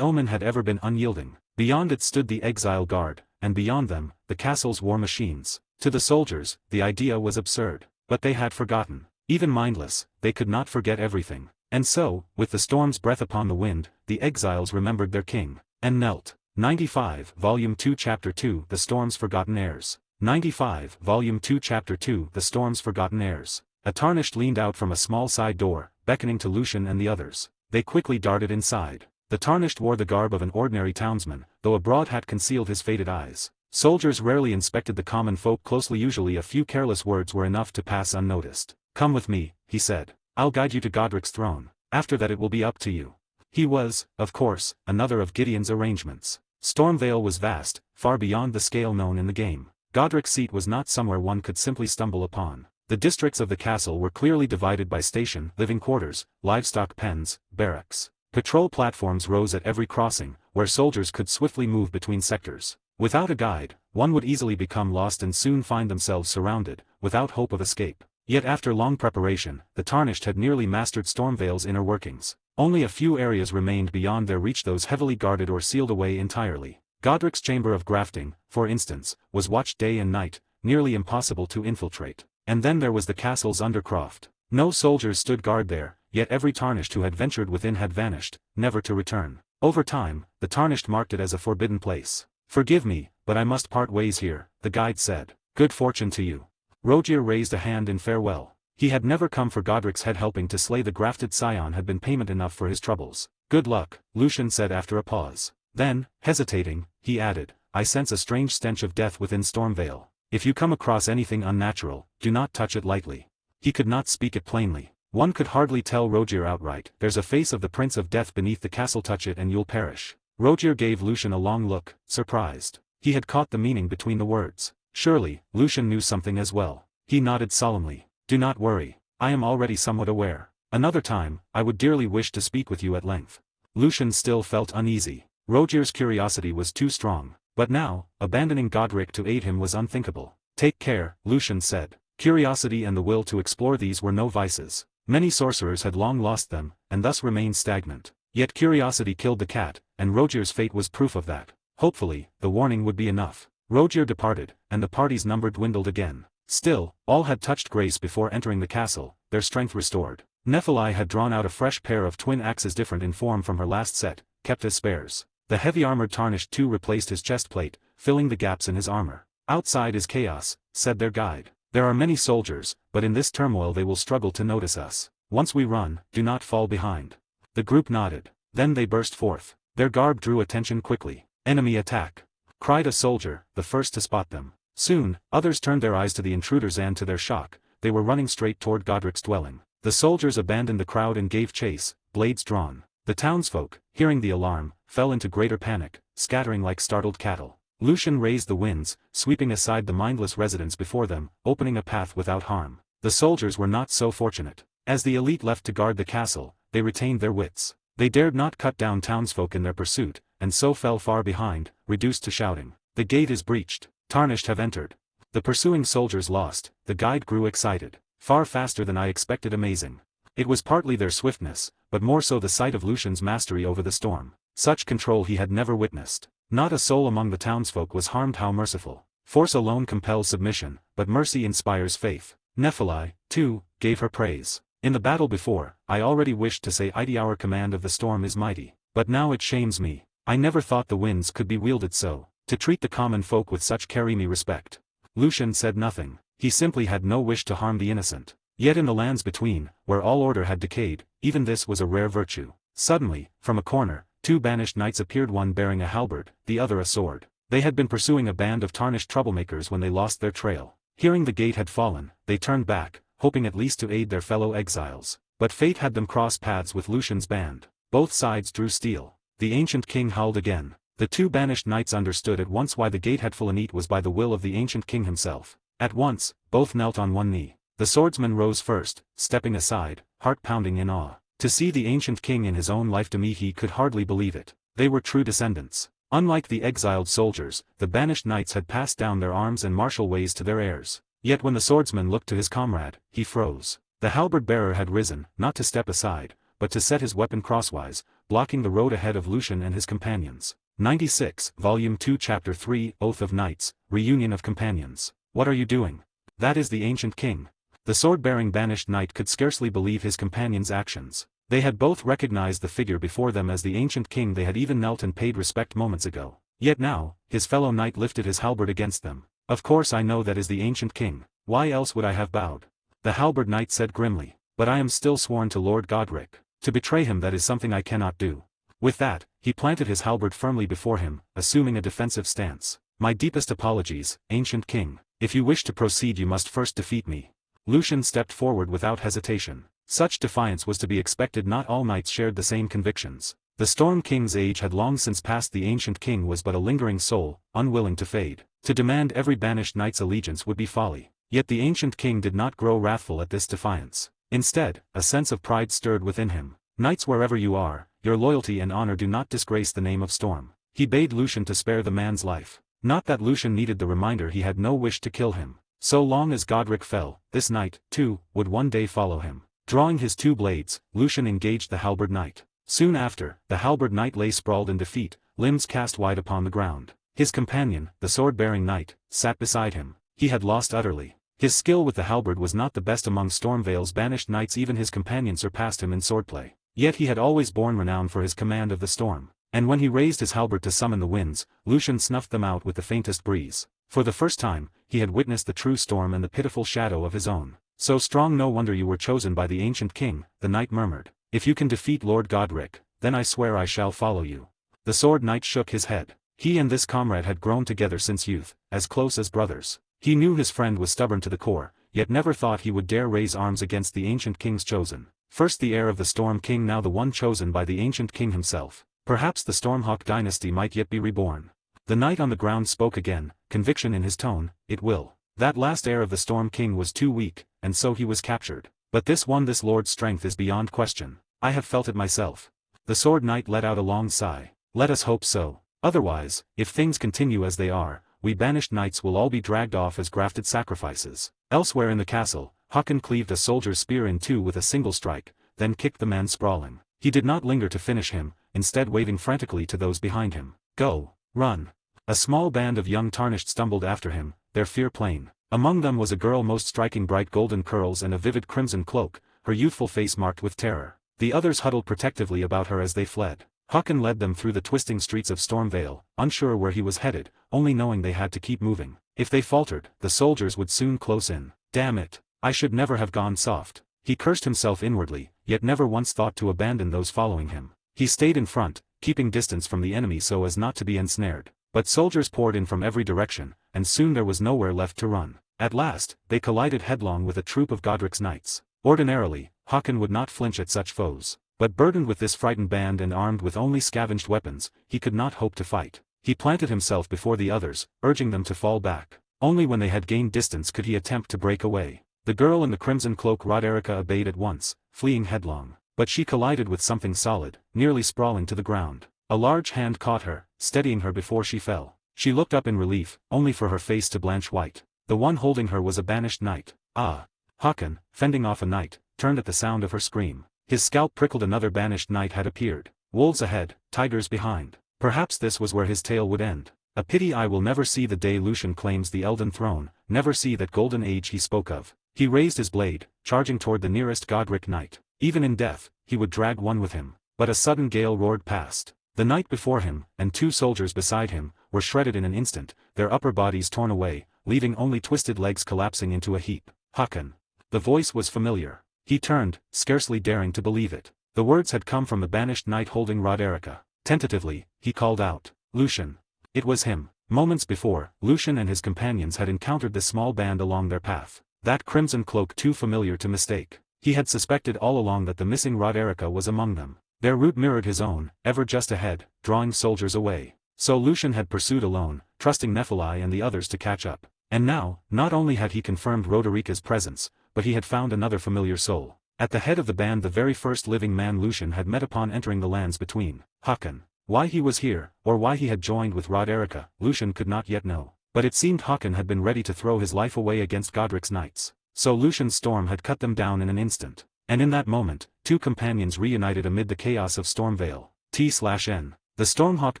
Omen had ever been unyielding. Beyond it stood the exile guard, and beyond them, the castle's war machines. To the soldiers, the idea was absurd. But they had forgotten. Even mindless, they could not forget everything. And so, with the storm's breath upon the wind, the exiles remembered their king, and knelt. 95, Volume 2 Chapter 2 The Storm's Forgotten Heirs. 95, Volume 2 Chapter 2 The Storm's Forgotten Heirs. A tarnished leaned out from a small side door, beckoning to Lucian and the others. They quickly darted inside. The tarnished wore the garb of an ordinary townsman, though a broad hat concealed his faded eyes. Soldiers rarely inspected the common folk closely, usually a few careless words were enough to pass unnoticed. "Come with me," he said. "I'll guide you to Godric's throne. After that it will be up to you." He was, of course, another of Gideon's arrangements. Stormvale was vast, far beyond the scale known in the game. Godric's seat was not somewhere one could simply stumble upon. The districts of the castle were clearly divided by station, living quarters, livestock pens, barracks. Patrol platforms rose at every crossing, where soldiers could swiftly move between sectors. Without a guide, one would easily become lost and soon find themselves surrounded, without hope of escape. Yet after long preparation, the Tarnished had nearly mastered Stormvale's inner workings. Only a few areas remained beyond their reach, those heavily guarded or sealed away entirely. Godric's chamber of grafting, for instance, was watched day and night, nearly impossible to infiltrate. And then there was the castle's undercroft. No soldiers stood guard there, yet every Tarnished who had ventured within had vanished, never to return. Over time, the Tarnished marked it as a forbidden place. "Forgive me, but I must part ways here," the guide said. "Good fortune to you." Rogier raised a hand in farewell. He had never come for Godric's head. Helping to slay the grafted scion had been payment enough for his troubles. "Good luck," Lucian said after a pause. Then, hesitating, he added, "I sense a strange stench of death within Stormvale. If you come across anything unnatural, do not touch it lightly." He could not speak it plainly. One could hardly tell Rogier outright. "There's a face of the Prince of Death beneath the castle. Touch it and you'll perish." Rogier gave Lucian a long look, surprised. He had caught the meaning between the words. Surely, Lucian knew something as well. He nodded solemnly. "Do not worry. I am already somewhat aware. Another time, I would dearly wish to speak with you at length." Lucian still felt uneasy. Rogier's curiosity was too strong. But now, abandoning Godric to aid him was unthinkable. "Take care," Lucian said. Curiosity and the will to explore these were no vices. Many sorcerers had long lost them, and thus remained stagnant. Yet curiosity killed the cat, and Rogier's fate was proof of that. Hopefully, the warning would be enough. Rogier departed, and the party's number dwindled again. Still, all had touched grace before entering the castle, their strength restored. Nephilim had drawn out a fresh pair of twin axes different in form from her last set, kept as spares. The heavy-armored Tarnished too replaced his chestplate, filling the gaps in his armor. "Outside is chaos," said their guide. "There are many soldiers, but in this turmoil they will struggle to notice us. Once we run, do not fall behind." The group nodded. Then they burst forth. Their garb drew attention quickly. "Enemy attack!" cried a soldier, the first to spot them. Soon, others turned their eyes to the intruders and to their shock, they were running straight toward Godric's dwelling. The soldiers abandoned the crowd and gave chase, blades drawn. The townsfolk, hearing the alarm, fell into greater panic, scattering like startled cattle. Lucian raised the winds, sweeping aside the mindless residents before them, opening a path without harm. The soldiers were not so fortunate. As the elite left to guard the castle, they retained their wits. They dared not cut down townsfolk in their pursuit, and so fell far behind, reduced to shouting. "The gate is breached. Tarnished have entered." The pursuing soldiers lost. The guide grew excited. "Far faster than I expected. Amazing." It was partly their swiftness, but more so the sight of Lucian's mastery over the storm. Such control he had never witnessed. Not a soul among the townsfolk was harmed. How merciful. Force alone compels submission, but mercy inspires faith. Nephilim, too, gave her praise. "In the battle before, I already wished to say our command of the storm is mighty. But now it shames me. I never thought the winds could be wielded so. To treat the common folk with such carry-me respect." Lucian said nothing. He simply had no wish to harm the innocent. Yet in the lands between, where all order had decayed, even this was a rare virtue. Suddenly, from a corner, two banished knights appeared, one bearing a halberd, the other a sword. They had been pursuing a band of Tarnished troublemakers when they lost their trail. Hearing the gate had fallen, they turned back, hoping at least to aid their fellow exiles. But fate had them cross paths with Lucian's band. Both sides drew steel. The ancient king howled again. The two banished knights understood at once why the gate had fallen. It was by the will of the ancient king himself. At once, both knelt on one knee. The swordsman rose first, stepping aside, heart pounding in awe. To see the ancient king in his own lifetime, he could hardly believe it. They were true descendants. Unlike the exiled soldiers, the banished knights had passed down their arms and martial ways to their heirs. Yet when the swordsman looked to his comrade, he froze. The halberd bearer had risen, not to step aside, but to set his weapon crosswise, blocking the road ahead of Lucian and his companions. 96, Volume 2 Chapter 3, Oath of Knights, Reunion of Companions. What are you doing? That is the ancient king. The sword-bearing banished knight could scarcely believe his companion's actions. They had both recognized the figure before them as the ancient king they had even knelt and paid respect moments ago. Yet now, his fellow knight lifted his halberd against them. Of course I know that is the ancient king. Why else would I have bowed? The halberd knight said grimly. But I am still sworn to Lord Godric. To betray him, that is something I cannot do. With that, he planted his halberd firmly before him, assuming a defensive stance. My deepest apologies, ancient king. If you wish to proceed, you must first defeat me. Lucian stepped forward without hesitation. Such defiance was to be expected. Not all knights shared the same convictions. The Storm King's age had long since passed. The ancient king was but a lingering soul, unwilling to fade. To demand every banished knight's allegiance would be folly. Yet the ancient king did not grow wrathful at this defiance. Instead, a sense of pride stirred within him. Knights, wherever you are, your loyalty and honor do not disgrace the name of Storm. He bade Lucian to spare the man's life. Not that Lucian needed the reminder. He had no wish to kill him. So long as Godric fell, this knight, too, would one day follow him. Drawing his two blades, Lucian engaged the halberd knight. Soon after, the halberd knight lay sprawled in defeat, limbs cast wide upon the ground. His companion, the sword-bearing knight, sat beside him. He had lost utterly. His skill with the halberd was not the best among Stormvale's banished knights. Even his companion surpassed him in swordplay. Yet he had always borne renown for his command of the storm. And when he raised his halberd to summon the winds, Lucian snuffed them out with the faintest breeze. For the first time, he had witnessed the true storm and the pitiful shadow of his own. So strong, no wonder you were chosen by the ancient king, the knight murmured. If you can defeat Lord Godric, then I swear I shall follow you. The sword knight shook his head. He and this comrade had grown together since youth, as close as brothers. He knew his friend was stubborn to the core, yet never thought he would dare raise arms against the ancient king's chosen. First the heir of the Storm King, now the one chosen by the ancient king himself. Perhaps the Stormhawk dynasty might yet be reborn. The knight on the ground spoke again, conviction in his tone. It will. That last heir of the Storm King was too weak, and so he was captured. But this one, this lord's strength is beyond question. I have felt it myself. The sword knight let out a long sigh. Let us hope so. Otherwise, if things continue as they are, we banished knights will all be dragged off as grafted sacrifices. Elsewhere in the castle, Håkon cleaved a soldier's spear in two with a single strike, then kicked the man sprawling. He did not linger to finish him, instead waving frantically to those behind him. Go, run. A small band of young tarnished stumbled after him, their fear plain. Among them was a girl most striking, bright golden curls and a vivid crimson cloak, her youthful face marked with terror. The others huddled protectively about her as they fled. Håkon led them through the twisting streets of Stormvale, unsure where he was headed, only knowing they had to keep moving. If they faltered, the soldiers would soon close in. Damn it, I should never have gone soft. He cursed himself inwardly, yet never once thought to abandon those following him. He stayed in front, keeping distance from the enemy so as not to be ensnared. But soldiers poured in from every direction, and soon there was nowhere left to run. At last, they collided headlong with a troop of Godric's knights. Ordinarily, Håkon would not flinch at such foes. But burdened with this frightened band and armed with only scavenged weapons, he could not hope to fight. He planted himself before the others, urging them to fall back. Only when they had gained distance could he attempt to break away. The girl in the crimson cloak Roderica obeyed at once, fleeing headlong. But she collided with something solid, nearly sprawling to the ground. A large hand caught her, steadying her before she fell. She looked up in relief, only for her face to blanch white. The one holding her was a banished knight. Ah! Håkon, fending off a knight, turned at the sound of her scream. His scalp prickled. Another banished knight had appeared. Wolves ahead, tigers behind. Perhaps this was where his tale would end. A pity I will never see the day Lucian claims the Elden throne, never see that golden age he spoke of. He raised his blade, charging toward the nearest Godric knight. Even in death, he would drag one with him. But a sudden gale roared past. The knight before him, and two soldiers beside him, were shredded in an instant, their upper bodies torn away, leaving only twisted legs collapsing into a heap. Håkon. The voice was familiar. He turned, scarcely daring to believe it. The words had come from the banished knight holding Roderica. Tentatively, he called out, Lucian. It was him. Moments before, Lucian and his companions had encountered this small band along their path. That crimson cloak too familiar to mistake. He had suspected all along that the missing Roderica was among them. Their route mirrored his own, ever just ahead, drawing soldiers away. So Lucian had pursued alone, trusting Nephilim and the others to catch up. And now, not only had he confirmed Roderica's presence, but he had found another familiar soul. At the head of the band, the very first living man Lucian had met upon entering the lands between. Haakon. Why he was here, or why he had joined with Roderica, Lucian could not yet know. But it seemed Haakon had been ready to throw his life away against Godric's knights. So Lucian's storm had cut them down in an instant. And in that moment, two companions reunited amid the chaos of Stormvale. T/N. The Stormhawk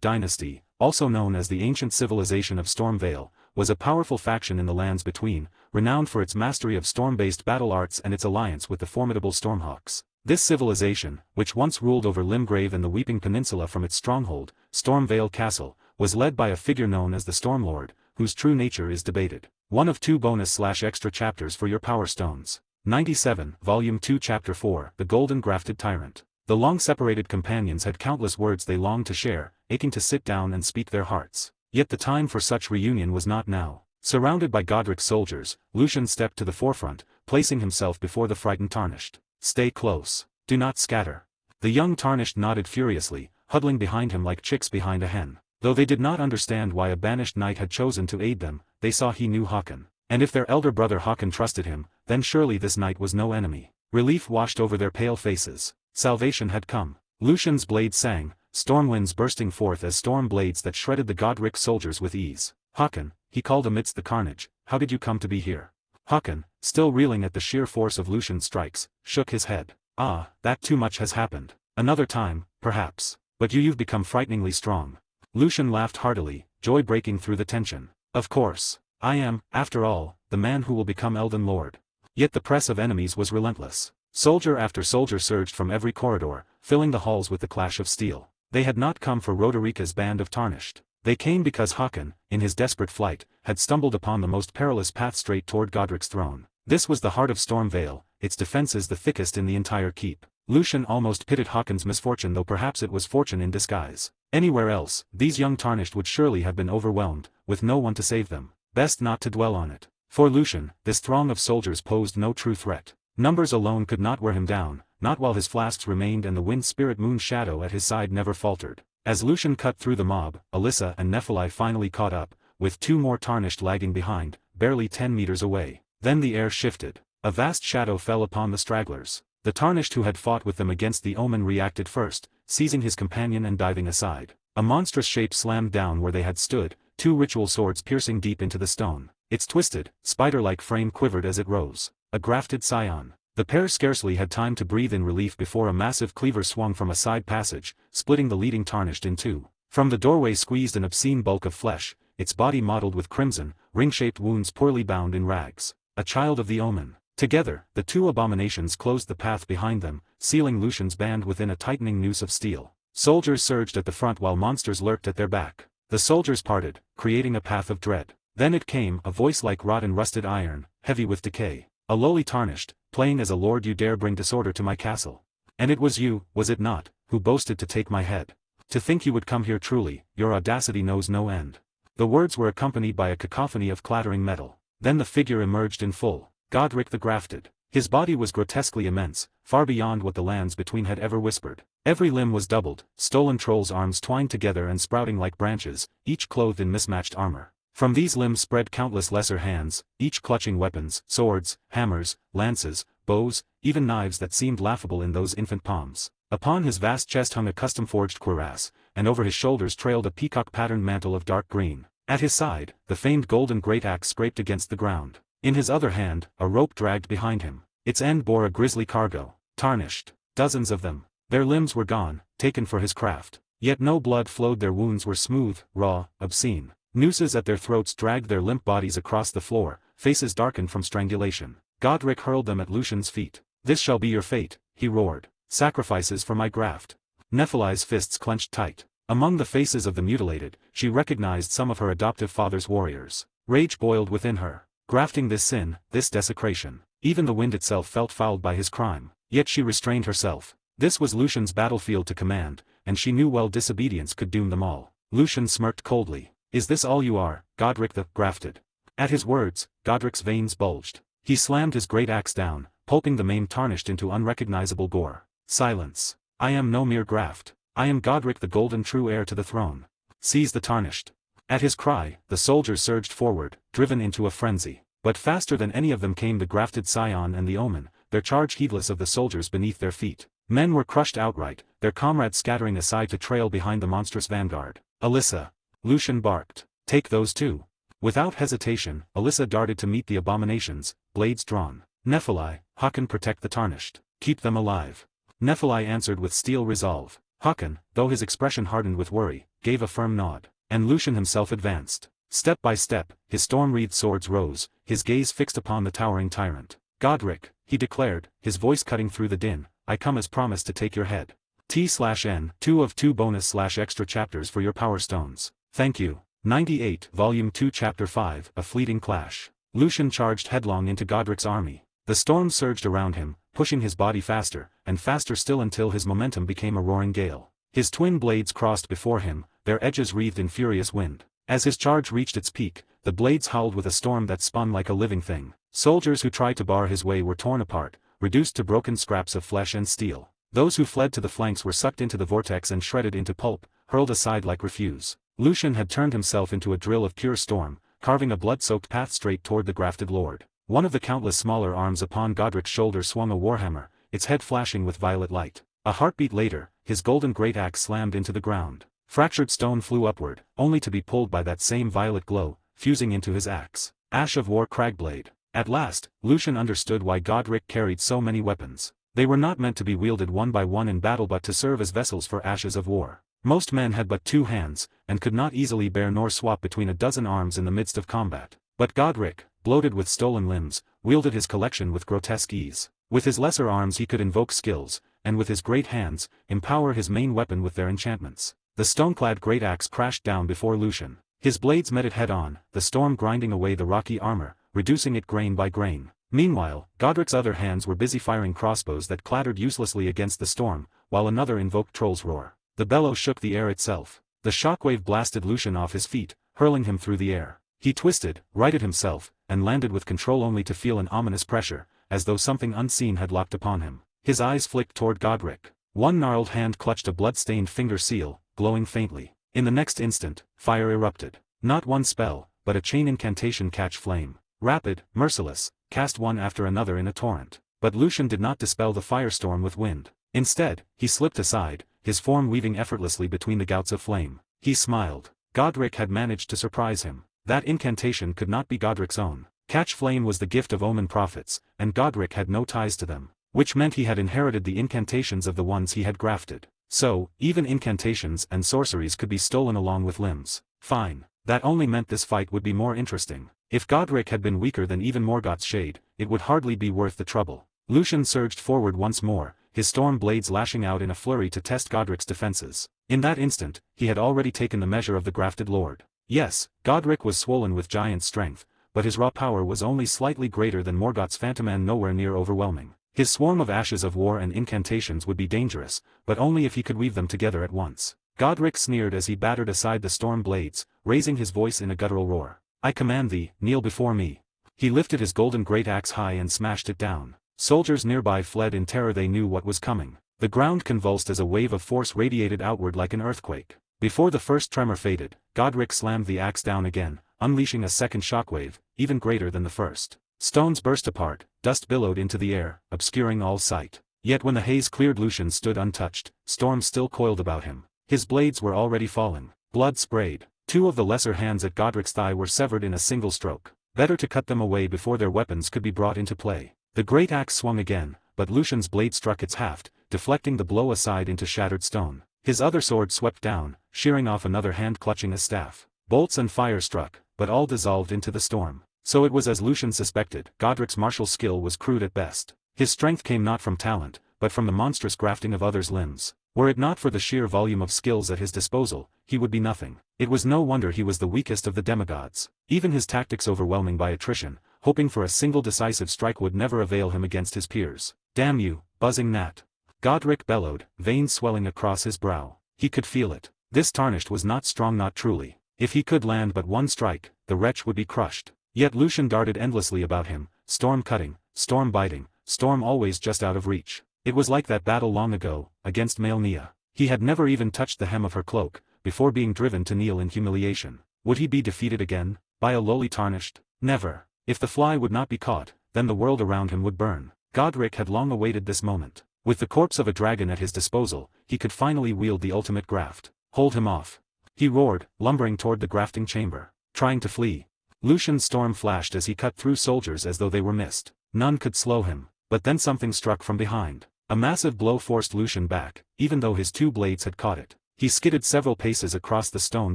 Dynasty, also known as the ancient civilization of Stormvale, was a powerful faction in the lands between, renowned for its mastery of storm-based battle arts and its alliance with the formidable Stormhawks. This civilization, which once ruled over Limgrave and the Weeping Peninsula from its stronghold, Stormvale Castle, was led by a figure known as the Stormlord, whose true nature is debated. One of two bonus/extra chapters for your Power Stones. 97, Volume 2 Chapter 4, The Golden Grafted Tyrant. The long-separated companions had countless words they longed to share, aching to sit down and speak their hearts. Yet the time for such reunion was not now. Surrounded by Godric's soldiers, Lucian stepped to the forefront, placing himself before the frightened Tarnished. Stay close. Do not scatter. The young Tarnished nodded furiously, huddling behind him like chicks behind a hen. Though they did not understand why a banished knight had chosen to aid them, they saw he knew Haakon. And if their elder brother Haakon trusted him, then surely this knight was no enemy. Relief washed over their pale faces. Salvation had come. Lucian's blade sang, storm winds bursting forth as storm blades that shredded the Godric soldiers with ease. Haakon, he called amidst the carnage, how did you come to be here? Haakon, still reeling at the sheer force of Lucian's strikes, shook his head. Ah, that too much has happened. Another time, perhaps. But you've become frighteningly strong. Lucian laughed heartily, joy breaking through the tension. Of course. I am, after all, the man who will become Elden Lord. Yet the press of enemies was relentless. Soldier after soldier surged from every corridor, filling the halls with the clash of steel. They had not come for Roderica's band of Tarnished. They came because Haakon, in his desperate flight, had stumbled upon the most perilous path straight toward Godric's throne. This was the heart of Stormvale, its defenses the thickest in the entire keep. Lucian almost pitied Haakon's misfortune, though perhaps it was fortune in disguise. Anywhere else, these young Tarnished would surely have been overwhelmed, with no one to save them. Best not to dwell on it. For Lucian, this throng of soldiers posed no true threat. Numbers alone could not wear him down, not while his flasks remained and the wind spirit Moon's shadow at his side never faltered. As Lucian cut through the mob, Alyssa and Nephilim finally caught up, with two more Tarnished lagging behind, barely 10 meters away. Then the air shifted. A vast shadow fell upon the stragglers. The Tarnished who had fought with them against the Omen reacted first, seizing his companion and diving aside. A monstrous shape slammed down where they had stood, two ritual swords piercing deep into the stone. Its twisted, spider-like frame quivered as it rose. A grafted scion. The pair scarcely had time to breathe in relief before a massive cleaver swung from a side passage, splitting the leading Tarnished in two. From the doorway squeezed an obscene bulk of flesh, its body mottled with crimson, ring-shaped wounds poorly bound in rags. A child of the Omen. Together, the two abominations closed the path behind them, sealing Lucian's band within a tightening noose of steel. Soldiers surged at the front while monsters lurked at their back. The soldiers parted, creating a path of dread. Then it came, a voice like rotten rusted iron, heavy with decay. A lowly Tarnished, playing as a lord, you dare bring disorder to my castle. And it was you, was it not, who boasted to take my head? To think you would come here truly, your audacity knows no end. The words were accompanied by a cacophony of clattering metal. Then the figure emerged in full. Godric the Grafted. His body was grotesquely immense, far beyond what the lands between had ever whispered. Every limb was doubled, stolen troll's arms twined together and sprouting like branches, each clothed in mismatched armor. From these limbs spread countless lesser hands, each clutching weapons, swords, hammers, lances, bows, even knives that seemed laughable in those infant palms. Upon his vast chest hung a custom-forged cuirass, and over his shoulders trailed a peacock-patterned mantle of dark green. At his side, the famed golden great axe scraped against the ground. In his other hand, a rope dragged behind him. Its end bore a grisly cargo. Tarnished. Dozens of them. Their limbs were gone, taken for his craft. Yet no blood flowed, their wounds were smooth, raw, obscene. Nooses at their throats dragged their limp bodies across the floor, faces darkened from strangulation. Godric hurled them at Lucian's feet. This shall be your fate, he roared. Sacrifices for my graft. Nephilim's fists clenched tight. Among the faces of the mutilated, she recognized some of her adoptive father's warriors. Rage boiled within her. Grafting this sin, this desecration. Even the wind itself felt fouled by his crime. Yet she restrained herself. This was Lucian's battlefield to command, and she knew well disobedience could doom them all. Lucian smirked coldly. Is this all you are, Godric the Grafted? At his words, Godric's veins bulged. He slammed his great axe down, pulping the maimed Tarnished into unrecognizable gore. Silence. I am no mere graft. I am Godric the Golden, true heir to the throne. Seize the Tarnished. At his cry, the soldiers surged forward, driven into a frenzy. But faster than any of them came the grafted Scion and the Omen, their charge heedless of the soldiers beneath their feet. Men were crushed outright, their comrades scattering aside to trail behind the monstrous vanguard. Alyssa. Lucian barked. Take those two. Without hesitation, Alyssa darted to meet the abominations, blades drawn. Nephilim, Hakan, protect the Tarnished. Keep them alive. Nephilim answered with steel resolve. Hakan, though his expression hardened with worry, gave a firm nod. And Lucian himself advanced. Step by step, his storm-wreathed swords rose, his gaze fixed upon the towering tyrant. Godric, he declared, his voice cutting through the din, I come as promised to take your head. T/N, 2 of 2 bonus/extra chapters for your power stones. Thank you. 98 Volume 2 Chapter 5 A Fleeting Clash. Lucian charged headlong into Godric's army. The storm surged around him, pushing his body faster, and faster still until his momentum became a roaring gale. His twin blades crossed before him, their edges wreathed in furious wind. As his charge reached its peak, the blades howled with a storm that spun like a living thing. Soldiers who tried to bar his way were torn apart, reduced to broken scraps of flesh and steel. Those who fled to the flanks were sucked into the vortex and shredded into pulp, hurled aside like refuse. Lucian had turned himself into a drill of pure storm, carving a blood-soaked path straight toward the grafted lord. One of the countless smaller arms upon Godric's shoulder swung a warhammer, its head flashing with violet light. A heartbeat later, his golden great axe slammed into the ground. Fractured stone flew upward, only to be pulled by that same violet glow, fusing into his axe. Ash of War Cragblade. At last, Lucian understood why Godric carried so many weapons. They were not meant to be wielded one by one in battle but to serve as vessels for ashes of war. Most men had but 2 hands, and could not easily bear nor swap between a dozen arms in the midst of combat. But Godric, bloated with stolen limbs, wielded his collection with grotesque ease. With his lesser arms he could invoke skills, and with his great hands, empower his main weapon with their enchantments. The stone-clad great axe crashed down before Lucian. His blades met it head-on, the storm grinding away the rocky armor, reducing it grain by grain. Meanwhile, Godric's other hands were busy firing crossbows that clattered uselessly against the storm, while another invoked Troll's roar. The bellow shook the air itself. The shockwave blasted Lucian off his feet, hurling him through the air. He twisted, righted himself, and landed with control only to feel an ominous pressure, as though something unseen had locked upon him. His eyes flicked toward Godric. One gnarled hand clutched a blood-stained finger seal, glowing faintly. In the next instant, fire erupted. Not one spell, but a chain incantation catch flame. Rapid, merciless, cast one after another in a torrent. But Lucian did not dispel the firestorm with wind. Instead, he slipped aside, his form weaving effortlessly between the gouts of flame. He smiled. Godric had managed to surprise him. That incantation could not be Godric's own. Catch flame was the gift of Omen prophets, and Godric had no ties to them, which meant he had inherited the incantations of the ones he had grafted. So, even incantations and sorceries could be stolen along with limbs. Fine. That only meant this fight would be more interesting. If Godric had been weaker than even Morgoth's shade, it would hardly be worth the trouble. Lucian surged forward once more, his storm blades lashing out in a flurry to test Godric's defenses. In that instant, he had already taken the measure of the grafted lord. Yes, Godric was swollen with giant strength, but his raw power was only slightly greater than Morgoth's phantom and nowhere near overwhelming. His swarm of ashes of war and incantations would be dangerous, but only if he could weave them together at once. Godric sneered as he battered aside the storm blades, raising his voice in a guttural roar. I command thee, kneel before me. He lifted his golden great axe high and smashed it down. Soldiers nearby fled in terror, they knew what was coming. The ground convulsed as a wave of force radiated outward like an earthquake. Before the first tremor faded, Godric slammed the axe down again, unleashing a second shockwave, even greater than the first. Stones burst apart, dust billowed into the air, obscuring all sight. Yet when the haze cleared, Lucian stood untouched, storm still coiled about him. His blades were already falling. Blood sprayed. 2 of the lesser hands at Godric's thigh were severed in a single stroke. Better to cut them away before their weapons could be brought into play. The great axe swung again, but Lucian's blade struck its haft, deflecting the blow aside into shattered stone. His other sword swept down, shearing off another hand clutching a staff. Bolts and fire struck, but all dissolved into the storm. So it was as Lucian suspected, Godric's martial skill was crude at best. His strength came not from talent, but from the monstrous grafting of others' limbs. Were it not for the sheer volume of skills at his disposal, he would be nothing. It was no wonder he was the weakest of the demigods. Even his tactics overwhelming by attrition, hoping for a single decisive strike would never avail him against his peers. Damn you, buzzing gnat. Godric bellowed, veins swelling across his brow. He could feel it. This Tarnished was not strong, not truly. If he could land but one strike, the wretch would be crushed. Yet Lucian darted endlessly about him, storm cutting, storm biting, storm always just out of reach. It was like that battle long ago, against Malnia. He had never even touched the hem of her cloak, before being driven to kneel in humiliation. Would he be defeated again, by a lowly tarnished? Never. If the fly would not be caught, then the world around him would burn. Godric had long awaited this moment. With the corpse of a dragon at his disposal, he could finally wield the ultimate graft. Hold him off. He roared, lumbering toward the grafting chamber. Trying to flee. Lucian's storm flashed as he cut through soldiers as though they were mist. None could slow him. But then something struck from behind. A massive blow forced Lucian back, even though his two blades had caught it. He skidded several paces across the stone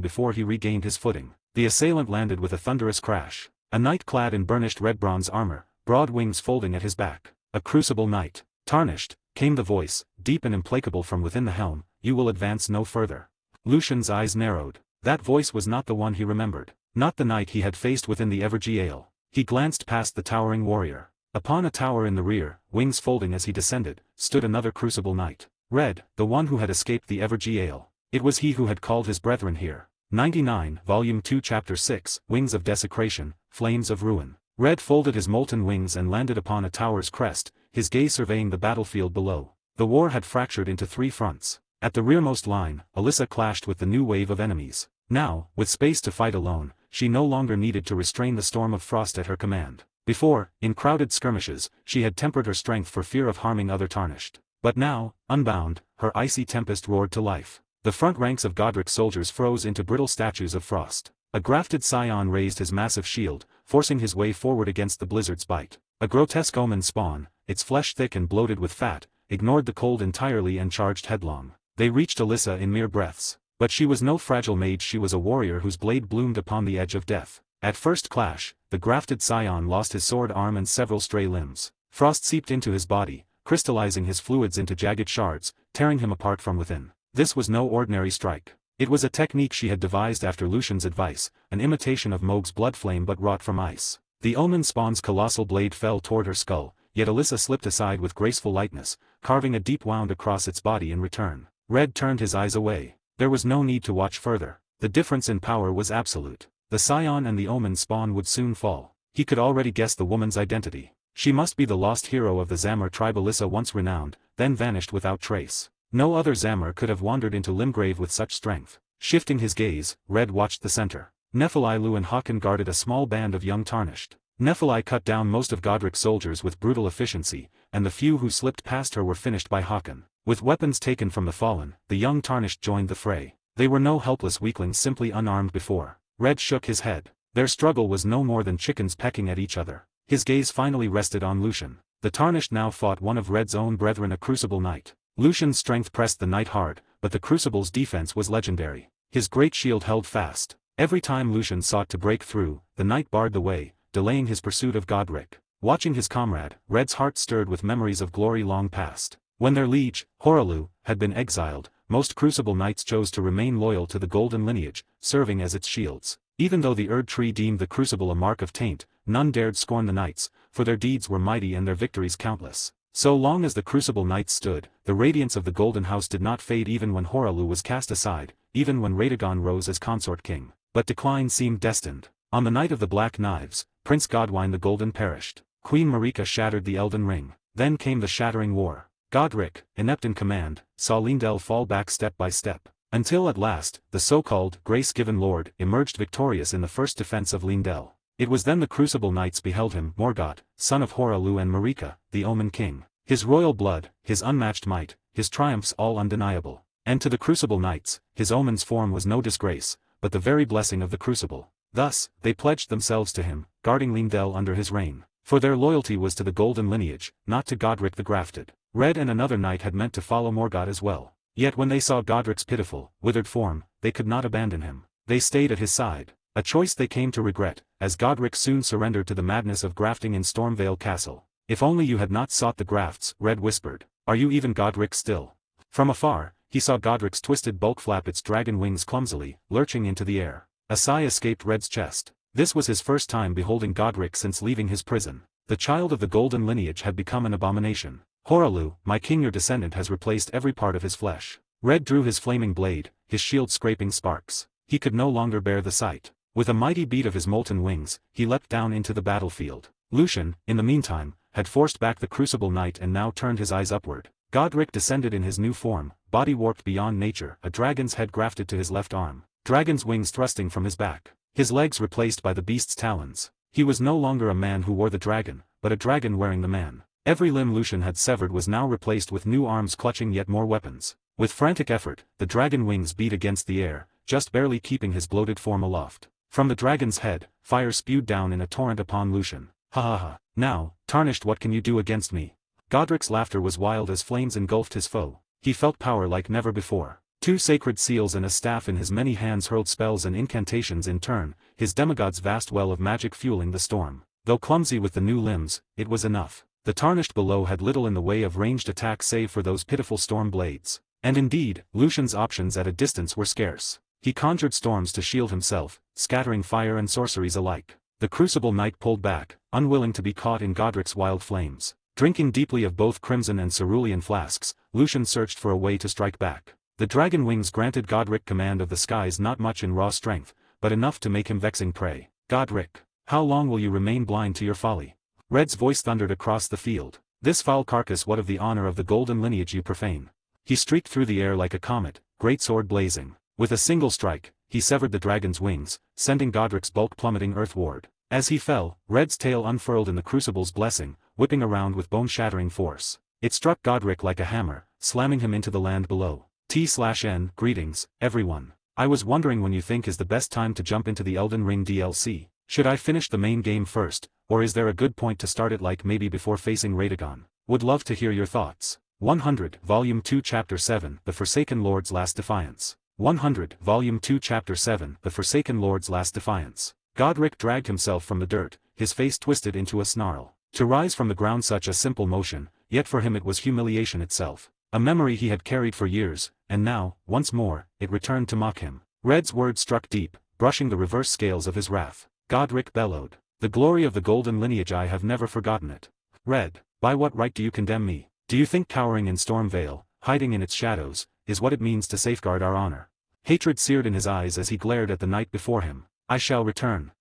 before he regained his footing. The assailant landed with a thunderous crash. A knight clad in burnished red bronze armor, broad wings folding at his back. A Crucible knight. Tarnished, came the voice, deep and implacable from within the helm, "You will advance no further." Lucian's eyes narrowed. That voice was not the one he remembered. Not the knight he had faced within the Gale. He glanced past the towering warrior. Upon a tower in the rear, wings folding as he descended, stood another Crucible knight. Red, the one who had escaped the Gale. It was he who had called his brethren here. 99, Volume 2 Chapter 6, Wings of Desecration, Flames of Ruin. Red folded his molten wings and landed upon a tower's crest, his gaze surveying the battlefield below. The war had fractured into three fronts. At the rearmost line, Alyssa clashed with the new wave of enemies. Now, with space to fight alone, she no longer needed to restrain the storm of frost at her command. Before, in crowded skirmishes, she had tempered her strength for fear of harming other tarnished. But now, unbound, her icy tempest roared to life. The front ranks of Godric's soldiers froze into brittle statues of frost. A grafted scion raised his massive shield, forcing his way forward against the blizzard's bite. A grotesque Omen spawn, its flesh thick and bloated with fat, ignored the cold entirely and charged headlong. They reached Alyssa in mere breaths. But she was no fragile mage, she was a warrior whose blade bloomed upon the edge of death. At first clash, the grafted scion lost his sword arm and several stray limbs. Frost seeped into his body, crystallizing his fluids into jagged shards, tearing him apart from within. This was no ordinary strike. It was a technique she had devised after Lucian's advice, an imitation of Mohg's blood flame but wrought from ice. The Omen spawn's colossal blade fell toward her skull, yet Alyssa slipped aside with graceful lightness, carving a deep wound across its body in return. Red turned his eyes away. There was no need to watch further. The difference in power was absolute. The scion and the Omen spawn would soon fall. He could already guess the woman's identity. She must be the lost hero of the Zamor tribe. Alyssa once renowned, then vanished without trace. No other Zamor could have wandered into Limgrave with such strength. Shifting his gaze, Red watched the center. Nephililu and Håkon guarded a small band of young tarnished. Nephili cut down most of Godric's soldiers with brutal efficiency, and the few who slipped past her were finished by Håkon. With weapons taken from the fallen, the young tarnished joined the fray. They were no helpless weaklings simply unarmed before. Red shook his head. Their struggle was no more than chickens pecking at each other. His gaze finally rested on Lucian. The tarnished now fought one of Red's own brethren, a Crucible knight. Lucian's strength pressed the knight hard, but the Crucible's defense was legendary. His great shield held fast. Every time Lucian sought to break through, the knight barred the way, delaying his pursuit of Godric. Watching his comrade, Red's heart stirred with memories of glory long past. When their liege, Horalu, had been exiled, most Crucible knights chose to remain loyal to the golden lineage, serving as its shields. Even though the Erd tree deemed the Crucible a mark of taint, none dared scorn the knights, for their deeds were mighty and their victories countless. So long as the Crucible knights stood, the radiance of the Golden House did not fade even when Horalu was cast aside, even when Radagon rose as consort king. But decline seemed destined. On the night of the Black Knives, Prince Godwine the Golden perished. Queen Marika shattered the Elden Ring. Then came the shattering war. Godric, inept in command, saw Lindell fall back step by step. Until at last, the so-called grace-given lord emerged victorious in the first defense of Lindell. It was then the Crucible knights beheld him, Morgott, son of Horalu and Marika, the Omen king. His royal blood, his unmatched might, his triumphs all undeniable. And to the Crucible knights, his Omen's form was no disgrace, but the very blessing of the Crucible. Thus, they pledged themselves to him, guarding Lindell under his reign. For their loyalty was to the golden lineage, not to Godric the Grafted. Red and another knight had meant to follow Morgott as well. Yet when they saw Godric's pitiful, withered form, they could not abandon him. They stayed at his side. A choice they came to regret, as Godric soon surrendered to the madness of grafting in Stormvale Castle. If only you had not sought the grafts, Red whispered. Are you even Godric still? From afar, he saw Godric's twisted bulk flap its dragon wings clumsily, lurching into the air. A sigh escaped Red's chest. This was his first time beholding Godric since leaving his prison. The child of the golden lineage had become an abomination. Horalu, my king, your descendant has replaced every part of his flesh. Red drew his flaming blade, his shield scraping sparks. He could no longer bear the sight. With a mighty beat of his molten wings, he leapt down into the battlefield. Lucian, in the meantime, had forced back the Crucible Knight and now turned his eyes upward. Godric descended in his new form, body warped beyond nature, a dragon's head grafted to his left arm, dragon's wings thrusting from his back, his legs replaced by the beast's talons. He was no longer a man who wore the dragon, but a dragon wearing the man. Every limb Lucian had severed was now replaced with new arms clutching yet more weapons. With frantic effort, the dragon wings beat against the air, just barely keeping his bloated form aloft. From the dragon's head, fire spewed down in a torrent upon Lucian. Ha ha ha. Now, tarnished, what can you do against me? Godric's laughter was wild as flames engulfed his foe. He felt power like never before. 2 sacred seals and a staff in his many hands hurled spells and incantations in turn, his demigod's vast well of magic fueling the storm. Though clumsy with the new limbs, it was enough. The tarnished below had little in the way of ranged attack save for those pitiful storm blades. And indeed, Lucian's options at a distance were scarce. He conjured storms to shield himself, scattering fire and sorceries alike. The Crucible Knight pulled back, unwilling to be caught in Godric's wild flames. Drinking deeply of both crimson and cerulean flasks, Lucian searched for a way to strike back. The dragon wings granted Godric command of the skies, not much in raw strength, but enough to make him vexing prey. Godric, how long will you remain blind to your folly? Red's voice thundered across the field. This foul carcass, what of the honor of the golden lineage you profane? He streaked through the air like a comet, greatsword blazing. With a single strike, he severed the dragon's wings, sending Godric's bulk plummeting earthward. As he fell, Red's tail unfurled in the Crucible's blessing, whipping around with bone-shattering force. It struck Godric like a hammer, slamming him into the land below. T/N, greetings, everyone. I was wondering when you think is the best time to jump into the Elden Ring DLC. Should I finish the main game first, or is there a good point to start it, like maybe before facing Radagon? Would love to hear your thoughts. 100, Volume 2 Chapter 7, The Forsaken Lord's Last Defiance. 100, Volume 2 Chapter 7, The Forsaken Lord's Last Defiance. Godric dragged himself from the dirt, his face twisted into a snarl. To rise from the ground, such a simple motion, yet for him it was humiliation itself. A memory he had carried for years, and now, once more, it returned to mock him. Red's words struck deep, brushing the reverse scales of his wrath. Godric bellowed. The glory of the golden lineage, I have never forgotten it. Red, by what right do you condemn me? Do you think cowering in Stormvale, hiding in its shadows, is what it means to safeguard our honor? Hatred seared in his eyes as he glared at the knight before him. I shall return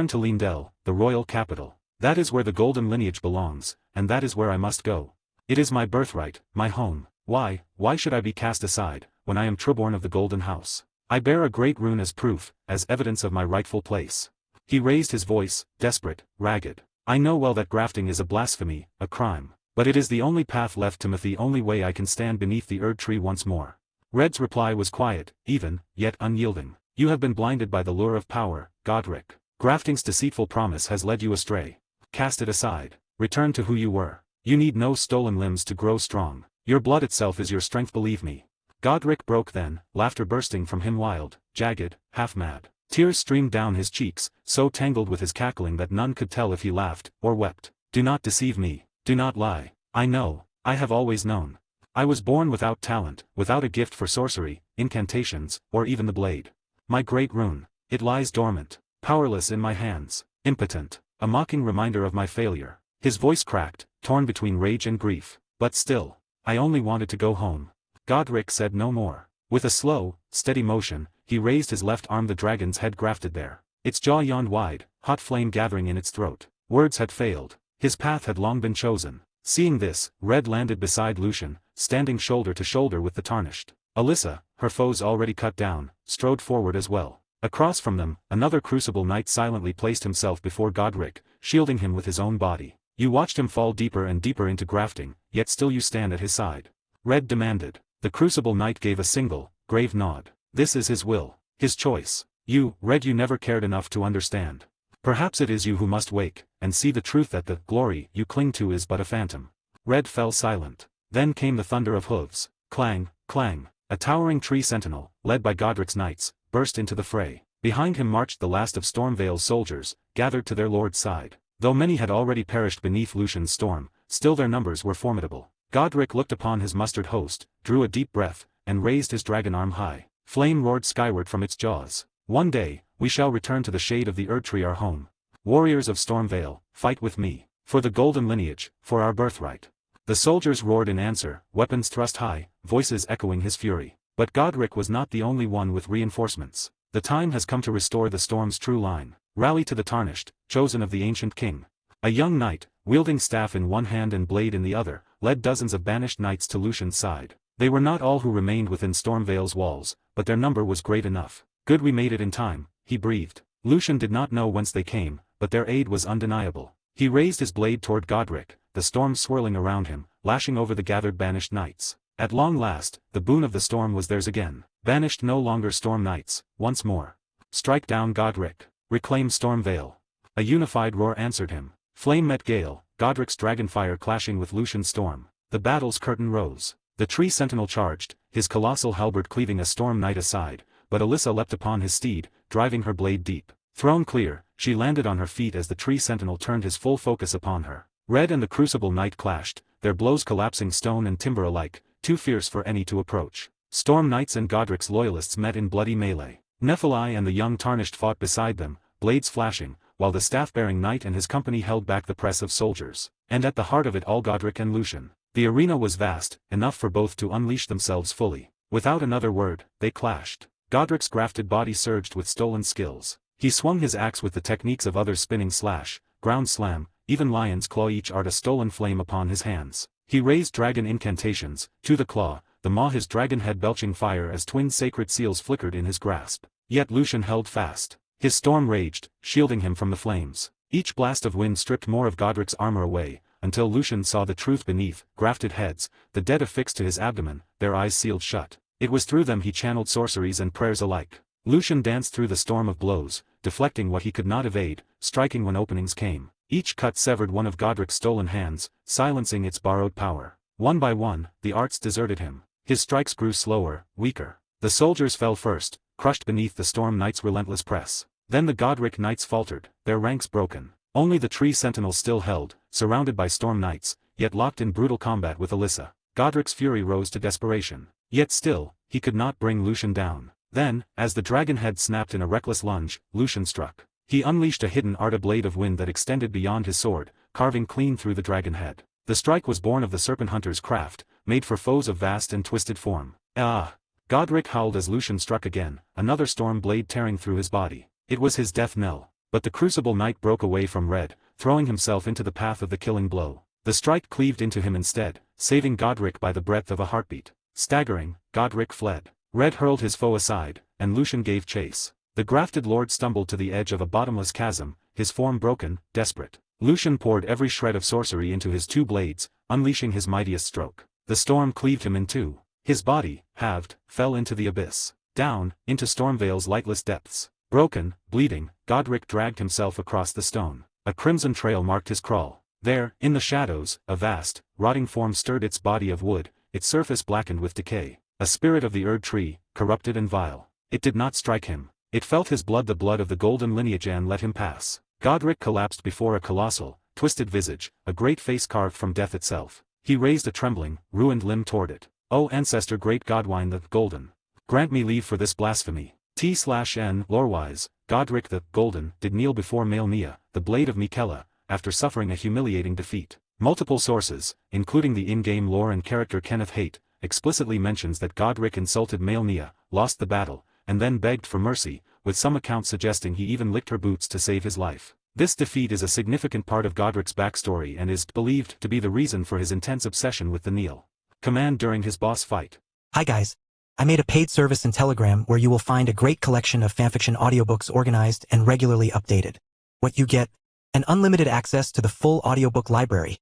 to Lindell, the royal capital. That is where the golden lineage belongs, and that is where I must go. It is my birthright, my home. Why should I be cast aside, when I am trueborn of the golden house? I bear a great rune as proof, as evidence of my rightful place. He raised his voice, desperate, ragged. I know well that grafting is a blasphemy, a crime. But it is the only path left to me, the only way I can stand beneath the Erd tree once more. Red's reply was quiet, even, yet unyielding. You have been blinded by the lure of power, Godric. Grafting's deceitful promise has led you astray. Cast it aside. Return to who you were. You need no stolen limbs to grow strong. Your blood itself is your strength, believe me. Godric broke then, laughter bursting from him, wild, jagged, half-mad. Tears streamed down his cheeks, so tangled with his cackling that none could tell if he laughed, or wept. Do not deceive me. Do not lie. I know, I have always known. I was born without talent, without a gift for sorcery, incantations, or even the blade. My great rune, it lies dormant, powerless in my hands, impotent, a mocking reminder of my failure. His voice cracked, torn between rage and grief. But still, I only wanted to go home. Godric said no more. With a slow, steady motion, he raised his left arm, the dragon's head grafted there. Its jaw yawned wide, hot flame gathering in its throat. Words had failed. His path had long been chosen. Seeing this, Red landed beside Lucian, standing shoulder to shoulder with the tarnished. Alyssa, her foes already cut down, strode forward as well. Across from them, another Crucible Knight silently placed himself before Godric, shielding him with his own body. You watched him fall deeper and deeper into grafting, yet still you stand at his side. Red demanded. The Crucible Knight gave a single, grave nod. This is his will, his choice. You, Red, you never cared enough to understand. Perhaps it is you who must wake, and see the truth that the glory you cling to is but a phantom. Red fell silent. Then came the thunder of hooves. Clang, clang. A towering tree sentinel, led by Godric's knights, burst into the fray. Behind him marched the last of Stormvale's soldiers, gathered to their lord's side. Though many had already perished beneath Lucian's storm, still their numbers were formidable. Godric looked upon his mustered host, drew a deep breath, and raised his dragon arm high. Flame roared skyward from its jaws. One day, we shall return to the shade of the Erdtree, our home. Warriors of Stormvale, fight with me. For the golden lineage, for our birthright. The soldiers roared in answer, weapons thrust high, voices echoing his fury. But Godric was not the only one with reinforcements. The time has come to restore the storm's true line. Rally to the tarnished, chosen of the ancient king. A young knight, wielding staff in one hand and blade in the other, led dozens of banished knights to Lucian's side. They were not all who remained within Stormvale's walls, but their number was great enough. "Good, we made it in time," he breathed. Lucian did not know whence they came, but their aid was undeniable. He raised his blade toward Godric, the storm swirling around him, lashing over the gathered banished knights. At long last, the boon of the storm was theirs again. Banished no longer storm knights, once more. "Strike down Godric. Reclaim Stormvale." A unified roar answered him. Flame met gale, Godric's dragonfire clashing with Lucian's storm. The battle's curtain rose. The tree sentinel charged, his colossal halberd cleaving a storm knight aside, but Alyssa leapt upon his steed, driving her blade deep. Thrown clear, she landed on her feet as the tree sentinel turned his full focus upon her. Red and the Crucible knight clashed, their blows collapsing stone and timber alike, too fierce for any to approach. Storm knights and Godric's loyalists met in bloody melee. Nephili and the young Tarnished fought beside them, blades flashing, while the staff-bearing knight and his company held back the press of soldiers. And at the heart of it all, Godric and Lucian. The arena was vast, enough for both to unleash themselves fully. Without another word, they clashed. Godric's grafted body surged with stolen skills. He swung his axe with the techniques of others, spinning slash, ground slam, even lion's claw, each art a stolen flame upon his hands. He raised dragon incantations, to the claw, the maw, his dragon head belching fire as twin sacred seals flickered in his grasp. Yet Lucian held fast. His storm raged, shielding him from the flames. Each blast of wind stripped more of Godric's armor away, until Lucian saw the truth beneath, grafted heads, the dead affixed to his abdomen, their eyes sealed shut. It was through them he channeled sorceries and prayers alike. Lucian danced through the storm of blows, deflecting what he could not evade, striking when openings came. Each cut severed one of Godric's stolen hands, silencing its borrowed power. One by one, the arts deserted him. His strikes grew slower, weaker. The soldiers fell first, crushed beneath the Storm Knight's relentless press. Then the Godric Knights faltered, their ranks broken. Only the tree sentinels still held, surrounded by Storm Knights, yet locked in brutal combat with Alyssa. Godric's fury rose to desperation. Yet still, he could not bring Lucian down. Then, as the dragon head snapped in a reckless lunge, Lucian struck. He unleashed a hidden art, a blade of wind that extended beyond his sword, carving clean through the dragon head. The strike was born of the serpent hunter's craft, made for foes of vast and twisted form. Ah! Godric howled as Lucian struck again, another storm blade tearing through his body. It was his death knell. But the Crucible Knight broke away from Red, throwing himself into the path of the killing blow. The strike cleaved into him instead, saving Godric by the breadth of a heartbeat. Staggering, Godric fled. Red hurled his foe aside, and Lucian gave chase. The grafted lord stumbled to the edge of a bottomless chasm, his form broken, desperate. Lucian poured every shred of sorcery into his two blades, unleashing his mightiest stroke. The storm cleaved him in two. His body, halved, fell into the abyss. Down, into Stormvale's lightless depths. Broken, bleeding, Godric dragged himself across the stone. A crimson trail marked his crawl. There, in the shadows, a vast, rotting form stirred its body of wood, its surface blackened with decay. A spirit of the Erd tree, corrupted and vile. It did not strike him. It felt his blood, the blood of the golden lineage, and let him pass. Godric collapsed before a colossal, twisted visage, a great face carved from death itself. He raised a trembling, ruined limb toward it. "O ancestor, great Godwine the Golden, grant me leave for this blasphemy." T/N lorewise, Godric the Golden did kneel before Maelnia, the blade of Miquella, after suffering a humiliating defeat. Multiple sources, including the in-game lore and character Kenneth Haight, explicitly mentions that Godric insulted Maelnia, lost the battle, and then begged for mercy, with some accounts suggesting he even licked her boots to save his life. This defeat is a significant part of Godric's backstory and is believed to be the reason for his intense obsession with the kneel command during his boss fight. Hi guys. I made a paid service in Telegram where you will find a great collection of fanfiction audiobooks organized and regularly updated. What you get? An unlimited access to the full audiobook library.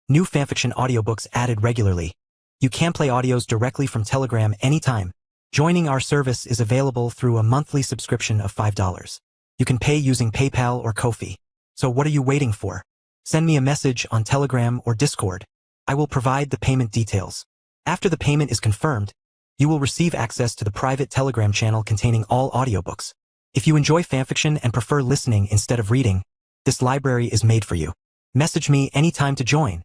New fanfiction audiobooks added regularly. You can play audios directly from Telegram anytime. Joining our service is available through a monthly subscription of $5. You can pay using PayPal or Ko-fi. So what are you waiting for? Send me a message on Telegram or Discord. I will provide the payment details. After the payment is confirmed, you will receive access to the private Telegram channel containing all audiobooks. If you enjoy fanfiction and prefer listening instead of reading, this library is made for you. Message me anytime to join.